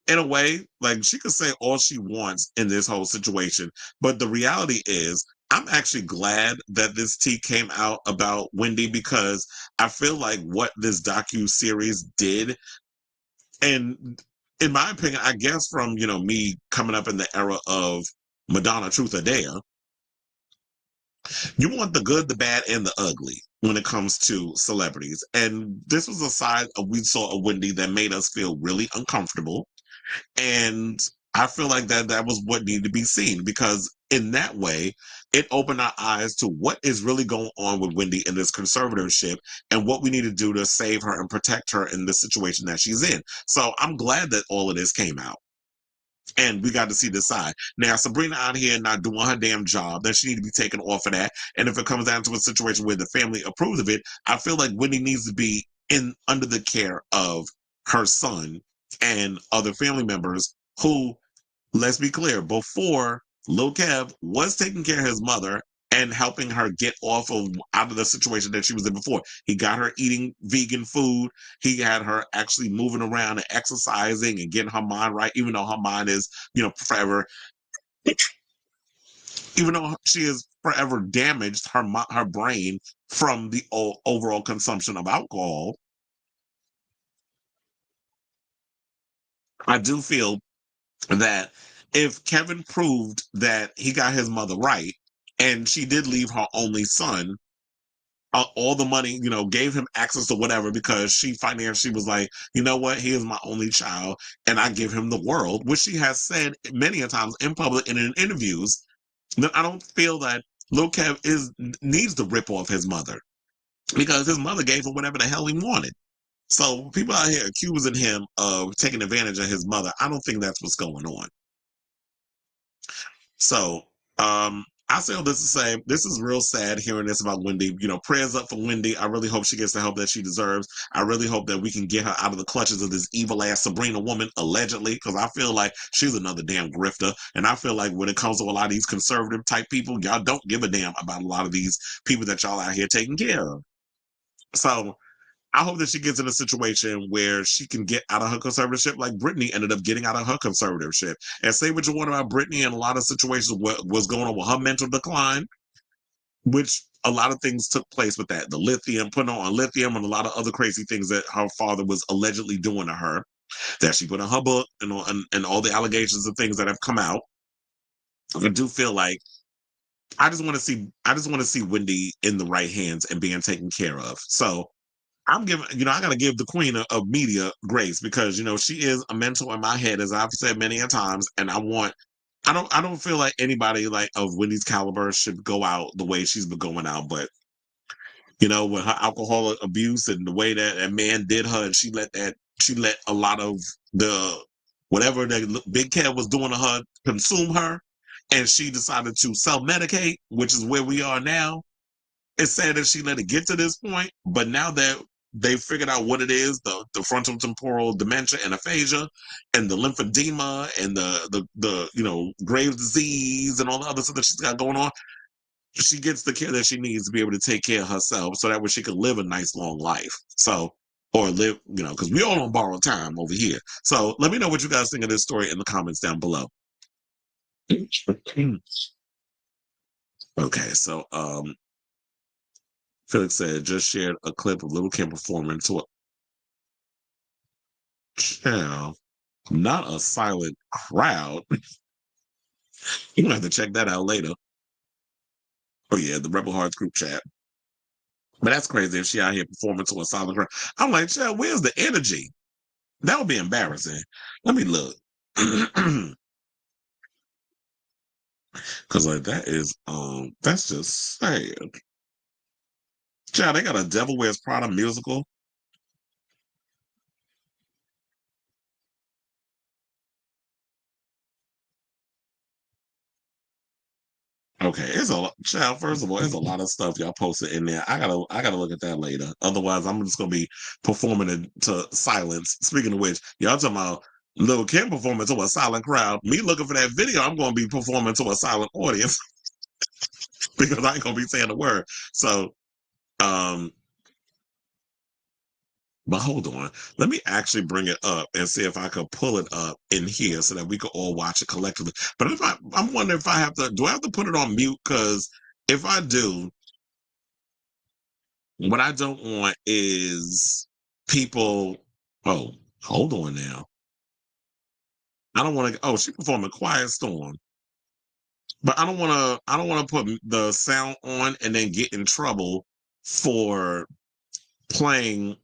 in a way, like, she could say all she wants in this whole situation, but the reality is I'm actually glad that this tea came out about Wendy because I feel like what this docu-series did, and in my opinion, I guess from, me coming up in the era of Madonna Truth or Dare, you want the good, the bad, and the ugly when it comes to celebrities. And this was a side we saw of Wendy that made us feel really uncomfortable. And I feel like that was what needed to be seen because in that way, it opened our eyes to what is really going on with Wendy in this conservatorship and what we need to do to save her and protect her in the situation that she's in. So I'm glad that all of this came out. And we got to see this side. Now, Sabrina out here not doing her damn job, then she need to be taken off of that. And if it comes down to a situation where the family approves of it, I feel like Wendy needs to be under the care of her son and other family members who, let's be clear, before Lil Kev was taking care of his mother and helping her get out of the situation that she was in before. He got her eating vegan food. He had her actually moving around and exercising and getting her mind right, even though her mind is, forever, even though she is forever damaged, her brain from the overall consumption of alcohol. I do feel that if Kevin proved that he got his mother right and she did leave her only son all the money, gave him access to whatever because she financially was like, you know what, he is my only child and I give him the world, which she has said many a times in public and in interviews, then I don't feel that Lil Kev needs to rip off his mother because his mother gave him whatever the hell he wanted. So people out here accusing him of taking advantage of his mother, I don't think that's what's going on. So, I say all this to say, this is real sad hearing this about Wendy. Prayers up for Wendy. I really hope she gets the help that she deserves. I really hope that we can get her out of the clutches of this evil ass Sabrina woman, allegedly, because I feel like she's another damn grifter. And I feel like when it comes to a lot of these conservative type people, y'all don't give a damn about a lot of these people that y'all out here taking care of. So, I hope that she gets in a situation where she can get out of her conservatorship like Britney ended up getting out of her conservatorship. And say what you want about Britney and a lot of situations what was going on with her mental decline, which a lot of things took place with that. The lithium, putting on lithium and a lot of other crazy things that her father was allegedly doing to her that she put in her book and all the allegations and things that have come out. I do feel like I just want to see Wendy in the right hands and being taken care of. So I'm giving, I got to give the queen of media grace because, she is a mentor in my head, as I've said many a times. And I don't feel like anybody like of Wendy's caliber should go out the way she's been going out. But, with her alcohol abuse and the way that man did her, and she let a lot of whatever that Big Kev was doing to her consume her. And she decided to self-medicate, which is where we are now. It's sad that she let it get to this point, but now that they figured out what it is, the frontal temporal dementia and aphasia and the lymphedema and the Graves' disease and all the other stuff that she's got going on, she gets the care that she needs to be able to take care of herself so that way she can live a nice long life. So or live, because we all on borrowed time over here. So let me know what you guys think of this story in the comments down below. Okay, so Felix said just shared a clip of Little Kim performing to a child, not a silent crowd. You're gonna have to check that out later. Oh yeah, the Rebel Hearts group chat. But that's crazy if she out here performing to a silent crowd. I'm like, child, where's the energy? That would be embarrassing. Let me look. Cause like that's just sad. Child, they got a Devil Wears Prada musical. Okay, it's a lot, child. First of all, there's a lot of stuff y'all posted in there. I gotta look at that later. Otherwise, I'm just gonna be performing to silence. Speaking of which, y'all talking about Lil Kim performing to a silent crowd. Me looking for that video, I'm gonna be performing to a silent audience because I ain't gonna be saying a word. So, but hold on, let me actually bring it up and see if I could pull it up in here so that we could all watch it collectively. But I'm wondering if do I have to put it on mute? Because if I do, what I don't want is people. Oh, hold on now. I don't want to. Oh, she performing Quiet Storm, but I don't want to. I don't want to put the sound on and then get in trouble for playing.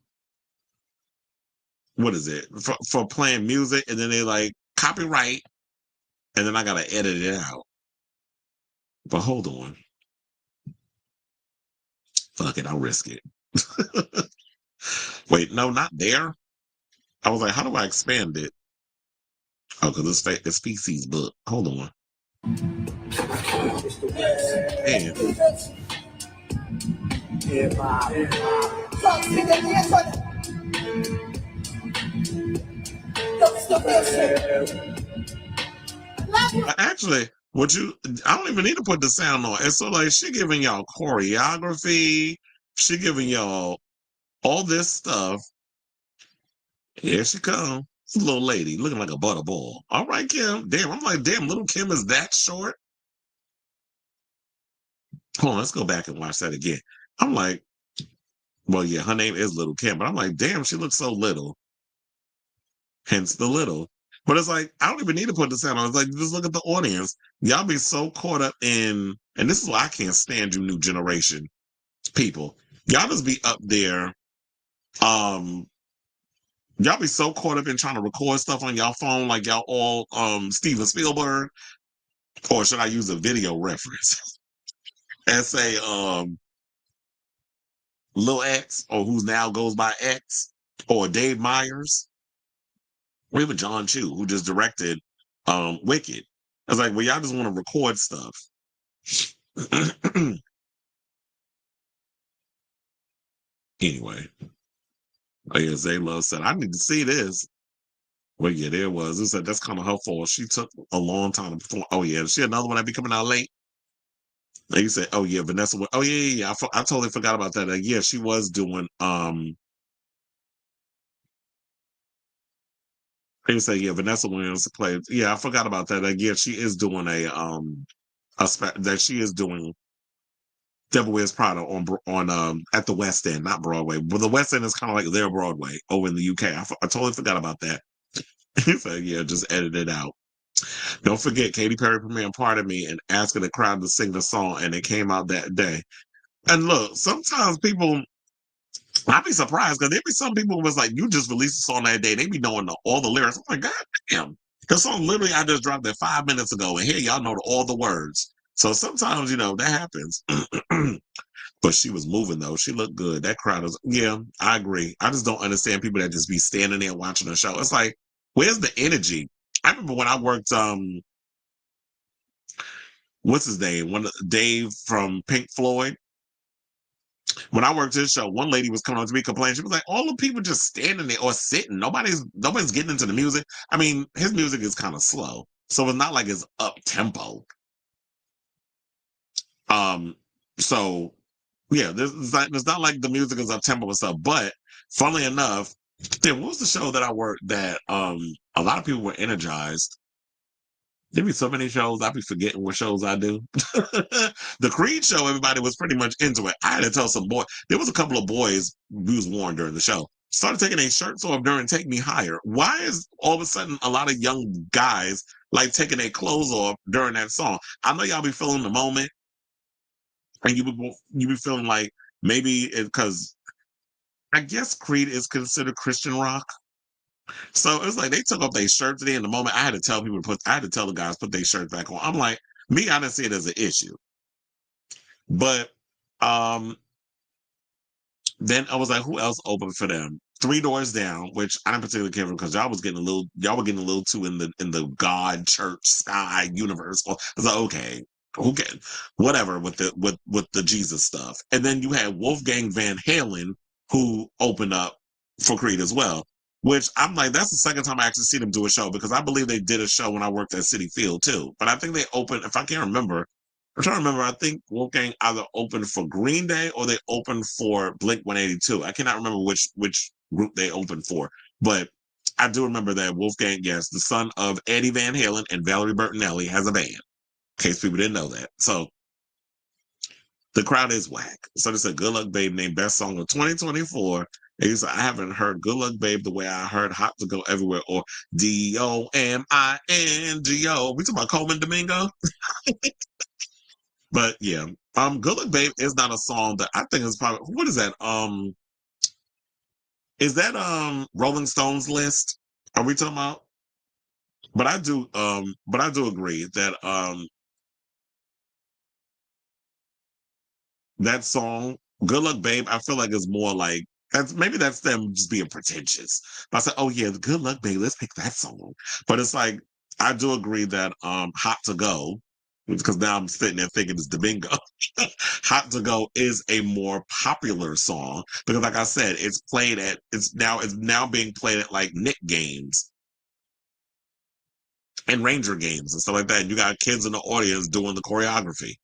What is it for playing music and then they like copyright and then I gotta edit it out. But hold on. Fuck it, I'll risk it. Wait, no, not there. I was like, how do I expand it? Oh, because it's feces book. Hold on. Damn. Actually, I don't even need to put the sound on. It's so like she giving y'all choreography. She giving y'all all this stuff. Here she comes. This little lady looking like a butterball. All right, Kim. Damn, I'm like, damn, little Kim is that short? Hold on, let's go back and watch that again. I'm like, well, yeah, her name is Little Kim, but I'm like, damn, she looks so little. Hence the little. But it's like, I don't even need to put the sound on. It's like, just look at the audience. Y'all be so caught up in, and this is why I can't stand you new generation people. Y'all just be up there. Y'all be so caught up in trying to record stuff on y'all phone like y'all all Steven Spielberg. Or should I use a video reference and say Lil X, or who's now goes by X, or Dave Myers, or even John Chu, who just directed Wicked. I was like, well, y'all just want to record stuff. Anyway, oh yeah, Zayla said, I need to see this. Well, yeah, there was. It said that's kind of her fault. She took a long time to perform. Oh yeah, she another one that be coming out late. And you said, oh yeah, Vanessa. Oh yeah. I totally forgot about that. Yeah, she was doing. You say yeah, Vanessa Williams played. Yeah, I forgot about that. Yeah, she is doing that she is doing Devil Wears Prada on at the West End, not Broadway. But the West End is kind of like their Broadway over in the UK. I totally forgot about that. So yeah, just edit it out. Don't forget, Katy Perry premiered "Part of Me" and asking the crowd to sing the song, and it came out that day. And look, sometimes people, I'd be surprised because there be some people who was like, you just released a song that day. They be knowing all the lyrics. I'm like, God damn. The song literally I just dropped it 5 minutes ago, and here y'all know all the words. So sometimes, that happens. But she was moving though. She looked good. That crowd was, yeah, I agree. I just don't understand people that just be standing there watching the show. It's like, where's the energy? I remember when I worked, what's his name? Dave from Pink Floyd. When I worked this show, one lady was coming up to me complaining. She was like, all the people just standing there or sitting. Nobody's getting into the music. I mean, his music is kind of slow. So it's not like it's up tempo. So yeah, it's not like the music is up tempo and stuff, but funnily enough, there was the show that I worked that a lot of people were energized. There be so many shows, I be forgetting what shows I do. The Creed show, everybody was pretty much into it. I had to tell some boy. There was a couple of boys we was warned during the show. Started taking their shirts off during Take Me Higher. Why is all of a sudden a lot of young guys like taking their clothes off during that song? I know y'all be feeling the moment, and you be feeling like maybe because I guess Creed is considered Christian rock. So it's like they took off their shirts today in the moment. I had to tell the guys put their shirts back on. I'm like, me, I didn't see it as an issue. But then I was like, who else opened for them? Three Doors Down, which I didn't particularly care for because y'all were getting a little too in the God, church, sky, universe. I was like, okay, who can whatever with the Jesus stuff. And then you had Wolfgang Van Halen, who opened up for Creed as well. Which I'm like, that's the second time I actually see them do a show because I believe they did a show when I worked at Citi Field too. But I think they opened, if I can't remember, I'm trying to remember. I think Wolfgang either opened for Green Day or they opened for Blink 182. I cannot remember which group they opened for, but I do remember that Wolfgang, yes, the son of Eddie Van Halen and Valerie Bertinelli, has a band. In case people didn't know that. So the crowd is whack. So they said, "Good Luck Babe" named best song of 2024. And he said, "I haven't heard Good Luck Babe the way I heard Hot to Go Everywhere or Domingo." We talking about Coleman Domingo? But yeah, Good Luck Babe is not a song that I think is probably, what is that? Is that Rolling Stones list? Are we talking about? But I do agree that that song, Good Luck Babe, I feel like is more like that's them just being pretentious. But I said, oh yeah, Good Luck Babe, let's pick that song. But it's like I do agree that Hot to Go, because now I'm sitting there thinking it's Domingo. Hot to Go is a more popular song because like I said, it's now being played at like Nick games and Ranger games and stuff like that. And you got kids in the audience doing the choreography.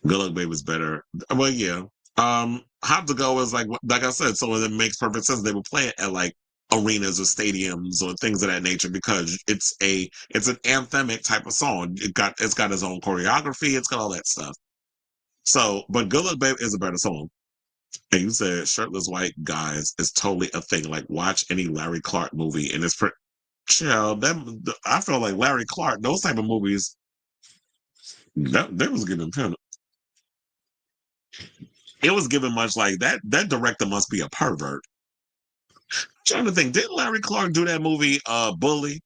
Good Luck Babe is better. Well, yeah. Hot to Go is like I said, so it makes perfect sense. They would play it at like arenas or stadiums or things of that nature because it's an anthemic type of song. It's got its own choreography, it's got all that stuff. So, but Good Luck Babe is a better song. And you said shirtless white guys is totally a thing. Like watch any Larry Clark movie and it's child, I feel like Larry Clark, those type of movies, that was giving him. It was given much like that. That director must be a pervert. I'm trying to think, didn't Larry Clark do that movie, Bully?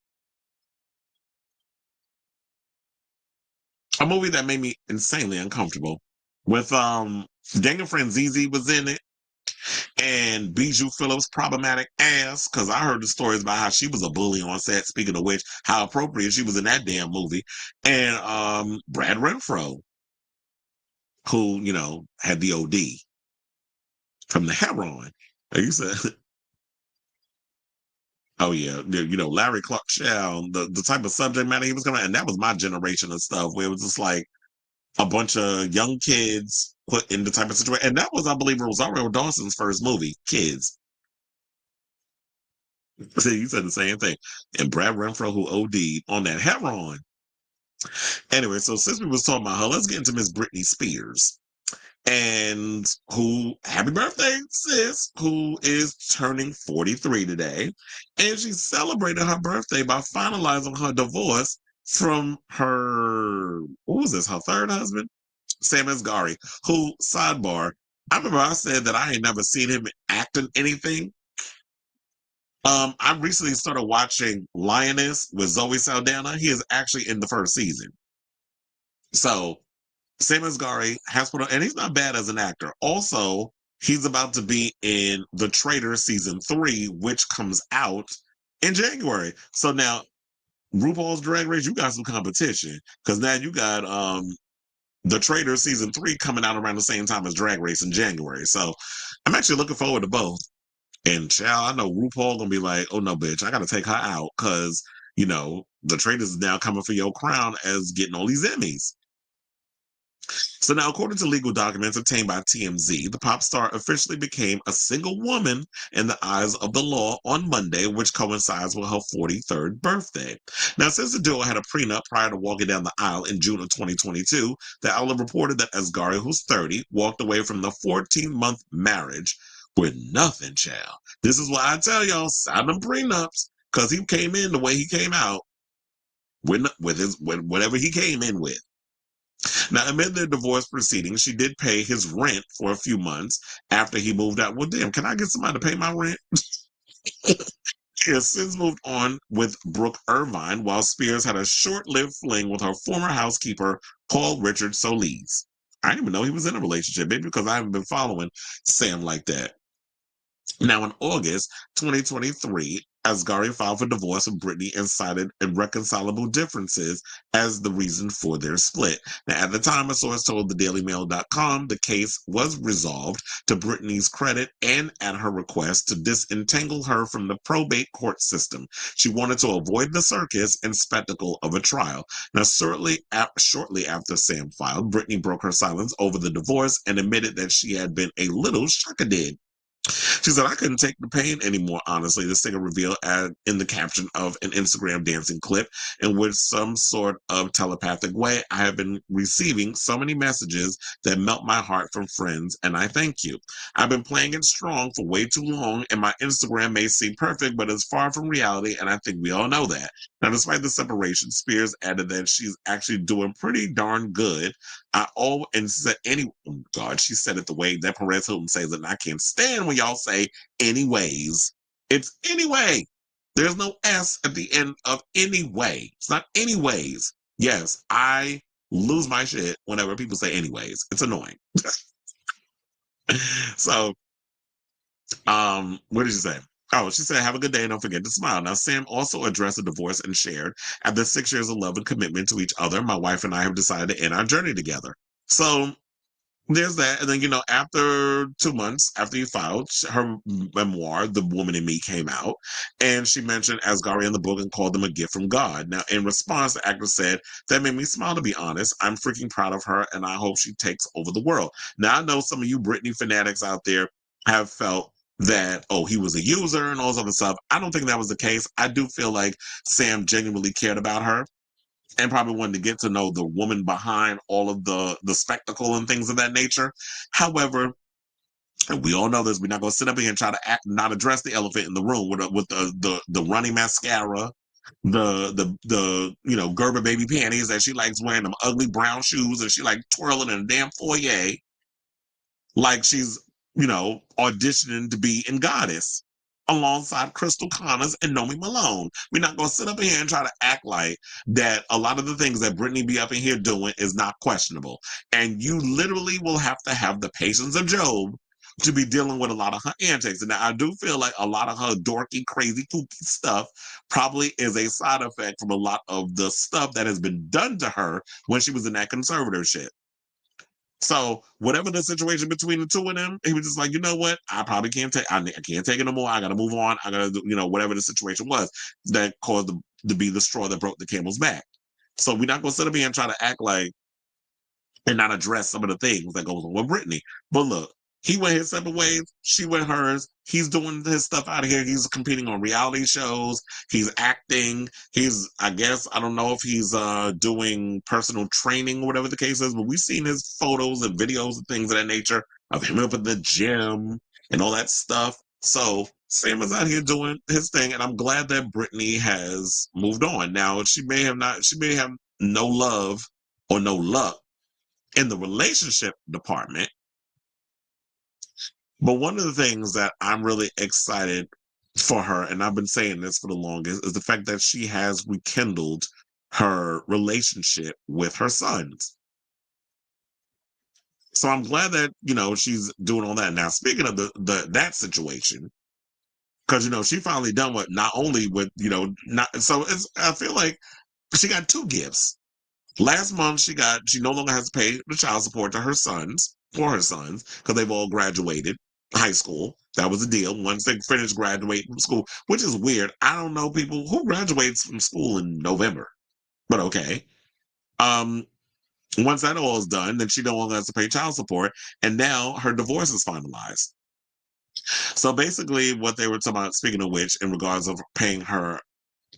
A movie that made me insanely uncomfortable. With Daniel Franzese was in it, and Bijou Phillips' problematic ass. Because I heard the stories about how she was a bully on set. Speaking of which, how appropriate she was in that damn movie. And Brad Renfro, who had the OD from the heroin. Like you said, oh yeah, Larry Clark, the type of subject matter he was coming, and that was my generation of stuff where it was just like a bunch of young kids put in the type of situation, and that was, I believe, Rosario Dawson's first movie, Kids. So you said the same thing, and Brad Renfro who OD'd on that heroin. Anyway, so since we was talking about her, let's get into Miss Britney Spears. And happy birthday, sis, who is turning 43 today. And she celebrated her birthday by finalizing her divorce from what was this, her third husband? Sam Asghari, who, sidebar, I remember I said that I ain't never seen him act in anything. I recently started watching Lioness with Zoe Saldana. He is actually in the first season. So Sam Asghari has put on, and he's not bad as an actor. Also, he's about to be in The Traitor season 3, which comes out in January. So now, RuPaul's Drag Race, you got some competition because now you got The Traitor season 3 coming out around the same time as Drag Race in January. So I'm actually looking forward to both. And child, I know RuPaul gonna be like, "Oh no, bitch, I gotta take her out because The Traitors is now coming for your crown as getting all these Emmys." So now, according to legal documents obtained by TMZ, the pop star officially became a single woman in the eyes of the law on Monday, which coincides with her 43rd birthday. Now, since the duo had a prenup prior to walking down the aisle in June of 2022, the outlet reported that Asghari, who's 30, walked away from the 14-month marriage with nothing, child. This is why I tell y'all, sign them prenups, because he came in the way he came out with whatever he came in with. Now, amid their divorce proceedings, she did pay his rent for a few months after he moved out. Well, damn, can I get somebody to pay my rent? She has since moved on with Brooke Irvine, while Spears had a short-lived fling with her former housekeeper, Paul Richard Solis. I didn't even know he was in a relationship, maybe because I haven't been following Sam like that. Now, in August 2023, Asghari filed for divorce with Britney and cited irreconcilable differences as the reason for their split. Now, at the time, a source told thedailymail.com the case was resolved to Britney's credit and at her request to disentangle her from the probate court system. She wanted to avoid the circus and spectacle of a trial. Now, shortly after Sam filed, Britney broke her silence over the divorce and admitted that she had been a little shuckadid. She said, I couldn't take the pain anymore, honestly, the singer revealed in the caption of an Instagram dancing clip, in which some sort of telepathic way I have been receiving so many messages that melt my heart from friends, and I thank you. I've been playing it strong for way too long, and my Instagram may seem perfect, but it's far from reality, and I think we all know that. Now, despite the separation, Spears added that she's actually doing pretty darn good. And said oh God, she said it the way that Perez Hilton says it, and I can't stand when y'all say anyways. It's anyway. There's no S at the end of anyway. It's not anyways. Yes, I lose my shit whenever people say anyways. It's annoying. So, what did she say? Oh, she said, have a good day and don't forget to smile. Now, Sam also addressed the divorce and shared, after 6 years of love and commitment to each other, my wife and I have decided to end our journey together. So there's that. And then, after 2 months after he filed, her memoir, The Woman in Me, came out. And she mentioned Asghari in the book and called them a gift from God. Now, in response, the actress said, that made me smile, to be honest. I'm freaking proud of her, and I hope she takes over the world. Now, I know some of you Britney fanatics out there have felt that, oh, he was a user and all this other stuff. I don't think that was the case. I do feel like Sam genuinely cared about her and probably wanted to get to know the woman behind all of the spectacle and things of that nature. However, and we all know this, we're not going to sit up here and try to not address the elephant in the room with the runny mascara, the Gerber baby panties that she likes wearing, them ugly brown shoes, and she like twirling in a damn foyer like she's auditioning to be in Goddess alongside Crystal Connors and Nomi Malone. We're not going to sit up in here and try to act like that a lot of the things that Britney be up in here doing is not questionable. And you literally will have to have the patience of Job to be dealing with a lot of her antics. And I do feel like a lot of her dorky, crazy, kooky stuff probably is a side effect from a lot of the stuff that has been done to her when she was in that conservatorship. So whatever the situation between the two of them, he was just like, you know what? I probably can't take. I can't take it no more. I got to move on. I got to, whatever the situation was that caused to be the straw that broke the camel's back. So we're not going to sit up here and try to act like and not address some of the things that goes on with Britney. But look, he went his separate ways. She went hers. He's doing his stuff out of here. He's competing on reality shows. He's acting. I guess, I don't know if he's doing personal training or whatever the case is, but we've seen his photos and videos and things of that nature of him up at the gym and all that stuff. So Sam is out here doing his thing, and I'm glad that Britney has moved on. Now, she may have no love or no luck in the relationship department. But one of the things that I'm really excited for her, and I've been saying this for the longest, is the fact that she has rekindled her relationship with her sons. So I'm glad that, she's doing all that. Now, speaking of that situation, because, she finally done what, not only with, I feel like she got two gifts. Last month, she no longer has to pay the child support to her sons, because they've all graduated high school. That was the deal. Once they finish graduating from school, which is weird. I don't know people who graduates from school in November, but okay. Once that all is done, then she no longer has to pay child support, and now her divorce is finalized. So basically, what they were talking about, speaking of which, in regards of paying her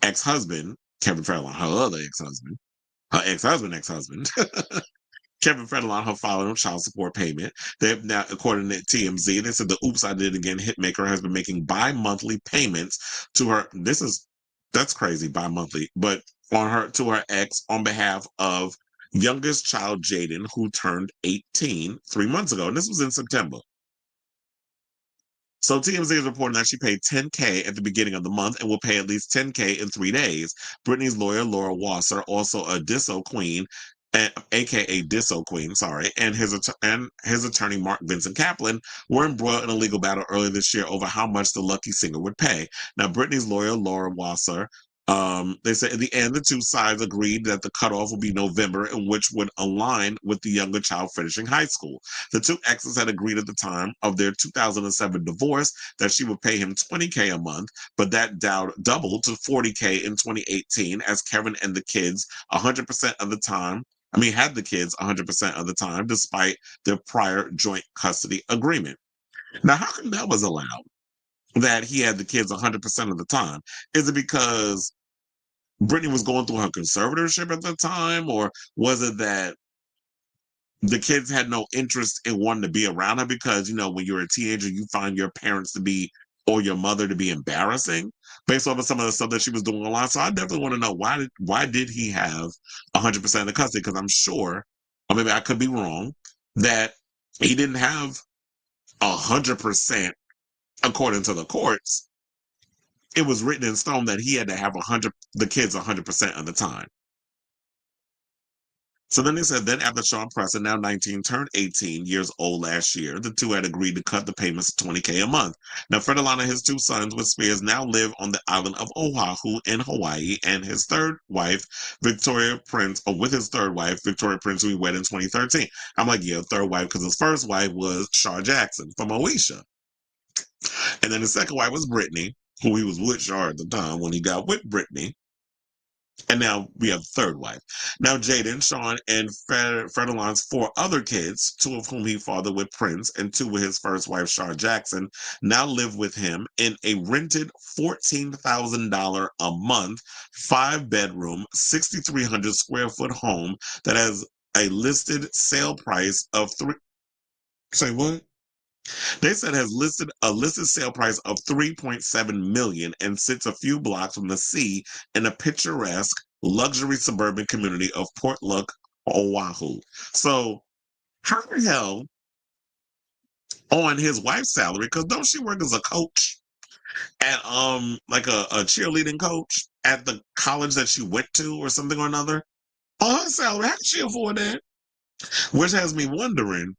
ex-husband, Kevin Federline, her other ex-husband, Kevin Federline, her following child support payment. They've now, according to TMZ, they said the "Oops, I Did It Again" hitmaker has been making bi-monthly payments to her. That's crazy, bi-monthly, but to her ex on behalf of youngest child Jaden, who turned 18 3 months ago, and this was in September. So TMZ is reporting that she paid $10K at the beginning of the month and will pay at least $10K in 3 days. Britney's lawyer, Laura Wasser, also a Disso Queen, aka Disso Queen, sorry, and his attorney, Mark Vincent Kaplan, were embroiled in a legal battle earlier this year over how much the lucky singer would pay. Now, Britney's lawyer, Laura Wasser, they said in the end, the two sides agreed that the cutoff would be November, in which would align with the younger child finishing high school. The two exes had agreed at the time of their 2007 divorce that she would pay him $20K a month, but that doubled to $40K in 2018 as Kevin and the kids 100% of the time. Had the kids 100% of the time, despite their prior joint custody agreement. Now, how come that was allowed? That he had the kids 100% of the time? Is it because Britney was going through her conservatorship at the time, or was it that the kids had no interest in wanting to be around her because, when you're a teenager, you find your parents to be, or your mother to be embarrassing based off of some of the stuff that she was doing online? So I definitely want to know why did he have 100% of the custody? Because I'm sure, or maybe I could be wrong, that he didn't have 100% according to the courts. It was written in stone that he had to have the kids 100% of the time. So then they said, then after Sean Preston, now 19, turned 18 years old last year, the two had agreed to cut the payments to $20K a month. Now, Federline and his two sons with Spears now live on the island of Oahu in Hawaii, and his third wife, Victoria Prince, who he wed in 2013. I'm like, yeah, third wife, because his first wife was Shar Jackson from Moesha. And then his second wife was Britney, who he was with Shar at the time when he got with Britney. And now we have third wife. Now Jaden, Sean, and Federline's 4 other kids, 2 of whom he fathered with Prince and 2 with his first wife, Shar Jackson, now live with him in a rented $14,000 a month, 5-bedroom, 6,300 square foot home that has a listed sale price of Say what? They said has listed a listed sale price of $3.7 million and sits a few blocks from the sea in a picturesque luxury suburban community of Port Luck, Oahu. So how the hell on his wife's salary, because don't she work as a coach at like a cheerleading coach at the college that she went to or something or another? On her salary, how can she afford that? Which has me wondering,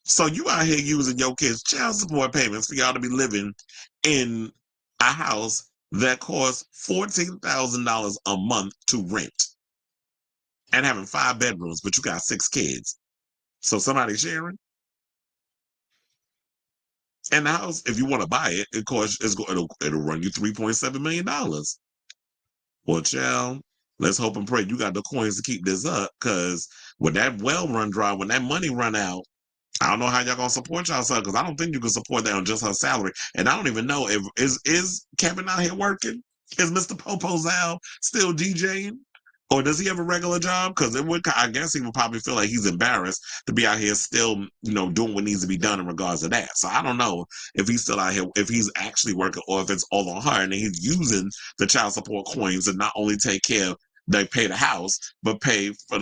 so you out here using your kids' child support payments for y'all to be living in a house that costs $14,000 a month to rent and having 5 bedrooms, but you got 6 kids. So somebody sharing? And the house, if you want to buy it, it'll run you $3.7 million. Well, child, let's hope and pray you got the coins to keep this up, because when that well run dry, when that money run out, I don't know how y'all gonna support y'allself, because I don't think you can support that on just her salary. And I don't even know if is Kevin out here working? Is Mr. Popo Zal still DJing? Or does he have a regular job? Because I guess he would probably feel like he's embarrassed to be out here still, doing what needs to be done in regards to that. So I don't know if he's still out here, if he's actually working, or if it's all on her and he's using the child support coins to not only take care of, they pay the house, but pay for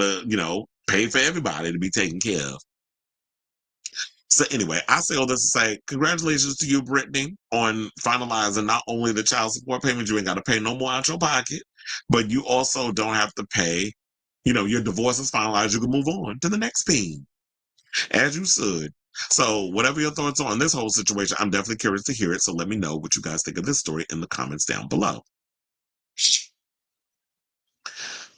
pay for everybody to be taken care of. So anyway, I say all this to say congratulations to you, Britney, on finalizing not only the child support payment, you ain't got to pay no more out your pocket, but you also don't have to pay, your divorce is finalized. You can move on to the next peen, as you should. So whatever your thoughts are on this whole situation, I'm definitely curious to hear it. So let me know what you guys think of this story in the comments down below.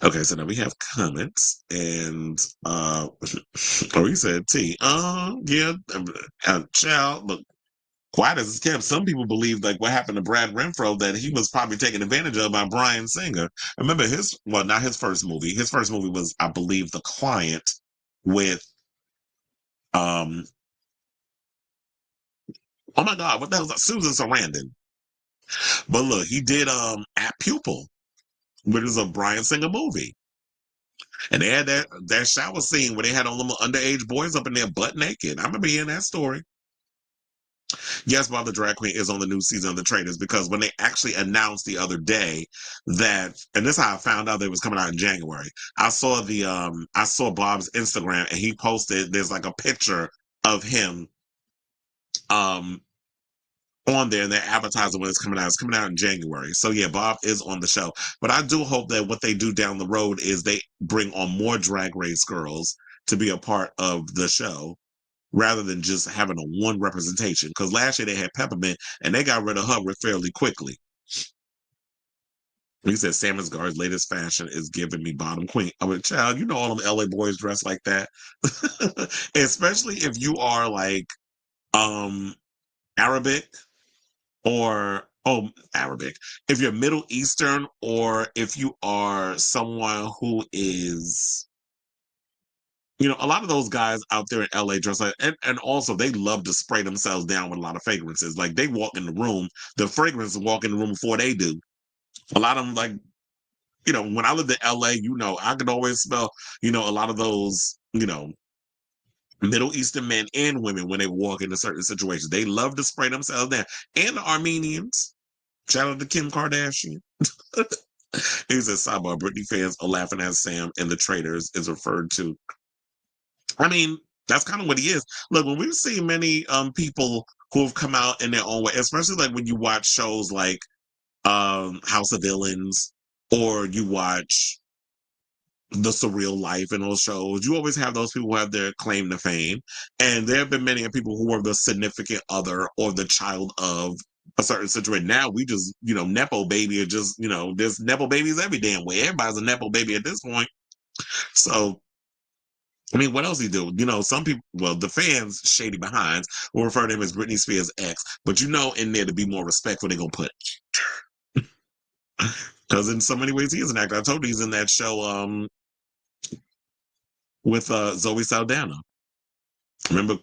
Okay, so now we have comments, and he said T. Yeah, child, look, quiet as it's kept. Some people believe, like what happened to Brad Renfro, that he was probably taken advantage of by Bryan Singer. Remember not his first movie. His first movie was, I believe, The Client, with oh my God, what the hell is that? Susan Sarandon. But look, he did At Pupil, which is a Bryan Singer movie. And they had that shower scene where they had all them underage boys up in there butt naked. I remember hearing that story. Yes, Bob the Drag Queen is on the new season of The Traitors, because when they actually announced the other day that, and this is how I found out that it was coming out in January. I saw Bob's Instagram, and he posted, there's like a picture of him um on there, and they're advertising when it's coming out. It's coming out in January. So yeah, Bob is on the show. But I do hope that what they do down the road is they bring on more Drag Race girls to be a part of the show, rather than just having a one representation. Because last year they had Peppermint, and they got rid of her fairly quickly. He said Sam Asghari's latest fashion is giving me bottom queen. I mean, child, you know all them LA boys dress like that. Especially if you are like Arabic, or Arabic. If you're Middle Eastern, or if you are someone who is, a lot of those guys out there in LA dress like, and also they love to spray themselves down with a lot of fragrances. Like they walk in the room, the fragrance walk in the room before they do. A lot of them, like, when I lived in LA, I could always smell, a lot of those, Middle Eastern men and women when they walk into certain situations. They love to spray themselves down. And the Armenians. Shout out to Kim Kardashian. He said, sidebar, Britney fans are laughing at Sam, and the traitors is referred to. I mean, that's kind of what he is. Look, when we've seen many people who have come out in their own way, especially like when you watch shows like House of Villains, or you watch The Surreal Life and those shows, you always have those people who have their claim to fame. And there have been many people who are the significant other or the child of a certain situation. Now we just, Nepo baby, or just, there's Nepo babies every damn way. Everybody's a Nepo baby at this point. So, I mean, what else he do? Some people, well, the fans, shady behinds, will refer to him as Britney Spears' ex. But in there, to be more respectful, they're going to put. Because in so many ways, he is an actor. I told you he's in that show with Zoe Saldana. Remember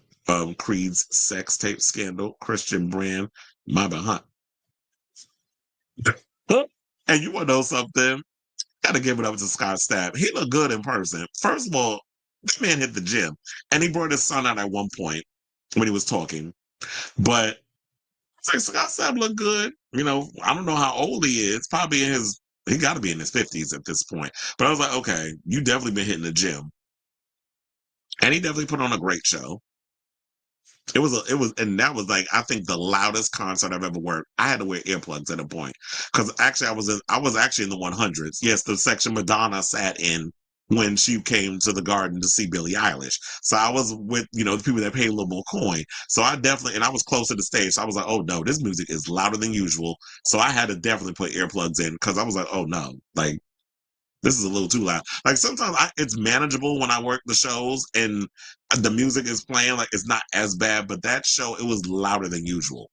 Creed's sex tape scandal? Christian Brand, my behind. And you want to know something? Gotta give it up to Scott Stapp. He looked good in person. First of all, this man hit the gym, and he brought his son out at one point when he was talking. But it's like, Scott Stapp looked good. I don't know how old he is. Probably he got to be in his 50s at this point. But I was like, okay, you definitely been hitting the gym. And he definitely put on a great show. And that was like, I think the loudest concert I've ever worked. I had to wear earplugs at a point, because actually I was actually in the 100s. Yes, the section Madonna sat in when she came to the Garden to see Billie Eilish. So I was with, the people that paid a little more coin. So I definitely, and I was close to the stage. So I was like, oh no, this music is louder than usual. So I had to definitely put earplugs in, because I was like, oh no, like, this is a little too loud. Like sometimes it's manageable when I work the shows and the music is playing. Like it's not as bad, but that show, it was louder than usual.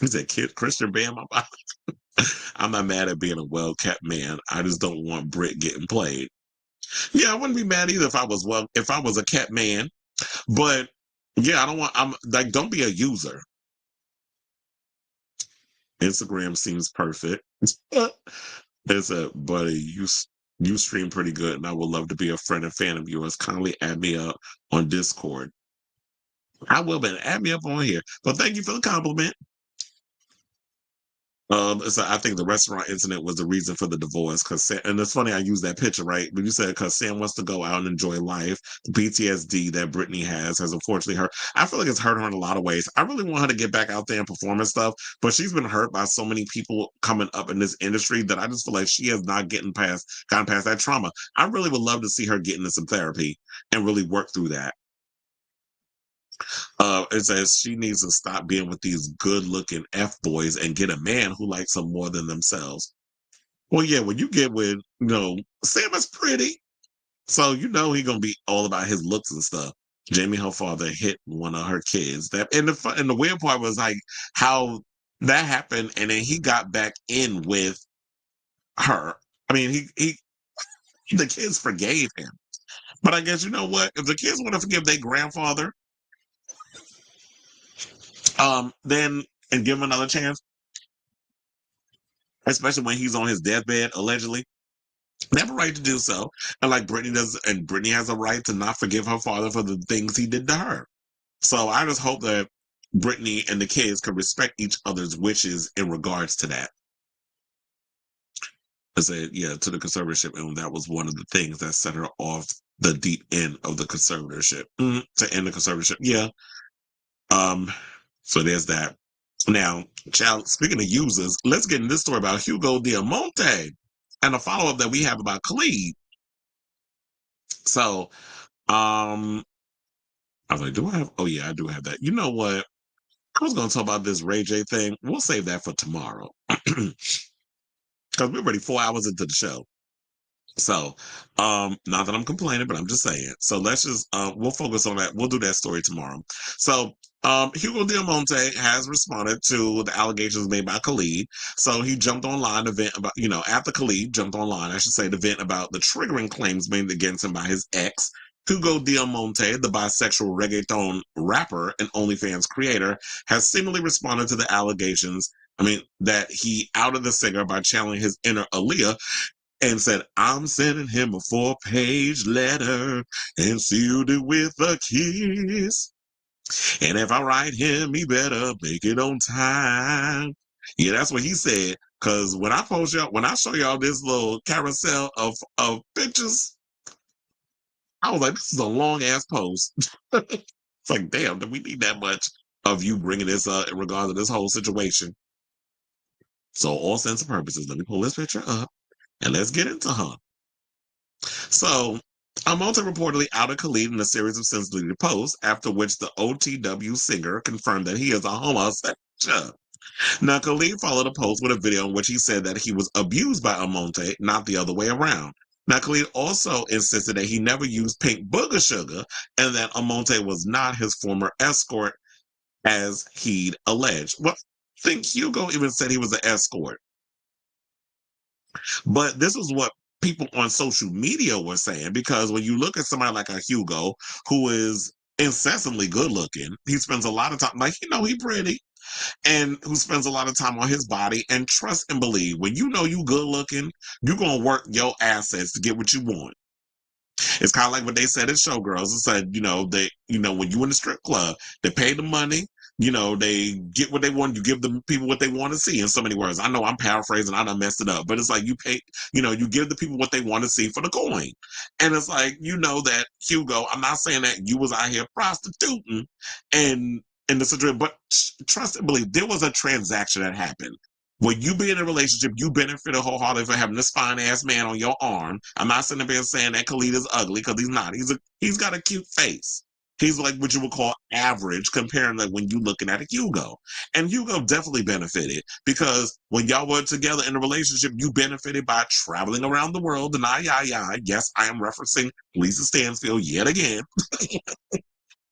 He said, "Kid, Christian Bam." I'm not mad at being a well-kept man. I just don't want Brit getting played. Yeah, I wouldn't be mad either if I was a kept man. But yeah, I'm like, don't be a user. Instagram seems perfect. It's a buddy. You stream pretty good, and I would love to be a friend and fan of yours. Kindly add me up on Discord. I will, but add me up on here. But thank you for the compliment. So I think the restaurant incident was the reason for the divorce. And it's funny I use that picture, right? But you said because Sam wants to go out and enjoy life. The PTSD that Britney has unfortunately hurt. I feel like it's hurt her in a lot of ways. I really want her to get back out there and perform and stuff, but she's been hurt by so many people coming up in this industry that I just feel like she has not gotten past that trauma. I really would love to see her get into some therapy and really work through that. It says she needs to stop being with these good-looking F boys and get a man who likes them more than themselves. Well, yeah, when you get with, Sam is pretty, so he's gonna be all about his looks and stuff. Jamie, her father, hit one of her kids. And the weird part was like how that happened, and then he got back in with her. I mean, he the kids forgave him. But I guess you know what? If the kids want to forgive their grandfather, then and give him another chance, especially when he's on his deathbed, allegedly, they have a right to do so. And like Brittany does, and Brittany has a right to not forgive her father for the things he did to her. So I just hope that Brittany and the kids can respect each other's wishes in regards to that. I said, yeah, to the conservatorship, and that was one of the things that set her off the deep end of the conservatorship. To end the conservatorship, yeah. So there's that. Now, child, speaking of users, let's get in this story about Hugo de Almonte and a follow-up that we have about Khalid. So, I was like, do I have? Oh yeah, I do have that. You know what? I was going to talk about this Ray J thing. We'll save that for tomorrow because we're already 4 hours into the show. So, not that I'm complaining, but I'm just saying. So let's just we'll focus on that. We'll do that story tomorrow. So, Hugo Diamante has responded to the allegations made by Khalid. So he jumped online to vent about, after Khalid jumped online, I should say, to vent about the triggering claims made against him by his ex. Hugo Diamante, the bisexual reggaeton rapper and OnlyFans creator, has seemingly responded to the allegations. That he outed the singer by channeling his inner Aaliyah and said, I'm sending him a 4-page letter and sealed it with a kiss. And if I write him, he better make it on time. Yeah, that's what he said. Because when I show y'all this little carousel of pictures, I was like, this is a long ass post. It's like, damn, do we need that much of you bringing this up in regards to this whole situation? So, all sense and purposes, let me pull this picture up and let's get into her. So, Almonte reportedly outed Khalid in a series of sensitive posts, after which the OTW singer confirmed that he is a homosexual. Now, Khalid followed a post with a video in which he said that he was abused by Almonte, not the other way around. Now, Khalid also insisted that he never used pink booger sugar and that Almonte was not his former escort, as he'd alleged. Well, I think Hugo even said he was an escort. But this is what people on social media were saying, because when you look at somebody like a Hugo, who is incessantly good looking, he spends a lot of time, he's pretty, and who spends a lot of time on his body, and trust and believe, when you know you good looking, you're going to work your assets to get what you want. It's kind of like what they said in Showgirls. It said, when you in the strip club, they pay the money, they get what they want. You give the people what they want to see, in so many words. I know I'm paraphrasing, I done messed it up, but it's like you pay, you give the people what they want to see for the coin. And it's like, that Hugo, I'm not saying that you was out here prostituting and in the situation, but trust and believe, there was a transaction that happened. When you be in a relationship, you benefit wholeheartedly for having this fine ass man on your arm. I'm not sitting there saying that Khalid is ugly, because he's not. He's got a cute face. He's like what you would call average, comparing like when you looking at a Hugo. And Hugo definitely benefited, because when y'all were together in a relationship, you benefited by traveling around the world. And yes, I am referencing Lisa Stansfield yet again.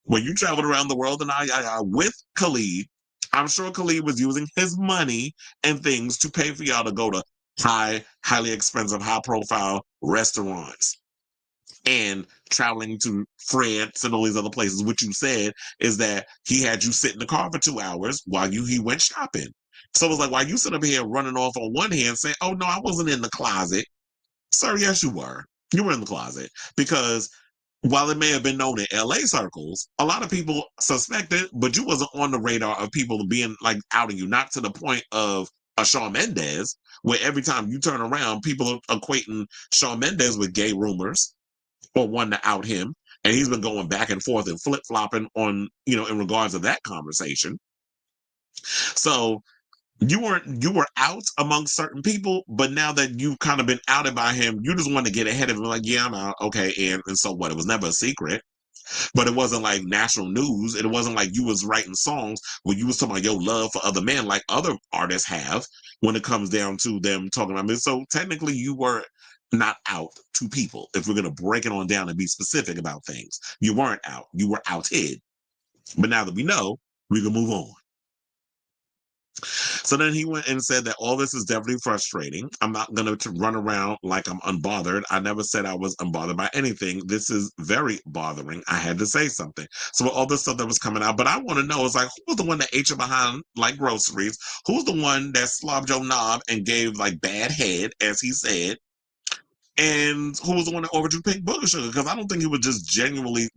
When you traveled around the world and with Khalid, I'm sure Khalid was using his money and things to pay for y'all to go to highly expensive, high-profile restaurants and traveling to France and all these other places. What you said is that he had you sit in the car for 2 hours while he went shopping. So it was like, while you sit up here running off on one hand saying, oh, no, I wasn't in the closet. Sir, yes, you were. You were in the closet, because while it may have been known in LA circles, a lot of people suspected, but you wasn't on the radar of people being like outing you, not to the point of a Shawn Mendes, where every time you turn around, people are equating Shawn Mendes with gay rumors or wanting to out him. And he's been going back and forth and flip-flopping on, in regards to that conversation. So you were out among certain people, but now that you've kind of been outed by him, you just want to get ahead of him, like, yeah, I'm out. Okay, and so what? It was never a secret, but it wasn't like national news. It wasn't like you was writing songs where you was talking about your love for other men, like other artists have, when it comes down to them talking about it. So technically, you were not out to people. If we're gonna break it on down and be specific about things, you weren't out. You were outed. But now that we know, we can move on. So then he went and said that all this is definitely frustrating. I'm not going to run around like I'm unbothered. I never said I was unbothered by anything. This is very bothering. I had to say something. So all this stuff that was coming out, but I want to know is like, who was the one that ate you behind like groceries? Who's the one that slobbed your knob and gave like bad head, as he said? And who was the one that ordered you pink booger sugar? Because I don't think he was just genuinely,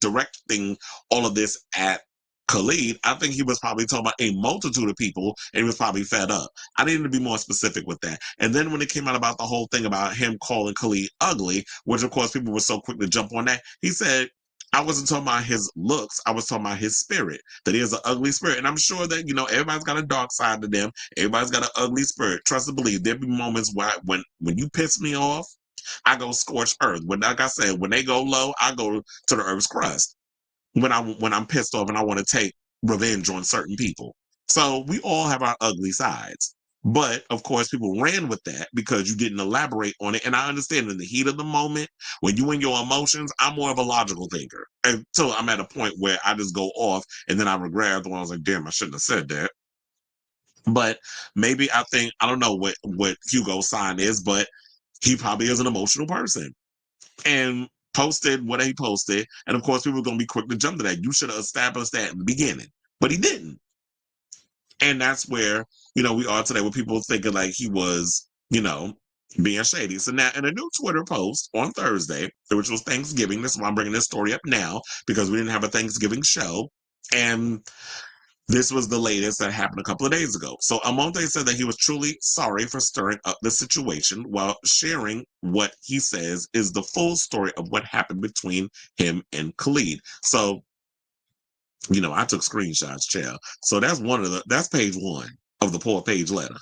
directing all of this at Khalid. I think he was probably talking about a multitude of people, and he was probably fed up. I needed to be more specific with that. And then when it came out about the whole thing about him calling Khalid ugly, which of course people were so quick to jump on that, he said, I wasn't talking about his looks. I was talking about his spirit, that he has an ugly spirit. And I'm sure that, everybody's got a dark side to them. Everybody's got an ugly spirit. Trust and believe. There'll be moments where when you piss me off, I go scorched earth. Like I said, when they go low, I go to the earth's crust. When I'm pissed off and I want to take revenge on certain people. So we all have our ugly sides. But of course, people ran with that because you didn't elaborate on it. And I understand in the heat of the moment, when you in your emotions, I'm more of a logical thinker. Until I'm at a point where I just go off and then I regret when I was like, damn, I shouldn't have said that. But maybe I don't know what Hugo's sign is, but he probably is an emotional person. And posted what he posted. And of course, people are going to be quick to jump to that. You should have established that in the beginning. But he didn't. And that's where, we are today with people thinking like he was, being shady. So now in a new Twitter post on Thursday, which was Thanksgiving, this is why I'm bringing this story up now, because we didn't have a Thanksgiving show. And this was the latest that happened a couple of days ago. So Almonte said that he was truly sorry for stirring up the situation while sharing what he says is the full story of what happened between him and Khalid. So, I took screenshots, child. So that's page one of the 4-page letter.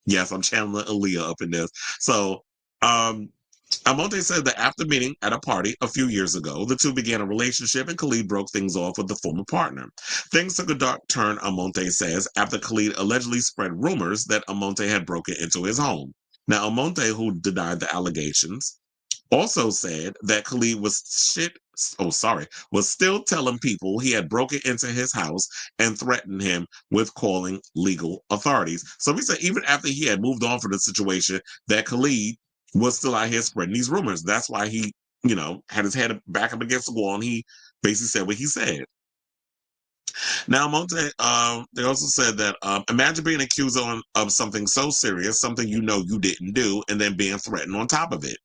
Yes, I'm channeling Aaliyah up in this. So, Almonte said that after meeting at a party a few years ago, the two began a relationship and Khalid broke things off with the former partner. Things took a dark turn, Almonte says, after Khalid allegedly spread rumors that Almonte had broken into his home. Now, Almonte, who denied the allegations, also said that Khalid was still telling people he had broken into his house and threatened him with calling legal authorities. So he said even after he had moved on from the situation, that Khalid was still out here spreading these rumors. That's why he, had his head back up against the wall and he basically said what he said. Now, Monte, they also said that imagine being accused of something so serious, something you didn't do, and then being threatened on top of it.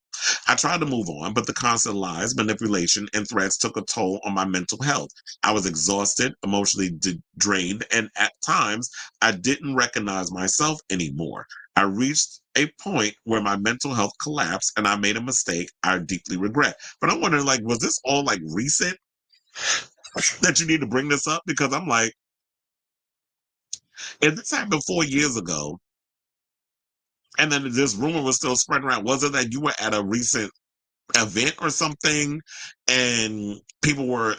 I tried to move on, but the constant lies, manipulation, and threats took a toll on my mental health. I was exhausted, emotionally drained, and at times I didn't recognize myself anymore. I reached a point where my mental health collapsed and I made a mistake I deeply regret. But I'm wondering, like, was this all like recent that you need to bring this up? Because I'm like, if this happened 4 years ago, and then this rumor was still spreading around, was it that you were at a recent event or something and people were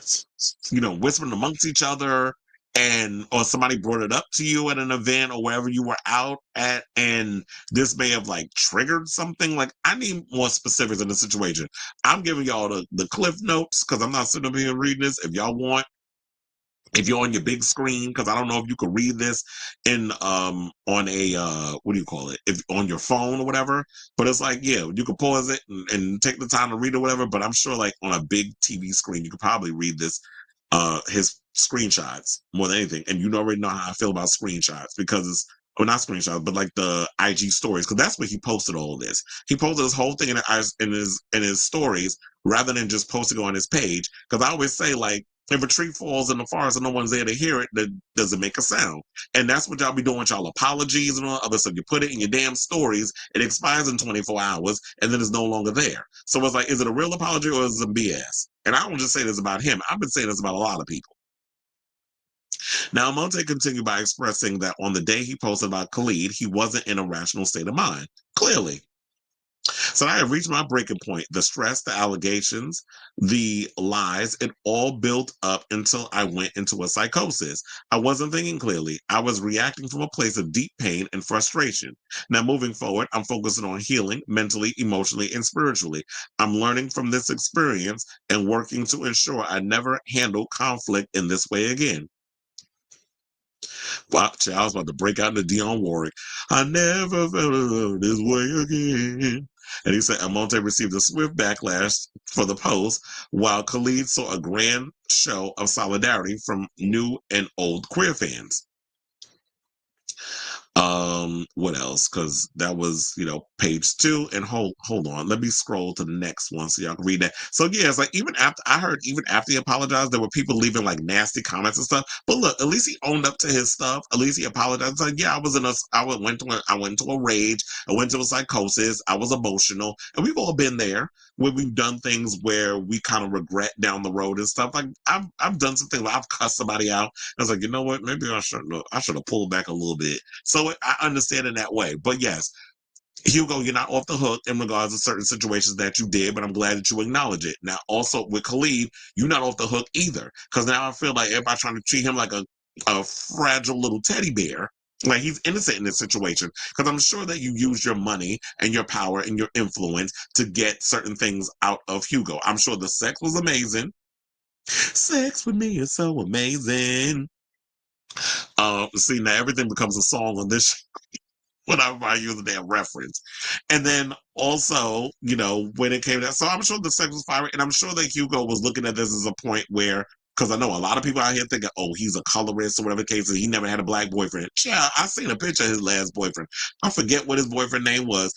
whispering amongst each other, or somebody brought it up to you at an event or wherever you were out at, and this may have like triggered something? Like, I need more specifics in the situation. I'm giving y'all the cliff notes because I'm not sitting up here reading this. If y'all want, if you're on your big screen, because I don't know if you could read this in on a what do you call it, if on your phone or whatever, but it's like, yeah, you could pause it and take the time to read or whatever, but I'm sure like on a big TV screen you could probably read this his screenshots more than anything. And you already know how I feel about screenshots, because it's, or not screenshots, but like the IG stories, because that's where he posted all this. He posted this whole thing in his stories rather than just posting on his page. Because I always say, like, if a tree falls in the forest and no one's there to hear it, that doesn't make a sound. And that's what y'all be doing with y'all apologies and all other stuff. You put it in your damn stories, it expires in 24 hours, and then it's no longer there. So it's like, is it a real apology or is it BS? And I don't just say this about him. I've been saying this about a lot of people. Now, Monte continued by expressing that on the day he posted about Khalid, he wasn't in a rational state of mind. Clearly. So I had reached my breaking point. The stress, the allegations, the lies, it all built up until I went into a psychosis. I wasn't thinking clearly. I was reacting from a place of deep pain and frustration. Now, moving forward, I'm focusing on healing mentally, emotionally, and spiritually. I'm learning from this experience and working to ensure I never handle conflict in this way again. Wow, child, I was about to break out into Dionne Warwick. I never felt love this way again. And he said Almonte received a swift backlash for the post, while Khalid saw a grand show of solidarity from new and old queer fans. What else? Because that was, page 2. And hold on, let me scroll to the next one so y'all can read that. So yeah, it's like even after he apologized, there were people leaving like nasty comments and stuff. But look, at least he owned up to his stuff. At least he apologized. It's like, yeah, I went into a rage. I went to a psychosis. I was emotional, and we've all been there when we've done things where we kind of regret down the road and stuff. Like I've done some things where I've cussed somebody out. I was like, you know what? Maybe I should have pulled back a little bit. So I understand in that way. But yes, Hugo, you're not off the hook in regards to certain situations that you did, but I'm glad that you acknowledge it. Now, also with Khalid, you're not off the hook either. Because now I feel like everybody trying to treat him like a fragile little teddy bear. Like he's innocent in this situation. Because I'm sure that you use your money and your power and your influence to get certain things out of Hugo. I'm sure the sex was amazing. Sex with me is so amazing. See, now everything becomes a song on this whenever I use a damn reference. And then also, when it came to that, so I'm sure the sex was fire, and I'm sure that Hugo was looking at this as a point where, because I know a lot of people out here thinking, oh, he's a colorist or whatever the case is, he never had a black boyfriend. Yeah, I seen a picture of his last boyfriend. I forget what his boyfriend name was,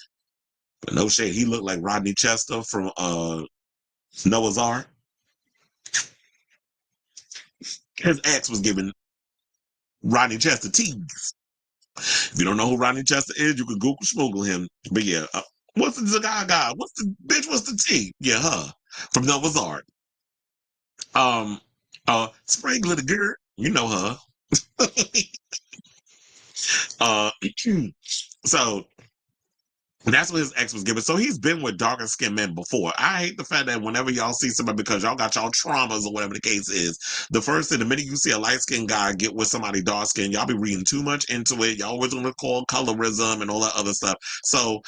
but no shade, he looked like Rodney Chester from Noah's Ark. His ex was giving Rodney Chester tease. If you don't know who Rodney Chester is, you can Google Schmoogle him. But yeah, what's the guy? What's the T? Yeah, her from Noah's Ark. Spray Glitter Girl, you know her. So that's what his ex was giving. So he's been with darker skinned men before. I hate the fact that whenever y'all see somebody, because y'all got y'all traumas or whatever the case is, the minute you see a light skinned guy get with somebody dark skinned, y'all be reading too much into it. Y'all always want to call colorism and all that other stuff. So,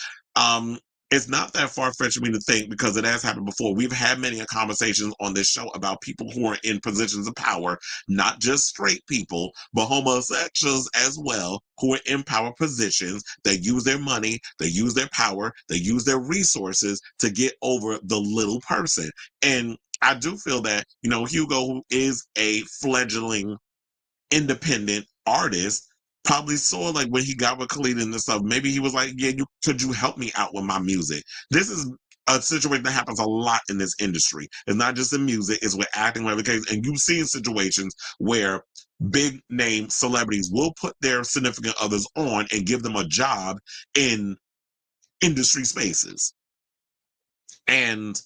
it's not that far-fetched for me to think, because it has happened before. We've had many conversations on this show about people who are in positions of power, not just straight people, but homosexuals as well, who are in power positions that use their money, they use their power, they use their resources to get over the little person. And I do feel that, Hugo, who is a fledgling independent artist, probably saw like when he got with Khalid and this stuff, maybe he was like, yeah, could you help me out with my music? This is a situation that happens a lot in this industry. It's not just in music, it's with acting, whatever the case. And you've seen situations where big name celebrities will put their significant others on and give them a job in industry spaces. And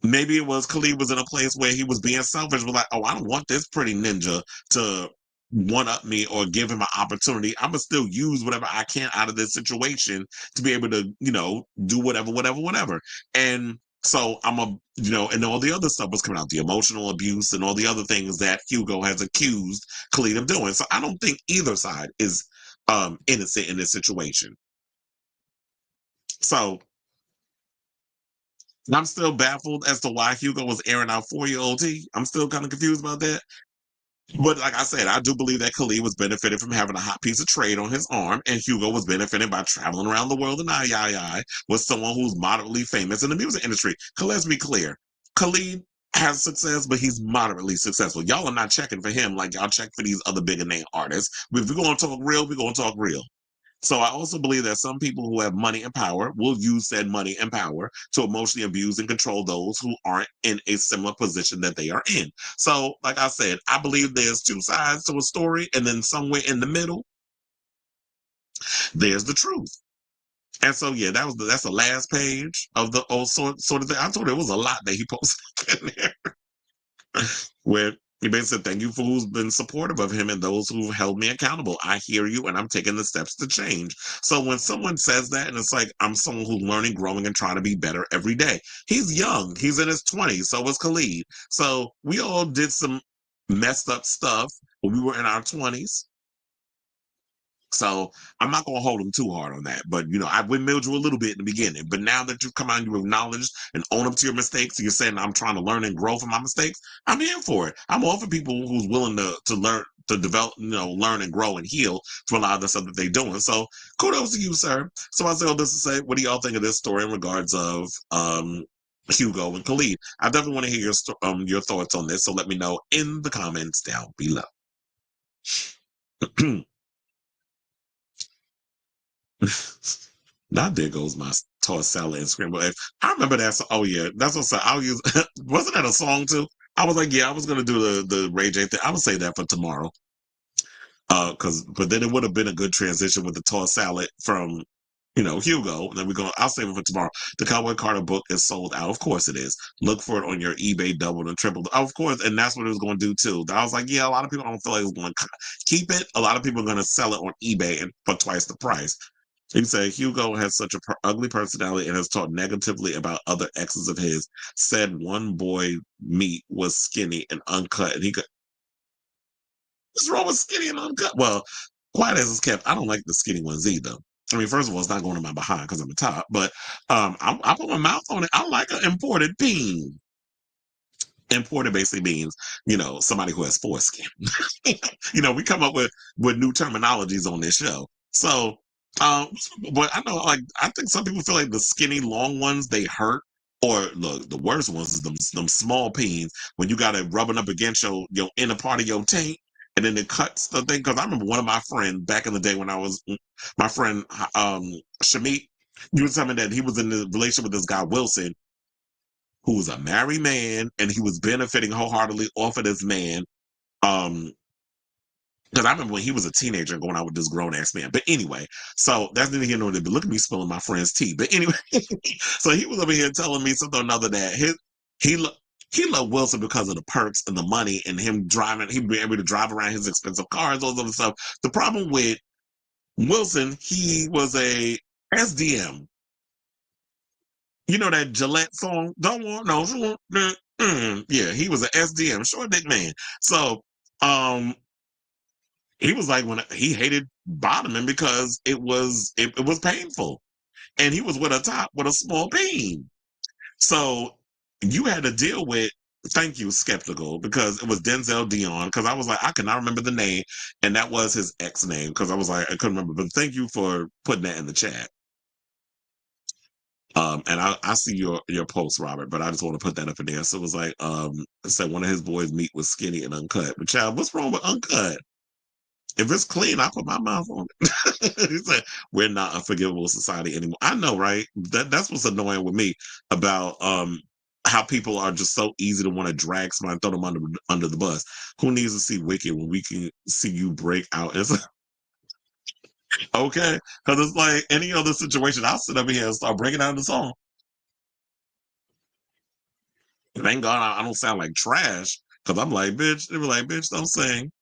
maybe it was Khalid was in a place where he was being selfish, was like, oh, I don't want this pretty ninja to one up me or give him an opportunity. I'm gonna still use whatever I can out of this situation to be able to, do whatever. And so and all the other stuff was coming out, the emotional abuse and all the other things that Hugo has accused Khalid of doing. So I don't think either side is innocent in this situation. So I'm still baffled as to why Hugo was airing out 4-year-old T. I'm still kind of confused about that. But like I said, I do believe that Khalid was benefiting from having a hot piece of trade on his arm, and Hugo was benefiting by traveling around the world in I with someone who's moderately famous in the music industry. Because let's be clear, Khalid has success, but he's moderately successful. Y'all are not checking for him like y'all check for these other bigger name artists. But if we're going to talk real, we're going to talk real. So I also believe that some people who have money and power will use said money and power to emotionally abuse and control those who aren't in a similar position that they are in. So, like I said, I believe there's two sides to a story, and then somewhere in the middle, there's the truth. And so, yeah, that's the last page of the old sort of thing. I told you it was a lot that he posted in there. Where he basically said, thank you for who's been supportive of him and those who've held me accountable. I hear you and I'm taking the steps to change. So when someone says that, and it's like, I'm someone who's learning, growing, and trying to be better every day. He's young. He's in his 20s. So was Khalid. So we all did some messed up stuff when we were in our 20s. So I'm not gonna hold him too hard on that. But I windmilled you a little bit in the beginning. But now that you've come out and you acknowledge and own up to your mistakes, you're saying I'm trying to learn and grow from my mistakes. I'm in for it. I'm all for people who's willing to learn, to develop, learn and grow and heal from a lot of the stuff that they're doing. So kudos to you, sir. So I say all this to say, what do y'all think of this story in regards of Hugo and Khalid? I definitely want to hear your thoughts on this. So let me know in the comments down below. Now there goes my tossed salad and scrambled eggs. I remember that. Oh yeah, that's what I'll use. Wasn't that a song too? I was like, yeah, I was gonna do the Ray J thing. I would say that for tomorrow. But then it would have been a good transition with the tossed salad from Hugo. And then I'll save it for tomorrow. The Cowboy Carter book is sold out. Of course it is. Look for it on your eBay, doubled and tripled. Of course, and that's what it was going to do too. I was like, yeah, a lot of people don't feel like it's going to keep it. A lot of people are going to sell it on eBay for twice the price. He said Hugo has such a ugly personality and has talked negatively about other exes of his. Said one boy meat was skinny and uncut, and he could. What's wrong with skinny and uncut? Well, quiet as it's kept, I don't like the skinny ones either. I mean, first of all, it's not going in my behind because I'm a top, but I put my mouth on it. I like an imported bean. Imported basically means, somebody who has foreskin. We come up with new terminologies on this show. So, but I know, I think some people feel like the skinny, long ones, they hurt. Or look, the worst ones is them small peens when you got it rubbing up against your inner part of your taint, and then it cuts the thing. Because I remember one of my friends back in the day when I was my friend Shamit, he was telling me that he was in a relationship with this guy Wilson, who was a married man, and he was benefiting wholeheartedly off of this man. Because I remember when he was a teenager going out with this grown ass man. But anyway, so that's neither here nor there. But look at me spilling my friend's tea. But anyway, so he was over here telling me something or another that he loved Wilson because of the perks and the money and him driving. He'd be able to drive around his expensive cars, all this other stuff. The problem with Wilson, he was a SDM. You know that Gillette song? Don't want no. Yeah, he was an SDM, short dick man. So, he was like when he hated bottoming because it was painful, and he was with a top with a small peen. So you had to deal with. Thank you, skeptical, because it was Denzel Dion. Because I was like, I cannot remember the name, and that was his ex name. Because I was like, I couldn't remember. But thank you for putting that in the chat. And I see your post, Robert, but I just want to put that up in there. So it was like, it said one of his boys' meat was skinny and uncut. But child, what's wrong with uncut? If it's clean, I put my mouth on it. He said, we're not a forgivable society anymore. I know, right? That's what's annoying with me about how people are just so easy to want to drag somebody and throw them under the bus. Who needs to see Wicked when we can see you break out? It's okay, because it's like any other situation. I'll sit up here and start breaking out the song. Thank God I don't sound like trash, because I'm like, bitch. They were like, bitch, don't sing.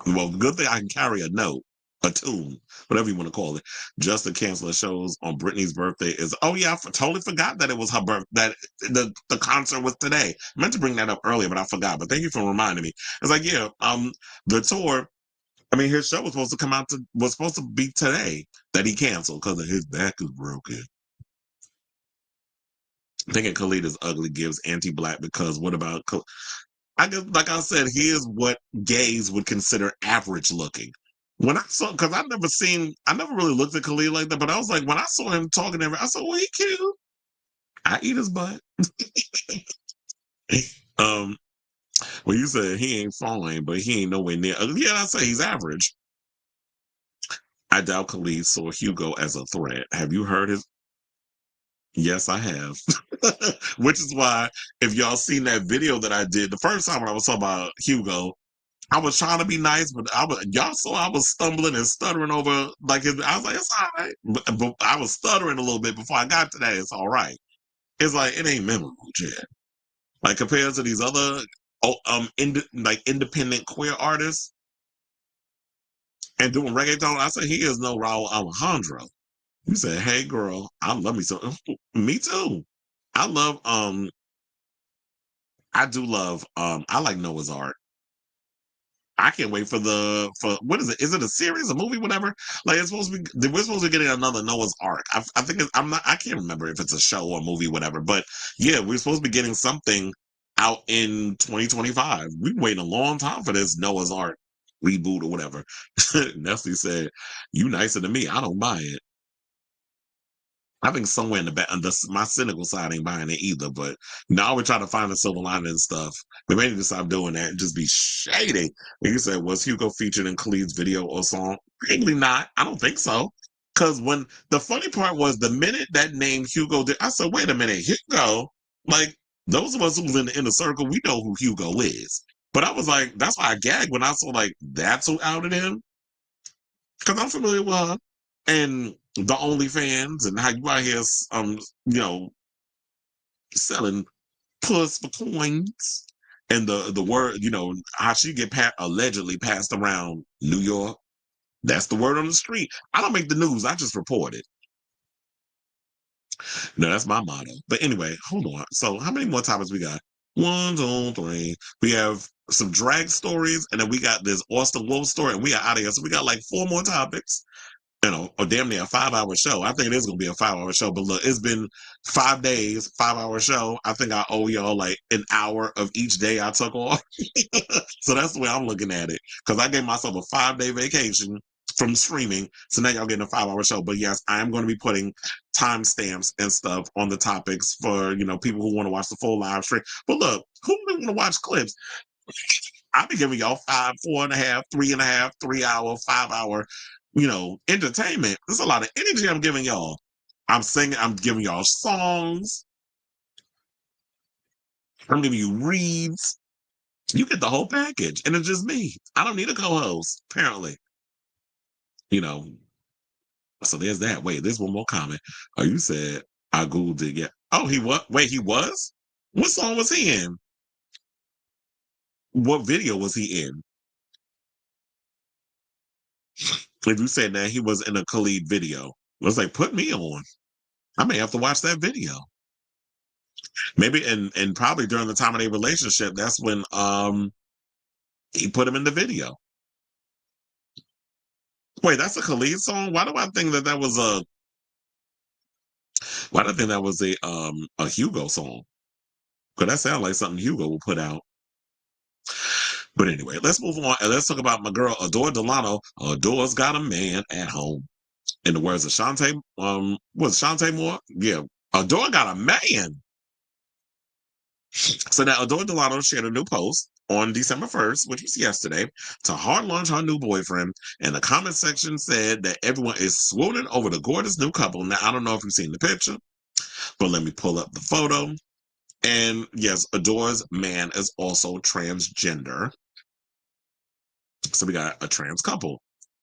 Well, good thing I can carry a note, a tune, whatever you want to call it. Just to cancel the shows on Britney's birthday is. Oh yeah, I totally forgot that it was her birthday. That the concert was today. I meant to bring that up earlier, but I forgot. But thank you for reminding me. It's like, yeah, the tour. I mean, his show was supposed to be today that he canceled because his back is broken. Thinking Khalid is ugly gives anti-black because what about? I guess, like I said, he is what gays would consider average looking. When I saw, because I never really looked at Khalid like that, but I was like, when I saw him talking to everyone, I said, well, he cute. I eat his butt. Well, you said he ain't fine, but he ain't nowhere near. Yeah, I say he's average. I doubt Khalid saw Hugo as a threat. Have you heard his? Yes, I have. Which is why, if y'all seen that video that I did the first time when I was talking about Hugo, I was trying to be nice, but y'all saw I was stumbling and stuttering over like I was like, it's all right. But I was stuttering a little bit before I got to that. It's all right. It's like it ain't memorable yet. Like compared to these other independent queer artists and doing reggaeton, I said he is no Raul Alejandro. You said, hey girl, I love me so. Me too. I love I do love I like Noah's Ark. I can't wait for what is it? Is it a series, a movie, whatever? Like it's supposed to be. We're supposed to be getting another Noah's Ark. I think I'm not. I can't remember if it's a show or a movie, whatever. But yeah, we're supposed to be getting something out in 2025. We've been waiting a long time for this Noah's Ark reboot or whatever. Nestle said, "You nicer than me. I don't buy it." I think somewhere in the back, my cynical side ain't buying it either. But now we're trying to find the silver lining and stuff. We may need to stop doing that and just be shady. Like you said, was Hugo featured in Khalid's video or song? Probably not. I don't think so. Because when the funny part was the minute that name Hugo did, I said, wait a minute, Hugo? Like, those of us who was in the inner circle, we know who Hugo is. But I was like, that's why I gagged when I saw, like, that's who outed him. Because I'm familiar with her. And the OnlyFans and how you out here, selling puss for coins, and the word, how she get allegedly passed around New York. That's the word on the street. I don't make the news. I just report it. No, that's my motto. But anyway, hold on. So how many more topics we got? 1, 2, 3. We have some drag stories, and then we got this Austin Wolf story, and we are out of here. So we got like 4 more topics. Or damn near a 5-hour show. I think it is going to be a 5-hour show, but look, it's been 5 days, 5-hour show. I think I owe y'all like an hour of each day I took off. So that's the way I'm looking at it. Because I gave myself a 5-day vacation from streaming. So now y'all getting a 5-hour show. But yes, I am going to be putting timestamps and stuff on the topics for, people who want to watch the full live stream. But look, who want to watch clips? I'll be giving y'all 5, 4.5, 3.5, 3-hour, 5-hour, entertainment. There's a lot of energy I'm giving y'all. I'm singing, I'm giving y'all songs. I'm giving you reads. You get the whole package. And it's just me. I don't need a co-host, apparently. So there's that. Wait, there's one more comment. Oh, you said I Googled it. Yeah. Oh, he what? Wait, he was? What song was he in? What video was he in? If you said that he was in a Khalid video, I was like, put me on. I may have to watch that video. Maybe and probably during the time of their relationship, that's when he put him in the video. Wait, that's a Khalid song? Why do I think that was a Hugo song? Because that sounds like something Hugo will put out. But anyway, let's move on and let's talk about my girl Adore Delano. Adore's got a man at home. In the words of Shantae, was Shantae Moore? Yeah, Adore got a man. So now Adore Delano shared a new post on December 1st, which was yesterday, to hard launch her new boyfriend. And the comment section said that everyone is swooning over the gorgeous new couple. Now, I don't know if you've seen the picture, but let me pull up the photo. And yes, Adore's man is also transgender. So we got a trans couple.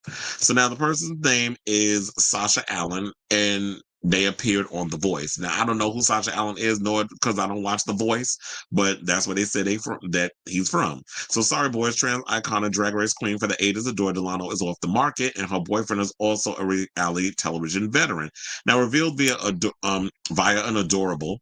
So now the person's name is Sasha Allen, and they appeared on The Voice. Now I don't know who Sasha Allen is, nor because I don't watch The Voice, but that's where they said that he's from. So sorry, boys, trans icon and drag race queen for the 80s, Adore Delano is off the market, and her boyfriend is also a reality television veteran. Now revealed via an adorable,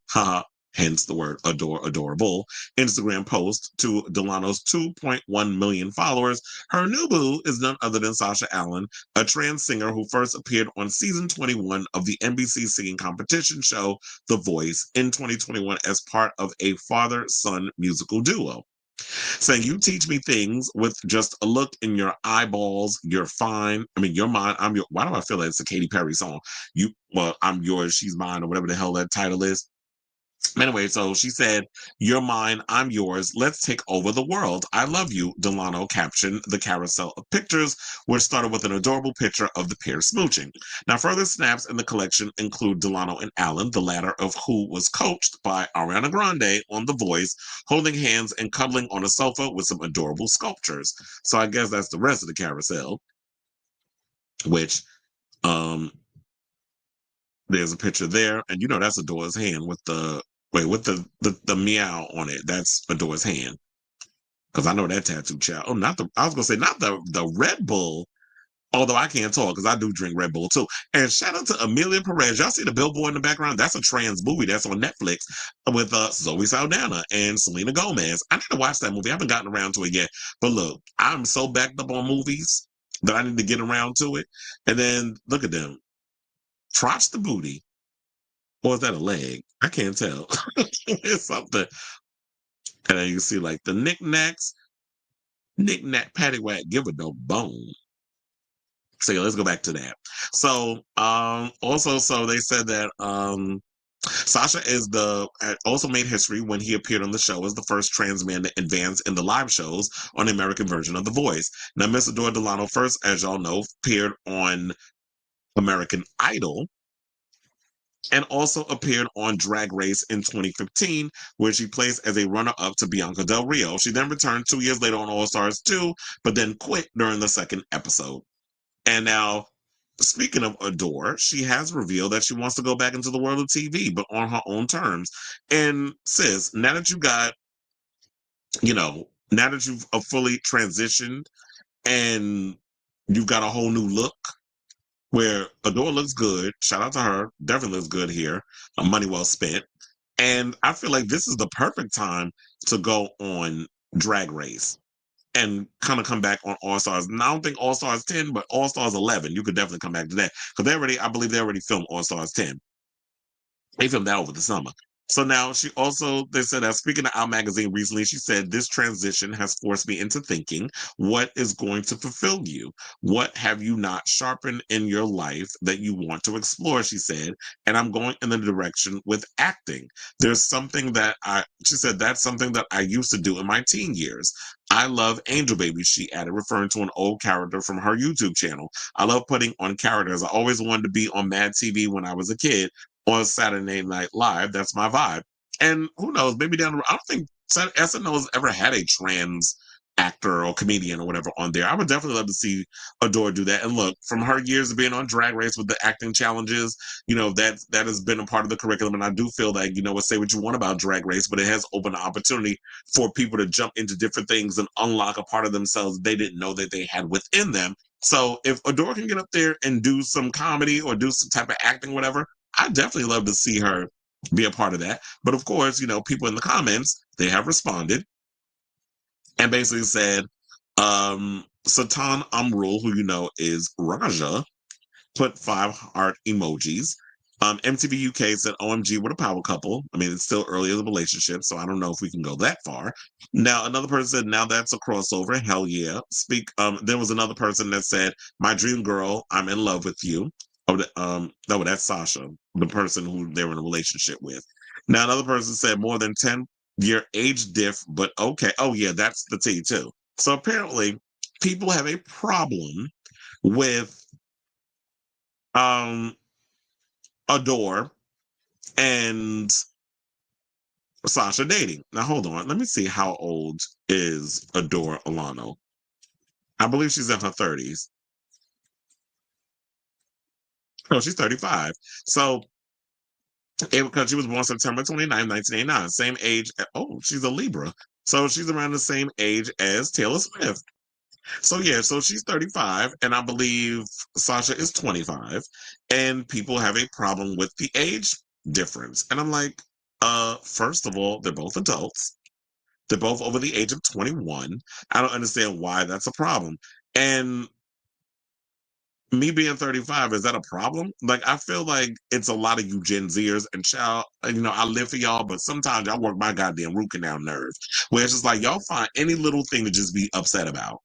hence the word adorable, Instagram post to Delano's 2.1 million followers. Her new boo is none other than Sasha Allen, a trans singer who first appeared on season 21 of the NBC singing competition show The Voice in 2021 as part of a father-son musical duo. Saying, you teach me things with just a look in your eyeballs. You're fine. I mean, you're mine. I'm your. Why do I feel like it's a Katy Perry song? I'm yours. She's mine, or whatever the hell that title is. Anyway, so she said, you're mine, I'm yours, let's take over the world. I love you, Delano captioned the carousel of pictures, which started with an adorable picture of the pair smooching. Now, further snaps in the collection include Delano and Allen, the latter of who was coached by Ariana Grande on The Voice, holding hands and cuddling on a sofa with some adorable sculptures. So I guess that's the rest of the carousel, which, there's a picture there, and that's Adore's hand with the meow on it. That's Adore's hand. Because I know that tattoo child. Oh, I was gonna say not the Red Bull. Although I can't talk because I do drink Red Bull too. And shout out to Amelia Perez. Y'all see the billboard in the background? That's a trans movie that's on Netflix with Zoe Saldana and Selena Gomez. I need to watch that movie. I haven't gotten around to it yet. But look, I'm so backed up on movies that I need to get around to it. And then look at them. Trotch the booty. Or is that a leg? I can't tell. It's something. And then you see like the knickknacks. Knick-knack, paddywhack, give a no bone. So yeah, let's go back to that. So also, so they said that Sasha also made history when he appeared on the show as the first trans man to advance in the live shows on the American version of The Voice. Now, Miss Adore Delano first, as y'all know, appeared on American Idol and also appeared on Drag Race in 2015, where she placed as a runner-up to Bianca Del Rio. She then returned 2 years later on All Stars 2, but then quit during the second episode. And now, speaking of Adore, she has revealed that she wants to go back into the world of TV, but on her own terms. And sis, now that you got, now that you've fully transitioned and you've got a whole new look, where Adore looks good. Shout out to her. Definitely looks good here. Money well spent. And I feel like this is the perfect time to go on Drag Race and kind of come back on All Stars. And I don't think All Stars 10, but All Stars 11. You could definitely come back to that. Because I believe they already filmed All Stars 10. They filmed that over the summer. So now they said that speaking to Our Magazine recently, she said, this transition has forced me into thinking, what is going to fulfill you? What have you not sharpened in your life that you want to explore? She said, and I'm going in the direction with acting. There's something she said, that's something that I used to do in my teen years. I love Angel Baby, she added, referring to an old character from her YouTube channel. I love putting on characters. I always wanted to be on Mad TV when I was a kid. On Saturday Night Live, that's my vibe. And who knows, maybe down the road, I don't think SNL has ever had a trans actor or comedian or whatever on there. I would definitely love to see Adore do that. And look, from her years of being on Drag Race with the acting challenges, that has been a part of the curriculum. And I do feel like, say what you want about Drag Race, but it has opened the opportunity for people to jump into different things and unlock a part of themselves they didn't know that they had within them. So if Adore can get up there and do some comedy or do some type of acting, whatever, I'd definitely love to see her be a part of that. But of course, people in the comments, they have responded and basically said, Satan Amrul, who is Raja, put 5 heart emojis. MTV UK said, OMG, what a power couple. I mean, it's still early in the relationship, so I don't know if we can go that far. Now, another person said, now that's a crossover. Hell yeah. There was another person that said, my dream girl, I'm in love with you. No, that's Sasha, the person who they were in a relationship with. Now, another person said more than 10-year age diff, but okay. Oh, yeah, that's the T too. So apparently, people have a problem with Adore and Sasha dating. Now, hold on. Let me see how old is Adore Delano. I believe she's in her 30s. No, she's 35. So, because she was born September 29, 1989. Same age. She's a Libra. So she's around the same age as Taylor Swift. So yeah, so she's 35, and I believe Sasha is 25, and people have a problem with the age difference. And I'm like, first of all, they're both adults. They're both over the age of 21. I don't understand why that's a problem. And me being 35, is that a problem? Like, I feel like it's a lot of you Gen Zers and I live for y'all, but sometimes y'all work my goddamn root canal nerves, where it's just like y'all find any little thing to just be upset about.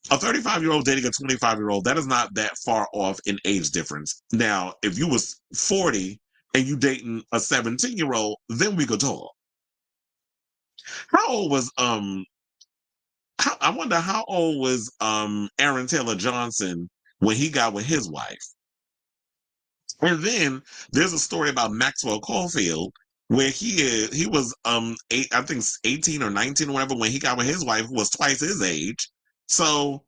A 35-year-old dating a 25-year-old, that is not that far off in age difference. Now, if you was 40 and you dating a 17-year-old, then we could talk. How old was I wonder how old was Aaron Taylor Johnson when he got with his wife? And then there's a story about Maxwell Caulfield where he was I think 18 or 19 or whatever when he got with his wife, who was twice his age. So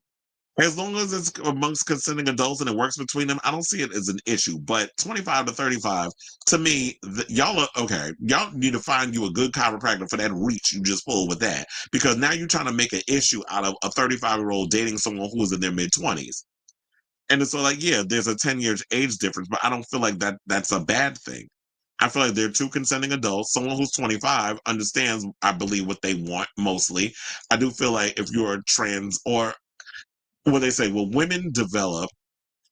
as long as it's amongst consenting adults and it works between them, I don't see it as an issue. But 25 to 35, to me, y'all are okay. Y'all need to find you a good chiropractor for that reach you just pulled with that. Because now you're trying to make an issue out of a 35-year-old dating someone who's in their mid-20s. And it's so like, yeah, there's a 10 years age difference, but I don't feel like that's a bad thing. I feel like they're two consenting adults. Someone who's 25 understands, I believe, what they want mostly. I do feel like if you're trans or what they say, well, women develop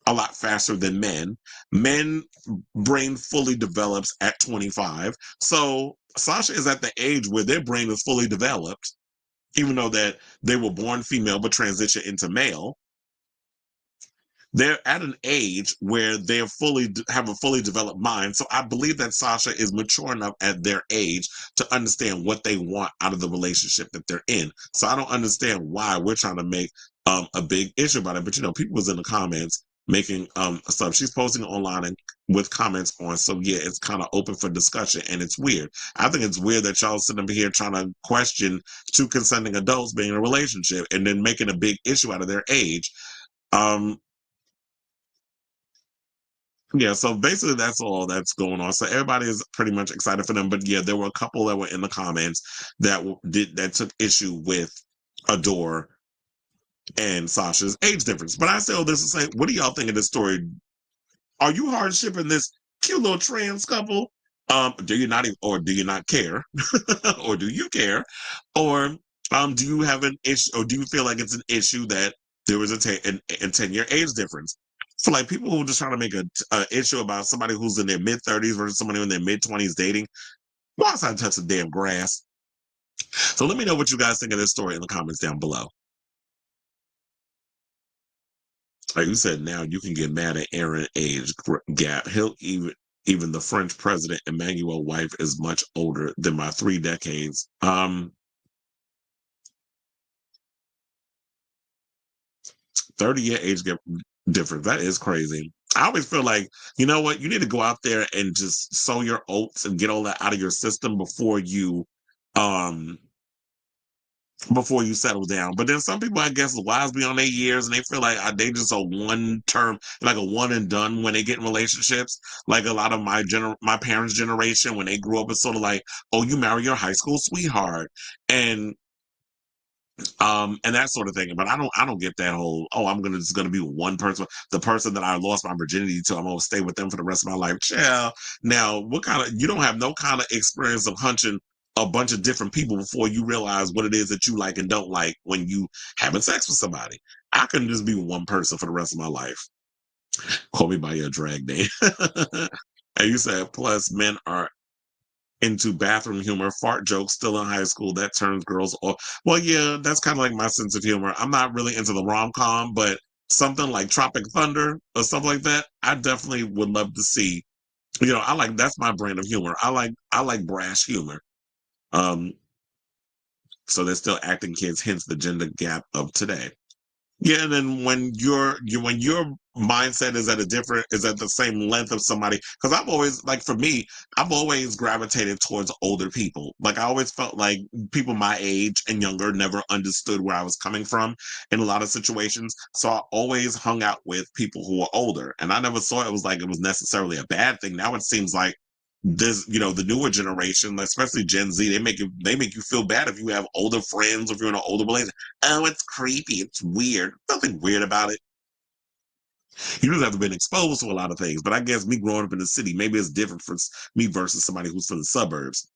a lot faster than men. Men brain fully develops at 25. So Sasha is at the age where their brain is fully developed, even though that they were born female but transition into male. They're at an age where they're have a fully developed mind. So I believe that Sasha is mature enough at their age to understand what they want out of the relationship that they're in. So I don't understand why we're trying to make a big issue about it. But people was in the comments making stuff. She's posting online and with comments on. So yeah, it's kind of open for discussion, and it's weird. I think it's weird that y'all sitting up here trying to question two consenting adults being in a relationship and then making a big issue out of their age. Yeah, so basically that's all that's going on. So everybody is pretty much excited for them. But yeah, there were a couple that were in the comments that that took issue with Adore and Sasha's age difference. But I say all this to say, what do y'all think of this story? Are you hard shipping this cute little trans couple? Do you not even, or do you not care? Or do you care? Or do you have an issue, or do you feel like it's an issue that there was a 10-year age difference? So like people who are just trying to make a issue about somebody who's in their mid-30s versus somebody in their mid-20s dating, go outside and touch the damn grass. So let me know what you guys think of this story in the comments down below. Like you said, now you can get mad at Aaron age gap. He'll even the French president Emmanuel wife is much older than my 3 decades. 30-year age gap difference. That is crazy. I always feel like, you know what, you need to go out there and just sow your oats and get all that out of your system before you settle down. But then some people, I guess, wise beyond their years, and they feel like they just a one term, like a one and done when they get in relationships. Like a lot of my parents' generation, when they grew up, it's sort of like, oh, you marry your high school sweetheart, and that sort of thing. But I don't get that whole, oh, I'm just gonna be one person, the person that I lost my virginity to, I'm gonna stay with them for the rest of my life. Chill. Now, you don't have no kind of experience of hunching a bunch of different people before you realize what it is that you like and don't like when you having sex with somebody. I couldn't just be one person for the rest of my life. Call me by your drag name. And you said, plus men are into bathroom humor, fart jokes still in high school that turns girls off. Well, yeah, that's kind of like my sense of humor. I'm not really into the rom-com, but something like Tropic Thunder or something like that, I definitely would love to see. That's my brand of humor. I like brash humor. So they're still acting kids, hence the gender gap of today. Yeah, and then when your mindset is at the same length of somebody, because I've always, like, for me, I've always gravitated towards older people. Like I always felt like people my age and younger never understood where I was coming from in a lot of situations. So I always hung out with people who were older, and I never saw it was necessarily a bad thing. Now it seems like this, the newer generation, especially Gen Z, they make you feel bad if you have older friends, if you're in an older relationship. Oh, it's creepy, it's weird. Nothing weird about it. You just have to been exposed to a lot of things. But I guess me growing up in the city, maybe it's different for me versus somebody who's from the suburbs.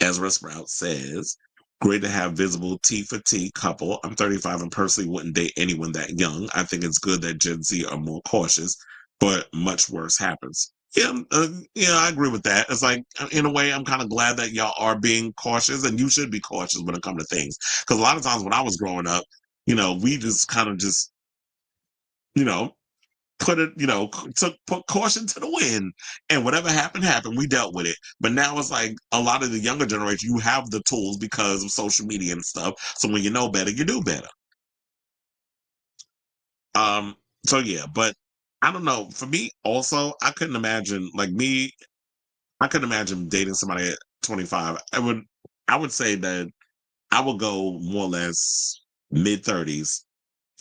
Ezra Sprout says, great to have visible T for T couple. I'm 35 and personally wouldn't date anyone that young. I think it's good that Gen Z are more cautious, but much worse happens. Yeah, I agree with that. It's like, in a way, I'm kind of glad that y'all are being cautious, and you should be cautious when it comes to things. Because a lot of times when I was growing up, we just kind of just, put caution to the wind, and whatever happened, happened. We dealt with it. But now it's like a lot of the younger generation, you have the tools because of social media and stuff. So when you know better, you do better. So yeah, but I don't know. For me, also, I couldn't imagine dating somebody at 25. I would say that I would go more or less mid-30s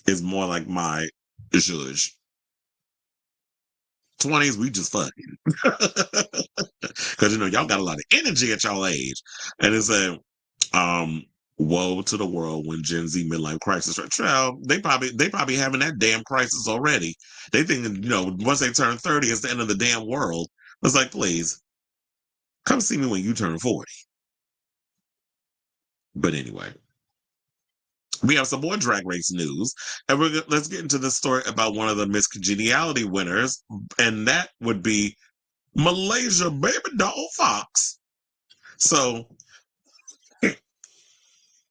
is more like my judge. 20s, we just fucking. Because y'all got a lot of energy at y'all age. And it's Woe to the world when Gen Z midlife crisis. Child, they probably having that damn crisis already. They thinking, once they turn 30, it's the end of the damn world. It's like, please, come see me when you turn 40. But anyway, we have some more Drag Race news, and let's get into the story about one of the Miss Congeniality winners, and that would be Malaysia Babydoll Fox. So,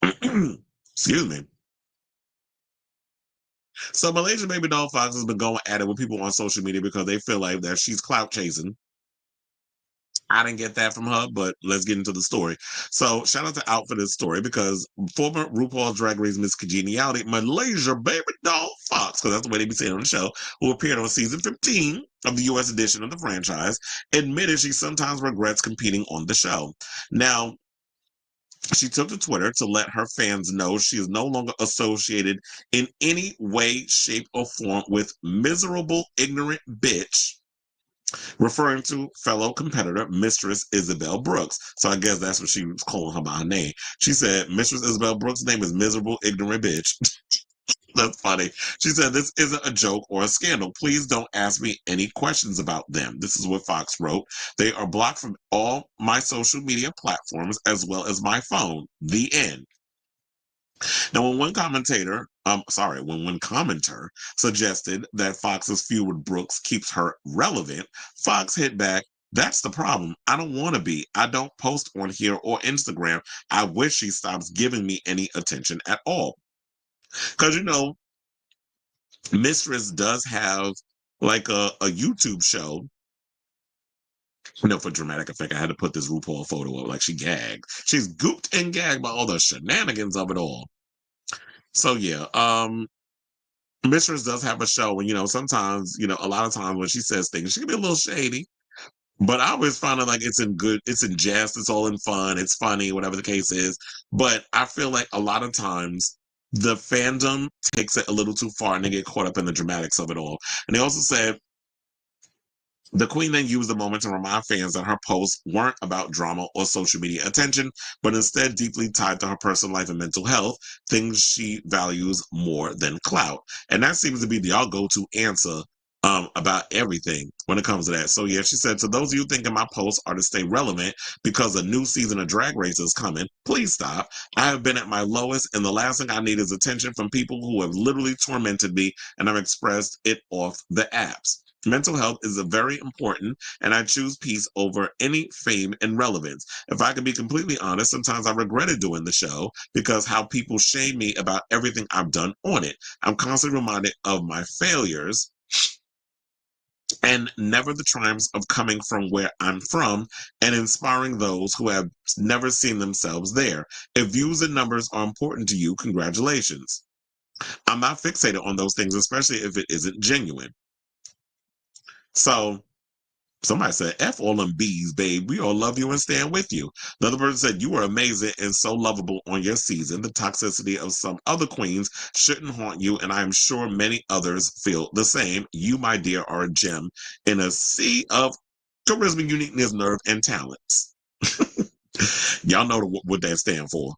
excuse me. So Malaysia Babydoll Fox has been going at it with people on social media because they feel like that she's clout chasing. I didn't get that from her, but let's get into the story. So shout out to Out for this story because former RuPaul's Drag Race Miss Congeniality, Malaysia Babydoll Fox, because that's the way they be saying on the show, who appeared on season 15 of the U.S. edition of the franchise, admitted she sometimes regrets competing on the show. Now, she took to Twitter to let her fans know she is no longer associated in any way, shape, or form with miserable, ignorant bitch, referring to fellow competitor Mistress Isabel Brooks. So I guess that's what she was calling her by her name. She said, Mistress Isabel Brooks' name is miserable, ignorant bitch. That's funny. She said, this isn't a joke or a scandal. Please don't ask me any questions about them. This is what Fox wrote. They are blocked from all my social media platforms as well as my phone. The end. Now, when one commenter suggested that Fox's feud with Brooks keeps her relevant, Fox hit back, that's the problem. I don't want to be. I don't post on here or Instagram. I wish she stops giving me any attention at all. Because, Mistress does have like a YouTube show. For dramatic effect, I had to put this RuPaul photo up like she gagged. She's gooped and gagged by all the shenanigans of it all. So yeah, Mistress does have a show, and sometimes, a lot of times when she says things, she can be a little shady. But I always find it like it's in jest, it's all in fun, it's funny, whatever the case is. But I feel like a lot of times the fandom takes it a little too far and they get caught up in the dramatics of it all. And they also said the queen then used the moment to remind fans that her posts weren't about drama or social media attention, but instead deeply tied to her personal life and mental health, things she values more than clout. And that seems to be the all go-to answer about everything when it comes to that. So yeah, she said, to those of you thinking my posts are to stay relevant because a new season of Drag Race is coming, please stop. I have been at my lowest, and the last thing I need is attention from people who have literally tormented me, and I've expressed it off the apps. Mental health is very important, and I choose peace over any fame and relevance. If I can be completely honest, sometimes I regretted doing the show because how people shame me about everything I've done on it. I'm constantly reminded of my failures and never the triumphs of coming from where I'm from and inspiring those who have never seen themselves there. If views and numbers are important to you, congratulations. I'm not fixated on those things, especially if it isn't genuine. So somebody said, F all them bees, babe. We all love you and stand with you. Another person said, you were amazing and so lovable on your season. The toxicity of some other queens shouldn't haunt you, and I am sure many others feel the same. You, my dear, are a gem in a sea of charisma, uniqueness, nerve, and talents. Y'all know what that stands for.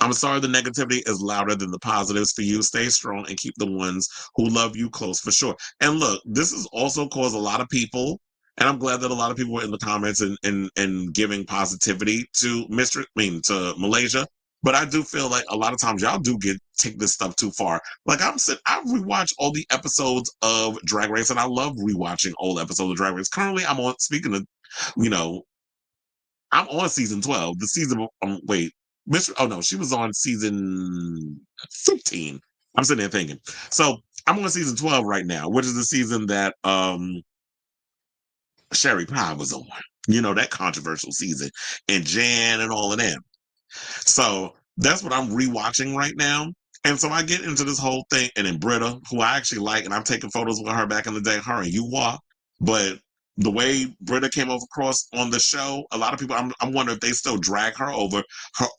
I'm sorry the negativity is louder than the positives for you. Stay strong and keep the ones who love you close for sure. And look, this has also caused a lot of people, and I'm glad that a lot of people were in the comments and giving positivity to to Malaysia. But I do feel like a lot of times y'all do take this stuff too far. Like I rewatch all the episodes of Drag Race, and I love rewatching old episodes of Drag Race. Currently, speaking of, I'm on season 12. The season, oh no, she was on season 15. I'm sitting there thinking. So I'm on season 12 right now, which is the season that Sherry Pie was on. That controversial season. And Jan and all of them. So that's what I'm rewatching right now. And so I get into this whole thing, and then Britta, who I actually like, and I'm taking photos with her back in the day, her and Yuwa. But the way Britta came across on the show, a lot of people, I'm wondering if they still drag her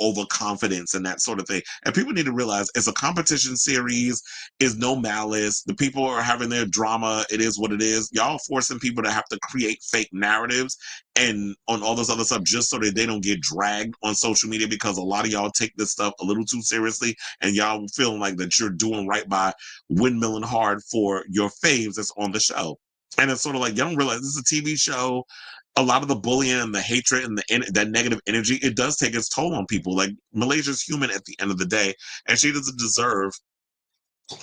overconfidence and that sort of thing. And people need to realize it's a competition series, is no malice. The people are having their drama. It is what it is. Y'all forcing people to have to create fake narratives and on all this other stuff just so that they don't get dragged on social media, because a lot of y'all take this stuff a little too seriously and y'all feeling like that you're doing right by windmilling hard for your faves that's on the show. And it's sort of like, you don't realize this is a TV show. A lot of the bullying and the hatred and that negative energy, it does take its toll on people. Like, Malaysia's human at the end of the day, and she doesn't deserve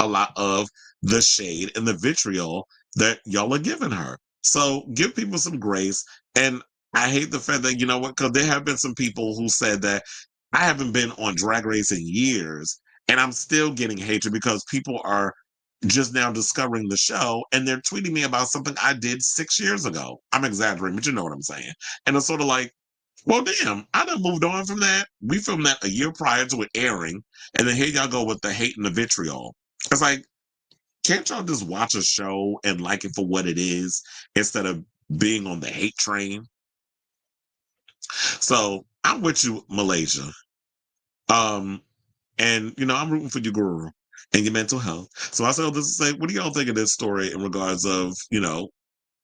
a lot of the shade and the vitriol that y'all are giving her. So give people some grace. And I hate the fact that, you know what, because there have been some people who said that I haven't been on Drag Race in years, and I'm still getting hatred because people are just now discovering the show and they're tweeting me about something I did 6 years ago. I'm exaggerating, but you know what I'm saying. And it's sort of like, well, damn, I done moved on from that. We filmed that a year prior to it airing, and then here y'all go with the hate and the vitriol. It's like, can't y'all just watch a show and like it for what it is instead of being on the hate train? So I'm with you, Malaysia. And you know, I'm rooting for you, girl, and your mental health. So I said all this to say, what do y'all think of this story in regards of, you know,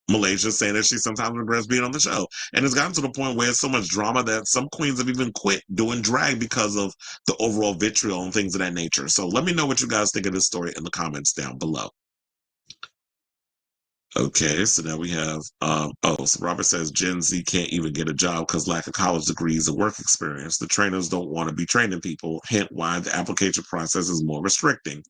Malaysia saying that she sometimes regrets being on the show? And it's gotten to the point where it's so much drama that some queens have even quit doing drag because of the overall vitriol and things of that nature. So let me know what you guys think of this story in the comments down below. Okay, so now we have, so Robert says Gen Z can't even get a job because lack of college degrees and work experience. The trainers don't want to be training people, hence why the application process is more restricting.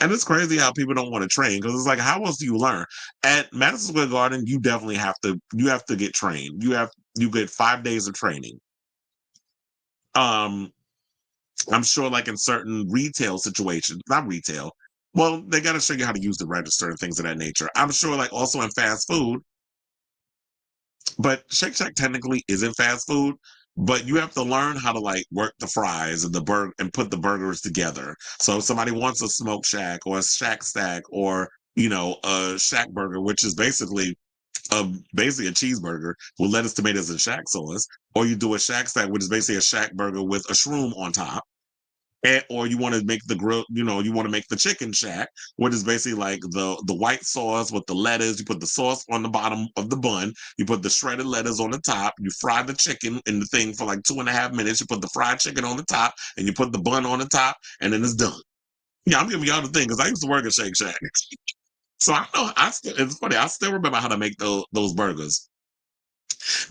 And it's crazy how people don't want to train, because it's like, how else do you learn? At Madison Square Garden, you definitely have to get trained. You get 5 days of training. I'm sure like in certain retail situations, not retail, well, they got to show you how to use the register and things of that nature. I'm sure like also in fast food, but Shake Shack technically isn't fast food, but you have to learn how to like work the fries and the burger and put the burgers together. So if somebody wants a smoke shack or a shack stack or, you know, a shack burger, which is basically a cheeseburger with lettuce, tomatoes, and shack sauce, or you do a shack stack, which is basically a shack burger with a shroom on top. Or you want to make the grill, you know, you want to make the chicken shack, which is basically like the white sauce with the lettuce. You put the sauce on the bottom of the bun. You put the shredded lettuce on the top. You fry the chicken in the thing for like 2.5 minutes. You put the fried chicken on the top, and you put the bun on the top, and then it's done. Yeah, I'm giving y'all the thing because I used to work at Shake Shack, so I know. It's funny. I still remember how to make those burgers.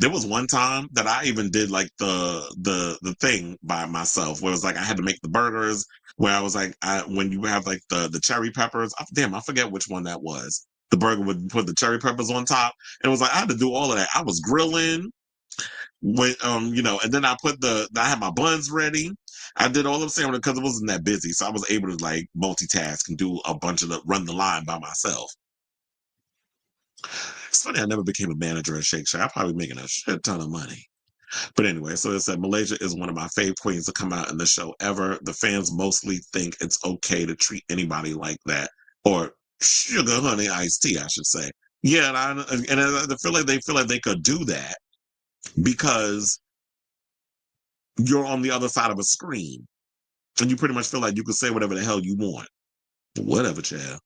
There was one time that I even did like the thing by myself, where it was like I had to make the burgers. Where I was like, when you have like the cherry peppers, I forget which one that was. The burger would put the cherry peppers on top, and it was like I had to do all of that. I was grilling when you know, and then I had my buns ready. I did all of sandwich because it wasn't that busy, so I was able to like multitask and do a bunch of run the line by myself. It's funny, I never became a manager at Shake Shack. I'm probably making a shit ton of money. But anyway, so it said Malaysia is one of my fave queens to come out in the show ever. The fans mostly think it's okay to treat anybody like that, or sugar honey iced tea, I should say. Yeah, and I feel like they could do that because you're on the other side of a screen, and you pretty much feel like you can say whatever the hell you want. Whatever, child.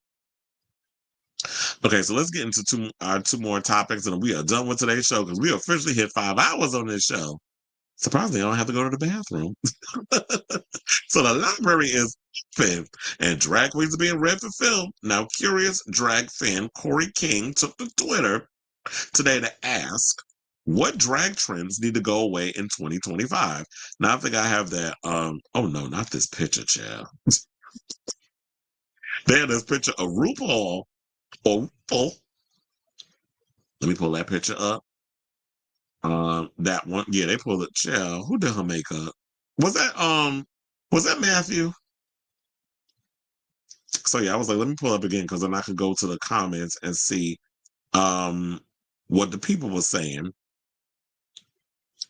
Okay, so let's get into two more topics, and we are done with today's show because we officially hit 5 hours on this show. Surprisingly, I don't have to go to the bathroom. So the library is open, and drag queens are being read for film. Now, curious drag fan Corey King took to Twitter today to ask what drag trends need to go away in 2025. Now, I think I have that. Oh no, not this picture, child. They had this picture of RuPaul. Oh, let me pull that picture up. That one, yeah, they pulled it. Child, who did her makeup? Was that Matthew? So yeah, I was like, let me pull up again because then I could go to the comments and see what the people were saying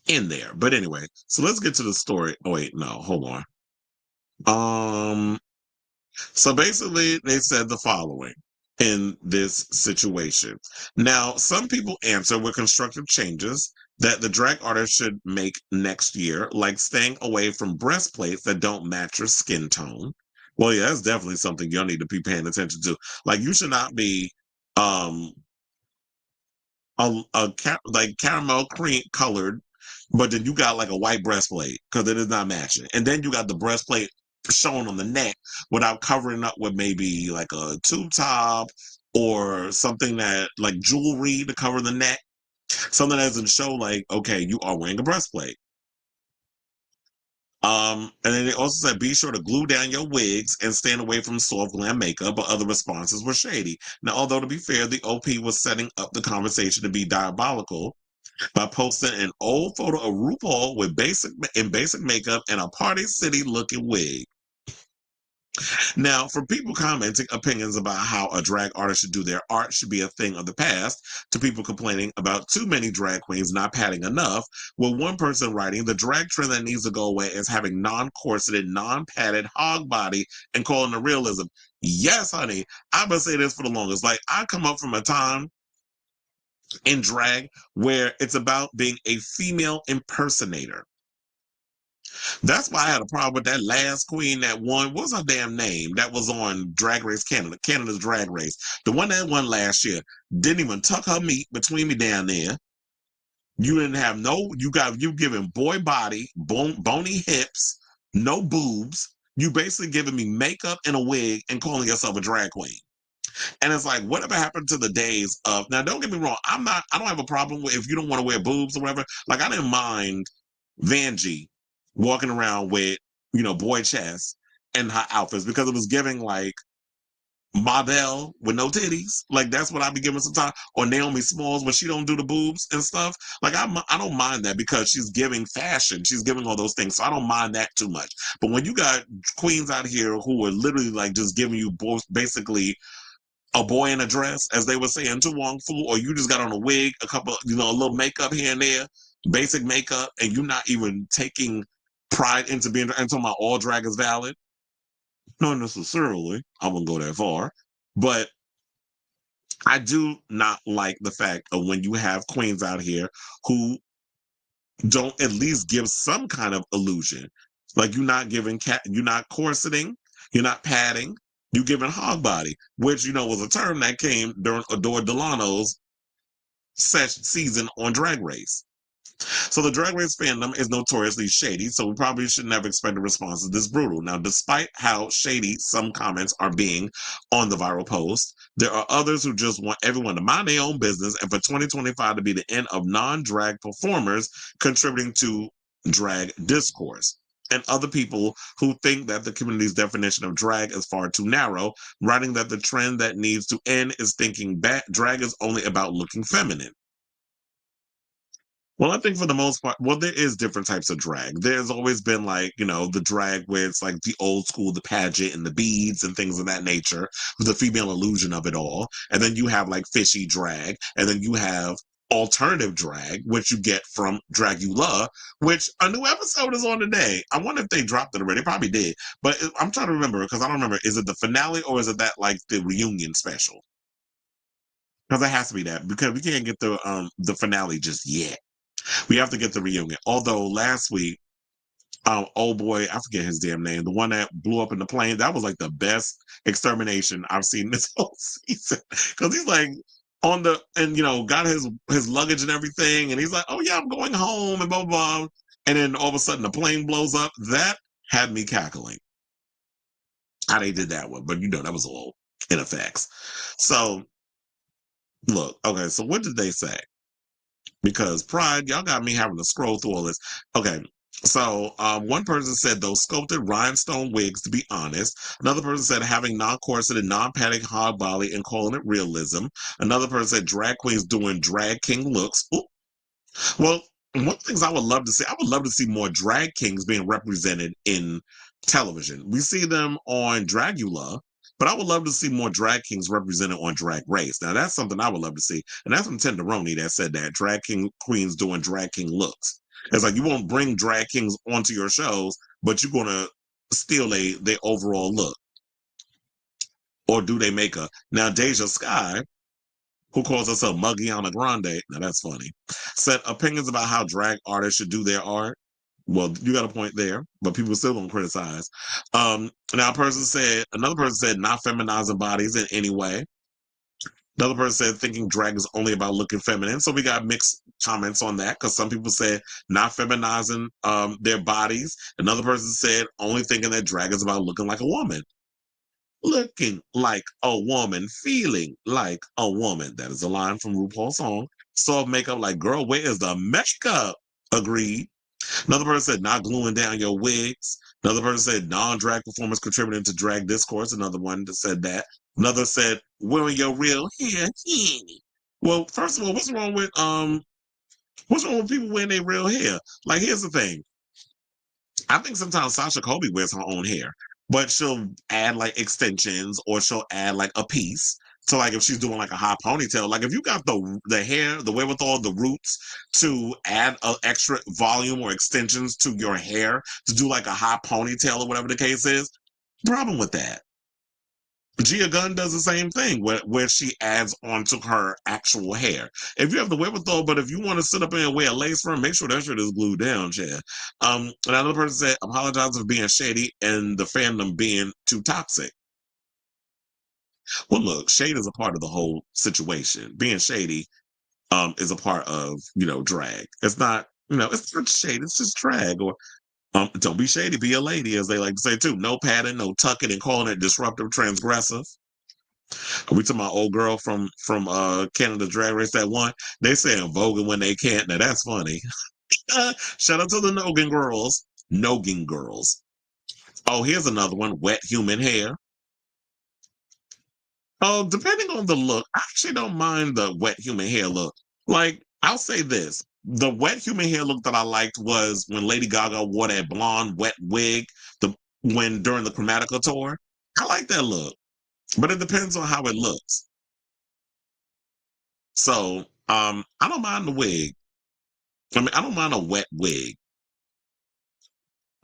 in there. But anyway, so let's get to the story. Oh wait, no, hold on. So basically they said the following. in this situation. Now, some people answer with constructive changes that the drag artist should make next year, like staying away from breastplates that don't match your skin tone. Well, yeah, that's definitely something y'all need to be paying attention to. Like, you should not be um like caramel cream colored, but then you got like a white breastplate because it is not matching. And then you got the breastplate showing on the neck without covering up with maybe like a tube top or something that like jewelry to cover the neck. Something that doesn't show like, okay, you are wearing a breastplate. And then they also said, be sure to glue down your wigs and stand away from soft glam makeup, but other responses were shady. Now, although to be fair, the OP was setting up the conversation to be diabolical by posting an old photo of RuPaul with basic makeup and a Party City looking wig. Now, for people commenting opinions about how a drag artist should do their art should be a thing of the past, to people complaining about too many drag queens not padding enough, with one person writing, the drag trend that needs to go away is having non-corseted, non-padded hog body and calling it realism. Yes, honey, I've been saying this for the longest. Like, I come up from a time in drag where it's about being a female impersonator. That's why I had a problem with that last queen that won. What's her damn name? That was on Drag Race Canada, Canada's Drag Race. The one that won last year didn't even tuck her meat between me down there. You didn't have you giving boy body, bony hips, no boobs. You basically giving me makeup and a wig and calling yourself a drag queen. And it's like, whatever happened to the days of, now don't get me wrong, I don't have a problem with if you don't want to wear boobs or whatever. Like, I didn't mind Vanjie walking around with, boy chest and her outfits because it was giving like Mabel with no titties. Like, that's what I be giving sometimes. Or Naomi Smalls when she don't do the boobs and stuff. Like, I don't mind that because she's giving fashion. She's giving all those things. So I don't mind that too much. But when you got queens out here who are literally like just giving you both basically a boy in a dress, as they would say in Wong Fu, or you just got on a wig, a couple, a little makeup here and there, basic makeup, and you're not even taking pride into being, and talking about all drag is valid. Not necessarily. I wouldn't go that far. But I do not like the fact of when you have queens out here who don't at least give some kind of illusion. Like, you're not giving you're not corseting, you're not padding, you're giving hog body, which was a term that came during Adore Delano's season on Drag Race. So the Drag Race fandom is notoriously shady, so we probably should never expect a response this brutal. Now, despite how shady some comments are being on the viral post, there are others who just want everyone to mind their own business and for 2025 to be the end of non-drag performers contributing to drag discourse. And other people who think that the community's definition of drag is far too narrow, writing that the trend that needs to end is thinking drag is only about looking feminine. Well, I think for the most part, well, there is different types of drag. There's always been like, the drag where it's like the old school, the pageant and the beads and things of that nature, with the female illusion of it all. And then you have like fishy drag, and then you have alternative drag, which you get from Dragula, which a new episode is on today. I wonder if they dropped it already. They probably did. But I'm trying to remember because I don't remember. Is it the finale or is it that like the reunion special? Because it has to be that because we can't get the finale just yet. We have to get the reunion. Although last week, oh boy, I forget his damn name. The one that blew up in the plane. That was like the best extermination I've seen this whole season. Because he's like got his luggage and everything, and he's like, oh yeah, I'm going home and blah blah blah. And then all of a sudden the plane blows up. That had me cackling. How they did that one, but that was all in effects. So look, okay, so what did they say? Because Pride, y'all got me having to scroll through all this. Okay, so one person said those sculpted rhinestone wigs, to be honest. Another person said having non-corseted, non-padding hog body and calling it realism. Another person said drag queens doing drag king looks. Ooh. Well, one of the things I would love to see more drag kings being represented in television. We see them on Dragula, but I would love to see more drag kings represented on Drag Race. Now, that's something I would love to see. And that's from Tenderoni that said that drag king queens doing drag king looks. It's like you won't bring drag kings onto your shows, but you're going to steal their overall look. or do they make a? Now, Deja Sky, who calls herself Muggiana Grande, now that's funny, said opinions about how drag artists should do their art. Well, you got a point there, but people still don't criticize. Now, another person said, not feminizing bodies in any way. Another person said thinking drag is only about looking feminine. So we got mixed comments on that because some people said not feminizing their bodies. Another person said only thinking that drag is about looking like a woman. Looking like a woman, feeling like a woman. That is a line from RuPaul's song. Soft makeup, like, girl, where is the makeup? Agreed. Another person said not gluing down your wigs. Another person said non-drag performance contributing to drag discourse. Another one that said that. Another said wearing your real hair. Well, first of all, what's wrong with people wearing their real hair? Like, here's the thing. I think sometimes Sasha Colby wears her own hair, but she'll add like extensions or she'll add like a piece. So like if she's doing like a high ponytail, like if you got the hair, the wherewithal, the roots to add an extra volume or extensions to your hair to do like a high ponytail or whatever the case is, problem with that. Gia Gunn does the same thing where she adds onto her actual hair. If you have the wherewithal, but if you want to sit up and wear a lace front, make sure that shit is glued down, Chad. Another person said, apologize for being shady and the fandom being too toxic. Well, look, shade is a part of the whole situation. Being shady is a part of, drag. It's not, it's not shade, it's just drag. Or don't be shady, be a lady, as they like to say too. No padding, no tucking, and calling it disruptive, transgressive. Are we talking about old girl from Canada Drag Race that won? They saying voguing when they can't. Now that's funny. Shout out to the Noggin girls. Noggin girls. Oh, here's another one. Wet human hair. Oh, depending on the look, I actually don't mind the wet human hair look. Like, I'll say this. The wet human hair look that I liked was when Lady Gaga wore that blonde wet wig during the Chromatica tour. I like that look. But it depends on how it looks. So, I don't mind the wig. I mean, I don't mind a wet wig.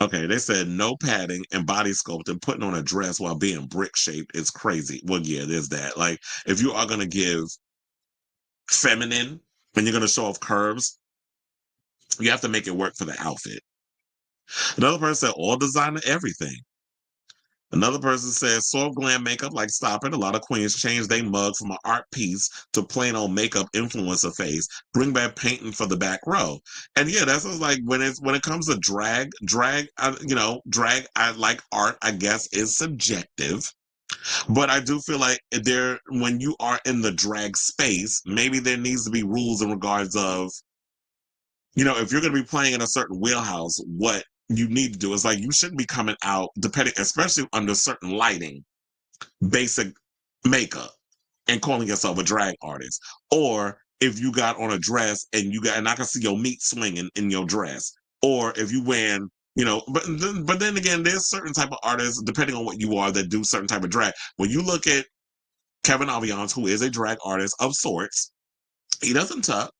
Okay, they said no padding and body sculpting, putting on a dress while being brick shaped is crazy. Well, yeah, there's that. Like, if you are going to give feminine and you're going to show off curves, you have to make it work for the outfit. Another person said all designer everything. Another person says soft glam makeup, like stop it. A lot of queens change their mug from an art piece to plain old makeup influencer face. Bring back painting for the back row. And yeah, that's like when it comes to drag, drag. I like art. I guess is subjective, but I do feel like when you are in the drag space, maybe there needs to be rules in regards of, if you're going to be playing in a certain wheelhouse, what you need to do is like you shouldn't be coming out depending, especially under certain lighting, basic makeup and calling yourself a drag artist. Or if you got on a dress and I can see your meat swinging in your dress. Or if you wearing, but then again, there's certain type of artists, depending on what you are, that do certain type of drag. When you look at Kevin Aviance, who is a drag artist of sorts, he doesn't tuck,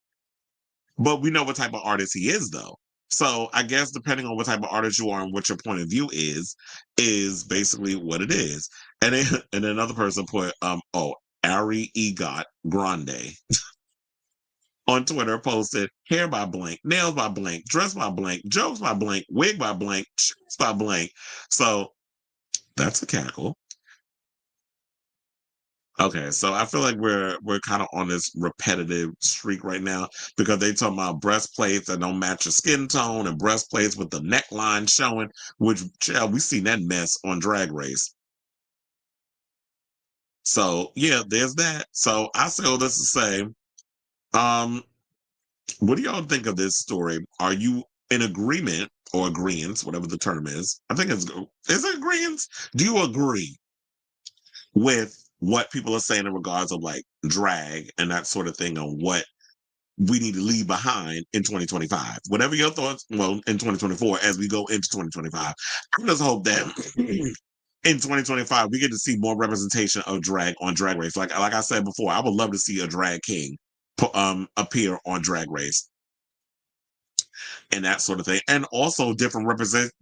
but we know what type of artist he is though. So I guess depending on what type of artist you are and what your point of view is basically what it is. And then another person put, Ari Egot Grande on Twitter posted, hair by blank, nails by blank, dress by blank, jokes by blank, wig by blank, shoes by blank. So that's a cackle. Okay, so I feel like we're kind of on this repetitive streak right now because they talking about breastplates that don't match your skin tone and breastplates with the neckline showing, which we seen that mess on Drag Race. So yeah, there's that. So I say all this to say, what do y'all think of this story? Are you in agreement or agreeance, whatever the term is? I think is it agreeance? Do you agree with what people are saying in regards of like drag and that sort of thing on what we need to leave behind in 2025? Whatever your thoughts, well, in 2024, as we go into 2025, I just hope that in 2025 we get to see more representation of drag on Drag Race. Like I said before, I would love to see a drag king appear on Drag Race and that sort of thing, and also different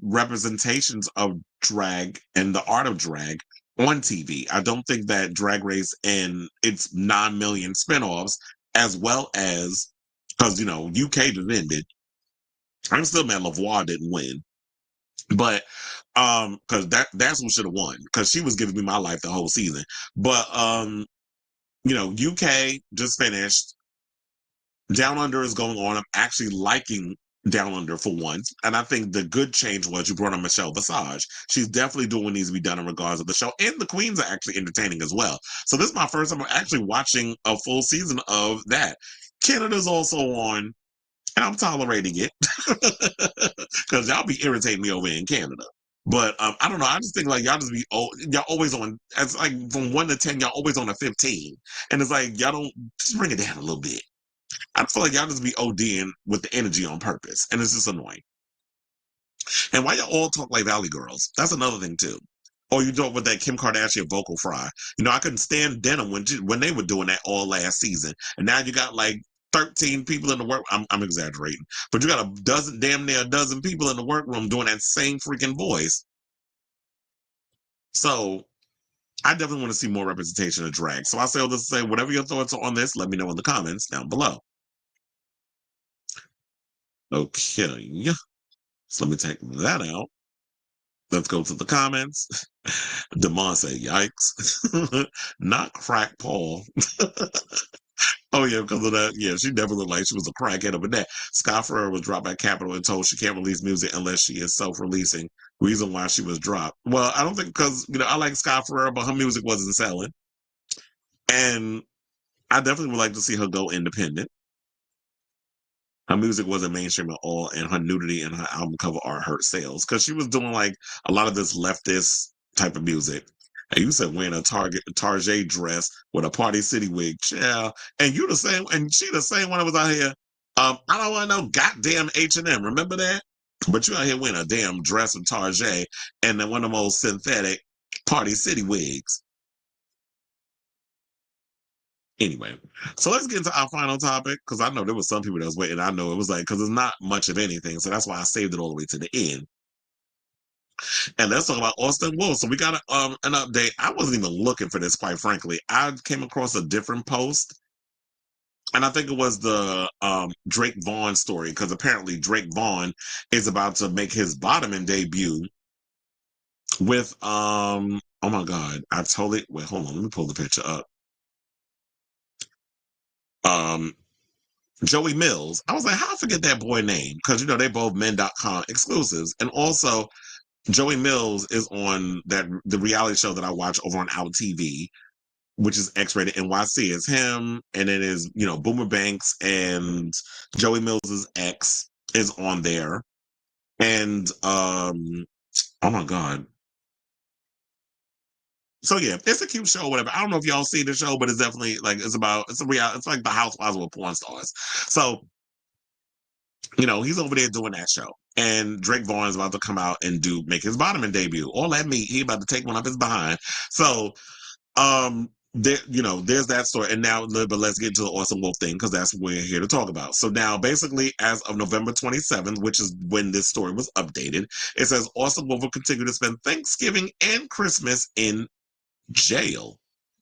representations of drag and the art of drag on TV. I don't think that Drag Race and its 9 million spinoffs, as well as, because, UK just ended. I'm still mad Lavoie didn't win. But because that's who should have won, because she was giving me my life the whole season. But UK just finished. Down Under is going on. I'm actually liking Down Under for once. And I think the good change was you brought on Michelle Visage. She's definitely doing what needs to be done in regards to the show. And the queens are actually entertaining as well. So this is my first time actually watching a full season of that. Canada's also on, and I'm tolerating it. Because y'all be irritating me over in Canada. But I don't know. I just think like y'all just be y'all always on. It's like from 1 to 10, y'all always on a 15, and it's like y'all don't just bring it down a little bit. I feel like y'all just be ODing with the energy on purpose, and it's just annoying. And why y'all all talk like Valley Girls? That's another thing too. Or you talk with that Kim Kardashian vocal fry. I couldn't stand Denim when they were doing that all last season, and now you got like 13 people in the work. I'm exaggerating, but you got damn near a dozen people in the workroom doing that same freaking voice. So I definitely want to see more representation of drag. So I say all this to say, whatever your thoughts are on this, let me know in the comments down below. Okay, so let me take that out. Let's go to the comments. Demond say, yikes. Not crack Paul. Oh, yeah, because of that. Yeah, she definitely looked like she was a crackhead over there. Scott Ferrer was dropped by Capitol and told she can't release music unless she is self-releasing. Reason why she was dropped. Well, I don't think because, I like Scott Ferrer, but her music wasn't selling. And I definitely would like to see her go independent. Her music wasn't mainstream at all, and her nudity and her album cover art hurt sales because she was doing like a lot of this leftist type of music. And you said wearing a Target dress with a Party City wig, yeah. And you the same, and she the same one that was out here. I don't want no goddamn H&M. Remember that? But you out here wearing a damn dress from Target and then one of the most synthetic Party City wigs. Anyway, so let's get into our final topic because I know there was some people that was waiting. I know it was like because it's not much of anything, so that's why I saved it all the way to the end. And let's talk about Austin Wolf. So we got an update. I wasn't even looking for this, quite frankly. I came across a different post, and I think it was the Drake Vaughn story because apparently Drake Vaughn is about to make his bottoming debut with oh my god, I totally wait. Hold on, let me pull the picture up. Joey Mills. I was like, how I forget that boy name? Because, they both men.com exclusives. And also, Joey Mills is on the reality show that I watch over on Out TV, which is X-rated NYC. It's him, and it is, Boomer Banks and Joey Mills' ex is on there. And, oh my God. So yeah, it's a cute show, whatever. I don't know if y'all see the show, but it's definitely like it's a reality. It's like the Housewives with porn stars. So he's over there doing that show, and Drake Vaughn is about to come out and make his bottoming debut. All that meat, he about to take one up his behind. So there's that story. And now, but let's get to the Austin Wolf thing because that's what we're here to talk about. So now, basically, as of November 27th, which is when this story was updated, it says Austin Wolf will continue to spend Thanksgiving and Christmas in jail.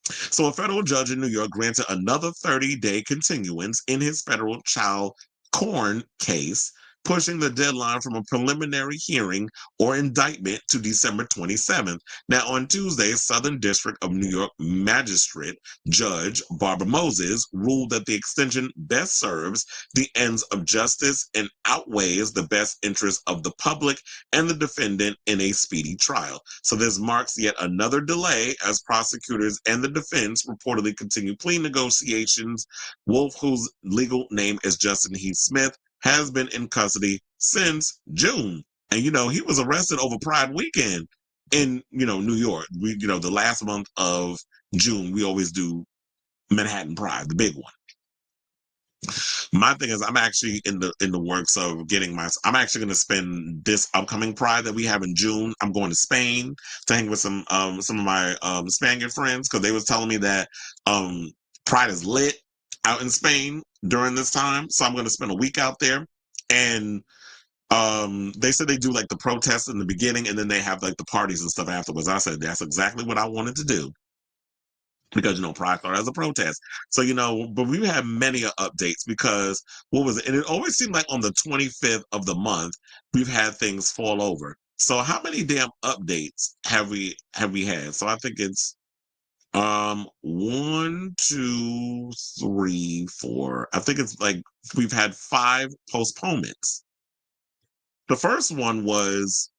So a federal judge in New York granted another 30-day continuance in his federal child corn case, pushing the deadline from a preliminary hearing or indictment to December 27th. Now, on Tuesday, Southern District of New York Magistrate Judge Barbara Moses ruled that the extension best serves the ends of justice and outweighs the best interest of the public and the defendant in a speedy trial. So this marks yet another delay as prosecutors and the defense reportedly continue plea negotiations. Wolf, whose legal name is Justin Heath Smith, has been in custody since June. And, he was arrested over Pride weekend in, New York. We, the last month of June, we always do Manhattan Pride, the big one. My thing is, I'm actually in the works of I'm actually going to spend this upcoming Pride that we have in June. I'm going to Spain to hang with some of my Spaniard friends because they was telling me that Pride is lit out in Spain during this time. So I'm going to spend a week out there. And They said they do like the protests in the beginning and then they have like the parties and stuff afterwards. I said that's exactly what I wanted to do because Pride started as a protest. So but we've had many updates because what was it? And it always seemed like on the 25th of the month we've had things fall over. So how many damn updates have we had? So I think it's 1, 2, 3, 4. I think it's like we've had 5 postponements. The first one was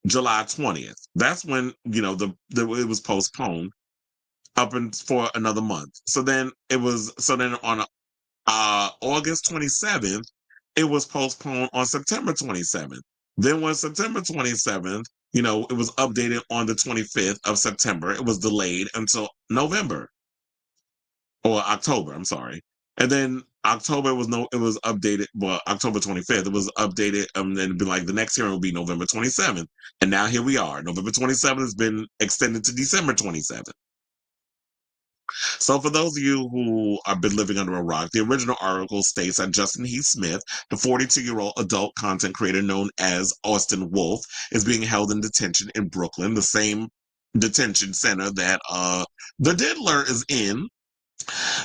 July 20th. That's when, it was postponed for another month. So then on August 27th, it was postponed on September 27th. Then when September 27th, it was updated on the 25th of September. It was delayed until November or October, I'm sorry. And then October it was updated. Well, October 25th, it was updated. And then be like the next hearing will be November 27th. And now here we are. November 27th has been extended to December 27th. So for those of you who have been living under a rock, the original article states that Justin Heath Smith, the 42-year-old adult content creator known as Austin Wolf, is being held in detention in Brooklyn, the same detention center that the Diddler is in.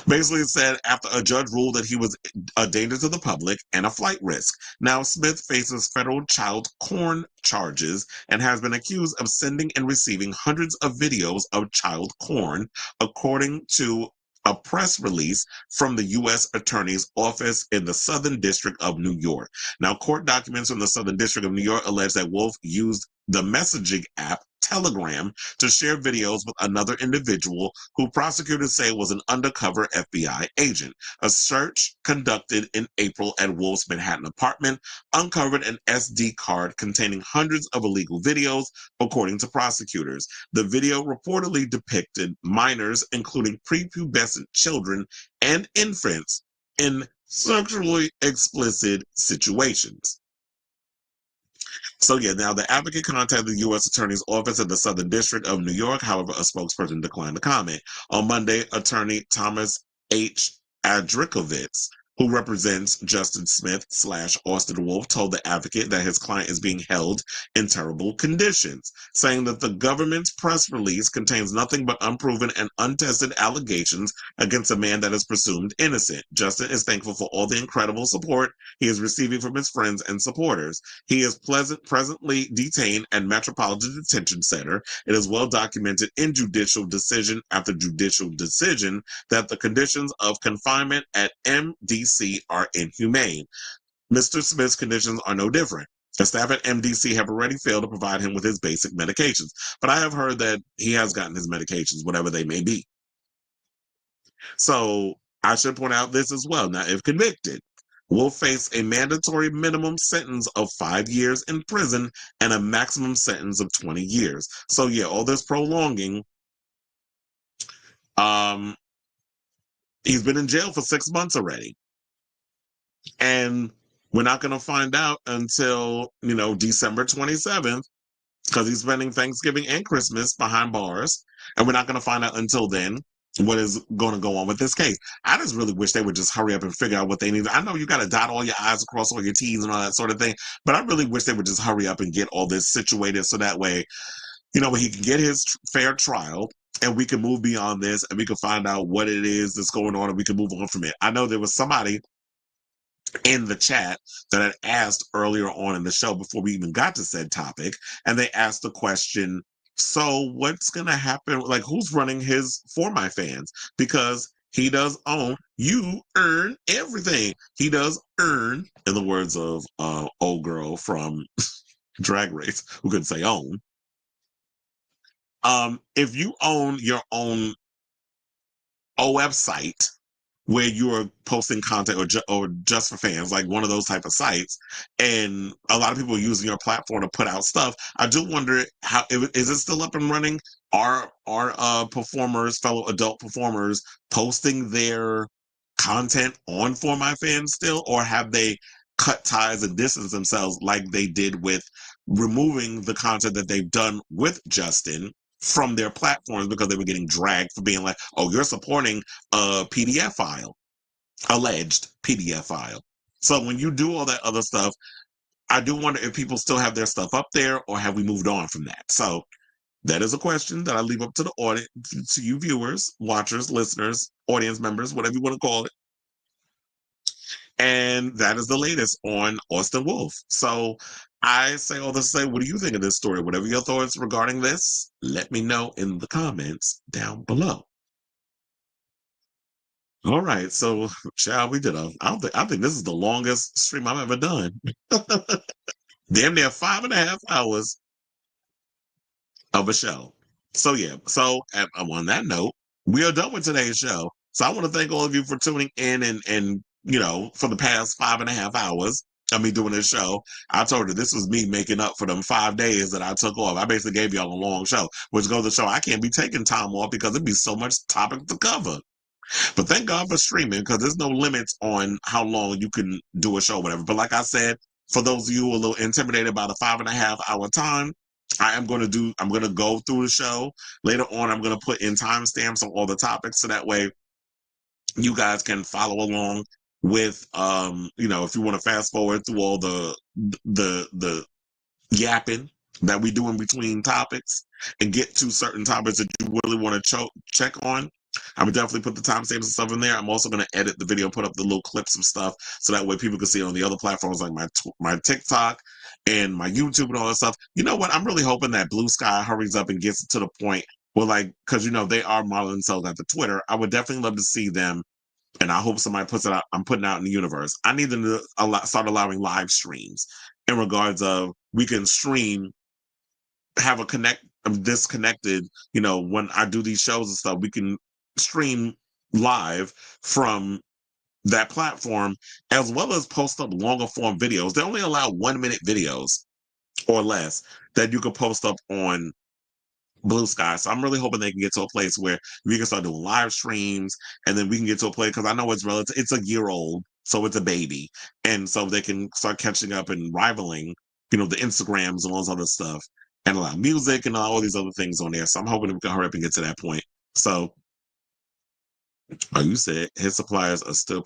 Basically, it said after a judge ruled that he was a danger to the public and a flight risk. Now, Smith faces federal child porn charges and has been accused of sending and receiving hundreds of videos of child porn, according to a press release from the U.S. Attorney's Office in the Southern District of New York. Now, court documents from the Southern District of New York allege that Wolf used the messaging app Telegram to share videos with another individual who prosecutors say was an undercover FBI agent. A search conducted in April at Wolf's Manhattan apartment uncovered an SD card containing hundreds of illegal videos, according to prosecutors. The video reportedly depicted minors, including prepubescent children and infants, in sexually explicit situations. So now the advocate contacted the U.S. Attorney's Office in the Southern District of New York. However, a spokesperson declined to comment. On Monday, attorney Thomas H. Adrikovitz, who represents Justin Smith / Austin Wolf, told the advocate that his client is being held in terrible conditions, saying that the government's press release contains nothing but unproven and untested allegations against a man that is presumed innocent. Justin is thankful for all the incredible support he is receiving from his friends and supporters. He is presently detained at Metropolitan Detention Center. It is well documented in judicial decision after judicial decision that the conditions of confinement at MDC are inhumane. Mr. Smith's conditions are no different. The staff at MDC have already failed to provide him with his basic medications, but I have heard that he has gotten his medications, whatever they may be. So I should point out this as well. Now, if convicted, will face a mandatory minimum sentence of 5 years in prison and a maximum sentence of 20 years. So all this prolonging, he's been in jail for 6 months already. And we're not going to find out until, December 27th, because he's spending Thanksgiving and Christmas behind bars. And we're not going to find out until then what is going to go on with this case. I just really wish they would just hurry up and figure out what they need. I know you got to dot all your I's, across all your T's and all that sort of thing, but I really wish they would just hurry up and get all this situated so that way, he can get his fair trial and we can move beyond this and we can find out what it is that's going on and we can move on from it. I know there was somebody in the chat that had asked earlier on in the show before we even got to said topic, and they asked the question, so what's going to happen? Like, who's running his For My Fans? Because he does own, you earn everything. He does earn, in the words of old girl from Drag Race, who couldn't say own. If you own your own website where you are posting content or just for fans, like one of those type of sites, and a lot of people are using your platform to put out stuff, I do wonder is it still up and running? Are performers, fellow adult performers, posting their content on For My Fans still, or have they cut ties and distance themselves like they did with removing the content that they've done with Justin from their platforms because they were getting dragged for being like, oh, you're supporting a PDF file, alleged PDF file. So when you do all that other stuff, I do wonder if people still have their stuff up there, or have we moved on from that? So that is a question that I leave up to the audience, to you viewers, watchers, listeners, audience members, whatever you want to call it. And that is the latest on Austin Wolf. So I say all this to say, what do you think of this story? Whatever your thoughts regarding this, let me know in the comments down below. All right, so child, we did I think this is the longest stream I've ever done. Damn near 5.5 hours of a show. So yeah, so on that note, we are done with today's show. So I want to thank all of you for tuning in and for the past 5.5 hours of me doing this show. I told you this was me making up for them 5 days that I took off. I basically gave y'all a long show, which goes to show I can't be taking time off because it'd be so much topic to cover. But thank God for streaming, because there's no limits on how long you can do a show, whatever. But like I said, for those of you who are a little intimidated by the 5.5 hour time, I'm going to go through the show. Later on, I'm going to put in timestamps on all the topics, so that way you guys can follow along with, if you want to fast forward through all the yapping that we do in between topics and get to certain topics that you really want to check on. I would definitely put the timestamps and stuff in there. I'm also going to edit the video, put up the little clips of stuff, so that way people can see it on the other platforms like my TikTok and my YouTube and all that stuff. You know what? I'm really hoping that Blue Sky hurries up and gets to the point where, because they are modeling themselves at the Twitter. I would definitely love to see them, and I hope somebody puts it out. I'm putting it out in the universe. I need them to start allowing live streams in regards of we can stream, have a disconnected, when I do these shows and stuff, we can stream live from that platform, as well as post up longer form videos. They only allow 1-minute videos or less that you can post up on Blue Sky. So I'm really hoping they can get to a place where we can start doing live streams, and then we can get to a place, because I know it's a year old, so it's a baby, and so they can start catching up and rivaling, the Instagrams and all this other stuff, and allow music and all these other things on there. So I'm hoping we can hurry up and get to that point. So, you said his suppliers are still.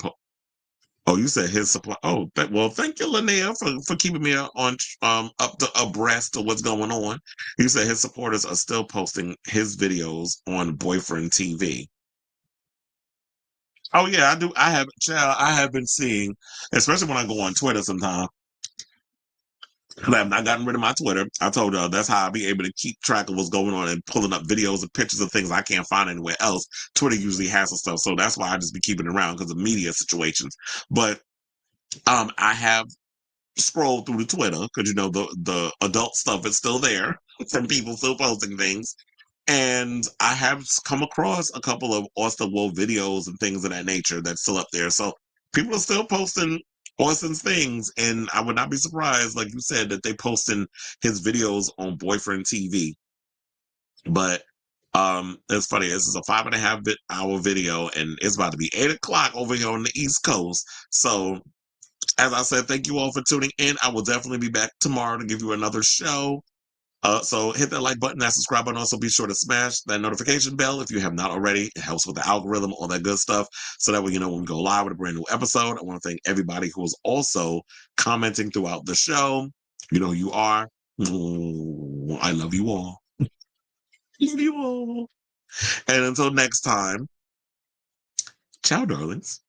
You said his supply. Oh, well, thank you, Linnea, for keeping me on up to abreast of what's going on. You said his supporters are still posting his videos on Boyfriend TV. Oh yeah, I do. I have been seeing, especially when I go on Twitter sometimes. I have not gotten rid of my Twitter. I told y'all that's how I'll be able to keep track of what's going on and pulling up videos and pictures of things I can't find anywhere else. Twitter usually has some stuff, so that's why I just be keeping it around, because of media situations. But I have scrolled through the Twitter, because the adult stuff is still there from people still posting things. And I have come across a couple of Austin Wolf videos and things of that nature that's still up there. So people are still posting Austin's things, and I would not be surprised, like you said, that they posting his videos on Boyfriend TV. But it's funny. This is a 5.5 hour video, and it's about to be 8 o'clock over here on the East Coast. So as I said, thank you all for tuning in. I will definitely be back tomorrow to give you another show. So hit that like button, that subscribe button. Also be sure to smash that notification bell if you have not already. It helps with the algorithm, all that good stuff. So that way you know when we go live with a brand new episode. I want to thank everybody who is also commenting throughout the show. You know who you are. I love you all. Love you all. And until next time, ciao, darlings.